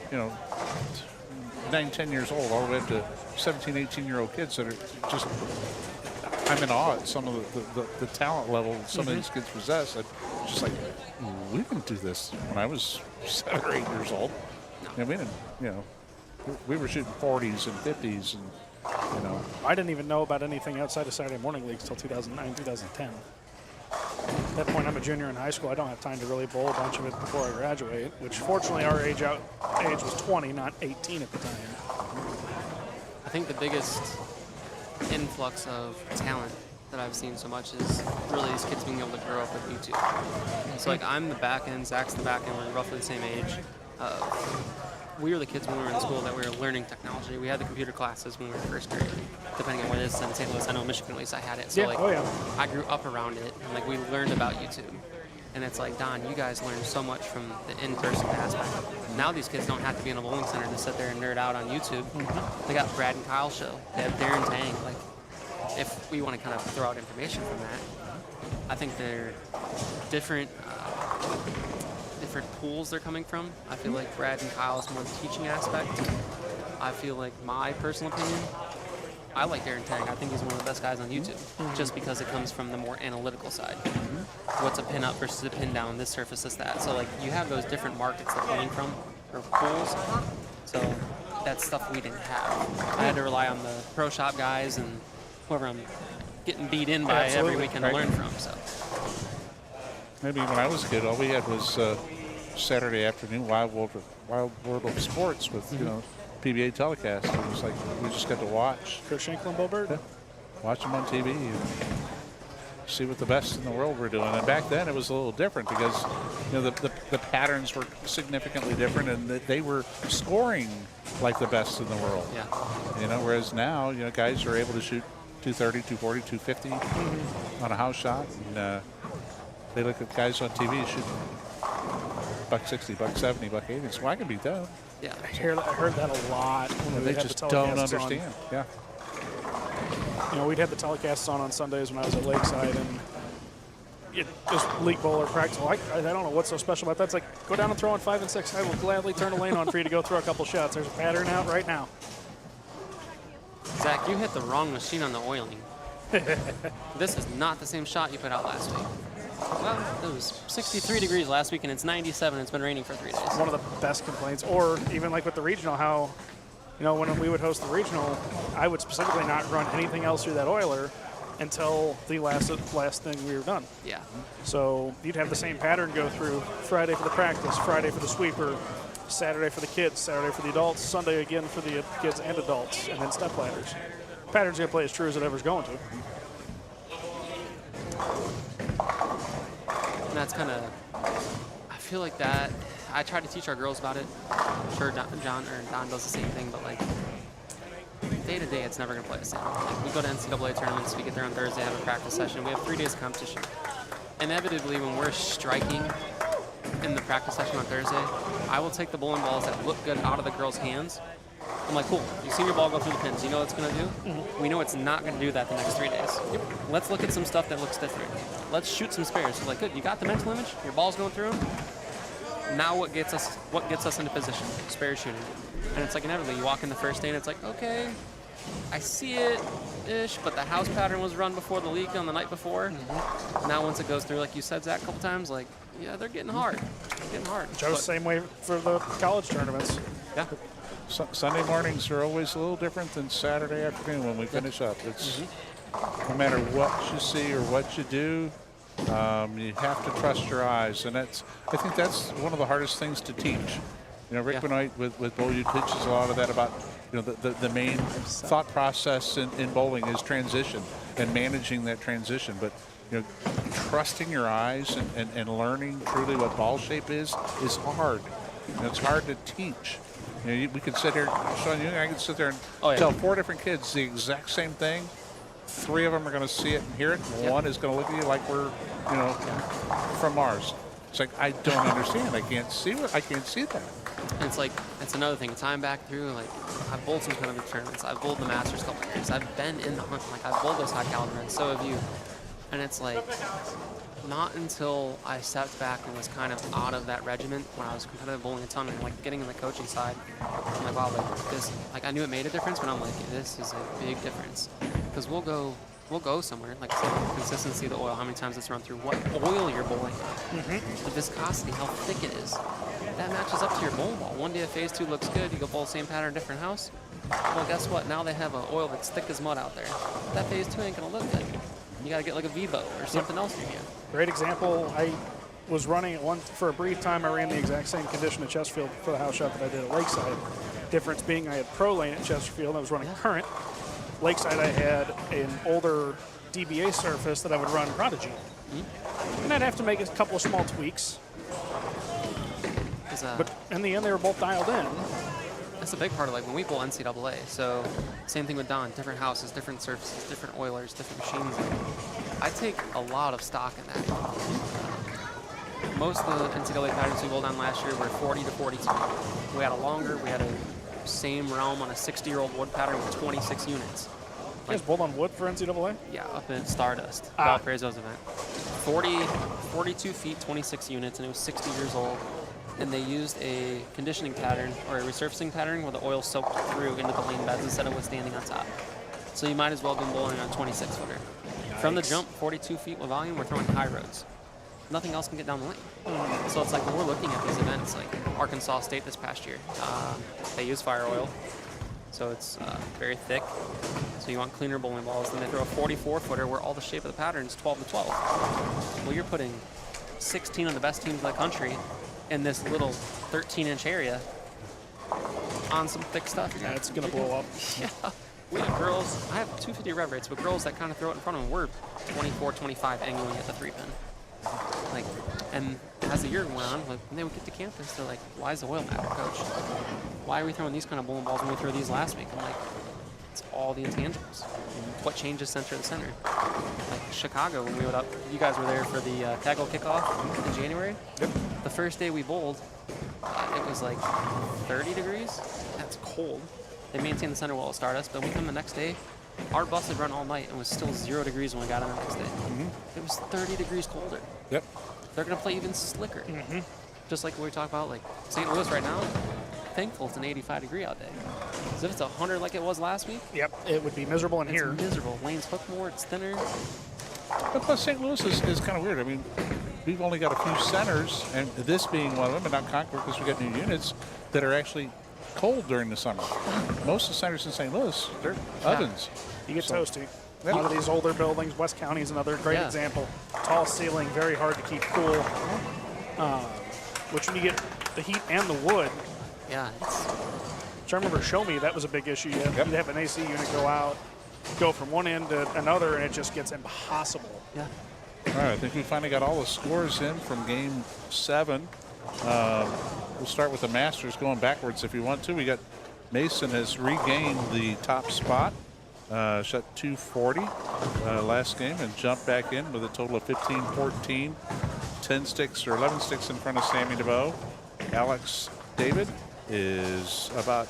9, 10 years old, all the way up to 17, 18-year-old kids that are just, I'm in awe at some of the talent level some of these kids possess. I'm just like, we didn't do this when I was 7 or 8 years old. And we didn't, we were shooting 40s and 50s and, I didn't even know about anything outside of Saturday morning leagues until 2009, 2010. At that point, I'm a junior in high school. I don't have time to really bowl a bunch of it before I graduate, which fortunately our age was 20, not 18 at the time. I think the biggest influx of talent that I've seen so much is really these kids being able to grow up with YouTube. So like I'm the back end, Zach's the back end, we're roughly the same age. We were the kids when we were in school that we were learning technology. We had the computer classes when we were first grade, depending on where it is in St. Louis. I know Michigan at least I had it. So I grew up around it, and like we learned about YouTube. And it's like, Don, you guys learned so much from the in-person aspect. Now these kids don't have to be in a bowling center to sit there and nerd out on YouTube. They got Brad and Kyle show. They have Darren Tang. Like, if we want to kind of throw out information from that, I think they're different pools they're coming from. I feel like Brad and Kyle's more the teaching aspect. I feel like my personal opinion, I like Darren Tang. I think he's one of the best guys on YouTube, just because it comes from the more analytical side. What's a pin up versus a pin down, this surface, this, that. So like you have those different markets they're coming from, or pools. So that's stuff we didn't have. I had to rely on the pro shop guys and whoever I'm getting beat in by every weekend to learn from. So maybe when I was a kid, all we had was Saturday afternoon Wild World of Sports with PBA telecast. It was like we just got to watch. Chris Schenkel and Bo Bird? Yeah. Watch them on TV and see what the best in the world were doing. And back then it was a little different because the patterns were significantly different and they were scoring like the best in the world. Yeah. Whereas now guys are able to shoot 230, 240, 250 on a house shot. And they look at guys on TV shooting $160, $170, $180. So I can beat that. Yeah, I heard that a lot. When they just don't understand. Yeah. We'd have the telecasts on Sundays when I was at Lakeside, and just league bowl or practice. I don't know what's so special about that. It's like, go down and throw on 5 and 6. I will gladly turn a lane on for you to go throw a couple shots. There's a pattern out right now. Zach, you hit the wrong machine on the oiling. This is not the same shot you put out last week. Well, it was 63 degrees last week, and it's 97. It's been raining for 3 days. One of the best complaints, or even like with the regional, how, when we would host the regional, I would specifically not run anything else through that oiler until the last thing we were done. Yeah. So you'd have the same pattern go through Friday for the practice, Friday for the sweeper, Saturday for the kids, Saturday for the adults, Sunday again for the kids and adults, and then step ladders. Pattern's going to play as true as it ever's going to. And that's kind of, I feel like that, I try to teach our girls about it. I'm sure Don does the same thing, but like day to day, it's never going to play the same. Like we go to NCAA tournaments, we get there on Thursday, have a practice session. We have 3 days of competition. Inevitably, when we're striking in the practice session on Thursday, I will take the bowling balls that look good out of the girls' hands. I'm like, cool, you've seen your ball go through the pins. You know what it's going to do? We know it's not going to do that the next 3 days. Let's look at some stuff that looks different. Let's shoot some spares. So like, good, you got the mental image, your ball's going through them. Now what gets us into position? Spare shooting. And it's like inevitably, you walk in the first day and it's like, okay, I see it-ish, but the house pattern was run before the league on the night before. Now once it goes through, like you said, Zach, a couple times, like, yeah, they're getting hard. They're getting hard. Joe's same way for the college tournaments. Yeah. Sunday mornings are always a little different than Saturday afternoon when we finish up. It's no matter what you see or what you do, you have to trust your eyes, and I think that's one of the hardest things to teach. Rick Benoit with Bowl U teaches a lot of that about the main thought process in bowling is transition and managing that transition, but trusting your eyes and learning truly what ball shape is hard. It's hard to teach. We could sit here, Sean, I could sit there and tell 4 different kids the exact same thing. 3 of them are going to see it and hear it, and 1 is going to look at you like we're, from Mars. It's like, I don't understand. I can't see that. And it's like, it's another thing. Time back through, like, I've bowled some kind of big tournaments. I've bowled the Masters a couple of years. I've been in the hunt. Like, I've bowled those high caliber, and so have you. And it's like, not until I stepped back and was kind of out of that regiment when I was competitive bowling a ton and like getting in the coaching side, I'm like, wow, like this, like I knew it made a difference, but I'm like, this is a big difference. Because we'll go somewhere, like I said, consistency of the oil, how many times it's run through, what oil you're bowling, the viscosity, how thick it is. That matches up to your bowling ball. One day if phase 2 looks good, you go bowl the same pattern, different house. Well, guess what? Now they have an oil that's thick as mud out there. That phase 2 ain't gonna look good. You gotta get like a Vivo or something else in your hand. Great example. I was running for a brief time. I ran the exact same condition at Chesterfield for the house shot that I did at Lakeside. Difference being I had Pro Lane at Chesterfield. I was running current. Lakeside, I had an older DBA surface that I would run Prodigy. And I'd have to make a couple of small tweaks. But in the end, they were both dialed in. That's a big part of like when we bowl NCAA. So same thing with Don, different houses, different surfaces, different oilers, different machines. I take a lot of stock in that. Most of the NCAA patterns we bowled on last year were 40 to 42. We had a longer, we had a same realm on a 60-year-old wood pattern with 26 units. You guys bowled on wood for NCAA? Yeah, up in Stardust, Valparaiso's event. 42 feet, 26 units, and it was 60 years old. And they used a conditioning pattern or a resurfacing pattern where the oil soaked through into the lane beds instead of withstanding on top. So you might as well have been bowling on a 26-footer. From the jump, 42 feet with volume, we're throwing high roads. Nothing else can get down the lane. So it's like when we're looking at these events, like Arkansas State this past year, they use fire oil. So it's very thick. So you want cleaner bowling balls. Then they throw a 44-footer where all the shape of the pattern is 12 to 12. Well, you're putting 16 of the best teams in the country in this little 13-inch area on some thick stuff. Yeah, it's going to blow up. Yeah. We have girls, I have 250 rev rates, but girls that kind of throw it in front of them, we're 24, 25 angling at the 3-pin. Like, and as the year went on, like, when they would get to campus, they're like, why is the oil matter, coach? Why are we throwing these kind of bowling balls when we threw these last week? I'm like, it's all the intangibles. What changes center to center? Like Chicago, when we went up, you guys were there for the tackle kickoff in January. Yep. The first day we bowled, it was like 30 degrees. That's cold. They maintained the center wall at Stardust, but we come the next day, our bus had run all night and was still 0 degrees when we got in the next day. It was 30 degrees colder. Yep. They're going to play even slicker. Just like we talk about, like St. Louis right now, thankful it's an 85-degree out day. Because if it's 100 like it was last week, yep, it would be miserable in here. It's miserable. Lanes hook more, it's thinner. But plus St. Louis is kind of weird. I mean, we've only got a few centers, and this being one of them, and not Concord because we got new units that are actually cold during the summer. Most of the centers in St. Louis, they're ovens. You get toasty. A lot of these older buildings, West County is another great example. Tall ceiling, very hard to keep cool. Which when you get the heat and the wood. Yeah. Which I remember Show Me, that was a big issue. You'd have an AC unit go from one end to another, and it just gets impossible. Yeah. All right, I think we finally got all the scores in from Game 7. We'll start with the Masters going backwards if you want to. We got Mason has regained the top spot. Shot 240 last game and jumped back in with a total of 15-14. 10 sticks or 11 sticks in front of Sammy DeVoe. Alex David is about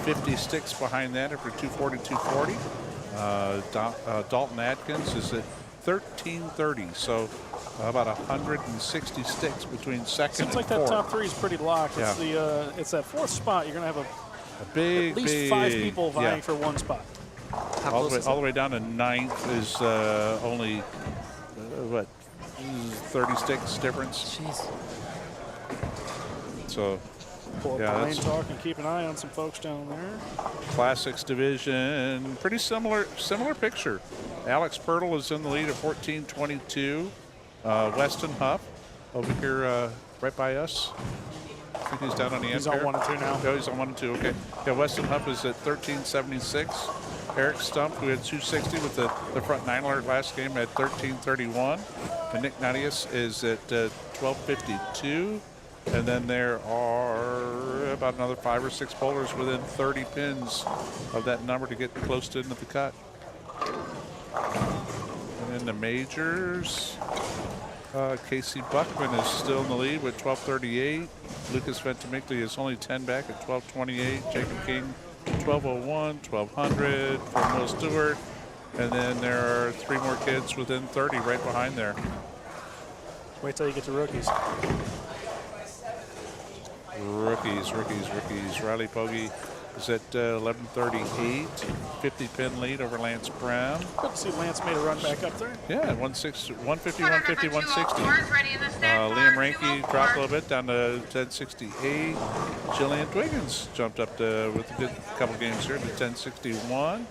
50 sticks behind that after 240. Dalton Atkins is at 1330, so about 160 sticks between second Seems and like fourth. that top 3 is pretty locked. Yeah. It's it's that 4th spot. You're going to have big, at least 5 people vying for one spot. All the way down to 9th is only, what, 30 sticks difference? Jeez. So, Pull up the lane talk and keep an eye on some folks down there. Classics division, pretty similar picture. Alex Pirtle is in the lead at 14-22. Weston Huff over here right by us. I think he's down on the end. He's on 1 and 2 now. Oh, he's on 1 and 2. Okay. Yeah, Weston Huff is at 13-76. Eric Stump, who had 260 with the front 9 alert last game, at 13-31. And Nick Nadius is at 12-52. And then there are about another 5 or 6 bowlers within 30 pins of that number to get close to into the cut. And then the majors. Casey Buckman is still in the lead with 12:38. Lucas Ventimiglia is only 10 back at 12:28. Jacob King, 12:01, 1200 from Will Stewart. And then there are 3 more kids within 30 right behind there. Wait till you get to rookies. Rookies. Riley Pogge is at 11:38, 50-pin lead over Lance Brown. Good to see Lance made a run back up there. Yeah, 150, 150, 160. Ready in the snack bar, Liam Ranke 204. dropped a little bit down to 1068. Jillian Dwiggins jumped up to, with a good couple games here, to 1061.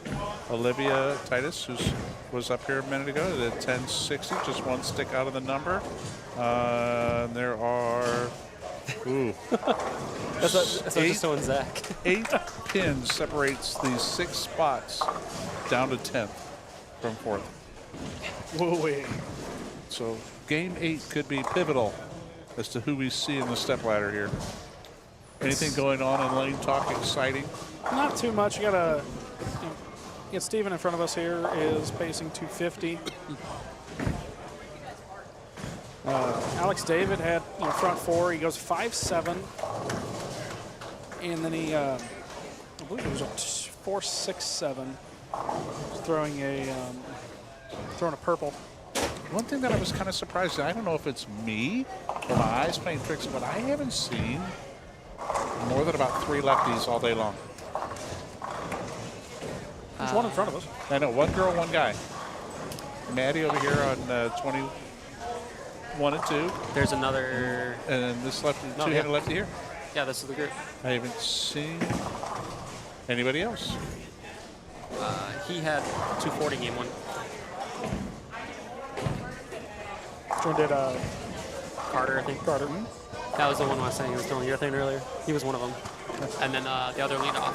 Olivia Titus, who was up here a minute ago, to 1060, just one stick out of the number. There are... Ooh. That's just showing Zach. 8 pins separates these 6 spots down to 10th from 4th. Whoa-wee. So game 8 could be pivotal as to who we see in the stepladder here. Anything going on in lane talk exciting? Not too much. You got Steven in front of us here is pacing 250. Alex David had front 4. He goes 5.7, and then he, I believe it was a 4.67, throwing a purple. One thing that I was kind of surprised at, I don't know if it's me or my eyes playing tricks, but I haven't seen more than about 3 lefties all day long. There's one in front of us. I know, 1 girl, 1 guy. Maddie over here on 21 and 2. There's another. And then this lefty, two-handed lefty here. Yeah, this is the group. I haven't seen anybody else. He had 240 game 1. Which one did Carter, I think. Carter? That was the one I was saying he was throwing urethane earlier. He was one of them. And then the other leadoff.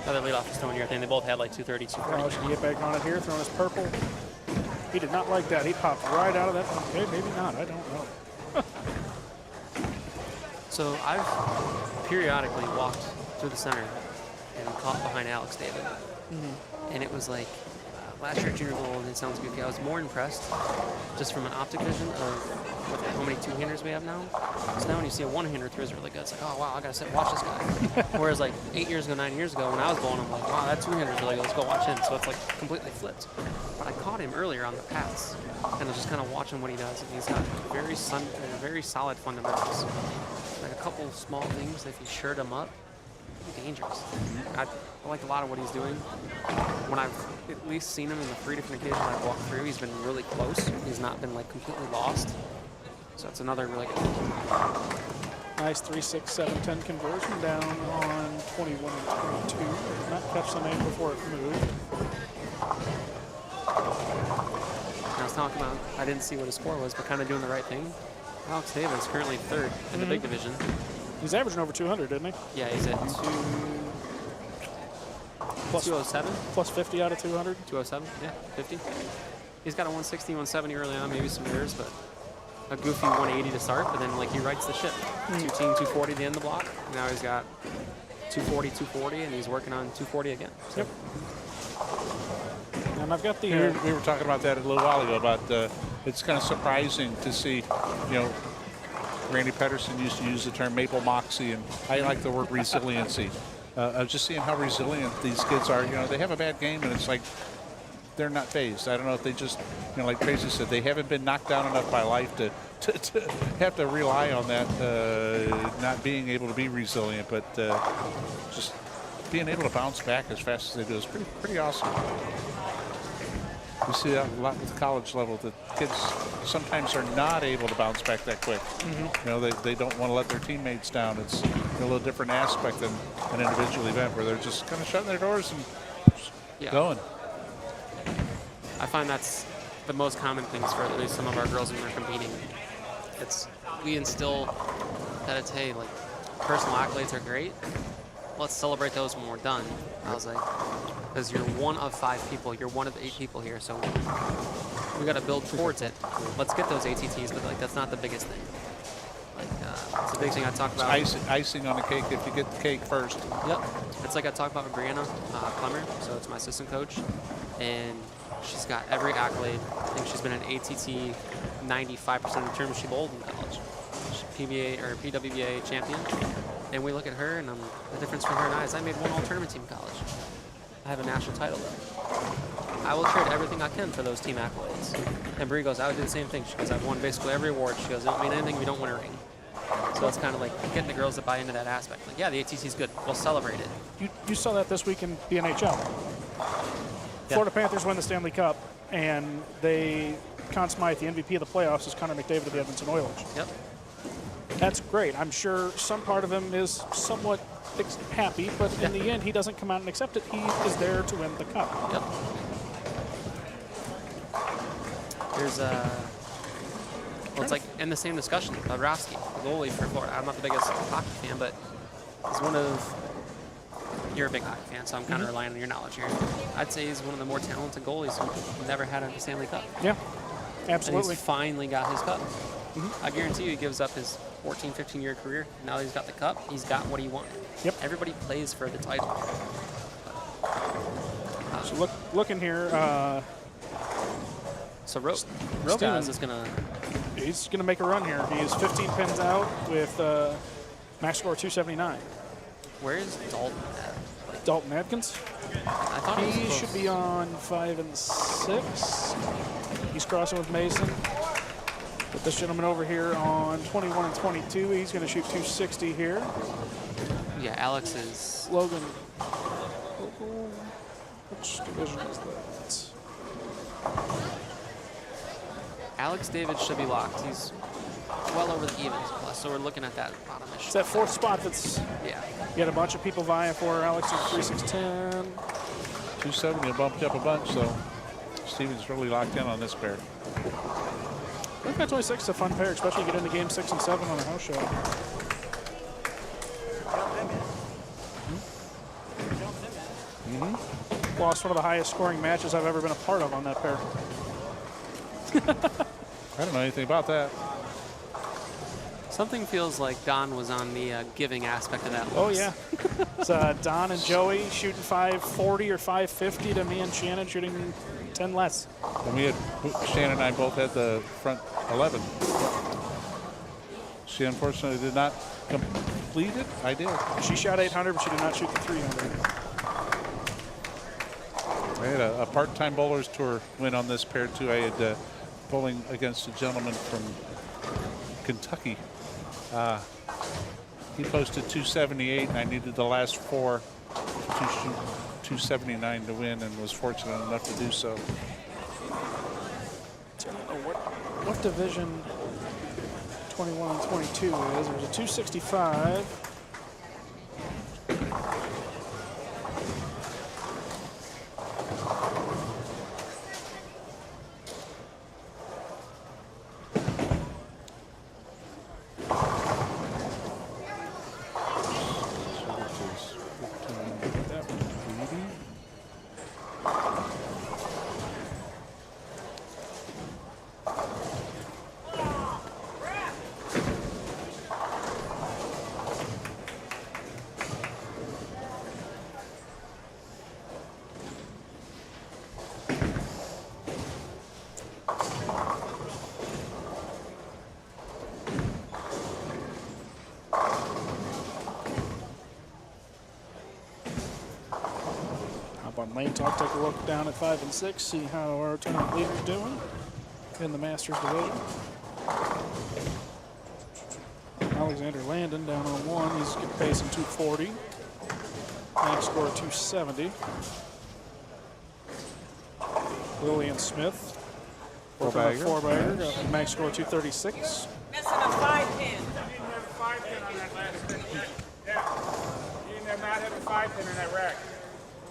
The other leadoff was throwing urethane. They both had like 230, 240. Oh, should he get back on it here, throwing his purple? He did not like that. He popped right out of that. Okay, maybe not. I don't know. So I've periodically walked through the center and caught behind Alex David. And it was like last year at Junior Bowl, and it sounds goofy, I was more impressed just from an optic vision of how many 2-handers we have now. So now when you see a 1-hander throws really good, it's like, oh wow, I gotta sit and watch this guy. Whereas like 8 years ago, 9 years ago, when I was bowling, I'm like, wow, that 2-hander's really good, let's go watch him. So it's like completely flipped. But I caught him earlier on the pass, and I was just kind of watching what he does, and he's got very solid fundamentals. Like a couple small things, if you shirt him up, he'd be dangerous. I like a lot of what he's doing. When I've at least seen him in the 3 different occasions I've walked through, he's been really close. He's not been like completely lost. So it's another really good thing. Nice 3, 6, 7, 10 conversion down on 21 and 22. Did not catch the name before it moved. I was talking about, I didn't see what his score was, but kind of doing the right thing. Alex David is currently 3rd in the big division. He's averaging over 200, didn't he? Yeah, he's at 207. Plus 50 out of 200. 207, yeah, 50. He's got a 160, 170 early on, maybe some errors, but a goofy 180 to start, but then like he rights the ship. 240 at the end of the block. Now he's got 240, 240, and he's working on 240 again. So. Yep. And I've got the... We were talking about that a little while ago, about it's kind of surprising to see, Randy Pedersen used to use the term maple moxie, and I like the word resiliency. Of just seeing how resilient these kids are. They have a bad game, and it's like they're not phased. I don't know if they just, like Tracy said, they haven't been knocked down enough by life to have to rely on that, not being able to be resilient, but just being able to bounce back as fast as they do is pretty awesome. We see that a lot with the college level, that kids sometimes are not able to bounce back that quick. They don't want to let their teammates down. It's a little different aspect than an individual event where they're just kind of shutting their doors and going. I find that's the most common things for at least some of our girls when they're competing. We instill that it's, hey, like, personal accolades are great. Let's celebrate those when we're done. I was like, because you're one of 5 people, you're one of 8 people here, so we got to build towards it. Let's get those ATTs, but like that's not the biggest thing. Like it's a big thing I talk about. Icing on the cake if you get the cake first. Yep, it's like I talk about with Brianna Clemmer, so it's my assistant coach, and she's got every accolade. I think she's been an ATT 95% of the tournaments she bowled in college. She's PBA or PWBA champion. And we look at her, and the difference between her and I is I made one all-tournament team in college. I have a national title there. I will trade everything I can for those team accolades. And Bree goes, I would do the same thing. She goes, I've won basically every award. She goes, it don't mean anything if you don't win a ring. So it's kind of like getting the girls to buy into that aspect. Like, yeah, the ATC's good. We'll celebrate it. You saw that this week in the NHL. Yeah. Florida Panthers win the Stanley Cup, and Conn Smythe, the MVP of the playoffs, is Connor McDavid of the Edmonton Oilers. Yep. That's great. I'm sure some part of him is somewhat happy, but in the end, he doesn't come out and accept it. He is there to win the cup. Yep. There's well, it's like in the same discussion, Bobrovsky, the goalie for Florida. I'm not the biggest hockey fan, but he's one of, you're a big hockey fan, so I'm kind of relying on your knowledge here. I'd say he's one of the more talented goalies who never had a Stanley Cup. Yeah, and absolutely. he's finally got his cup. I guarantee you he gives up his 14, 15-year career. Now that he's got the cup, he's got what he wanted. Yep. Everybody plays for the title. So looking here. So Rogaz is going to... He's going to make a run here. He is 15 pins out with max score 279. Where is Dalton at? Dalton Adkins? I thought he should be on 5 and 6. He's crossing with Mason. But this gentleman over here on 21 and 22, he's going to shoot 260 here. Yeah, Alex is... Logan. Which division is that? Alex David should be locked. He's well over the evens plus, so we're looking at that bottom-ish. It's that fourth spot that's... Yeah. You got a bunch of people vying for Alex at 3-6-10. 270 bumped up a bunch, so Steven's really locked in on this pair. I think that 26 is a fun pair, especially get into game 6 and 7 on a house show. Lost one of the highest scoring matches I've ever been a part of on that pair. I don't know anything about that. Something feels like Don was on the giving aspect of that. Oh, yeah. It's Don and Joey shooting 540 or 550 to me and Shannon shooting 10 less. And Shannon and I both had the front 11. She unfortunately did not complete it. I did. She shot 800, but she did not shoot the 300. I had a part-time bowlers tour win on this pair too. I had bowling against a gentleman from Kentucky. He posted 278, and I needed the last 4 to shoot 279 to win, and was fortunate enough to do so. What division 21 and 22 is? There's a 265. Lane Talk, take a look down at 5 and 6, see how our tournament leader's doing in the Masters division. Alexander Landon down on 1, he's getting pacing 240. Max score 270. Lillian Smith, working on a 4-bagger, max score 236. Missing a 5-pin. You didn't have a 5-pin on that last pin. Yeah. You didn't not have a 5-pin in that rack.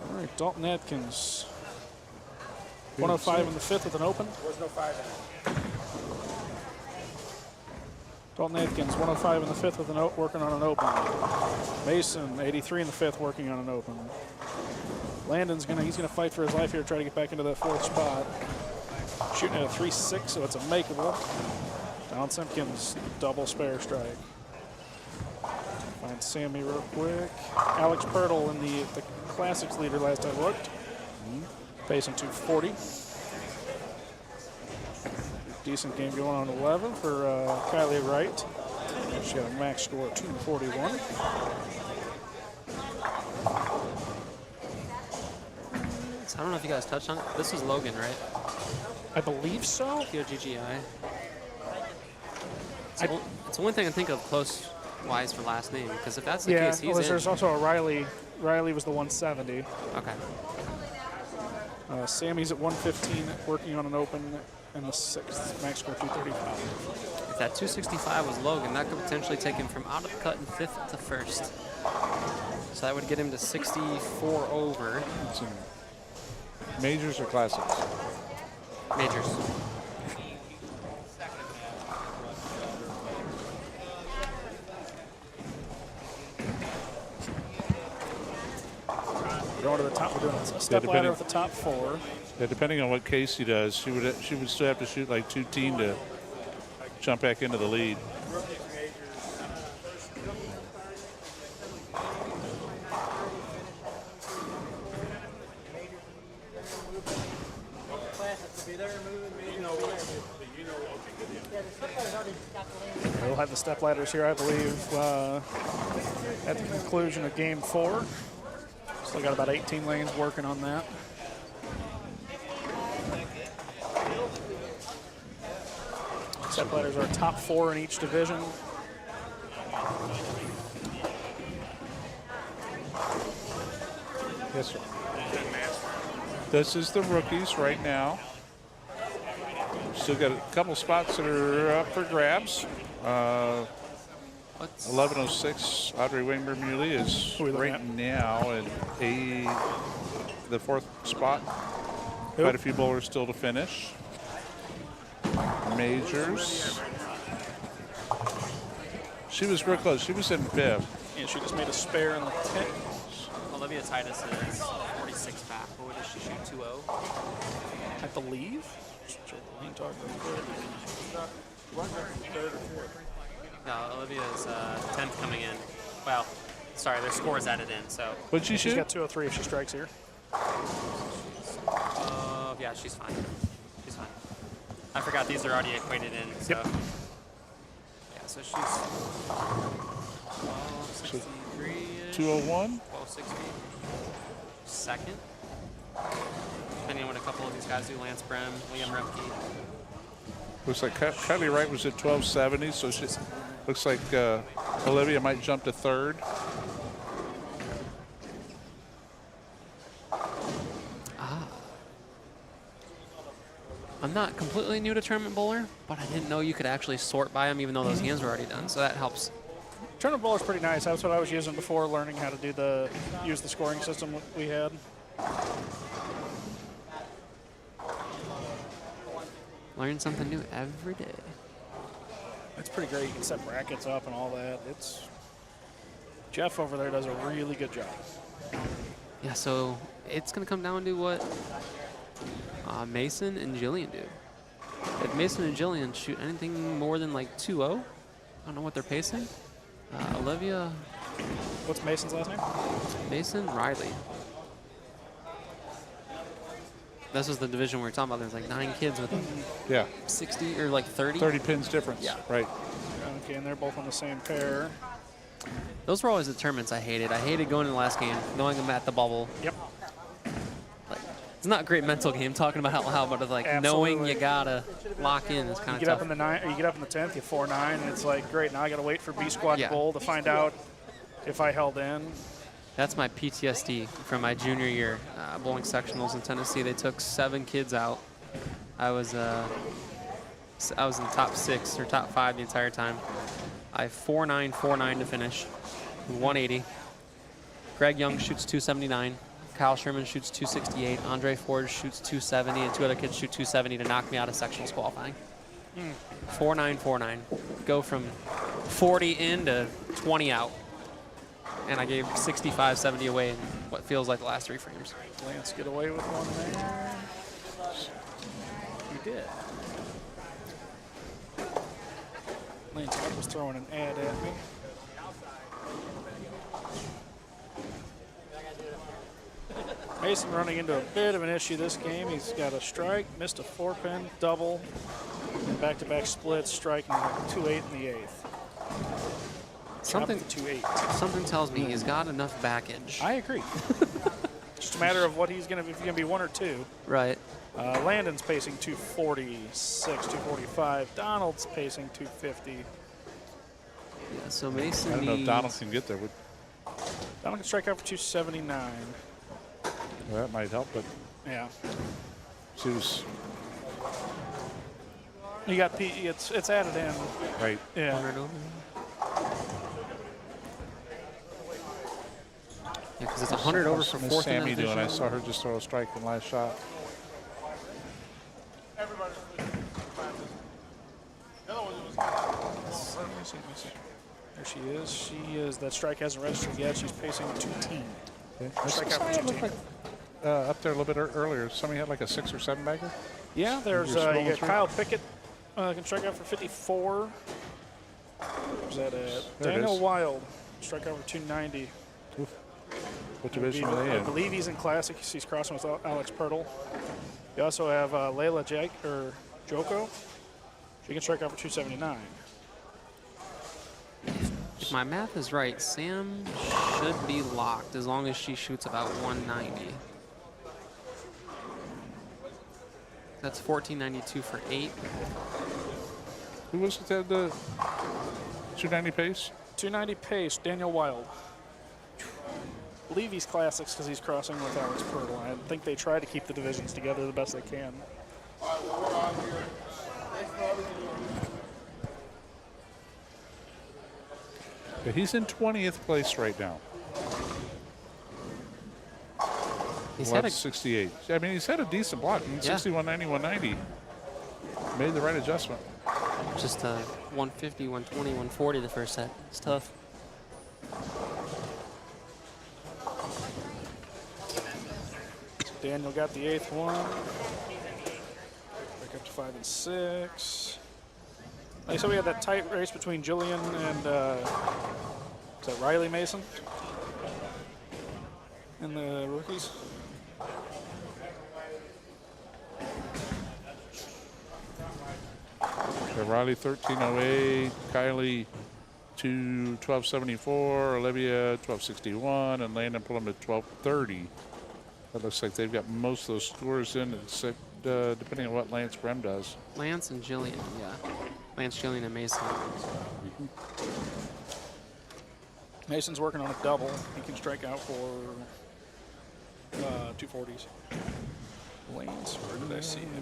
All right, Dalton Atkins. 105 in the 5th with an open. There was no 5 in it. Dalton Atkins, 105 in the 5th with an working on an open. Mason, 83 in the 5th, working on an open. Landon's he's gonna fight for his life here, try to get back into that 4th spot. Shooting at a 3-6, so it's a makeable. Don Simpkins, double spare strike. Find Sammy real quick. Alex Pirtle in the Classics leader last I looked. Pacing 240. Decent game going on 11 for Kylie Wright. She got a max score of 241. So I don't know if you guys touched on it. This is Logan, right? I believe so. POGGI. It's the one thing I think of close-wise for last name, because if that's the case, he's in. There's also a Riley. Riley was the 170. Okay. Sammy's at 115, working on an open in the 6th. Max score 235. If that 265 was Logan, that could potentially take him from out of the cut in 5th to 1st. So that would get him to 64 over. Majors or classics? Majors. Going to the top. We're doing a step ladder with the top 4. Yeah, depending on what Casey does, she would still have to shoot like 210 to jump back into the lead. We'll have the step ladders here, I believe, at the conclusion of game 4. Still got about 18 lanes working on that. Step ladders are top 4 in each division. Yes, sir. This is the rookies right now. Still got a couple spots that are up for grabs. 11:06. Audrey Wingber-Muley is right now in the 4th spot. Quite a few bowlers still to finish. Majors. She was real close. She was in 5th. And she just made a spare in the 10th. Olivia Titus is 46 back. What does she shoot? 2-0? I believe. No, Olivia's 10th coming in. Well, sorry, their score is added in, so. What'd she shoot? She's got 203 if she strikes here. Yeah, she's fine. She's fine. I forgot these are already equated in, so. Yep. Yeah, so she's 1263-ish. 201? 1260. Second. Depending on what a couple of these guys do, Lance Brem, Liam Remke. Looks like Kylie Wright was at 1270, so she looks like Olivia might jump to 3rd. I'm not completely new to tournament bowler, but I didn't know you could actually sort by them even though those hands were already done, so that helps. Tournament bowler's pretty nice. That's what I was using before learning how to do use the scoring system we had. Learn something new every day. It's pretty great. You can set brackets up and all that. Jeff over there does a really good job. Yeah, so it's going to come down to what Mason and Jillian do. If Mason and Jillian shoot anything more than like 2-0, I don't know what they're pacing. Olivia. What's Mason's last name? Mason Riley. This was the division we were talking about. There's like 9 kids with 60 or like 30. 30 pins difference. Yeah. Right. Okay, and they're both on the same pair. Those were always the tournaments I hated. I hated going to the last game, knowing I'm at the bubble. Yep. Like, it's not a great mental game talking about out loud, but it's like knowing you gotta lock in is kind of tough. You get up in the 9, or you get up in the 10th, you 4-9, and it's like great. Now I got to wait for B squad bowl to find out if I held in. That's my PTSD from my junior year bowling sectionals in Tennessee. They took 7 kids out. I was in the top 6 or top 5 the entire time. I 4-9 to finish, 180. Greg Young shoots 279. Kyle Sherman shoots 268. Andre Ford shoots 270, and 2 other kids shoot 270 to knock me out of sectionals qualifying. 4-9. Go from 40 in to 20 out. And I gave 65, 70 away in what feels like the last 3 frames. Lance get away with one there. You did. Lance was throwing an ad at me. Mason running into a bit of an issue this game. He's got a strike, missed a 4-pin double. Back-to-back splits, striking 2-8 in the 8th. Something, Dropped to 2-8. something tells me he's got enough baggage. I agree. Just a matter of what he's going to, if he's going to be 1 or 2. Right. Landon's pacing 246, 245. Donald's pacing 250. Yeah, so Mason I don't know if needs- Donald can get there. Donald can strike out for 279. Well, that might help, but Yeah. she was You got it's added in. right. Yeah. 100 over. Yeah, because it's 100 over for Miss fourth in Sammy that doing. I division. saw her just throw a strike in the last shot. There she is. She is. That strike hasn't registered yet. She's pacing 210. Okay. Strike out for Somebody looked 210. like, up there a little bit earlier. Somebody had like a 6 or 7 bagger. Yeah, there's You're you scrolling got through? Kyle Pickett can strike out for 54. Where's that at? There it Daniel is. Wild strike out for 290. What division are they I in? believe he's in Classic. He's crossing with Alex Pirtle. You also have Layla Joko. She can strike out for 279. If my math is right, Sam should be locked as long as she shoots about 190. That's 1492 for 8. Who was it that had the 290 pace? 290 pace, Daniel Wild. I believe he's Classics because he's crossing with Alex Pirtle. I think they try to keep the divisions together the best they can. Yeah, he's in 20th place right now. He's had a 168. I mean, he's had a decent block. 61, 90, 190. Made the right adjustment. just 150, 120, 140 the first set. It's tough. Daniel got the 8th one. Back up to 5 and 6. Like, so we had that tight race between Jillian and is that Riley Mason? And the rookies. So Riley 1308, Kylie 1274, Olivia 1261, and Landon pulling at 1230. That looks like they've got most of those scores in, except depending on what Lance Brem does. Lance and Jillian, yeah. Lance, Jillian, and Mason. Mason's working on a double. He can strike out for 240s. Lance, where did I see him?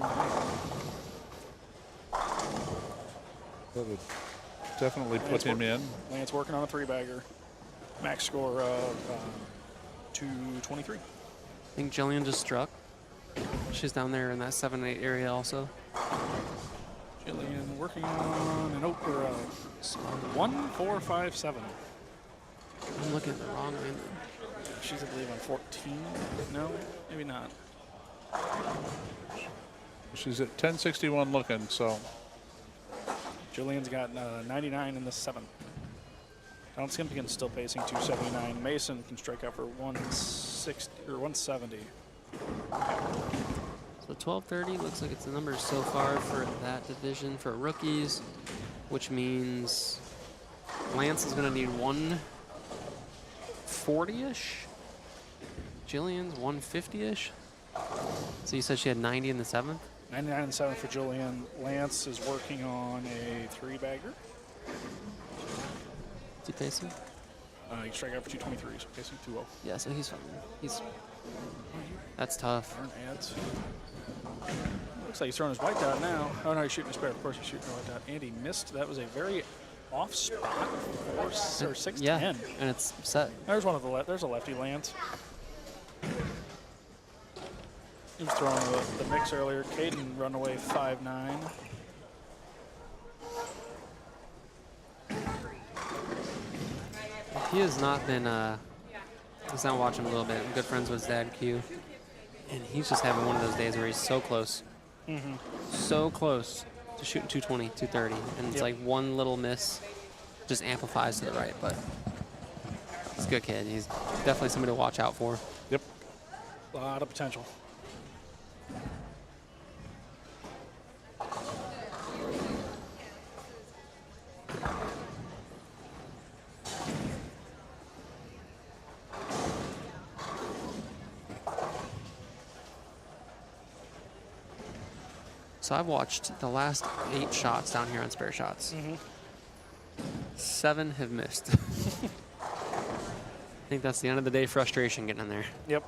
That would definitely put him in. Lance working on a 3-bagger. Max score of 223. I think Jillian just struck. She's down there in that 7-8 area also. Jillian working on an 1457. I'm looking at the wrong end. She's, I believe, on 14. No, maybe not. She's at 1061 looking, so. Jillian's got 99 in the 7th. Donald Skimpton's still pacing 279. Mason can strike out for 160 or 170. So 1230 looks like it's the number so far for that division for rookies, which means Lance is going to need 140-ish. Jillian's 150-ish. So you said she had 90 in the 7th? 99 and 7 for Jillian. Lance is working on a 3-bagger. Is he pacing? He can strike out for 223, so pacing 2-0. Yeah, so he's fine. That's tough. Burn ads. Looks like he's throwing his white dot now. Oh no, he's shooting a spare. Of course he's shooting a white dot. And he missed. That was a very off spot. 4 or 6 Yeah, 10. and it's set. There's one of the there's a lefty Lance. He was throwing the mix earlier. Caden run away 5-9. He has not been, he's not watching him a little bit. I'm good friends with his dad, Q. And he's just having one of those days where he's so close. So close to shooting 220, 230. And it's like one little miss just amplifies to the right. But he's a good kid. He's definitely somebody to watch out for. Yep. A lot of potential. So I've watched the last 8 shots down here on spare shots. 7 have missed. I think that's the end of the day frustration getting in there. Yep.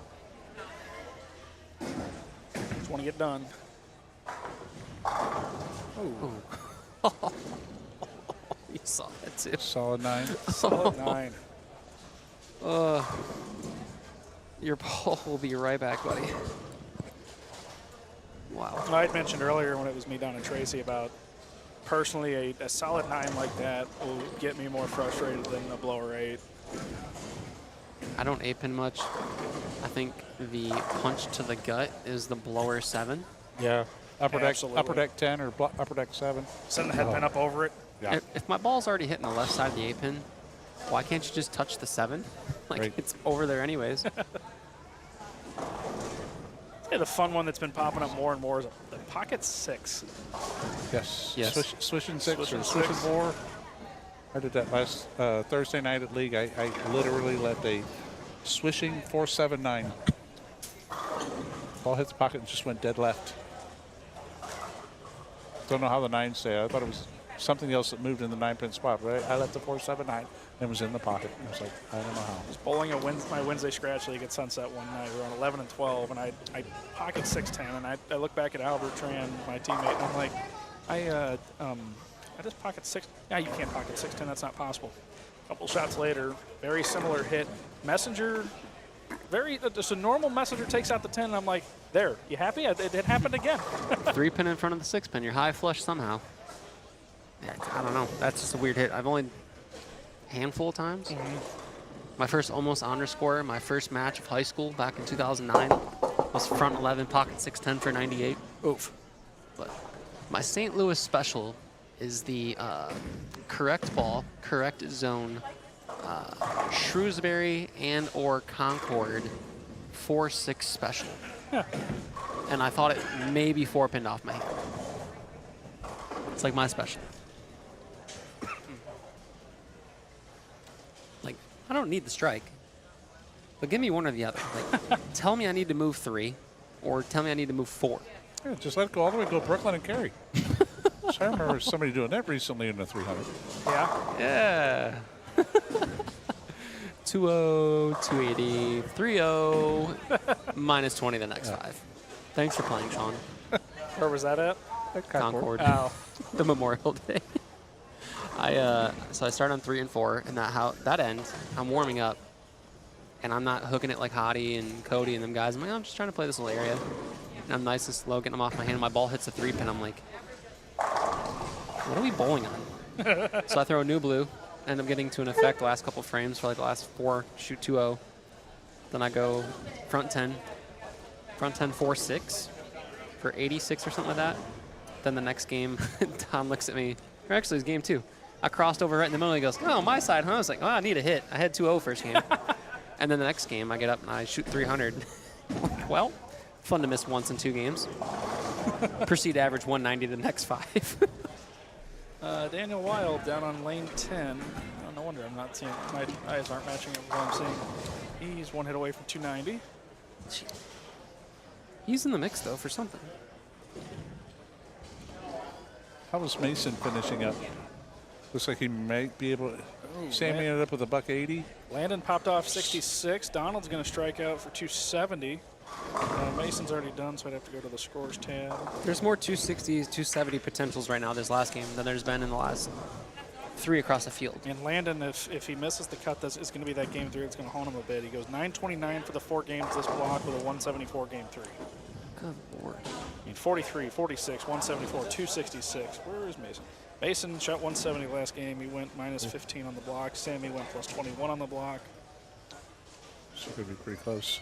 Just want to get done. Ooh. You saw that too. Solid 9. Solid 9. Your ball will be right back, buddy. Wow. I had mentioned earlier when it was me down in Tracy about personally a solid 9 like that will get me more frustrated than a blower 8. I don't 8-pin much. I think the punch to the gut is the blower 7. Yeah. Upper Absolutely. deck 10 or upper deck 7. Send the head pin up over it. Yeah. If my ball's already hitting the left side of the 8-pin, why can't you just touch the 7? Like, Right. it's over there anyways. Yeah, the fun one that's been popping up more and more is the pocket 6. Yes. Yes. Swishing 6 Swishing or swishing 6. 4. I did that last Thursday night at League. I literally let a swishing 4-7-9. Ball hit the pocket and just went dead left. Don't know how the 9 stayed. I thought it was something else that moved in the 9-pin spot. But I let the 4-7-9 and it was in the pocket. I was like, I don't know how. I was bowling my Wednesday scratch league at Sunset one night. We were on 11 and 12, and I pocket 6-10, and I look back at Albert Tran, my teammate, and I'm like, I just pocket 6. Yeah, you can't pocket 6-10. That's not possible. A couple shots later, very similar hit. Messenger, just a normal messenger takes out the 10, and I'm like, there, you happy? It happened again. 3-pin in front of the 6-pin. You're high flush somehow. Yeah, I don't know. That's just a weird hit. I've only handful of times. My first almost honor score, my first match of high school back in 2009 was front 11 pocket 6-10 for 98. Oof. But my St. Louis special is the correct ball, correct zone, Shrewsbury and or Concord 4-6 special. And I thought it maybe 4-pinned off my hand. It's like my special. Like, I don't need the strike, but give me one or the other. Like, tell me I need to move 3, or tell me I need to move 4. Yeah, just let it go all the way, go Brooklyn and carry. So I remember somebody doing that recently in the 300. Yeah. Yeah. 2-0, 280, 3-0, minus 20 the next 5. Thanks for playing, Sean. Where was that at? Concord. Oh. The Memorial Day. So I start on 3 and 4, and that end, I'm warming up, and I'm not hooking it like Hottie and Cody and them guys. I'm like, I'm just trying to play this little area, and I'm nice and slow, getting them off my hand. My ball hits the 3-pin. I'm like, what are we bowling on? So I throw a new blue, end up getting to an effect the last couple frames for like the last 4, shoot 2-0. Then I go front 10, 4-6 for 86 or something like that. Then the next game, Tom looks at me. Or actually, it's game 2. I crossed over right in the middle. He goes, oh, my side, huh? I was like, oh, I need a hit. I had 2-0 first game. And then the next game, I get up and I shoot 300. Well, fun to miss once in 2 games. Proceed to average 190 the next 5. Daniel Wild down on lane 10. Oh, no wonder I'm not seeing, my eyes aren't matching up with what I'm seeing. He's 1 hit away from 290. He's in the mix, though, for something. How was Mason finishing up? Looks like he might be able to. Sammy ended up with a $180. Landon popped off 66. Donald's going to strike out for 270. Mason's already done, so I'd have to go to the scores tab. There's more 260s, 270 potentials right now this last game than there's been in the last 3 across the field. And Landon, if he misses the cut, it's going to be that game 3. It's going to haunt him a bit. He goes 929 for the 4 games this block with a 174 game 3. Good Lord. I mean, 43, 46, 174, 266. Where is Mason? Mason shot 170 last game. He went minus 15 on the block. Sammy went plus 21 on the block. So it could be pretty close.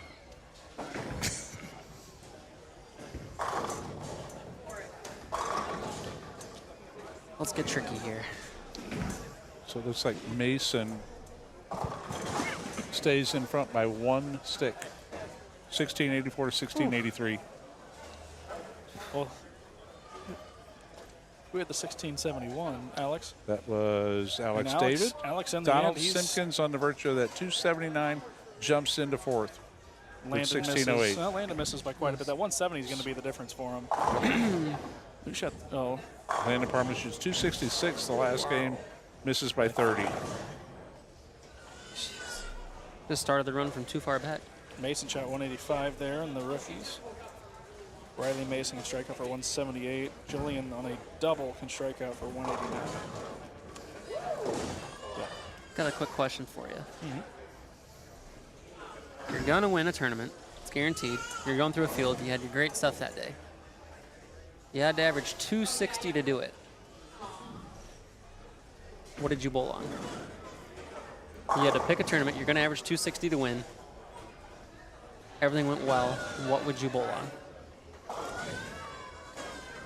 Let's get tricky here. So it looks like Mason stays in front by 1 stick. 1684 to 1683. Well, we had the 1671, Alex. That was Alex And David. Alex in the Donald end, he's Simpkins on the virtue of that 279 jumps into 4th. Landon 1608. misses. Well, Landon misses by quite a bit. That 170 is going to be the difference for him. Who shot? Oh, Landon Parma shoots 266 the last game, misses by 30. Just started the run from too far back. Mason shot 185 there in the rookies. Riley Mason can strike out for 178. Julian on a double can strike out for 189. Got a quick question for you. You're going to win a tournament. It's guaranteed. You're going through a field. You had your great stuff that day. You had to average 260 to do it. What did you bowl on? You had to pick a tournament. You're going to average 260 to win. Everything went well. What would you bowl on?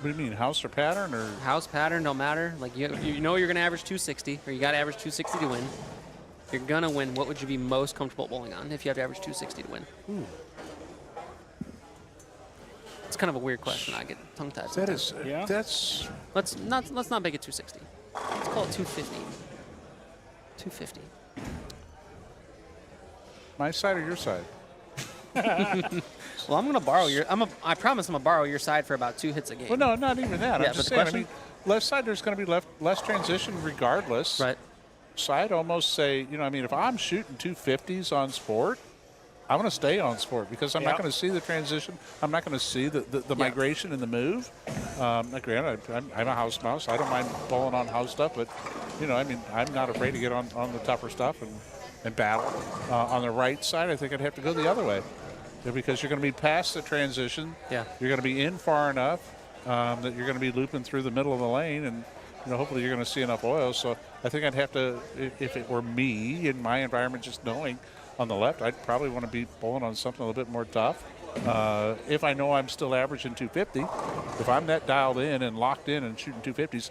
What do you mean, house or pattern? Or House, pattern, don't matter. Like you know you're going to average 260, or you got to average 260 to win. You're going to win. What would you be most comfortable bowling on if you have to average 260 to win? Ooh. It's kind of a weird question. I get tongue-tied. That is, sometimes. that's... Let's not make it 260. Let's call it 250. 250. My side or your side? Well, I'm gonna borrow your. I promise I'm gonna borrow your side for about 2 hits a game. Well, no, not even that. Yeah, I'm just but the saying. I mean, left side there's going to be less transition regardless. Right. So I'd almost say, you know, I mean, if I'm shooting 250s on sport, I'm going to stay on sport because I'm not going to see the transition. I'm not going to see the migration and the move. Granted, I'm a house mouse. I don't mind bowling on house stuff, but, you know, I mean, I'm not afraid to get on the tougher stuff and battle. On the right side, I think I'd have to go the other way because you're going to be past the transition. Yeah. You're going to be in far enough that you're going to be looping through the middle of the lane, and you know, hopefully you're going to see enough oil. So I think I'd have to, if it were me in my environment, just knowing on the left, I'd probably want to be bowling on something a little bit more tough. If I know I'm still averaging 250, if I'm that dialed in and locked in and shooting 250s,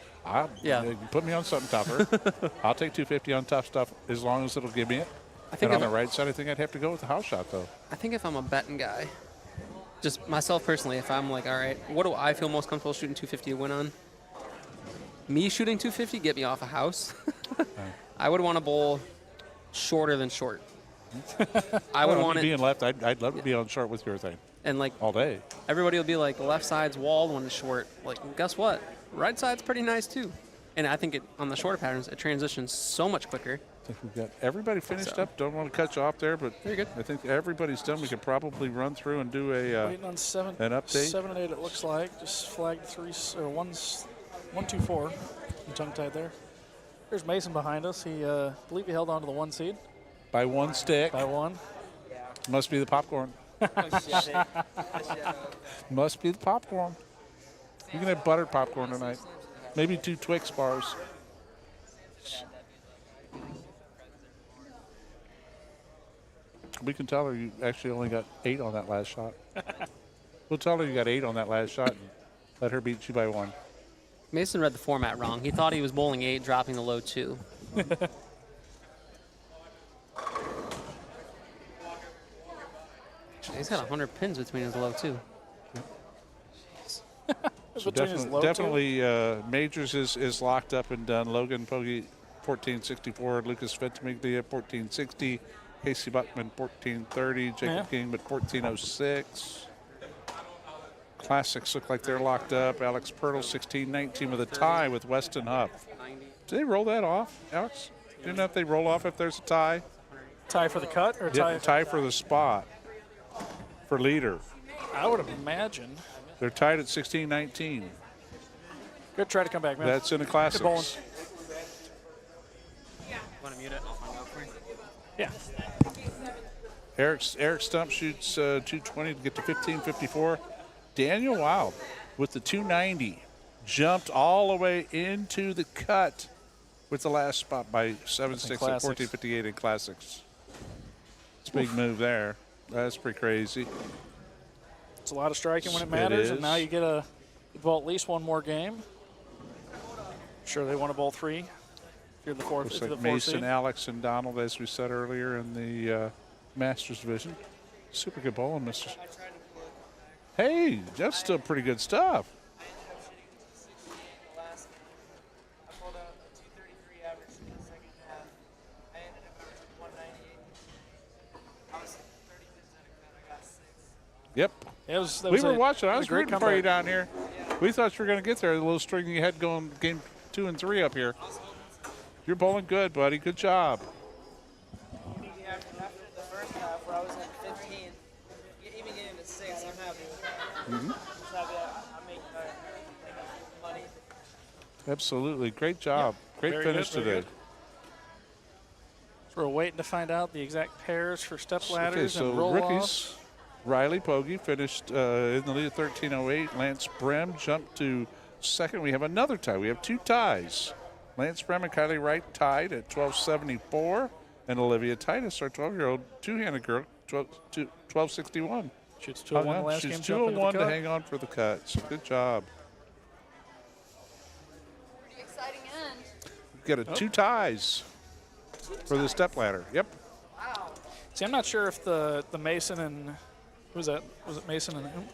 put me on something tougher. I'll take 250 on tough stuff as long as it'll give me it. I think on the right side, I think I'd have to go with the house shot, though. I think if I'm a betting guy, just myself personally, if I'm like, all right, what do I feel most comfortable shooting 250 to win on? Me shooting 250, get me off a house. I would want to bowl shorter than short. I would want it being left. I'd love to be on short with your thing. And like all day. Everybody will be like, the left side's walled, one is short. Like, guess what? Right side's pretty nice too. And I think on the shorter patterns, it transitions so much quicker. I think we've got everybody finished up. Don't want to cut you off there, but very good. I think everybody's done. We could probably run through and do a waiting on an update. 7 and 8. It looks like just flagged 1, 2, 4. Tongue tied there. There's Mason behind us. He believe he held on to the 1 seed. By 1 stick. By 1. Must be the popcorn. Must be the popcorn. You can have buttered popcorn tonight. Maybe 2 Twix bars. We can tell her you actually only got 8 on that last shot. We'll tell her you got 8 on that last shot and let her beat you by 1. Mason read the format wrong. He thought he was bowling 8, dropping the low 2. He's got 100 pins between his low 2. So definitely Majors is locked up and done. Logan Pogge, 1464. Lucas Ventimiglia, 1460. Casey Buckman, 1430. Jacob King, but 1406. Classics look like they're locked up. Alex Pirtle, 1619 with a tie with Weston Huff. Did they roll that off, Alex? Do you know if they roll off if there's a tie? Tie for the cut or tie? Tie for the spot for leader. I would imagine. They're tied at 1619. Good try to come back, man. That's in the classics. Good bowling. Want to mute it? I'll find out for you. Yeah. Eric Stump shoots 220 to get to 1554. Daniel Wild with the 290 jumped all the way into the cut with the last spot by 7-6 at 1458 in classics. It's a big move there. That's pretty crazy. It's a lot of striking when it matters, and now you get a bowl at least one more game. Sure, they want to bowl 3. If you're the fourth. Looks like Mason, Alex, and Donald, as we said earlier in the Masters division. Super good bowling, Mr. Hey, that's still pretty good stuff. Yep. We were watching. I was rooting for you down here. We thought you were going to get there. The little string you had going game 2 and 3 up here. You're bowling good, buddy. Good job. After the first half, where I was at 15, even getting to 6, I'm happy with that. Mm-hmm. Just happy that I'm making money. Absolutely. Great job. Great Very finish good, very today. So we're waiting to find out the exact pairs for step ladders Okay, and so roll rookies. Riley Pogge finished in the lead at 13:08. Lance Brem jumped to second. We have another tie. We have 2 ties. Lance Brem and Kylie Wright tied at 12:74. And Olivia Titus, our 12-year-old two-handed girl, 12:61. Shoots 201 last She's game. Jump into the 201 to cut. hang on for the cut. So good job. Pretty exciting end. We've got 2 ties for the step ladder. Yep. Wow. See, I'm not sure if the Mason and who was that? Was it Mason and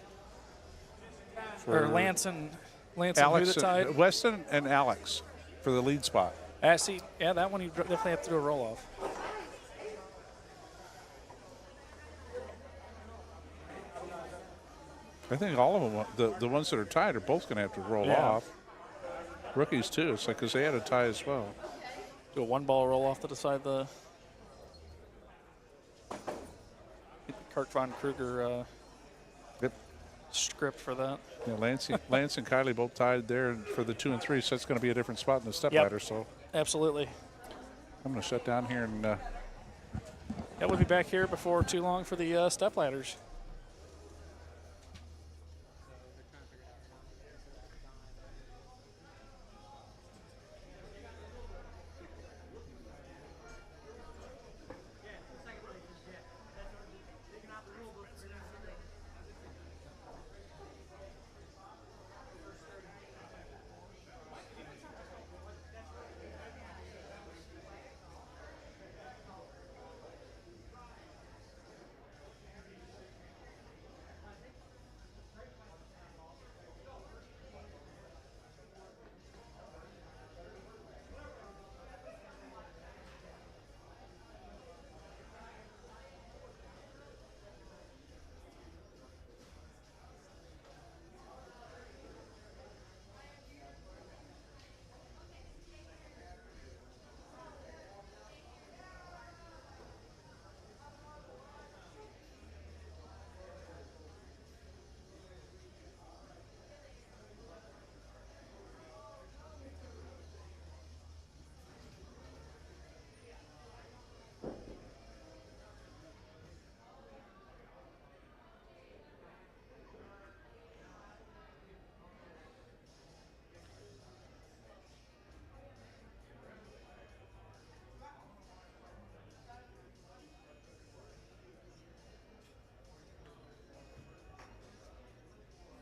or Lance and Alex, who that tied? Weston and Alex for the lead spot. See, yeah, that one you definitely have to do a roll off. I think all of them, the ones that are tied, are both going to have to roll Yeah. off. Rookies too. It's like because they had a tie as well. Do a 1-ball roll off to decide the Kirk Von Kruger Yep. script for that. Yeah, Lance and Kylie both tied there for the 2 and 3, so it's going to be a different spot in the step Yep. ladder. So Absolutely. I'm going to shut down here and. Yeah, we'll be back here before too long for the step ladders.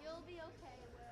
You'll be okay, Will.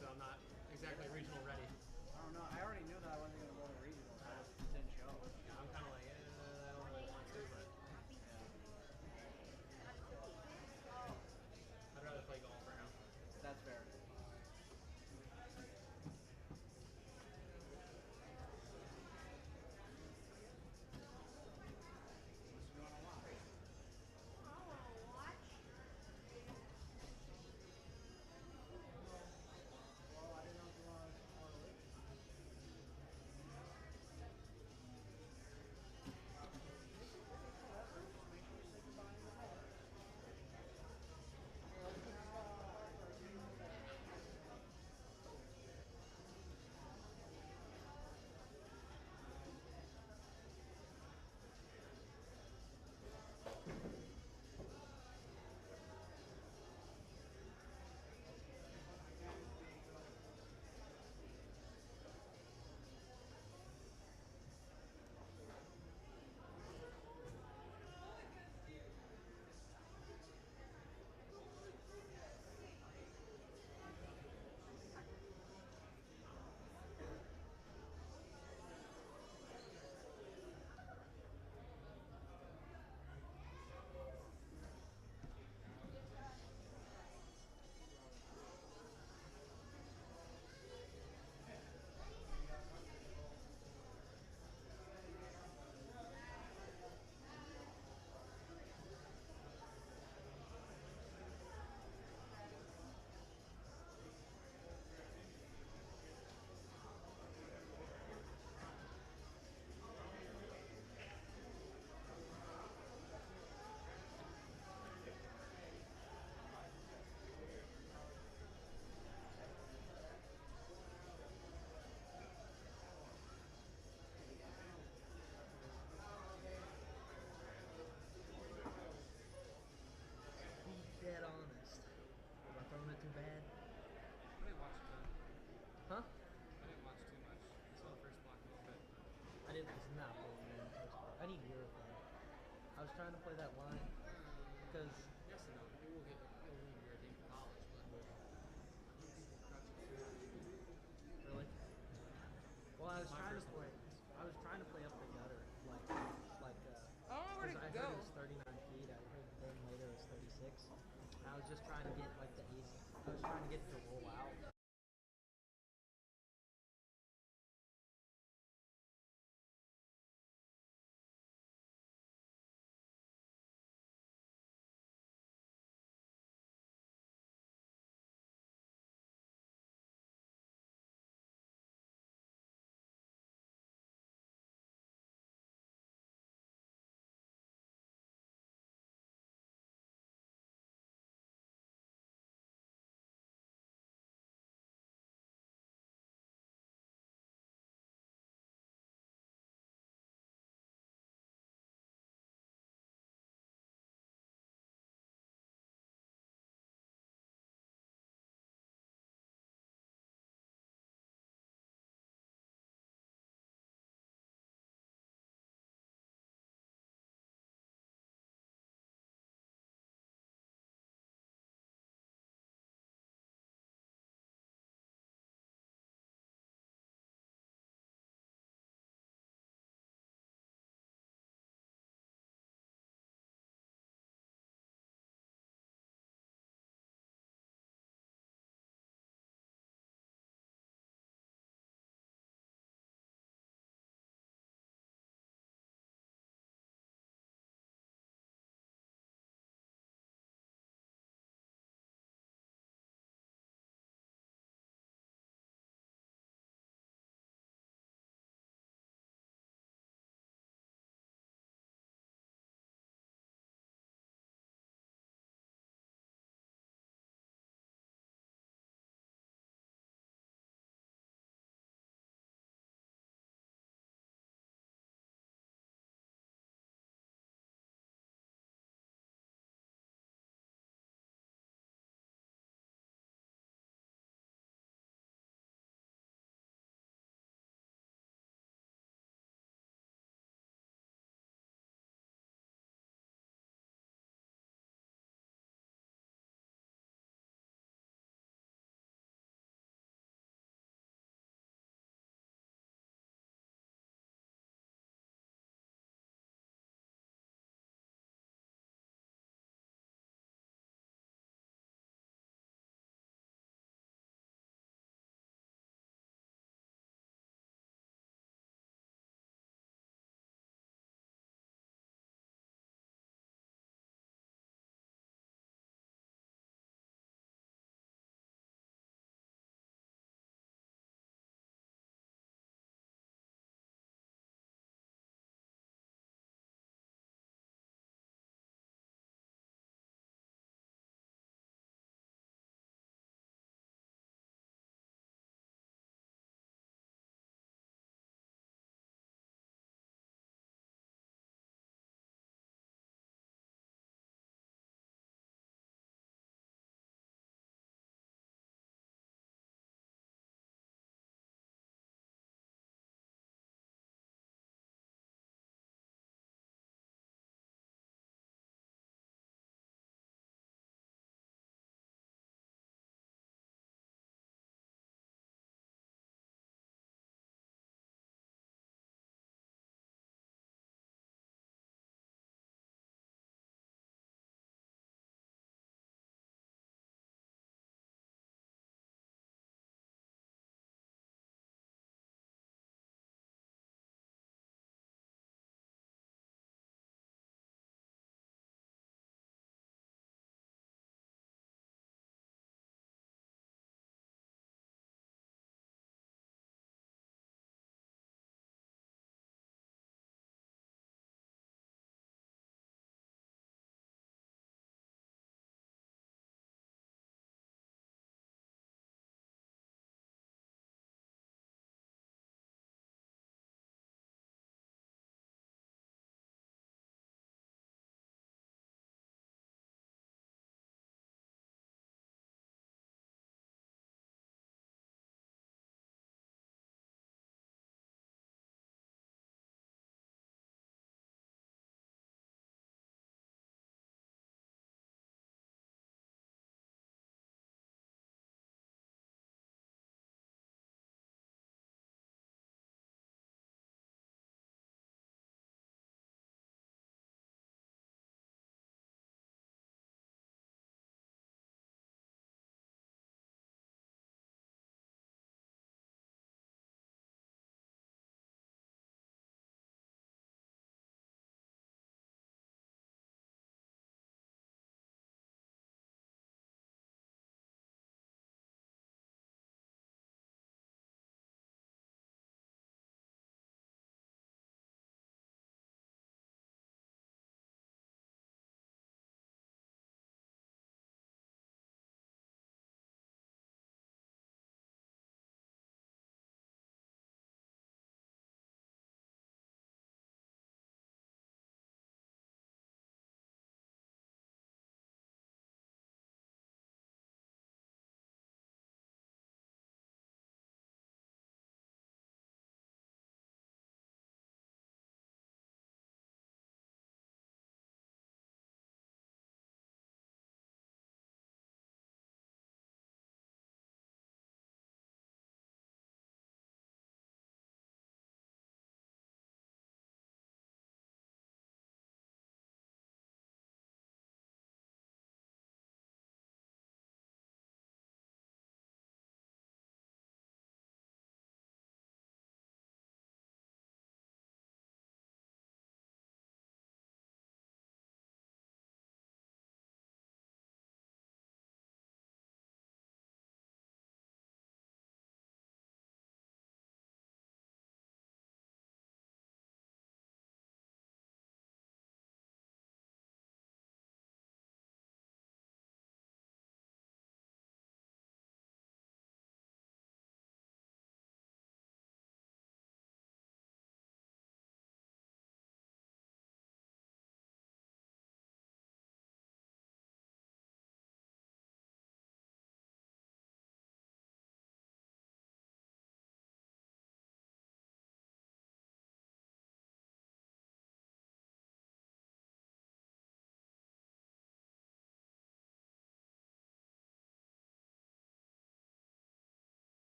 So I'm not exactly regional ready. I don't know. I already knew that I wasn't going to go to regional, so I just didn't show. Yeah, I'm kind of like, I don't really want to, but I'd rather play golf right now. That's fair. was trying to play that line because Yes and no. You will get you'll leave your game for college, but really. Well, I was My trying to first play. I was trying to play up the gutter, like I don't know where to I go. heard it was 39 feet. I heard then later it was 36. I was just trying to get like the ace. I was trying to get it to roll out.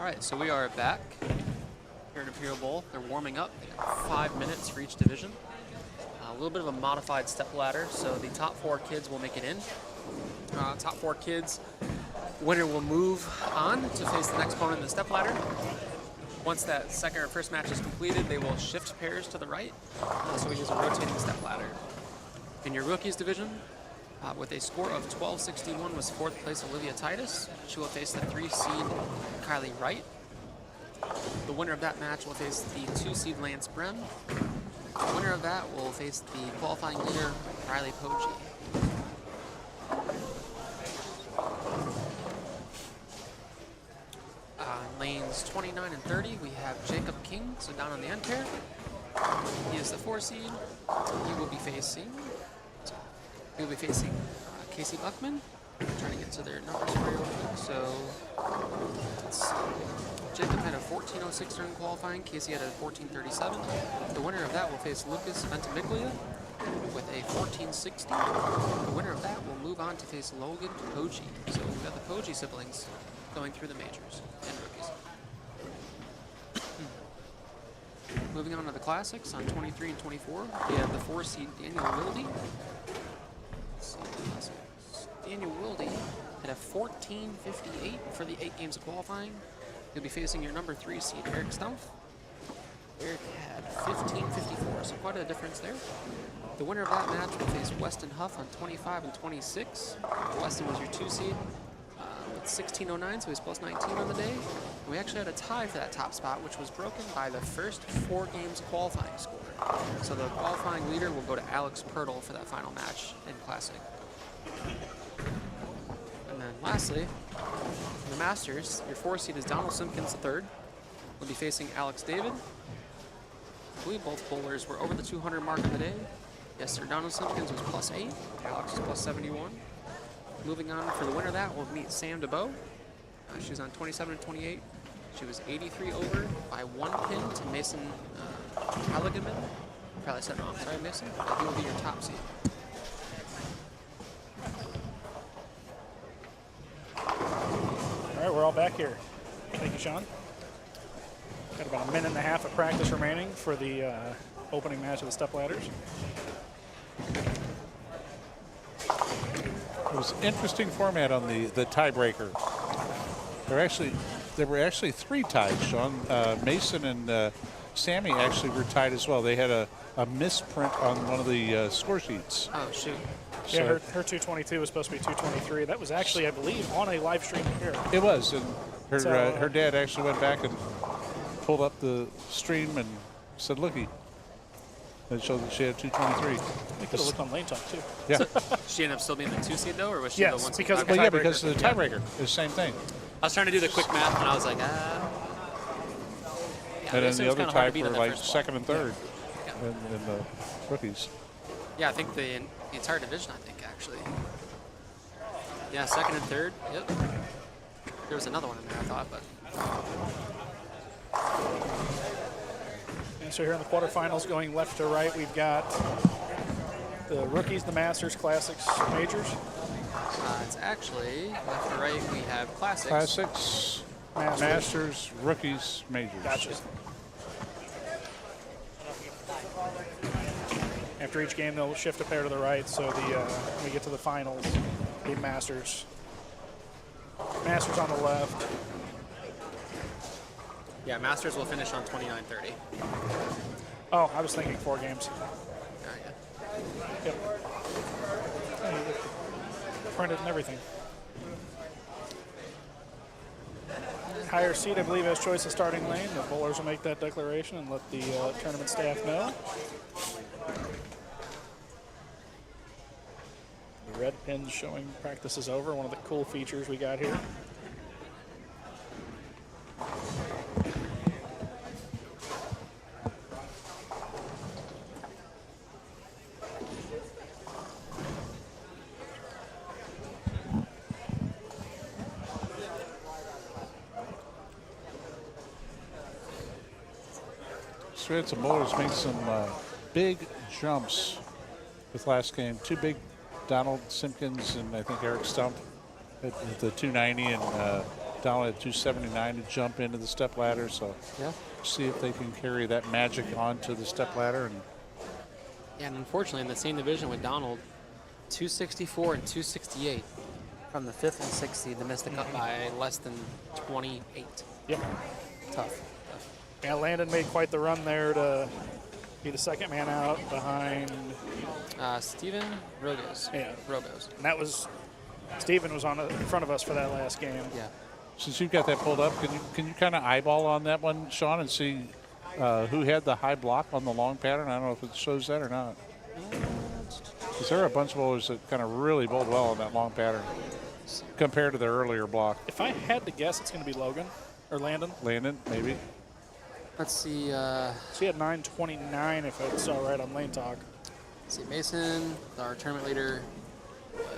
All right, so we are back here at Imperial Bowl. They're warming up. They got 5 minutes for each division. A little bit of a modified step ladder, so the top 4 kids will make it in. Top 4 kids, winner will move on to face the next opponent in the step ladder. Once that second or first match is completed, they will shift pairs to the right. So we use a rotating step ladder. In your rookies division, with a score of 1261 was 4th place Olivia Titus. She will face the 3 seed Kylie Wright. The winner of that match will face the 2 seed Lance Brem. The winner of that will face the qualifying leader Riley Poggi. Lanes 29 and 30, we have Jacob King, so down on the end pair. He is the 4 seed. He will be facing Casey Buckman. I'm trying to get to their numbers for you real quick. So Jacob had a 14:06 during qualifying. Casey had a 14:37. The winner of that will face Lucas Ventimiglia with a 14:60. The winner of that will move on to face Logan Poggi. So we've got the Poggi siblings going through the majors and rookies. Moving on to the classics on 23 and 24, we have the 4 seed Daniel Wilde. Daniel Wilde had a 14:58 for the 8 games of qualifying. He'll be facing your number 3 seed Eric Stumpf. Eric had 15:54, so quite a difference there. The winner of that match will face Weston Huff on 25 and 26. Weston was your 2 seed with 16:09, so he's plus 19 on the day. And we actually had a tie for that top spot, which was broken by the first 4 games qualifying score. So the qualifying leader will go to Alex Pirtle for that final match in Classic. And then lastly, in the Masters, your 4 seed is Donald Simpkins III. Will be facing Alex David. I believe both bowlers were over the 200 mark of the day. Yes, sir, Donald Simpkins was plus 8. Alex was plus 71. Moving on for the winner of that, we'll meet Sam DeBow. She was on 27 and 28. She was 83 over by 1 pin to Mason Halligaman. Probably said it wrong. Sorry, Mason. He will be your top seed. All right, we're all back here. Thank you, Sean. Got about a minute and a half of practice remaining for the opening match of the step ladders. It was an interesting format on the tiebreaker. There were actually 3 ties, Sean. Mason and Sammy actually were tied as well. They had a misprint on one of the score sheets. Oh, shoot. So yeah, her 222 was supposed to be 223. That was actually, I believe, on a live stream here. It was, and her dad actually went back and pulled up the stream and said, "Looky." It showed that she had 223. We could have looked on Lane Talk, too. Yeah. She ended up still being the 2 seed, though, or was she yes, the 1 seed? Because Okay. Well, yeah, because of the tiebreaker. It's the same thing. I was trying to do the quick math, and I was like, and then the other tie for like second and third in the rookies. Yeah, I think the entire division, I think, actually. Yeah, second and third. Yep. There was another one in there, I thought, but. And so here in the quarterfinals, going left to right, we've got the rookies, the Masters, Classics, Majors. It's actually left to right. We have Classics. Classics, Masters, rookies, Majors. Gotcha. After each game, they'll shift a pair to the right, so when we get to the finals, the Masters. Masters on the left. Yeah, Masters will finish on 29:30. Oh, I was thinking 4 games. Yeah. Yep. Printed and everything. Higher seed, I believe, has choice of starting lane. The bowlers will make that declaration and let the tournament staff know. The red pins showing practice is over. One of the cool features we got here. So we had some bowlers make some big jumps with last game. 2 big Donald Simpkins and I think Eric Stump at the 290 and down at 279 to jump into the step ladder. So Yeah. see if they can carry that magic onto the step ladder. And Yeah, and unfortunately, in the same division with Donald, 264 and 268 from the 5th and 6th seed. They missed the cut by less than 28. Yep. Tough. Yeah, Landon made quite the run there to be the second man out behind Steven Rogos. Yeah. Rogos. And that was, Steven was in front of us for that last game. Yeah. since you've got that pulled up, can you kind of eyeball on that one, Sean, and see who had the high block on the long pattern? I don't know if it shows that or not. Because there are a bunch of bowlers that kind of really bowled well on that long pattern compared to their earlier block. If I had to guess, it's going to be Logan or Landon. Landon, maybe. Let's see. So he had 929, if it's all right on Lane Talk. Let's see. Mason, our tournament leader,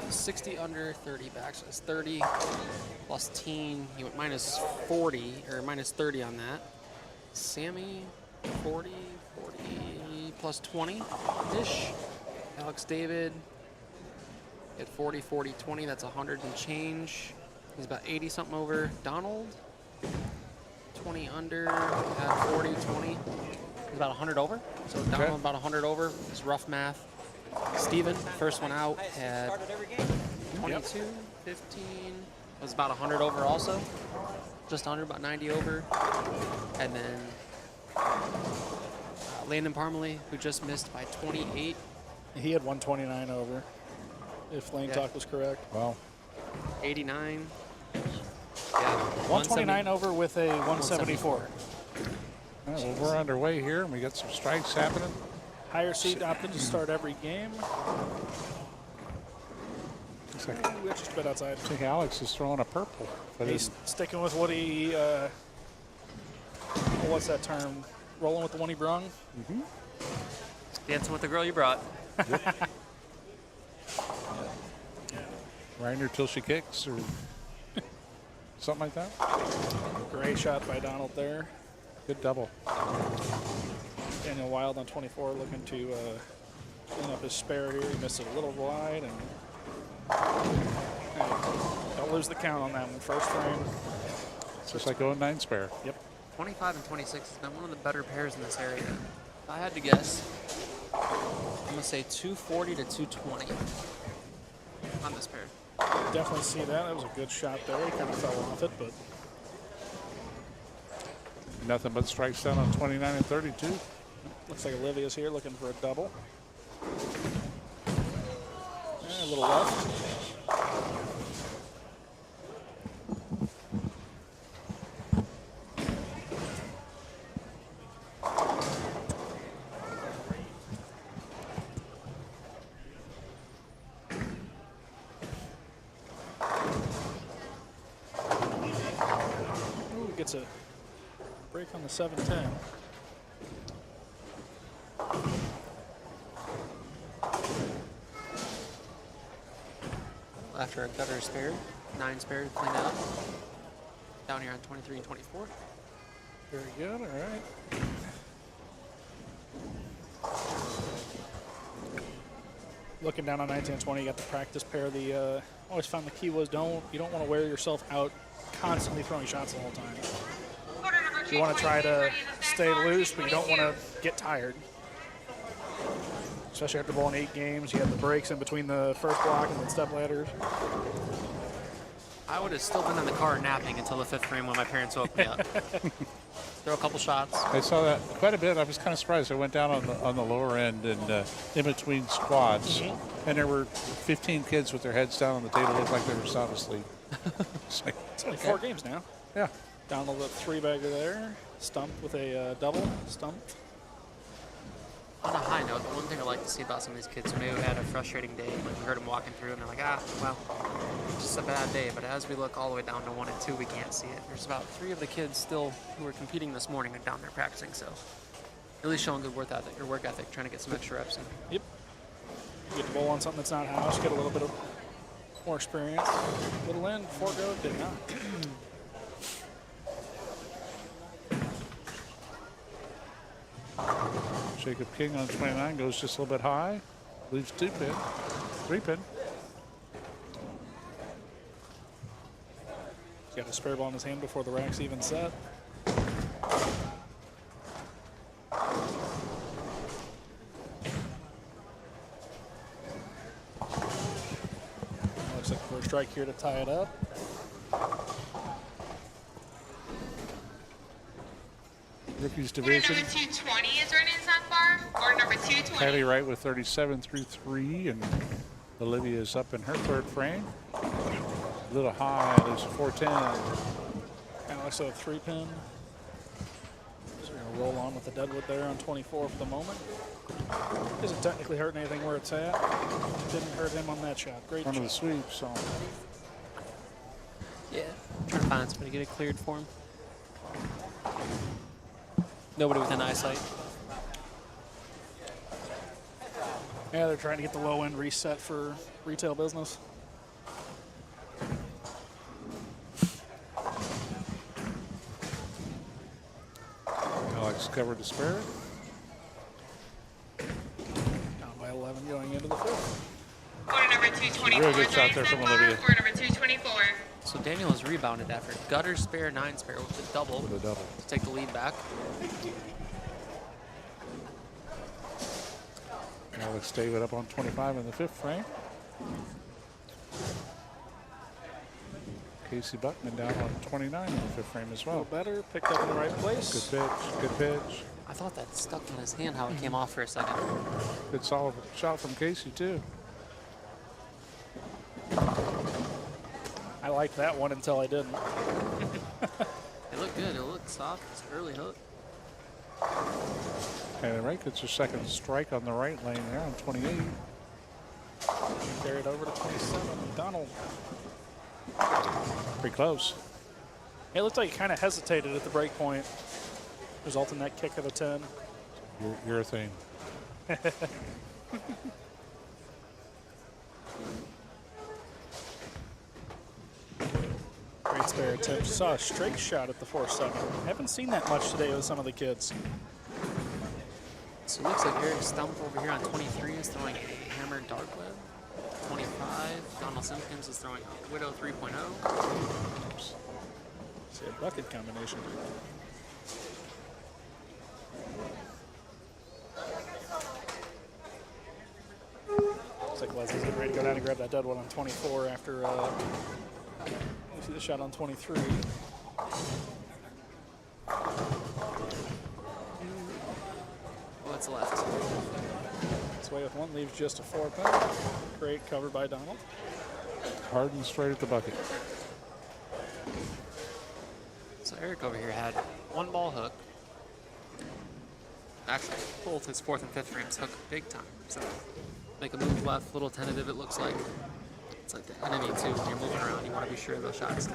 was 60 under, 30 back. So it's 30 plus teen. He went minus 40 or minus 30 on that. Sammy, 40 plus 20-ish. Alex David at 40, 20. That's 100 and change. He's about 80 something over. Donald, 20 under at 40, 20. He's about 100 over. So Donald about 100 over. It's rough math. Steven, first one out, had 22, 15. Was about 100 over also. Just under, about 90 over. And then Landon Parmalee, who just missed by 28. He had 129 over, if Lane Talk was correct. Wow. 89. Yeah, 129 over with a 174. All right, well, we're underway here, and we got some strikes happening. Higher seed opted to start every game. Looks like, We're just a bit outside. I think Alex is throwing a purple. But He's sticking with what he, what's that term? Rolling with the one he brung? Mm-hmm. Dancing with the girl you brought. Riding her till she kicks or something like that. Great shot by Donald there. Good double. Daniel Wild on 24 looking to clean up his spare here. He missed it a little wide. And don't lose the count on that one. First frame. It's just like going 9 spare. Yep. 25 and 26 has been one of the better pairs in this area. If I had to guess, I'm going to say 240 to 220 on this pair. Definitely see that. That was a good shot there. He kind of fell off it, but Nothing but strikes down on 29 and 32. looks like Olivia's here looking for a double. A little left. Ooh, gets a break on the 7-10. After a gutter spare, 9 spare cleaned out. Down here on 23 and 24. Very good, all right. Looking down on 19 and 20, you got the practice pair. The always found the key was you don't want to wear yourself out constantly throwing shots the whole time. You want to try to stay loose, but you don't want to get tired. Especially after bowling 8 games, you have the breaks in between the first block and then step ladders. I would have still been in the car napping until the 5th frame when my parents woke me up. Throw a couple shots. I saw that quite a bit. I was kind of surprised. I went down on the lower end and in between squads, and there were 15 kids with their heads down on the table, looked like they were sound asleep. It's only 4 games now. Yeah. Donald the 3-bagger there, stumped with a double, stumped. On a high note, the one thing I like to see about some of these kids who may have had a frustrating day, like we heard them walking through and they're like, well, it's just a bad day. But as we look all the way down to 1 and 2, we can't see it. There's about 3 of the kids still who were competing this morning and down there practicing, so really showing good work ethic, trying to get some extra reps in. Yep. You get the bowl on something that's not house, get a little bit of more experience. Little in, 4 go, did not. Jacob King on 29 goes just a little bit high. Leaves 2-pin, 3-pin. He's got a spare ball in his hand before the rack's even set. Looks like a first strike here to tie it up. Rookies Order division. number 220 is running on bar. Order number 220. Patty Wright with 37 through 3, and Olivia is up in her third frame. A little high, there's a 410. Alex with a 3-pin. So we're going to roll on with the deadwood there on 24 for the moment. Isn't technically hurting anything where it's at. Didn't hurt him on that shot. Great Front of shot. the sweep, so. Yeah, trying to find somebody to get it cleared for him. Nobody within eyesight. Yeah, they're trying to get the low end reset for retail business. Alex covered the spare. Down by 11 going into the fifth. Order number 224 Really good is shot running there on from bar. Olivia. Order number 224. So Daniel has rebounded after gutter spare, 9 spare with a double. With a double. To take the lead back. Alex David up on 25 in the fifth frame. Casey Buckman down on 29 in the fifth frame as A little well. better, picked up in the right place. Good pitch, good pitch. I thought that stuck in his hand how it came off for a second. Good solid shot from Casey too. I liked that one until I didn't. It looked good. It looked soft. It's an early hook. And Wright gets her second strike on the right lane there on 28. Carried over to 27. Donald. Pretty close. It looked like he kind of hesitated at the break point, resulting in that kick of a 10. Your thing. Great spare attempt. Saw a straight shot at the 4-7. Haven't seen that much today with some of the kids. So it looks like Eric Stump over here on 23 is throwing a hammer dart web. 25, Donald Simpkins is throwing a Widow 3.0. See a bucket combination. Looks like Leslie's getting ready to go down and grab that dead one on 24 after you see the shot on 23. What's left? This way with one leaves just a 4-pin. Great cover by Donald. Hard and straight at the bucket. So Eric over here had one ball hook. Actually, both his fourth and fifth frames hook big time. So make a move left, little tentative it looks like. It's like the enemy too, when you're moving around, you want to be sure of those shots.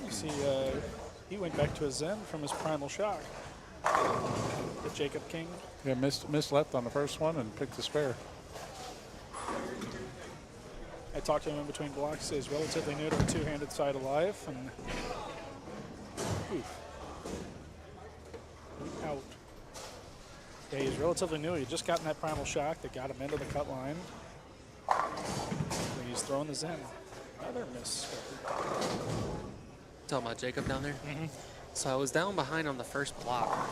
You see, he went back to a Zen from his primal shock. The Jacob King. Yeah, missed left on the first one and picked the spare. I talked to him in between blocks. He's relatively new to the two-handed side of life, and out. Yeah, he's relatively new. He just got in that primal shock that got him into the cut line. He's throwing the Zen. Another miss. Talking about Jacob down there? So I was down behind on the first block,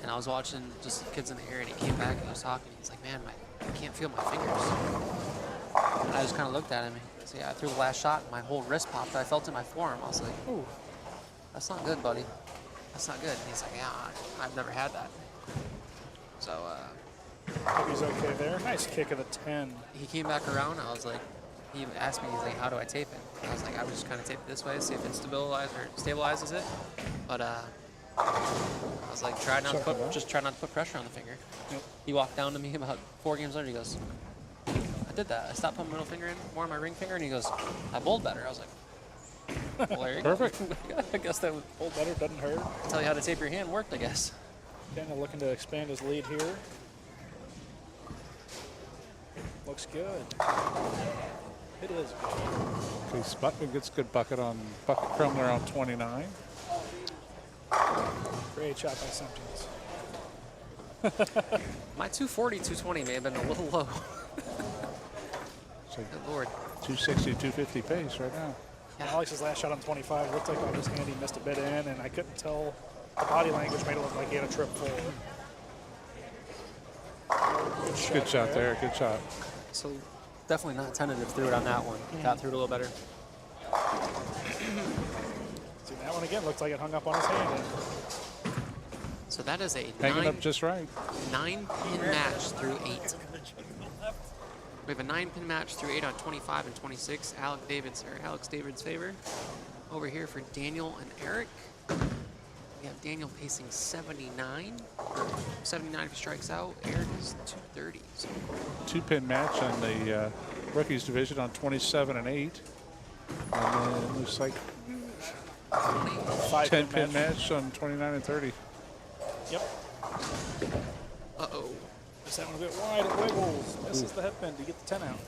and I was watching just kids in the air, and he came back and he was talking. He's like, man, I can't feel my fingers. And I just kind of looked at him. So yeah, I threw the last shot, and my whole wrist popped. I felt it in my forearm. I was like, ooh, that's not good, buddy. That's not good. And he's like, yeah, I've never had that. So, Hope he's okay there. Nice kick of the 10. he came back around. I was like, he asked me, he's like, how do I tape it? And I was like, I would just kind of tape it this way, see if it stabilizes it. But I was like, try not to put pressure on the finger. Yep. He walked down to me about 4 games later. He goes, I did that. I stopped putting my middle finger in, more on my ring finger, and he goes, I bowled better. I was like, well, there you go. Perfect. I guess that would Hold better, doesn't hurt. tell you how to tape your hand worked, I guess. Daniel looking to expand his lead here. Looks good. It is good. Case Buckman gets good bucket Krumler on 29. Great shot by Simpkins. My 240, 220 may have been a little low. It's like Good Lord. 260, 250 pace right now. Alex's last shot on 25 looked like on his hand he missed a bit in, and I couldn't tell. The body language made it look like he had a trip forward. Good shot there. Good shot. So definitely not tentative through it on that one. Got through it a little better. See, that one again looks like it hung up on his hand. So that is a Hanging up just right. 9-pin match through 8. We have a 9-pin match through 8 on 25 and 26. Alex David's favor. Over here for Daniel and Eric. We have Daniel pacing 79. 79 if he strikes out. Eric is 230. So 2-pin match on the rookies division on 27 and 8. And then it looks like 10-pin match on 29 and 30. Yep. Uh-oh. Just that one a bit wide. It wiggles. Misses the head pin to get the 10 out.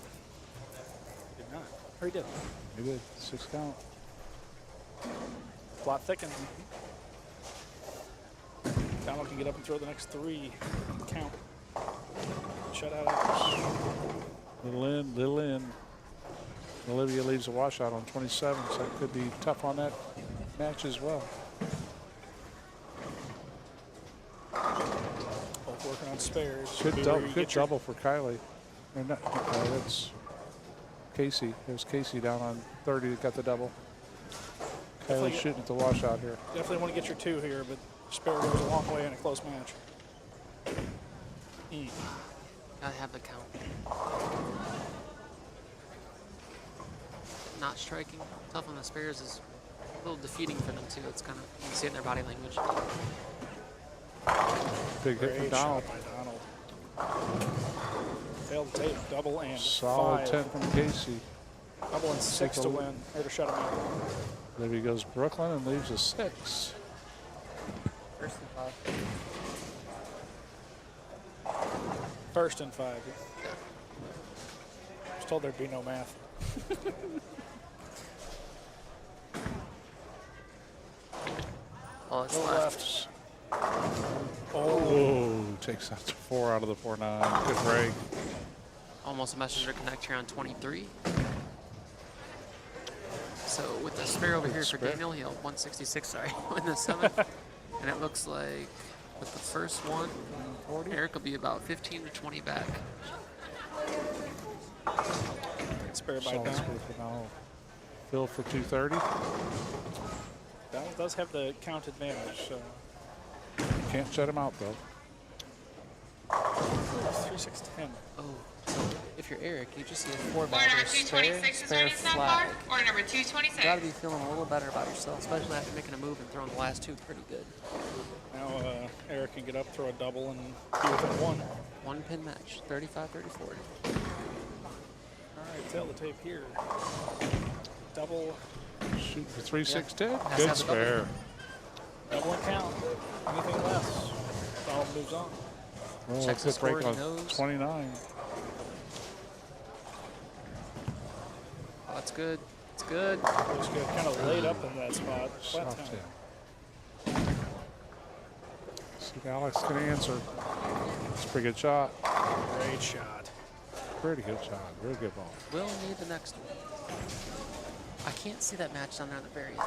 Did not. Or he did. He did. 6 count. Plot thickens. Donald can get up and throw the next 3. Count. Shut out. Little in. Olivia leaves a washout on 27, so it could be tough on that match as well. Both working on spares. Good double for Kylie. Or not, that's Casey. There's Casey down on 30 that got the double. Kylie's shooting at the washout here. Definitely want to get your 2 here, but spare goes a long way in a close match. Gotta have the count. Not striking. Tough on the spares is a little defeating for them too. It's kind of, you can see it in their body language. Big hit from Donald. Failed to tape, double and Solid 5. 10 from Casey. Double and 6 to win. Or to shut him out. Olivia goes Brooklyn and leaves a 6. First and 5. First and 5. Yeah. I was told there'd be no math. Oh, it's left. Oh, takes out 4 out of the 4-9. Good break. Almost a messenger connect here on 23. So with the spare over here for Daniel, he'll 166, sorry, in the 7th. And it looks like with the first one, Eric will be about 15 to 20 back. Spare by Donald. Phil for 230. Donald does have the count advantage, so. Can't shut him out, though. 3-6-10. Oh, so if you're Eric, you just see a 4-bagger Order number 226 is ready, spare Snap flag. Bar. Order number 226. You gotta be feeling a little better about yourself, especially after making a move and throwing the last 2 pretty good. Now Eric can get up, throw a double, and be within 1. 1-pin match, 35-34. All right, tail the tape here. Double. Shoot for 3-6-10. Yeah. Good spare. Double and count. Anything less, Donald moves on. Oh, Checks good the score, break he on knows. 29. Oh, that's good. It's good. Looks good. Kind of laid up in that spot. Flat Soft down. in. See if Alex can answer. It's a pretty good shot. Great shot. Pretty good shot. Very good ball. We'll need the next one. I can't see that match down there at the very end.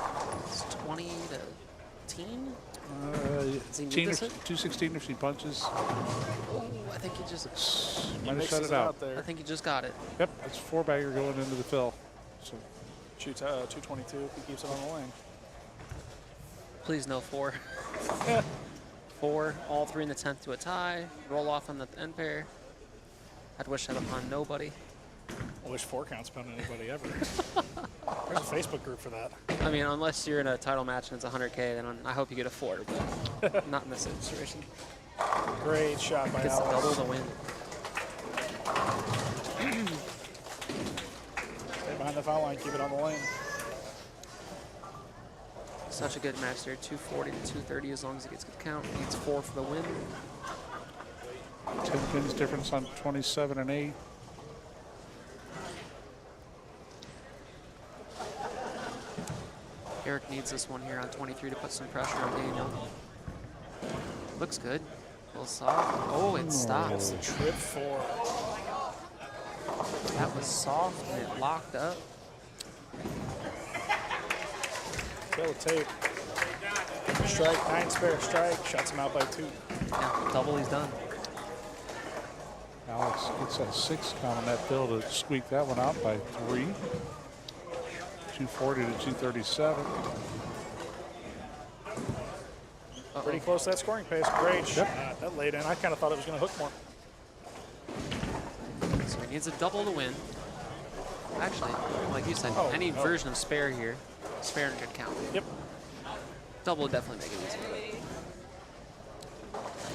It's 20 to 10? Does he need this hit? 216 if she punches. Oh, I think he just Might have shut it out. there. I think he just got it. Yep, it's 4-bagger going into the fill. So Shoots 222 if he keeps it on the lane. Please no 4. 4, all 3 in the 10th to a tie. Roll off on the end pair. I'd wish that upon nobody. I wish 4 counts upon anybody ever. There's a Facebook group for that. I mean, unless you're in a title match and it's 100K, then I hope you get a 4, but not in this situation. Great shot by Gets Alex. double the win. Stay behind the foul line, keep it on the lane. Such a good match there, 240 to 230 as long as it gets good count. Needs 4 for the win. 10 pins difference on 27 and 8. Eric needs this one here on 23 to put some pressure on Daniel. Looks good. A little soft. Oh, it stops. Trip 4. That was soft and it locked up. Fill the tape. Strike, 9 spare strike. Shuts him out by 2. Yeah, double, he's done. Alex gets that 6 count on that fill to squeak that one out by 3. 240 to 237. Pretty close to that scoring pace. Great shot. That laid in. I kind of thought it was going to hook more. So he needs a double to win. Actually, like you said, any version of spare here, spare and good count. Yep. Double would definitely make it easier.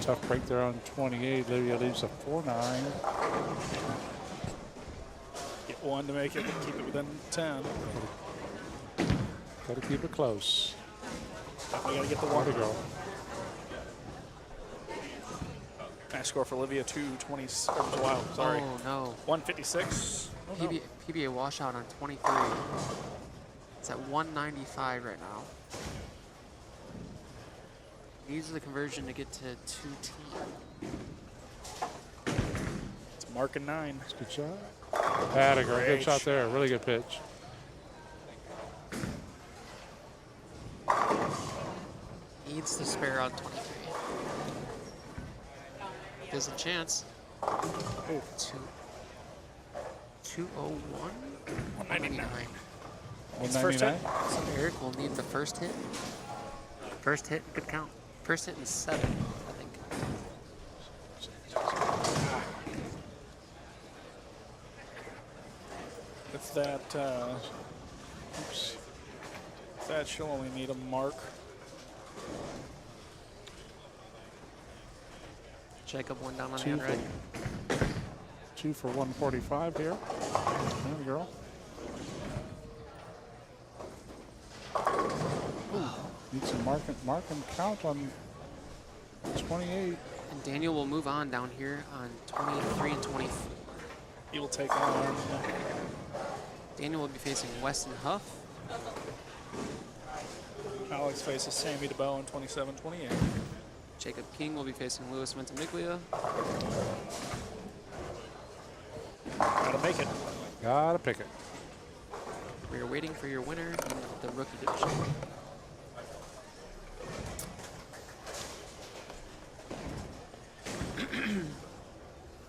Tough break there on 28. Livia leaves a 4-9. Get 1 to make it, keep it within 10. Got to keep it close. Definitely got to get the 1 to go. Nice score for Livia, 220. Wow, sorry. Oh, no. 156. Oh, no. PBA washout on 23. It's at 195 right now. Needs the conversion to get to 2T. It's marking 9. That's a good shot. Had a good shot there. Really good pitch. Needs the spare on 23. There's a chance. Oh. 201? 199. 199? So Eric will need the first hit. First hit, good count. First hit and 7, I think. If that, oops. That she'll only need a mark. Jacob one down on the right. 2 for 145 here. There we go. Need some mark and count on 28. And Daniel will move on down here on 23 and 24. He will take on. Daniel will be facing Weston Huff. Alex faces Sammy DeBow in 27-28. Jacob King will be facing Louis Ventimiglia. Gotta make it. Gotta pick it. We are waiting for your winner in the rookie division.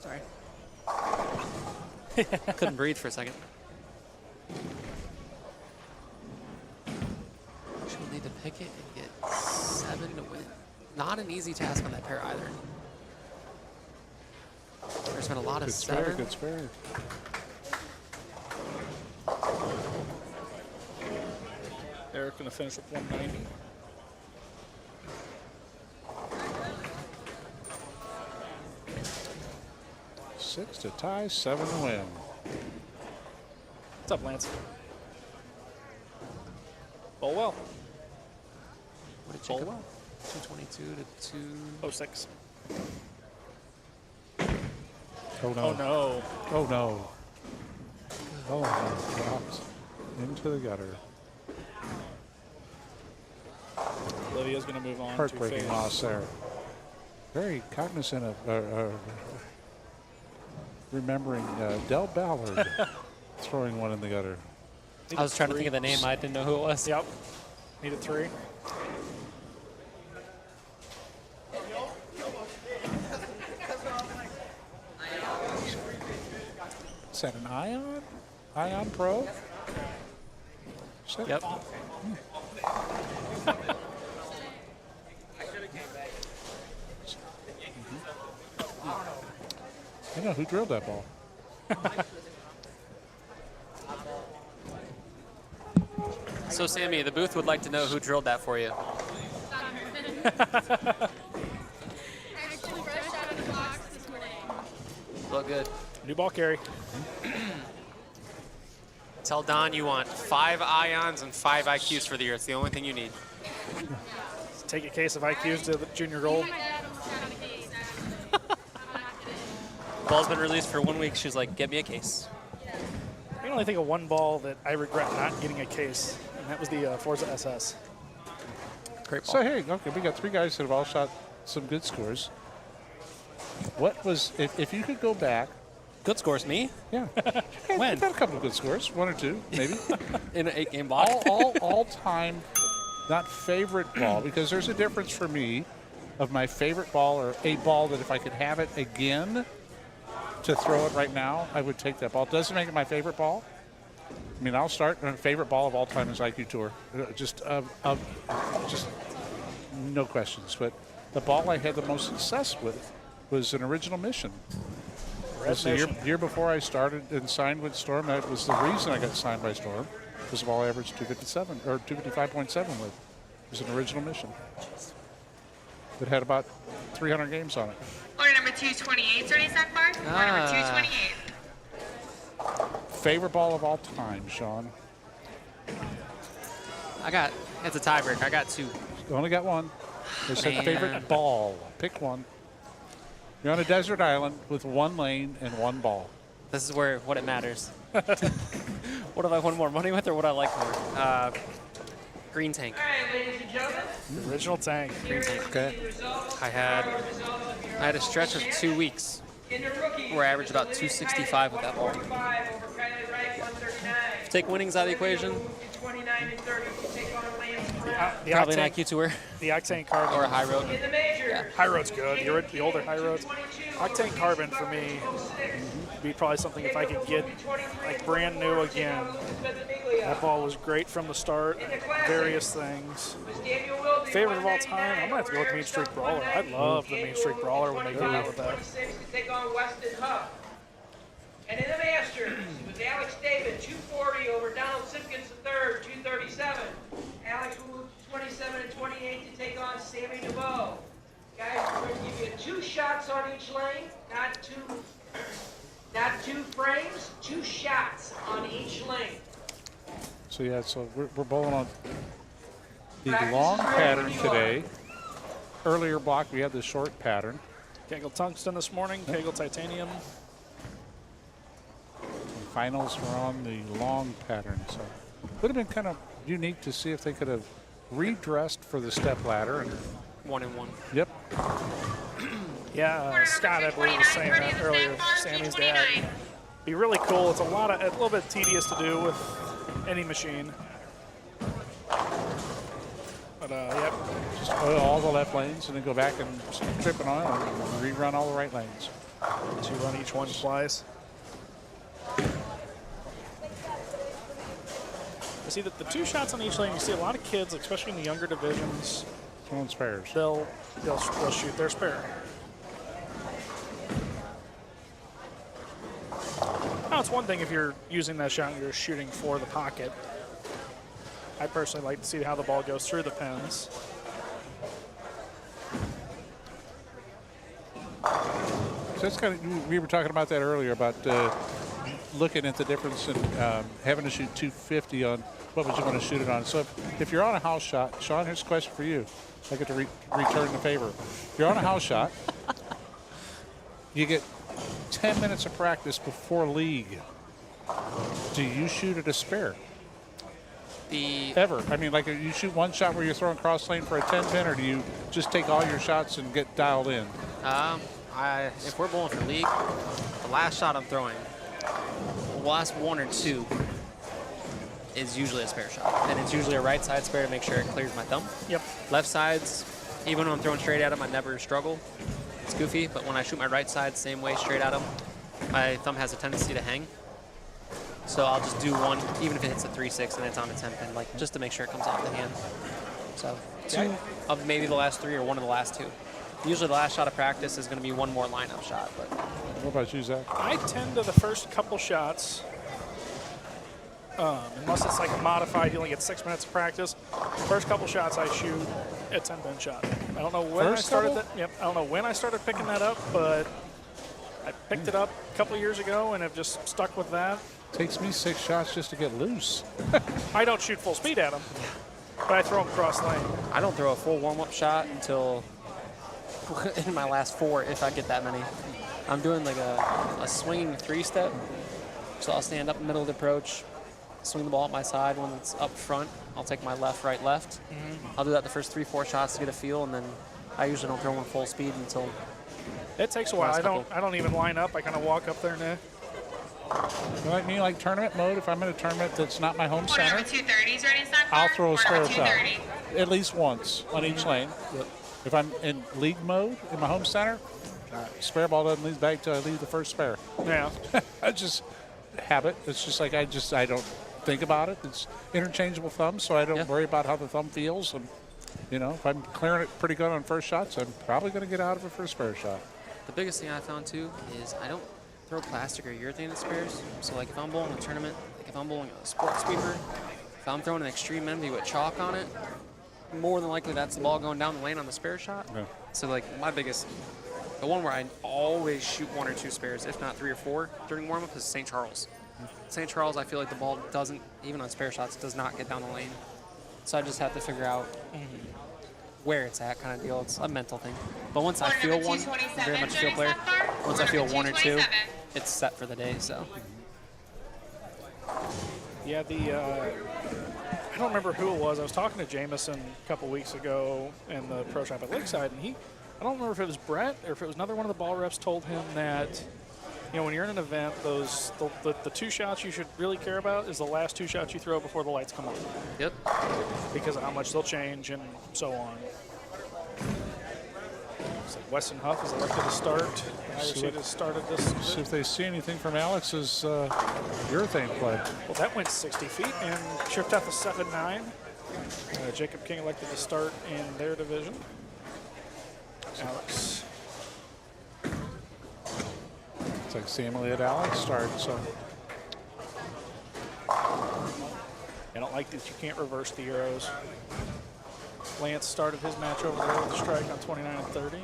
Sorry. Couldn't breathe for a second. She'll need to pick it and get 7 to win. Not an easy task on that pair either. There's been a lot of 7. Good spare. Eric gonna finish with 190. Six to tie, 7 to win. What's up, Lance? Bowl well. What did Bowl Jacob? well. 222 to 206. Oh no. Oh no. Oh no. Oh no. Dropped into the gutter. Olivia's gonna move on. Heartbreaking to loss there. Very cognizant of remembering Del Ballard throwing one in the gutter. I was trying to think of the name. I didn't know who it was. Yep. Needed 3. Is that an Ion? Ion Pro? Yep. I know who drilled that ball. So, Sammy, the booth would like to know who drilled that for you. Actually fresh out of the box this morning. Look good. New ball carry. Tell Don you want 5 ions and 5 IQs for the year. It's the only thing you need. Take a case of IQs to the junior gold. Ball's been released for 1 week. She's like, get me a case. I can only think of one ball that I regret not getting a case, and that was the Forza SS. Great ball. So hey, okay, we got 3 guys that have all shot some good scores. What was, if you could go back Good scores, me? Yeah. When? I've had a couple of good scores, 1 or 2, maybe. In an 8-game ball? all time, not favorite ball, because there's a difference for me of my favorite ball or a ball that if I could have it again to throw it right now, I would take that ball. Doesn't make it my favorite ball. I mean, I'll start. My favorite ball of all time is IQ Tour. Just no questions. But the ball I had the most success with was an original mission. It was the year before I started and signed with Storm. That was the reason I got signed by Storm. Was the ball I averaged 257 or 255.7 with. It was an original mission. It had about 300 games on it. Order number 228, starting snack bar. Order number 228. Favorite ball of all time, Sean? It's a tiebreaker. I got 2. You only got 1. They said Man. favorite ball. Pick one. You're on a desert island with 1 lane and 1 ball. This is what it matters. What do I want more money with or what I like more? Green tank. All right, ladies and gentlemen. The original tank. Green tank. Okay. I had a stretch of 2 weeks where I averaged about 265 with that ball. Take winnings out of the equation. The Probably an Octane- IQ Tour. The Octane Carbon. Or a high road. Yeah. High road's good. The older high roads. Octane Carbon for me would be probably something if I could get like brand new again. That ball was great from the start. Various things. Favorite of all time, I'm gonna have to go with the Mean Streak Brawler. I love the Mean Streak Brawler when they came out with that. And in the Masters, it was Alex David, 240 over Donald Simpkins III, 237. Alex will move to 27 and 28 to take on Sammy DeVoe. Guys, we're going to give you 2 shots on each lane, not two frames, 2 shots on each lane. So yeah, we're bowling on the long pattern today. Earlier block we had the short pattern. Kegel Tungsten this morning, Kegel Titanium. Finals were on the long pattern, so would have been kind of unique to see if they could have redressed for the step ladder. And 1 and 1. Yep. Yeah, Scott, I believe, was saying that earlier. Sammy's dad. Be really cool. It's a little bit tedious to do with any machine. But yep. Just oil all the left lanes and then go back and trip an oil and rerun all the right lanes. 2 run each one twice. See the 2 shots on each lane. You see a lot of kids, especially in the younger divisions. Throwing spares. They'll shoot their spare. Now it's one thing if you're using that shot and you're shooting for the pocket. I personally like to see how the ball goes through the pins. So that's kind of, we were talking about that earlier about looking at the difference in having to shoot 250 on what would you want to shoot it on. So if you're on a house shot, Sean, here's a question for you. I get to return the favor. If you're on a house shot, you get 10 minutes of practice before league. Do you shoot at a spare? Ever? I mean, like you shoot one shot where you're throwing cross lane for a 10-pin, or do you just take all your shots and get dialed in? If we're bowling for league, the last shot I'm throwing, the last 1 or 2 is usually a spare shot. And it's usually a right side spare to make sure it clears my thumb. Yep. Left sides, even when I'm throwing straight at them, I never struggle. It's goofy, but when I shoot my right side same way straight at them, my thumb has a tendency to hang. So I'll just do one, even if it hits a 3-6 and it's on a 10-pin, like just to make sure it comes off the hand. So 2 of maybe the last 3 or 1 of the last 2. Usually the last shot of practice is going to be 1 more lineup shot. But what about you, Zach? I tend to the first couple shots, unless it's like modified, you only get 6 minutes of practice. First couple shots I shoot a 10-pin shot. I don't know when I started that. Yep. I don't know when I started picking that up, but I picked it up a couple years ago and have just stuck with that. Takes me 6 shots just to get loose. I don't shoot full speed at them, but I throw them cross lane. I don't throw a full warm-up shot until in my last 4, if I get that many. I'm doing like a swinging 3-step. So I'll stand up in the middle of the approach, swing the ball up my side. When it's up front, I'll take my left, right, left. I'll do that the first 3-4 shots to get a feel, and then I usually don't throw one full speed until it takes a while. I don't even line up. I kind of walk up there and Like me, like tournament mode, if I'm in a tournament that's not my home Order center, number 230 is ready to start. I'll throw a spare shot 230. at least once on each lane. If I'm in league mode in my home center, spare ball doesn't leave back till I leave the first spare. Yeah. I just habit. It's just like I don't think about it. It's interchangeable thumbs, so I don't worry about how the thumb feels. And if I'm clearing it pretty good on first shots, I'm probably going to get out of it for a spare shot. The biggest thing I found too is I don't throw plastic or urethane at spares. So like if I'm bowling a tournament, like if I'm bowling a sports sweeper, if I'm throwing an extreme envy with chalk on it, more than likely that's the ball going down the lane on the spare shot. Yeah. So like the one where I always shoot 1 or 2 spares, if not 3 or 4 during warm-up is St. Charles. St. Charles, I feel like the ball doesn't, even on spare shots, does not get down the lane. So I just have to figure out where it's at, kind of deal. It's a mental thing. But once I feel one, I'm very much a field player. Once I feel 1 or 2, it's set for the day. So. Yeah, I don't remember who it was. I was talking to Jameson a couple weeks ago in the pro shop at Lakeside, and I don't remember if it was Brett or if it was another one of the ball reps told him that, when you're in an event, the 2 shots you should really care about is the last 2 shots you throw before the lights come on. Yep. Because of how much they'll change and so on. So Weston Huff is elected to start. Irish Heat has started this. See if they see anything from Alex's urethane play. Well, that went 60 feet and chipped out the 7-9. Jacob King elected to start in their division. Alex. It's like Sam let Alex start, so. I don't like that you can't reverse the arrows. Lance started his match over there with the strike on 29 and 30.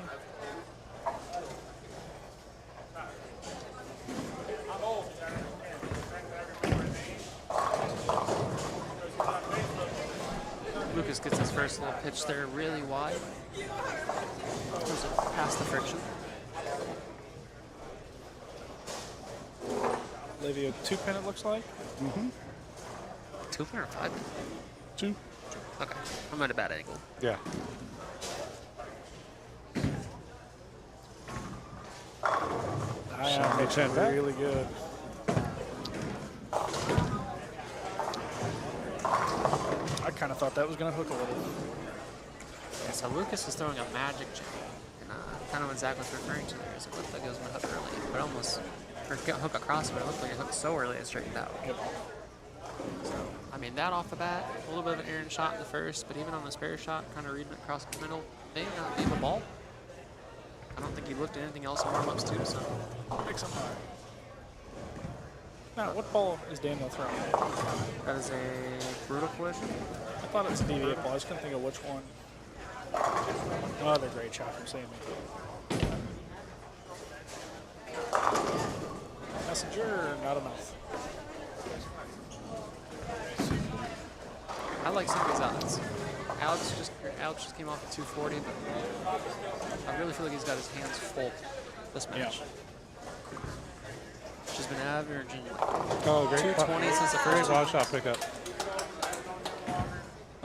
Lucas gets his first little pitch there really wide. Past the friction. Olivia 2-pin it looks like. 2-pin or 5-pin? 2. Okay, I'm at a bad angle. Yeah. Ion makes it really good. I kind of thought that was going to hook a little. Yeah, so Lucas is throwing a magic jump. And kind of what Zach was referring to there is it looked like it was going to hook early, but almost, or hook across, but it looked like it hooked so early it straightened out. Yep. So, I mean, that off the bat, a little bit of an errant shot in the first, but even on the spare shot, kind of reading it across the middle, maybe not being a ball. I don't think he looked at anything else in warm-ups too, so. Mix them high. Now, what ball is Daniel throwing? That is a brutal collision. I thought it was a DV8 ball. I just couldn't think of which one. Another great shot from Sammy. Messenger, not enough. I like Sammy's odds. Alex just came off at 240, but I really feel like he's got his hands full this match. She's been averaging like 220 since the first ball shot pickup.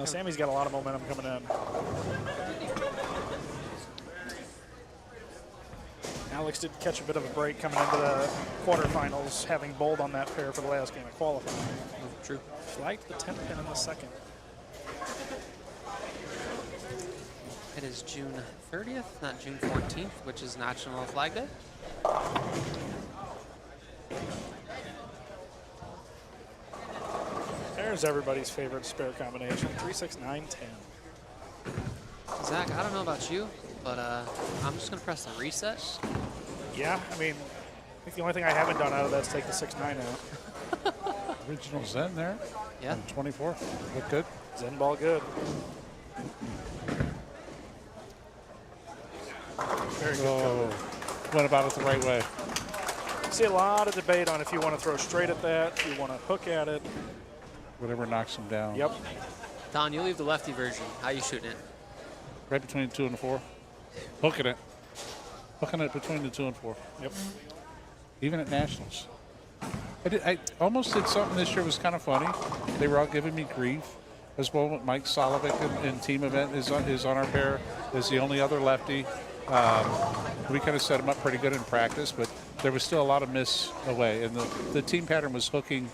Sammy's got a lot of momentum coming in. Alex did catch a bit of a break coming into the quarterfinals, having bowled on that pair for the last game of qualifying. True. Flagged the 10th pin in the second. It is June 30th, not June 14th, which is National Flag Day. There's everybody's favorite spare combination, 3, 6, 9, 10. Zach, I don't know about you, but I'm just going to press the reset. Yeah, I mean, I think the only thing I haven't done out of that is take the 6, 9 out. Original Zen there. Yeah. On 24. Look good. Zen ball good. Very good. Went about it the right way. See a lot of debate on if you want to throw straight at that, if you want to hook at it. Whatever knocks him down. Yep. Don, you leave the lefty version. How you shooting it? Right between 2 and 4. Hooking it. Hooking it between the 2 and 4. Yep. Even at Nationals. I almost did something this year was kind of funny. They were all giving me grief. As well, Mike Solovic in team event is on our pair. Is the only other lefty. We kind of set them up pretty good in practice, but there was still a lot of miss away. And the team pattern was hooking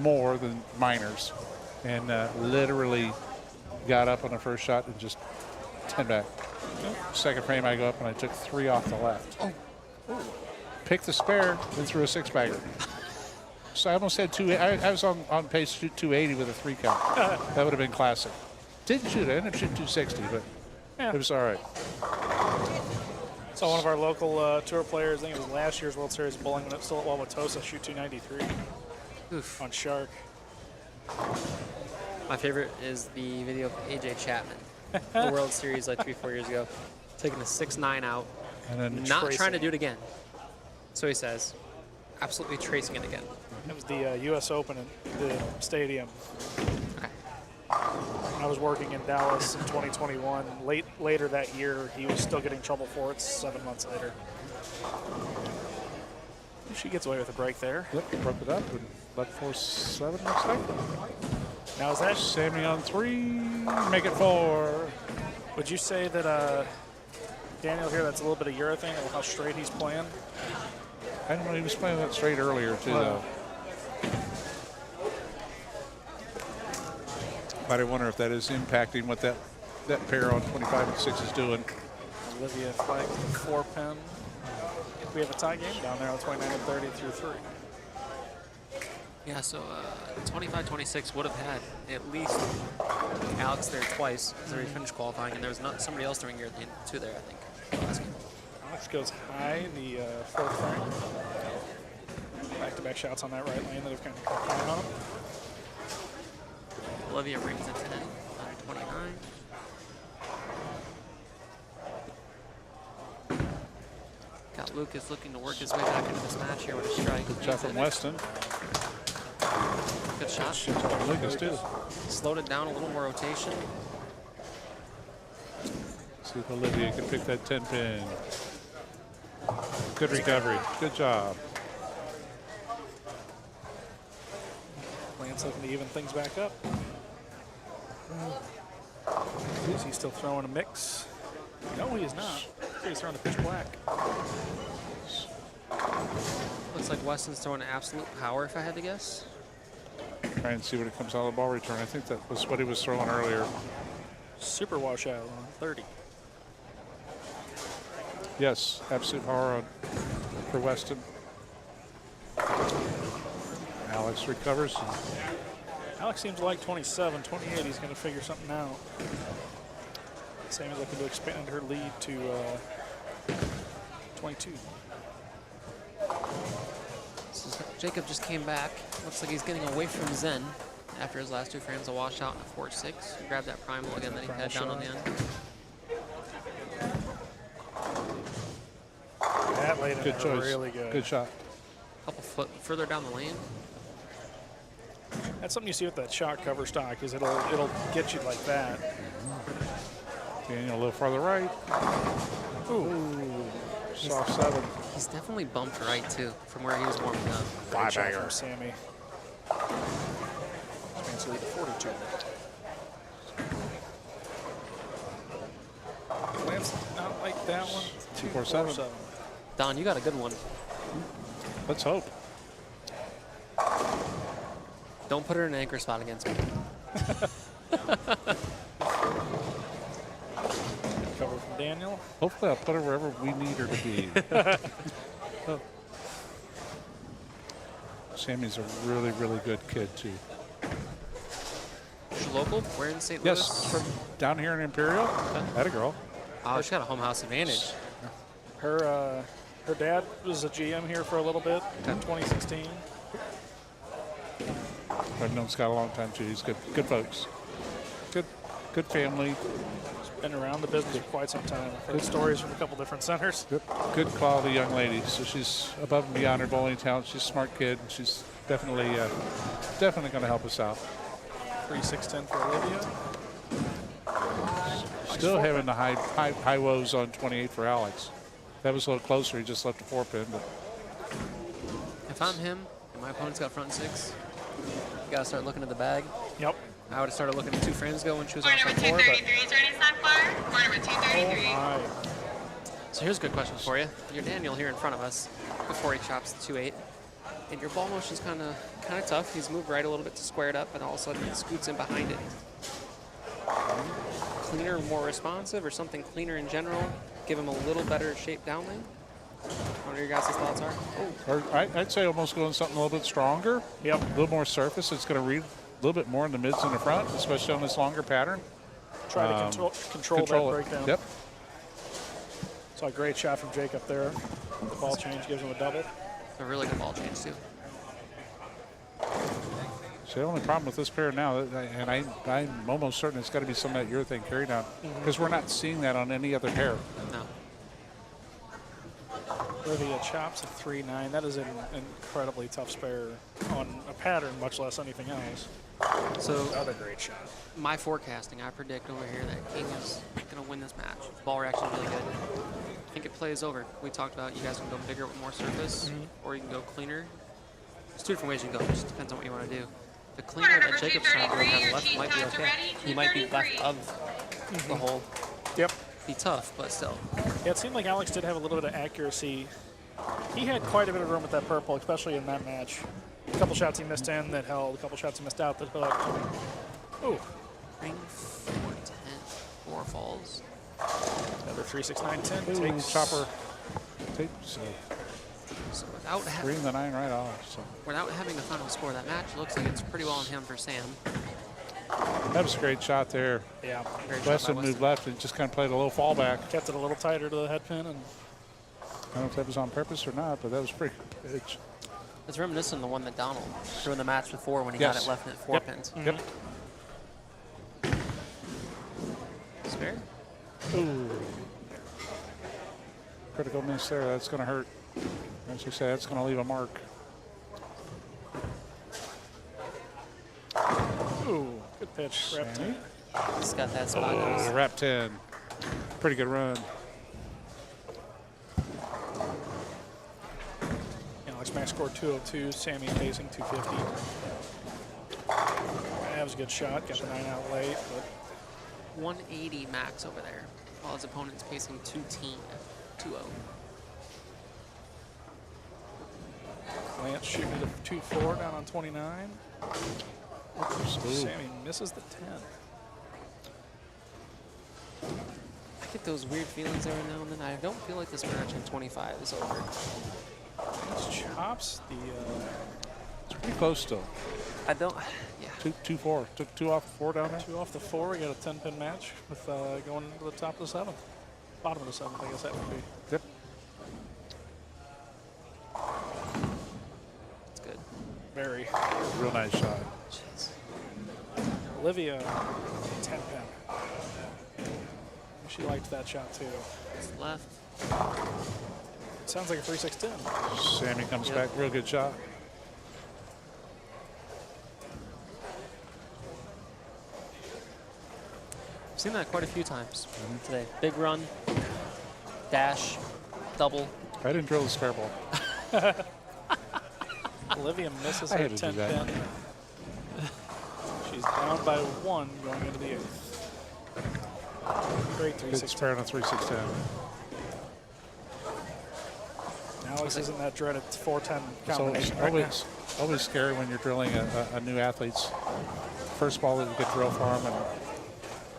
more than minors. And literally got up on the first shot and just 10 back. Second frame, I go up and I took 3 off the left. Picked the spare, then threw a 6-bagger. So I almost had 280. I was on pace to shoot 280 with a 3 count. That would have been classic. Didn't shoot. I ended up shooting 260, but it was all right. So one of our local tour players, I think it was last year's World Series bowling when it still at Wauwatosa, shoot 293 on Shark. My favorite is the video of AJ Chapman, the World Series like 3-4 years ago, taking a 6-9 out, and then not trying to do it again. So he says, absolutely tracing it again. It was the U.S. Open at the stadium. Okay. When I was working in Dallas in 2021. Later that year, he was still getting trouble for it 7 months later. She gets away with a break there. Yep, broke it up and left 4-7, looks like. Now is that Sammy on 3, make it 4. Would you say that Daniel here, that's a little bit of your thing, or how straight he's playing? I don't know, he was playing that straight earlier too, though. But I wonder if that is impacting what that pair on 25 and 6 is doing. Olivia flags the 4-pin. We have a tie game down there on 29 and 30 through 3. Yeah, so 25-26 would have had at least Alex there twice because they finished qualifying, and there was somebody else during year two there, I think. Last game. Alex goes high, the 4th frame. Back-to-back shots on that right lane that have kind of caught high on him. Olivia brings it 10, 29. Got Lucas looking to work his way back into this match here with a strike. Good shot from Weston. Good shot. From Lucas, too. Slowed it down, a little more rotation. See if Olivia can pick that 10-pin. Good recovery. Good job. Lance looking to even things back up. Is he still throwing a mix? No, he is not. He's throwing the pitch black. Looks like Weston's throwing absolute power, if I had to guess. Try and see what it comes out of the ball return. I think that was what he was throwing earlier. Super washout on 30. Yes, absolute power for Weston. Alex recovers. Alex seems to like 27. 28, he's going to figure something out. Sammy's looking to expand her lead to 22. So Jacob just came back. Looks like he's getting away from Zen after his last 2 frames, a washout and a 4-6. Grabbed that primal again that he had down on the end. That laid Good choice. Really good. Good shot. A couple foot further down the lane. That's something you see with that shot cover stock, is it'll get you like that. Daniel a little farther right. Ooh. Soft 7. He's definitely bumped right too from where he was warming up. 5-bagger. From Sammy. Expands lead to 42. Lance not like that one. 2-4-7. Don, you got a good one. Let's hope. Don't put her in an anchor spot against me. Cover from Daniel. Hopefully I'll put her wherever we need her to be. Sammy's a really, really good kid, too. She's local? We're in St. Louis? Yes, from down here in Imperial. That a girl. Oh, she's got a home house advantage. Her dad was a GM here for a little bit in 2016. I've known Scott a long time, too. He's good folks. Good family. Been around the business for quite some time. I've heard stories from a couple different centers. Good quality young lady. So she's above and beyond her bowling talent. She's a smart kid. And she's definitely going to help us out. 3-6-10 for Olivia. Still having the high woes on 28 for Alex. That was a little closer. He just left a 4-pin. But If I'm him and my opponent's got front 6, you gotta start looking at the bag. Yep. I would have started looking at 2 frames ago when she was on Board front number 4. 233 is ready, Sunflower. Board number 233. Oh my. So here's a good question for you. Your Daniel here in front of us before he chops the 2-8. And your ball motion's kind of tough. He's moved right a little bit to square it up, and all of a sudden he scoots in behind it. Cleaner, more responsive, or something cleaner in general? Give him a little better shape down lane? What your guys' thoughts are? Or I'd say almost going something a little bit stronger. Yep. A little more surface. It's going to read a little bit more in the mids and the front, especially on this longer pattern. Try to control that it. breakdown. Yep. So a great shot from Jake up there. The ball change gives him a double. A really good ball change, too. So the only problem with this pair now, and I'm almost certain it's got to be some of that urethane carry down, because we're not seeing that on any other pair. No. Olivia chops a 3-9. That is an incredibly tough spare on a pattern, much less anything else. So another great shot. My forecasting, I predict over here that King is going to win this match. Ball reaction is really good. I think it plays over. We talked about you guys can go bigger with more surface, or you can go cleaner. There's two different ways you can go. It just depends on what you want to do. The cleaner that Jacob's trying to go down the left might be okay. He might be left of the hole. Yep. Be tough, but still. Yeah, it seemed like Alex did have a little bit of accuracy. He had quite a bit of room with that purple, especially in that match. A couple shots he missed in that held, a couple shots he missed out that hooked. Ooh. Ring 4-10, 4 falls. Another 3-6-9-10. Ooh, Takes chopper. Takes so without bring the 9 right off. So without having the final score of that match, looks like it's pretty well on him for Sam. that was a great shot there. Yeah. Weston moved left and just kind of played a little fallback. Kept it a little tighter to the head pin. And I don't know if that was on purpose or not, but that was pretty. It's reminiscent of the one that Donald threw in the match before when he Yes. got it left at 4 pins. Yep. Spare? Ooh. Critical miss there. That's going to hurt. As you say, that's going to leave a mark. ooh, good pitch. Wrap 10. He's got that spot. Wrap 10. Pretty good run. Alex Max scored 202. Sammy pacing 250. That was a good shot. Got the 9 out late. But 180 max over there, while his opponent's pacing 2-0. Lance shooting the 2-4 down on 29. Sammy misses the 10. I get those weird feelings every now and then. I don't feel like this match in 25 is over. Lance chops the. It's pretty close still. I don't. Yeah. 2-4. Took 2 off the 4 down there. 2 off the 4. We got a 10-pin match with going to the top of the 7th. Bottom of the 7th, I guess that would be. Yep. It's good. Very. Real nice shot. Jeez. Olivia, 10-pin. She liked that shot too. It's left. Sounds like a 3-6-10. Sammy comes back. Real good shot. I've seen that quite a few times today. Big run, dash, double. I didn't drill the spare ball. Olivia misses I her had to do 10-pin. that. She's down by 1 going into the 8th. Great Good 3-6-10. spare on a 3-6-10. Alex isn't that dreaded 4-10 It's combination. always scary when you're drilling a new athlete's first ball that you get drill for them, and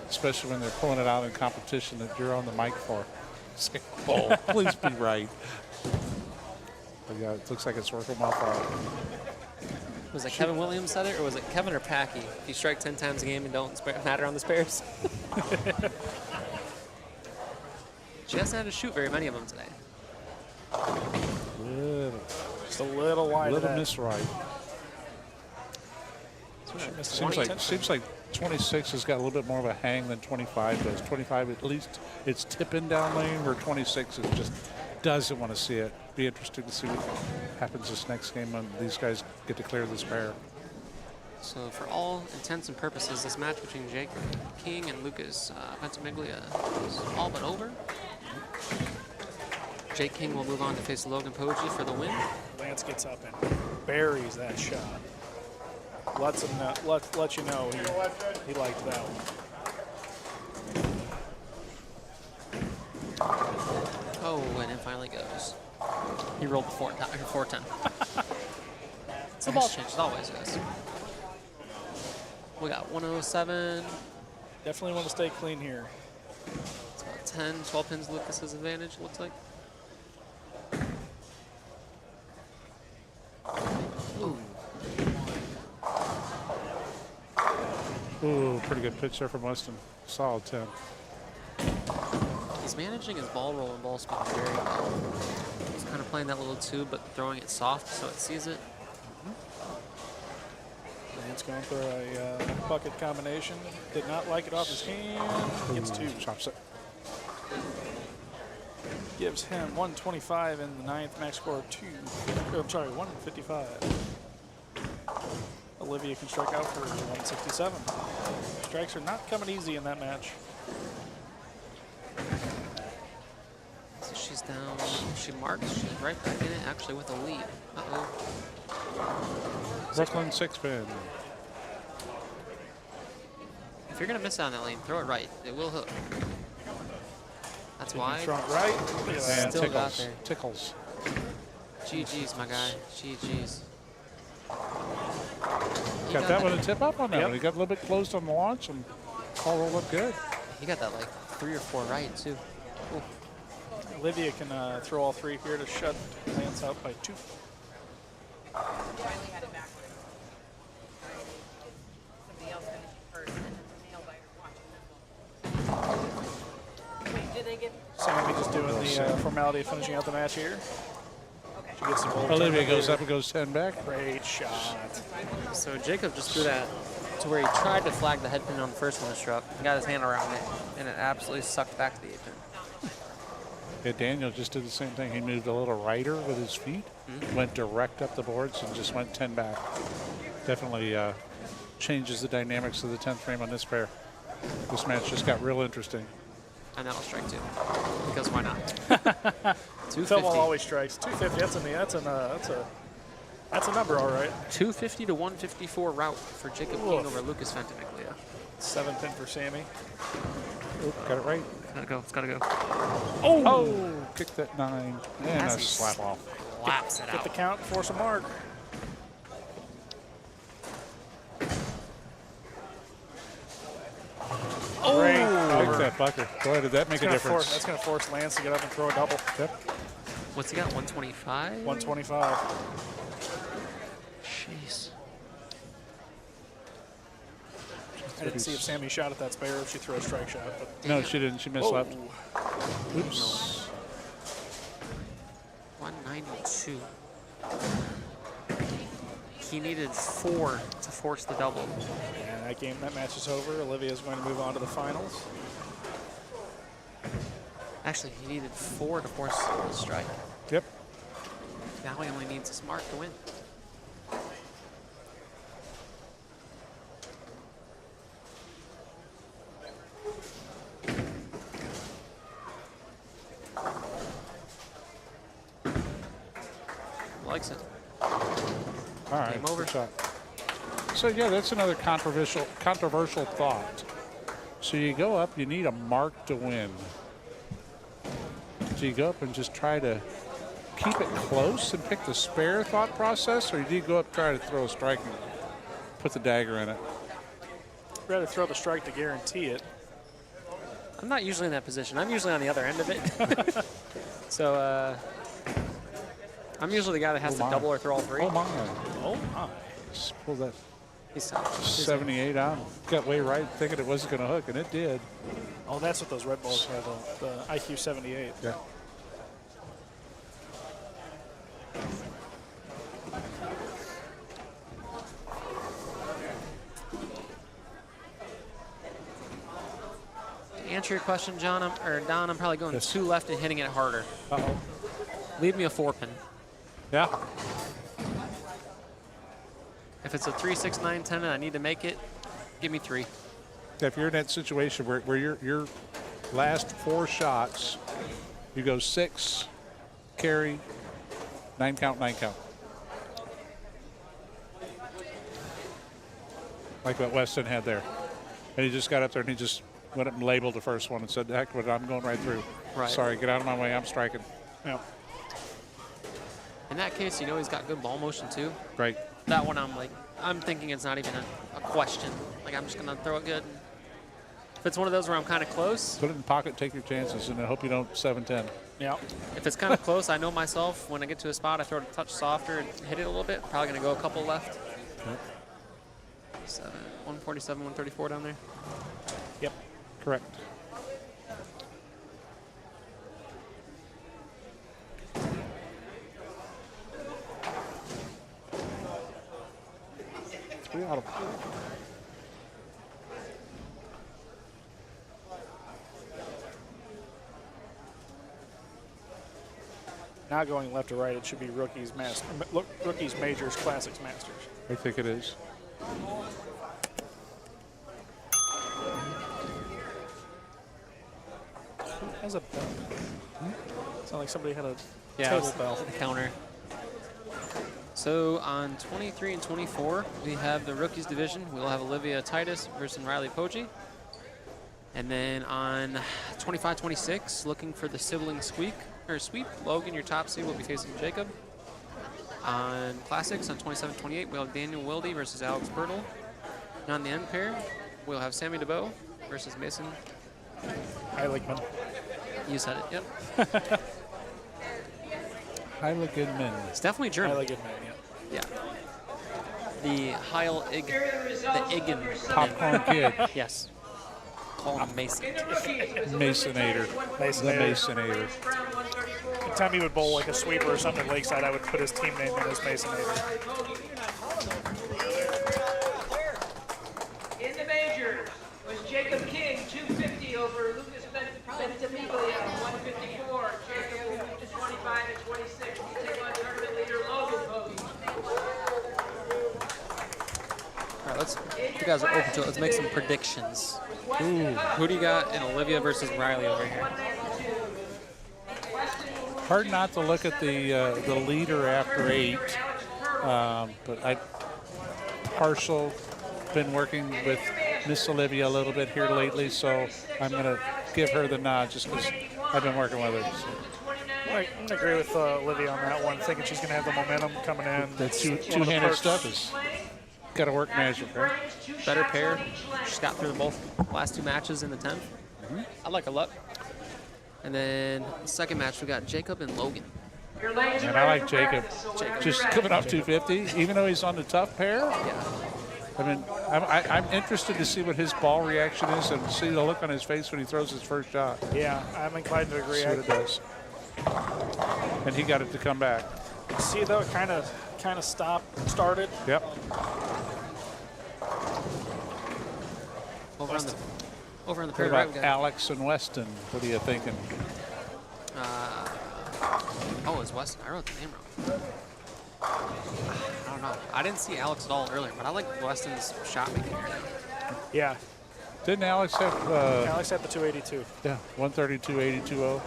especially when they're pulling it out in competition that you're on the mic for. Say, oh, please be right. But yeah, it looks like it's working well for him. Was it Kevin Williams said it, or was it Kevin or Packy? If you strike 10 times a game and don't matter on the spares. She hasn't had to shoot very many of them today. Just a little wide. Little miss right. Seems like 26 has got a little bit more of a hang than 25 does. 25 at least it's tipping down lane, where 26 is just doesn't want to see it. Be interesting to see what happens this next game when these guys get to clear this pair. So for all intents and purposes, this match between Jake King and Lucas Ventimiglia is all but over. Jake King will move on to face Logan Poggi for the win. Lance gets up and buries that shot. Lets him know, let you know he liked that one. Oh, rarely goes. He rolled 410. It's The a ball. change. It always goes. We got 107. Definitely want to stay clean here. It's about 10, 12 pins Lucas's advantage, looks like. Ooh, pretty good pitch there from Weston. Solid 10. He's managing his ball roll and ball spin very well. He's kind of playing that little tube, but throwing it soft so it sees it. Lance going for a bucket combination. Did not like it off his hand. Gets 2. Chops it. Gives him 125 in the 9th. Max score of 155. Olivia can strike out for 167. Strikes are not coming easy in that match. So she's down. She marks. She's right back in it, actually with a lead. Uh-oh. Brooklyn 6 pin. If you're going to miss out on that lane, throw it right. It will hook. That's why. Throw it right. Look at that. And Still got tickles. there. Tickles. GG's, my guy. GG's. Got that one to tip up on that one. He got a little bit closed on the launch and all rolled up good. He got that like 3 or 4 right, too. Ooh. Olivia can throw all 3 here to shut Lance out by 2. Riley had it backwards. Somebody else finished first, and then the nail biter watching. Wait, did they get? Sammy just doing the formality of finishing out the match here. Okay. She gets the goal. Olivia goes up and goes 10 back. Great shot. So Jacob just threw that to where he tried to flag the head pin on the first one that struck. He got his hand around it, and it absolutely sucked back to the 8 pin. Yeah, Daniel just did the same thing. He moved a little righter with his feet, went direct up the boards, and just went 10 back. Definitely changes the dynamics of the 10th frame on this pair. This match just got real interesting. And that'll strike too, because why not? 250. Fillmore always strikes. 250. That's a number, all right. 250 to 154 route for Jacob King over Lucas Ventimiglia. 7 pin for Sammy. Oop, got it right. Gotta go. It's gotta go. Oh! Kicked that 9. And As a he slap off. Slaps it Get out. the count, force a mark. Great Kick cover. that bucker. Boy, did that make a difference. That's going to force Lance to get up and throw a double. Yep. What's he got? 125? 125. Jeez. I didn't see if Sammy shot at that spare or if she threw a strike shot. But No, she didn't. She missed left. Oops. 192. He needed 4 to force the double. And that match is over. Olivia is going to move on to the finals. Actually, he needed 4 to force the strike. Yep. Now he only needs a smart to win. Likes it. All right. Game over. Good shot. So yeah, that's another controversial thought. So you go up, you need a mark to win. So you go up and just try to keep it close and pick the spare thought process, or do you go up try to throw a strike and put the dagger in it? I'd rather throw the strike to guarantee it. I'm not usually in that position. I'm usually on the other end of it. So I'm usually the guy that has to double or throw all 3. Oh my. Oh my. Just pull that He's tough. 78 out. Got way right thinking it wasn't going to hook, and it did. Oh, that's what those red balls are, the IQ 78. Yeah. To answer your question, John, Don, I'm probably going 2 left and hitting it harder. Uh-oh. Leave me a 4 pin. Yeah. If it's a 3, 6, 9, 10 and I need to make it, give me 3. If you're in that situation where your last 4 shots, you go 6, carry, 9 count, 9 count. Like what Weston had there. And he just got up there and he just went up and labeled the first one and said, heck with it, I'm going right through. Right. Sorry, get out of my way, I'm striking. Yeah. In that case, you know he's got good ball motion too. Right. That one I'm thinking it's not even a question. Like I'm just gonna throw it good. If it's one of those where I'm kind of close. Put it in the pocket, take your chances, and I hope you don't 7-10. Yeah. If it's kind of close, I know myself. When I get to a spot, I throw it a touch softer and hit it a little bit. Probably gonna go a couple left. Yep. 147, 134 down there. Yep. Correct. Three out of Not going left to right, it should be rookies, rookies, majors, classics, masters. I think it is. Who has a bell? Sounds like somebody had a Yeah, table bell. the counter. So on 23 and 24, we have the rookies division. We'll have Olivia Titus versus Riley Poggi. And then on 25-26, looking for the sibling sweep, Logan, your top seed, will be facing Jacob. On classics, on 27-28, we'll have Daniel Wilde versus Alex Bertle. And on the end pair, we'll have Sammy DeBow versus Mason. Heiligman. You said it, yep. Heiligman. It's definitely German. Heiligman, yeah. Yeah. The Heil Ig, the Igen. Popcorn kid. Yes. Call him Mason. Masonator. The Masonator. Anytime he would bowl like a sweeper or something at Lakeside, I would put his team name in as Masonator. In the majors was Jacob King, 250 over Lucas Ventimiglia, 154. Jacob will move to 25 and 26 to take on tournament leader Logan Poggi. All right, if you guys are open to it, let's make some predictions. Ooh. Who do you got in Olivia versus Riley over here? Hard not to look at the leader after 8, but partial. Been working with Miss Olivia a little bit here lately, so I'm going to give her the nod just because I've been working with her. So. I'm going to agree with Olivia on that one, thinking she's going to have the momentum coming in. The two-handed stuff is got to work magic, right? Better pair. She's got through both last 2 matches in the 10th. I like her luck. And then the second match, we got Jacob and Logan. And I like Jacob. Just coming off 250, even though he's on the tough pair. Yeah. I mean, I'm interested to see what his ball reaction is and see the look on his face when he throws his first shot. Yeah, I'm inclined to agree. See what it does. And he got it to come back. See, though, it kind of started. Yep. Over on the What pair about right, we got Alex and Weston? What are you thinking? Oh, it's Weston. I wrote the name wrong. I don't know. I didn't see Alex at all earlier, but I like Weston's shot making here now. Yeah. Didn't Alex have... Alex had the 282. Yeah, 132, 82-0.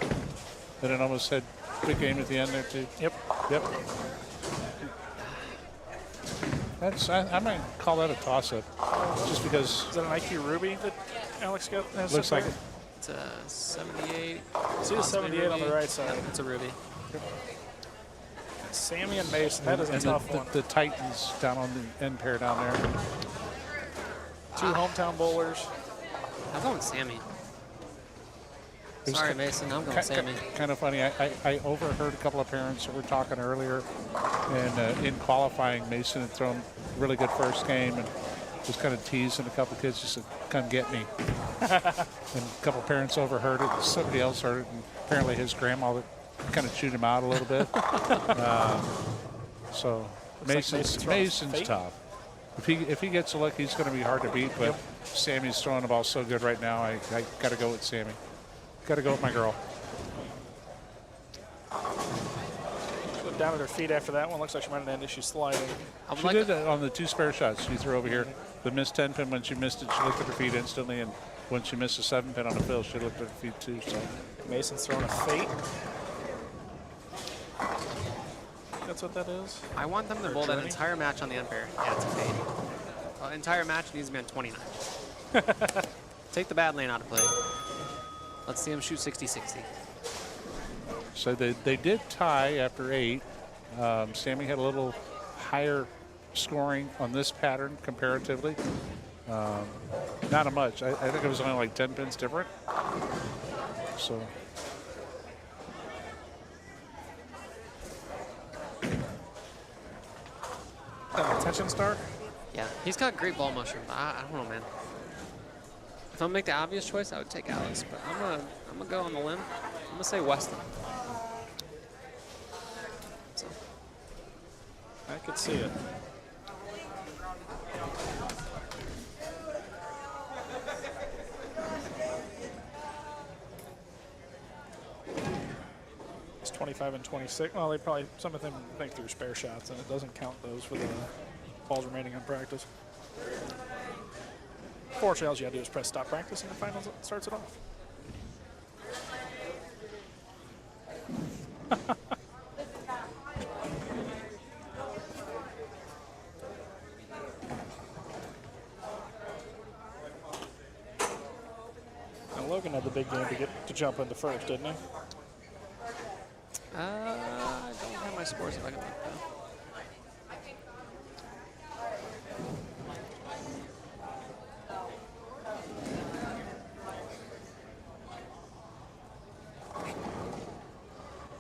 And it almost had big game at the end there, too. Yep. I might call that a toss-up, just because... Is that an IQ Ruby that Alex got? Looks like it. It's a 78. See the 78 on the right side. Yep, it's a Ruby. Sammy and Mason, that is a tough one. The Titans down on the end pair down there. 2 hometown bowlers. I'm going Sammy. Sorry, Mason, I'm going Sammy. Kind of funny. I overheard a couple of parents that were talking earlier, and in qualifying, Mason had thrown a really good first game and was kind of teasing a couple of kids just to come get me. And a couple of parents overheard it. Somebody else heard it, and apparently his grandma kind of chewed him out a little bit. So Mason's tough. If he gets a look, he's going to be hard to beat. But Sammy's throwing the ball so good right now. I got to go with Sammy. Got to go with my girl. Down at her feet after that one. Looks like she might have ended. She's sliding. She did that on the 2 spare shots she threw over here. The missed 10 pin, when she missed it, she looked at her feet instantly. And when she missed a 7 pin on the fill, she looked at her feet too. So Mason's throwing a fate. That's what that is? I want them to bowl that entire match on the end pair. Yeah, it's a fade. Entire match needs to be on 29. Take the bad lane out of play. Let's see him shoot 60-60. So they did tie after 8. Sammy had a little higher scoring on this pattern comparatively. Not a much. I think it was only like 10 pins different. So. Attention star? Yeah, he's got great ball motion. I don't know, man. If I'm gonna make the obvious choice, I would take Alex, but I'm gonna go on the limb. I'm gonna say Weston. So. I could see it. It's 25 and 26. Well, they probably, some of them think through spare shots, and it doesn't count those for the balls remaining on practice. Fortunately, all you gotta do is press stop practice, and the finals starts it off. Now, Logan had the big game to jump into first, didn't he? I don't have my scores if I can look though.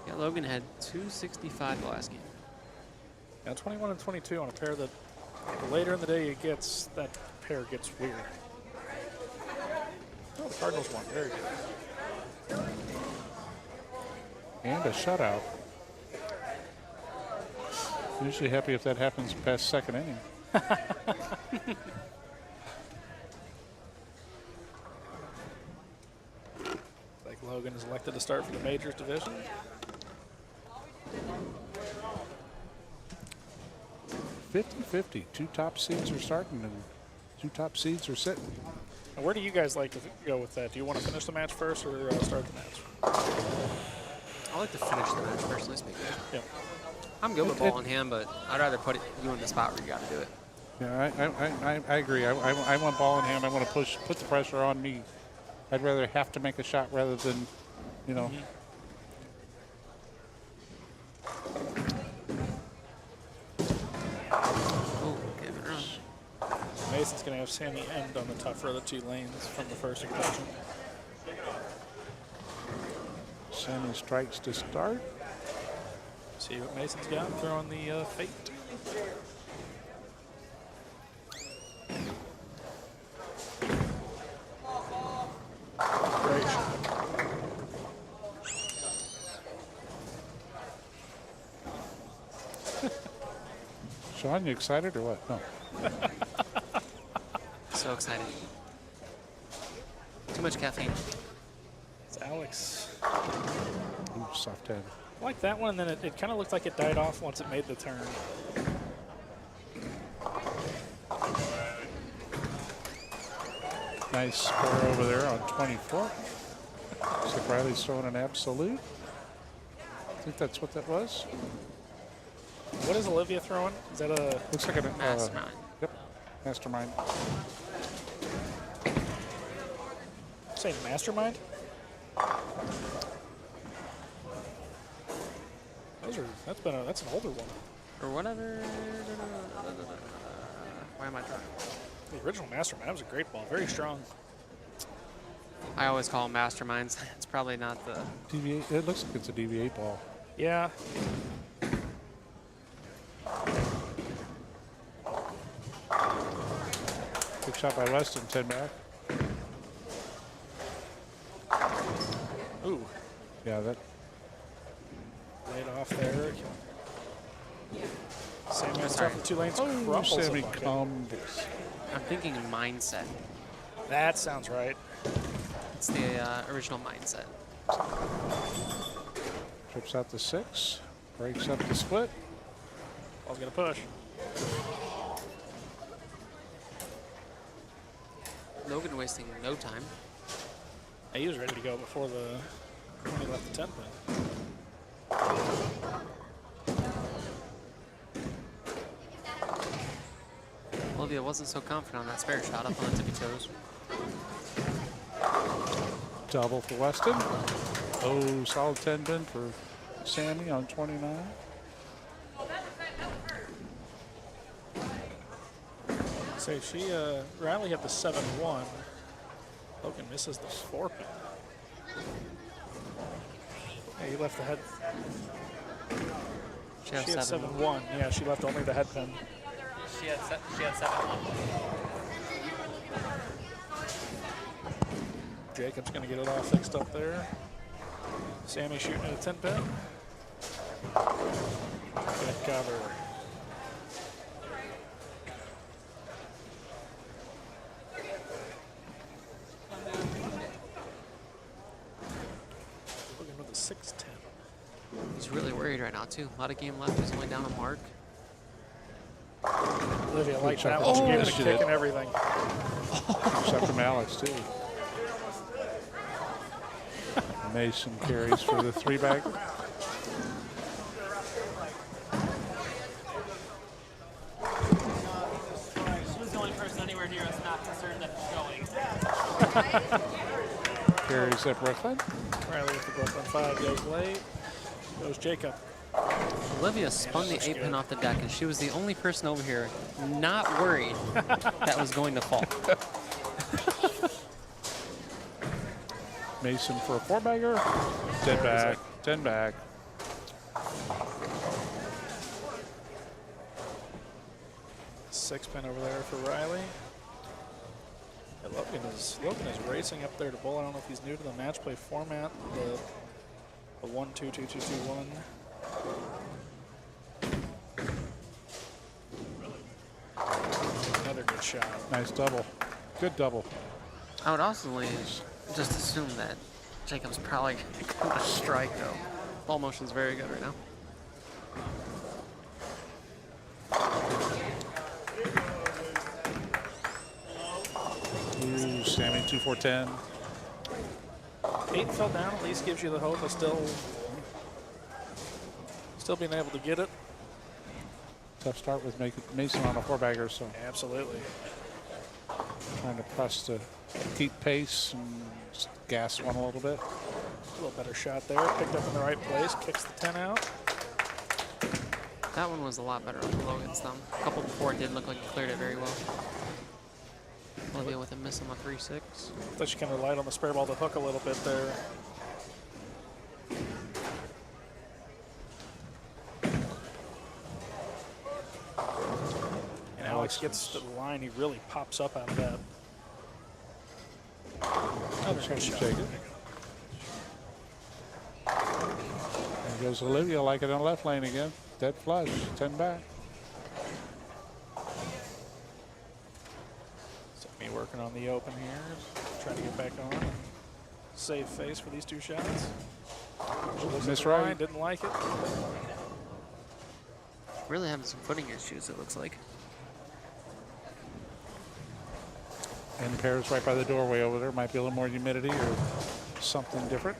Yeah, Logan had 265 the last game. Now 21 and 22 on a pair that the later in the day it gets, that pair gets weird. Oh, the Cardinals won. Very good. And a shutout. Usually happy if that happens past second inning. Like Logan is elected to start for the Majors division. .50-50. 2 top seeds are starting and 2 top seeds are sitting. And where do you guys like to go with that? Do you want to finish the match first or start the match? I like to finish the match, personally speaking. Yeah. I'm good with ball in hand, but I'd rather put you in the spot where you got to do it. Yeah, I agree. I want ball in hand. I want to put the pressure on me. I'd rather have to make a shot rather than, you know. Oh, give it a run. Mason's going to have Sammy end on the tougher of the 2 lanes from the first expression. Sammy strikes to start. See what Mason's got, throwing the fate. Great shot. Sean, you excited or what? No. So excited. Too much caffeine. It's Alex. Ooh, soft head. I like that one, and then it kind of looked like it died off once it made the turn. Nice score over there on 24. Looks like Riley's throwing an absolute. I think that's what that was. What is Olivia throwing? Is that a... Looks like a Mastermind. Yep, mastermind. Say mastermind? That's an older one. Or whatever. Why am I trying? The original mastermind, that was a great ball, very strong. I always call them masterminds. It's probably not the... DV8, it looks like it's a DV8 ball. Yeah. Good shot by Weston, 10 back. Ooh. Yeah, that. Laid off there. Sammy on Sorry. top of the 2 lanes. Oh, Crumbles Sammy the bucket. crumbles. I'm thinking mindset. That sounds right. It's the original mindset. Trips out the 6. Breaks up the split. Ball's going to push. Logan wasting no time. He was ready to go before when he left the 10 pin. Olivia wasn't so confident on that spare shot up on the tippy toes. Double for Weston. Oh, solid 10 pin for Sammy on 29. So Riley hit the 7-1. Logan misses the 4 pin. Hey, he left the head. She had She had 7-1. Yeah, she left only the head pin. She had 7-1. Jacob's going to get it all fixed up there. Sammy shooting at a 10 pin. Good cover. Looking with a 6-10. He's really worried right now, too. A lot of game left. He's only down a mark. Olivia liked that one. She gave it a kick and everything. Shot from Alex, too. Mason carries for the 3-bagger. She was the only person anywhere near us not concerned that it's going. Carries at Brooklyn. Riley with the Brooklyn 5 goes late. Goes Jacob. Olivia spun the 8 pin off the deck, and she was the only person over here not worried that was going to fall. Mason for a 4-bagger. 10 back. 10 back. Six pin over there for Riley. Yeah, Logan is racing up there to bowl. I don't know if he's new to the match play format. The 1-2-2-2-2-1. Another good shot. Nice double. Good double. I would also just assume that Jacob's probably going to strike, though. Ball motion's very good right now. Ooh, Sammy 2-4-10. 8 fell down, at least gives you the hope of still being able to get it. Tough start with Mason on a 4-bagger, so Absolutely. trying to press to keep pace and just gas one a little bit. A little better shot there. Picked up in the right place. Kicks the 10 out. That one was a lot better on Logan's thumb. A couple before it did look like he cleared it very well. Olivia with a miss on the 3-6. Thought she kind of relied on the spare ball to hook a little bit there. And Alex gets to the line. He really pops up out of that. Another good shot. Take it. There goes Olivia, like it in the left lane again. Dead flush, 10 back. Me working on the open here, trying to get back on. Save face for these two shots. Miss right. Didn't like it. Really having some footing issues, it looks like. And pairs right by the doorway over there. Might be a little more humidity or something different.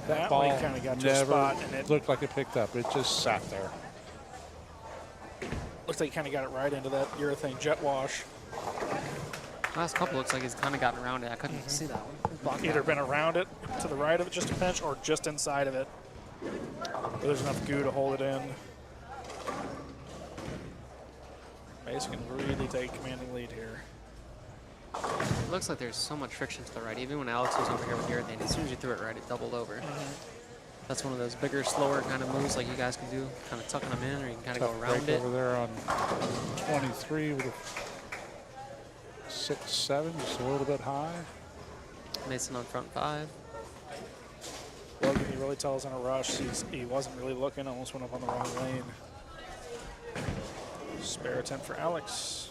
That ball way kind of got to a never spot, and it looked like it picked up. It just sat there. looks like he kind of got it right into that urethane jet wash. Last couple looks like he's kind of gotten around it. I couldn't see that one. Either been around it, to the right of it just a pinch, or just inside of it. Where there's enough goo to hold it in. Mason can really take commanding lead here. It looks like there's so much friction to the right. Even when Alex was over here with urethane, as soon as you threw it right, it doubled over. That's one of those bigger, slower kind of moves like you guys can do, kind of tucking them in, or you can kind of go around it. Over there on 23 with a 6-7, just a little bit high. Mason on front 5. Logan, he really tells in a rush. He wasn't really looking, almost went up on the wrong lane. Spare attempt for Alex.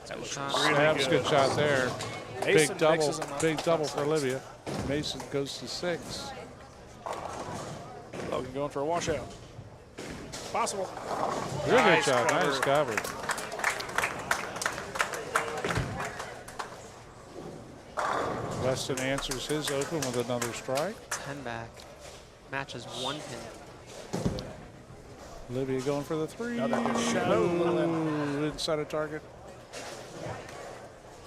That was shot. That was a good shot there. Mason Big double for Olivia. Mason goes to 6. Logan going for a washout. Possible. Really Nice good shot. cover. Nice cover. Weston answers his open with another strike. 10 back. Match is 1 pin. Olivia going for the three. Another good shot. Ooh, inside of target.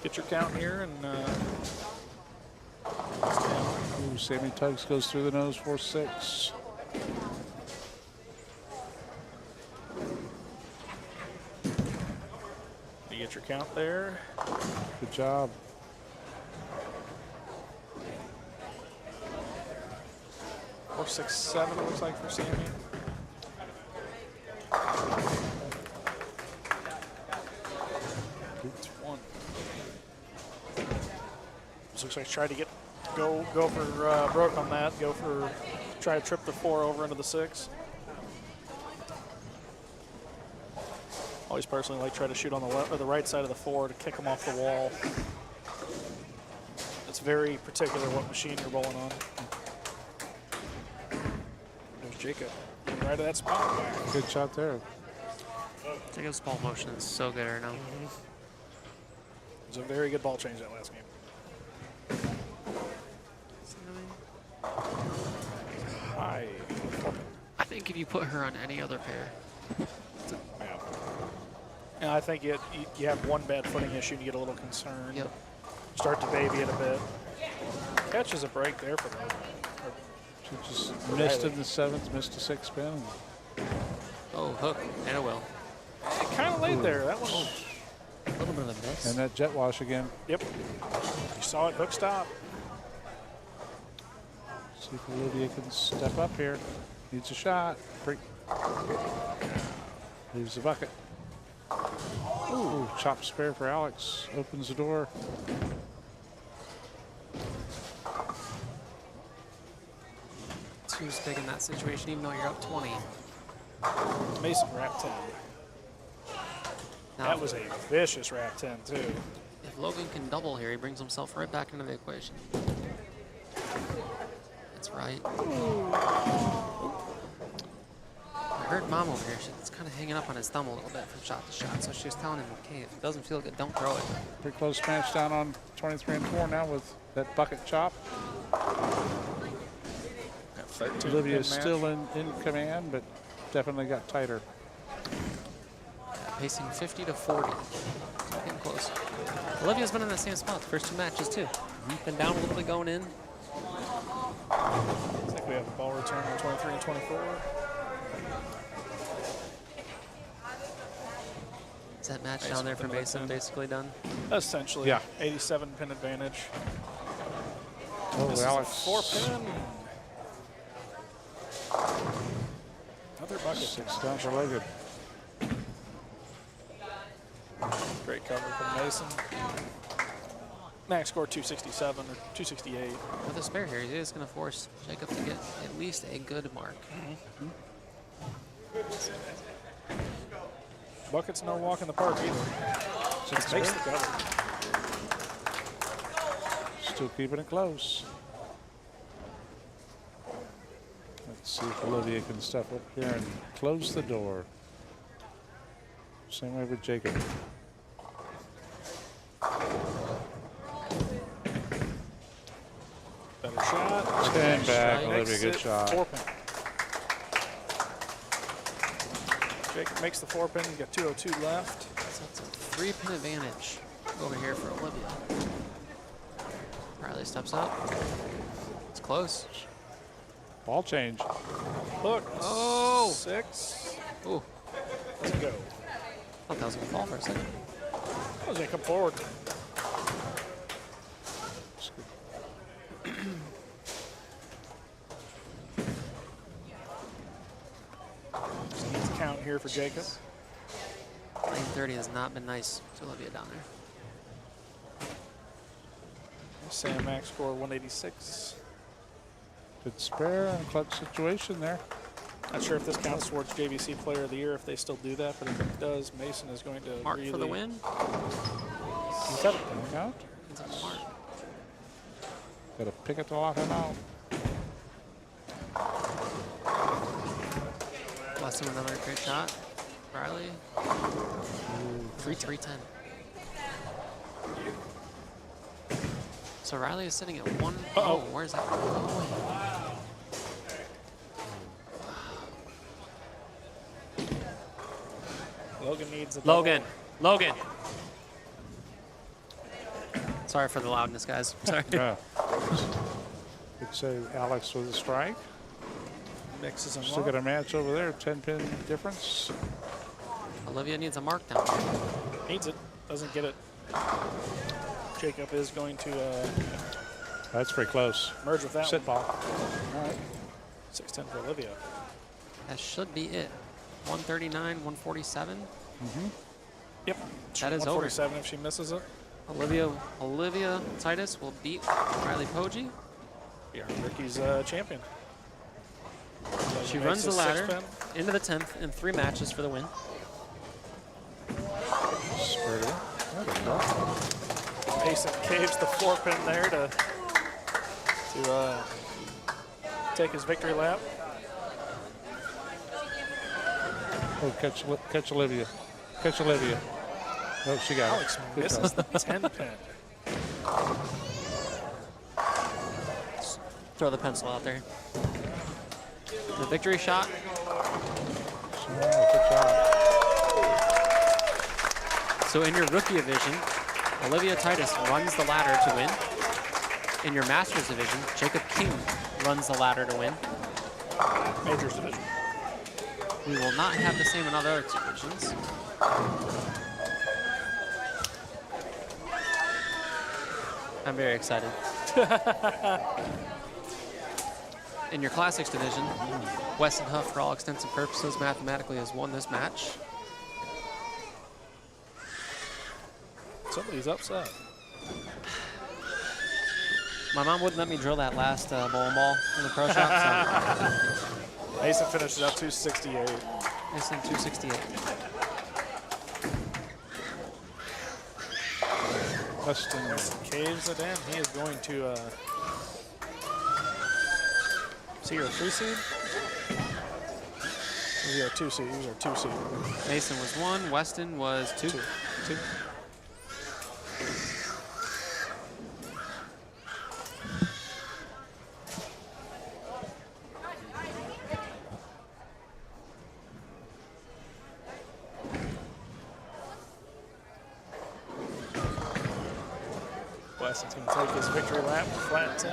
Get your count here and Ooh, Sammy Tuggs goes through the nose for 6. you get your count there. Good job. Four, 6, 7 it looks like for Sammy. It's 1. This looks like try to go for broke on that. Try to trip the 4 over into the 6. Always personally like try to shoot on the left or the right side of the 4 to kick them off the wall. It's very particular what machine you're bowling on. There's Jacob getting right to that spot back. Good shot there. Jacob's ball motion is so good right now. It was a very good ball change that last game. High. I think if you put her on any other pair, Yeah. And I think you have one bad footing issue and you get a little concerned. Yep. Start to baby it a bit. Catches a break there for them. She just missed in the 7th, missed a 6 spin. oh, hook, and a will. Kind of late there. That one. A little bit of a miss. And that jet wash again. Yep. You saw it hook stop. See if Olivia can step up here. Needs a shot. Leaves the bucket. Ooh, chop spare for Alex. Opens the door. Two's big in that situation, even though you're up 20. Mason wrap 10. Now, That was a vicious wrap 10 too. if Logan can double here, he brings himself right back into the equation. That's right. I heard Mom over here. She's kind of hanging up on his thumb a little bit from shot to shot. So she was telling him, okay, if it doesn't feel good, don't throw it. Pretty close match down on 23 and 4 now with that bucket chop. Olivia is still in command, but definitely got tighter. Pacing 50 to 40. So getting close. Olivia's been in that same spot the first 2 matches too. Been down a little bit going in. Looks like we have a ball return on 23 and 24. Is that match down there for Mason basically done? Essentially, yeah. 87 pin advantage. Oh, This Alex. is a 4 pin. Another bucket. 6 down for Logan. Great cover from Mason. Max score 267 or 268. With a spare here, he is going to force Jacob to get at least a good mark. Bucket's no walk in the park either. Just makes the cover. Still keeping it close. Let's see if Olivia can step up here and close the door. Same way with Jacob. Better shot. 10 back, Makes Olivia, good it shot. 4 pin. Jacob makes the 4 pin. You got 202 left. So it's a 3 pin advantage over here for Olivia. Riley steps up. It's close. Ball change. Look. Oh! 6. Ooh. Let's go. I thought that was going to fall for a second. I was going to come forward. Needs a count here for Jacob. Lane 30 has not been nice to Olivia down there. Sam Max score 186. Good spare and clutch situation there. Not sure if this counts towards JVC Player of the Year if they still do that, but if it does, Mason is going to Mark really for the win. Is that a pin out? It's a mark. Got to pick it to lock him out. Bless him another great shot. Riley. 310. So Riley is sitting at 1. Oh, where's that going? Logan needs a Logan. Logan. Sorry for the loudness, guys. Sorry. Would say Alex with a strike. Mixes them Still up. got a match over there, 10-pin difference. Olivia needs a mark down. Needs it. Doesn't get it. Jacob is going to That's pretty close. merge with that Sit one. ball. All right. 6-10 for Olivia. That should be it. 139, 147. Yep. That is over. 147 if she misses it. Olivia Titus will beat Riley Poggi. Yeah, Ricky's champion. She Makes runs the a ladder 6-pin. into the 10th in 3 matches for the win. Sturdy. There we go. Mason caves the 4-pin there to take his victory lap. Oh, catch Olivia. Catch Olivia. Oh, she got Alex it. Good misses job. the 10-pin. Throw the pencil out there. The victory shot. Good job. So in your rookie division, Olivia Titus runs the ladder to win. In your Masters division, Jacob King runs the ladder to win. Majors division. We will not have the same in other divisions. I'm very excited. In your Classics division, Weston Huff, for all extents and purposes, mathematically has won this match. Somebody's upset. My mom wouldn't let me drill that last bowling ball in the pro shop, so Mason finishes out 268. Mason 268. Weston caves it in. He is going to see your 3 seed. These are 2 seed. These are 2 seed. Mason was 1. Weston was 2. 2. Weston's going to take his victory lap, flat 10.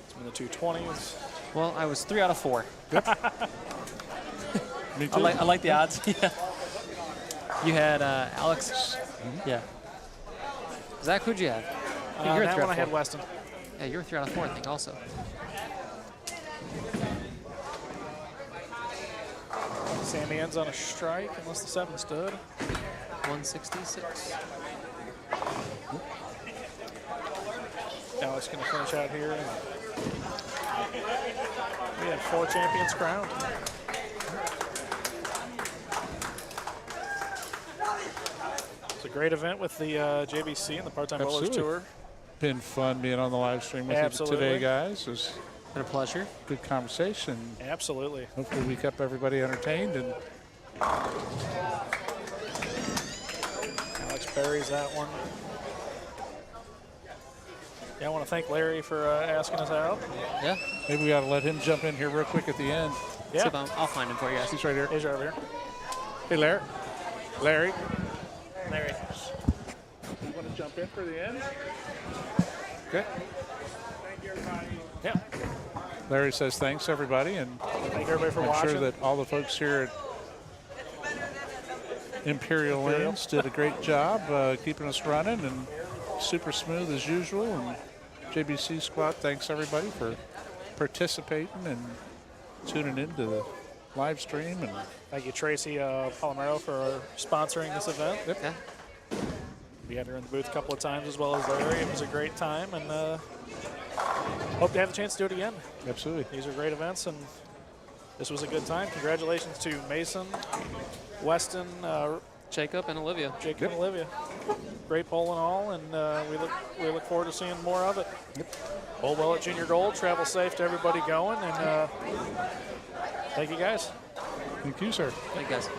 It's been the 220s. Well, I was 3 out of 4. Me I like the odds. Yeah. You had Alex. Yeah. Zach, who'd you have? I think you were That 3 one out I of had 4. Weston. Yeah, you were 3 out of 4, I think, also. Sammy ends on a strike unless the 7 stood. 166. Alex going to finish out here. And we had 4 champions crowned. It's a great event with the JBC and the Part-Time Bowlers Absolutely. Tour. Been fun being on the live stream with you Absolutely. today, guys. It was been a pleasure. Good conversation. Absolutely. Hopefully we kept everybody entertained. And Alex buries that one. Yeah, I want to thank Larry for asking us out. Yeah. Maybe we ought to let him jump in here real quick at the end. Yeah. I'll find him for you guys. He's right here. He's right over here. Hey, Larry. Larry. Larry. You want to jump in for the end? Okay. Thank you, everybody. Yeah. Larry says thanks, everybody, and thank everybody for I'm watching. sure that all the folks here at Imperial Lanes did a great job keeping us running and super smooth as usual. And JBC squad, thanks everybody for participating and tuning into the live stream. And thank you, Tracy Palomero, for sponsoring this event. Yep. Yeah. We had her in the booth a couple of times as well as Larry. It was a great time, and hope to have a chance to do it again. Absolutely. These are great events, and this was a good time. Congratulations to Mason, Weston, Jacob, and Olivia. Jacob and Olivia. Great poll and all, and we look forward to seeing more of it. Yep. Bowl well at Junior Gold. Travel safe to everybody going, and thank you guys. Thank you, sir. Thank you guys.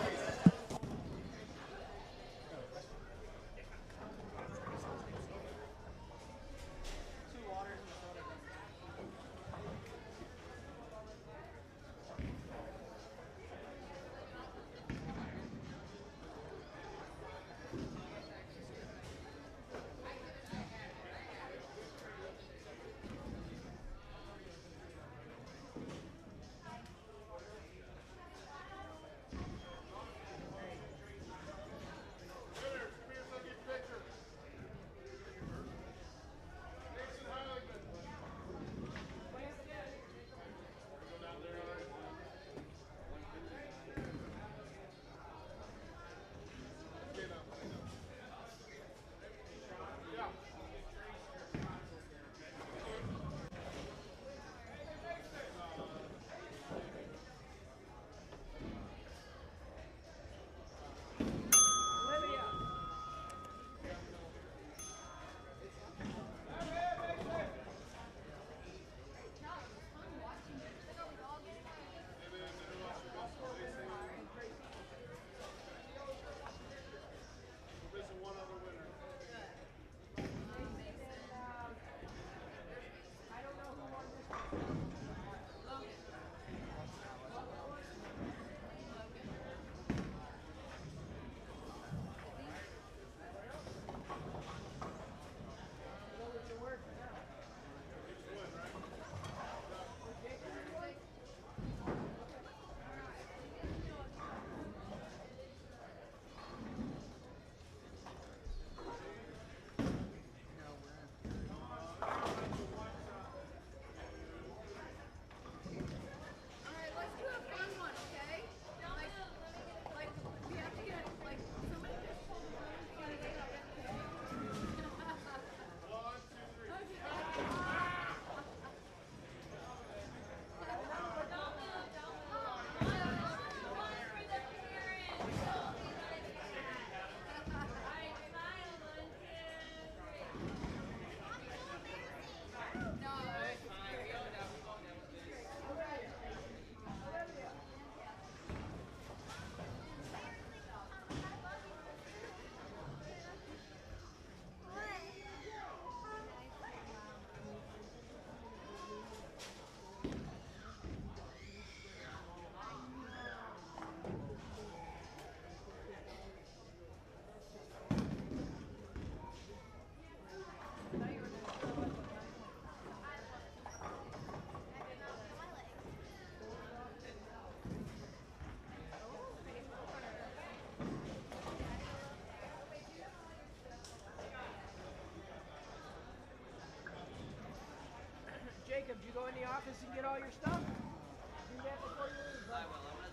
Jacob, did you go in the office and get all your stuff? Do that before you leave, bud.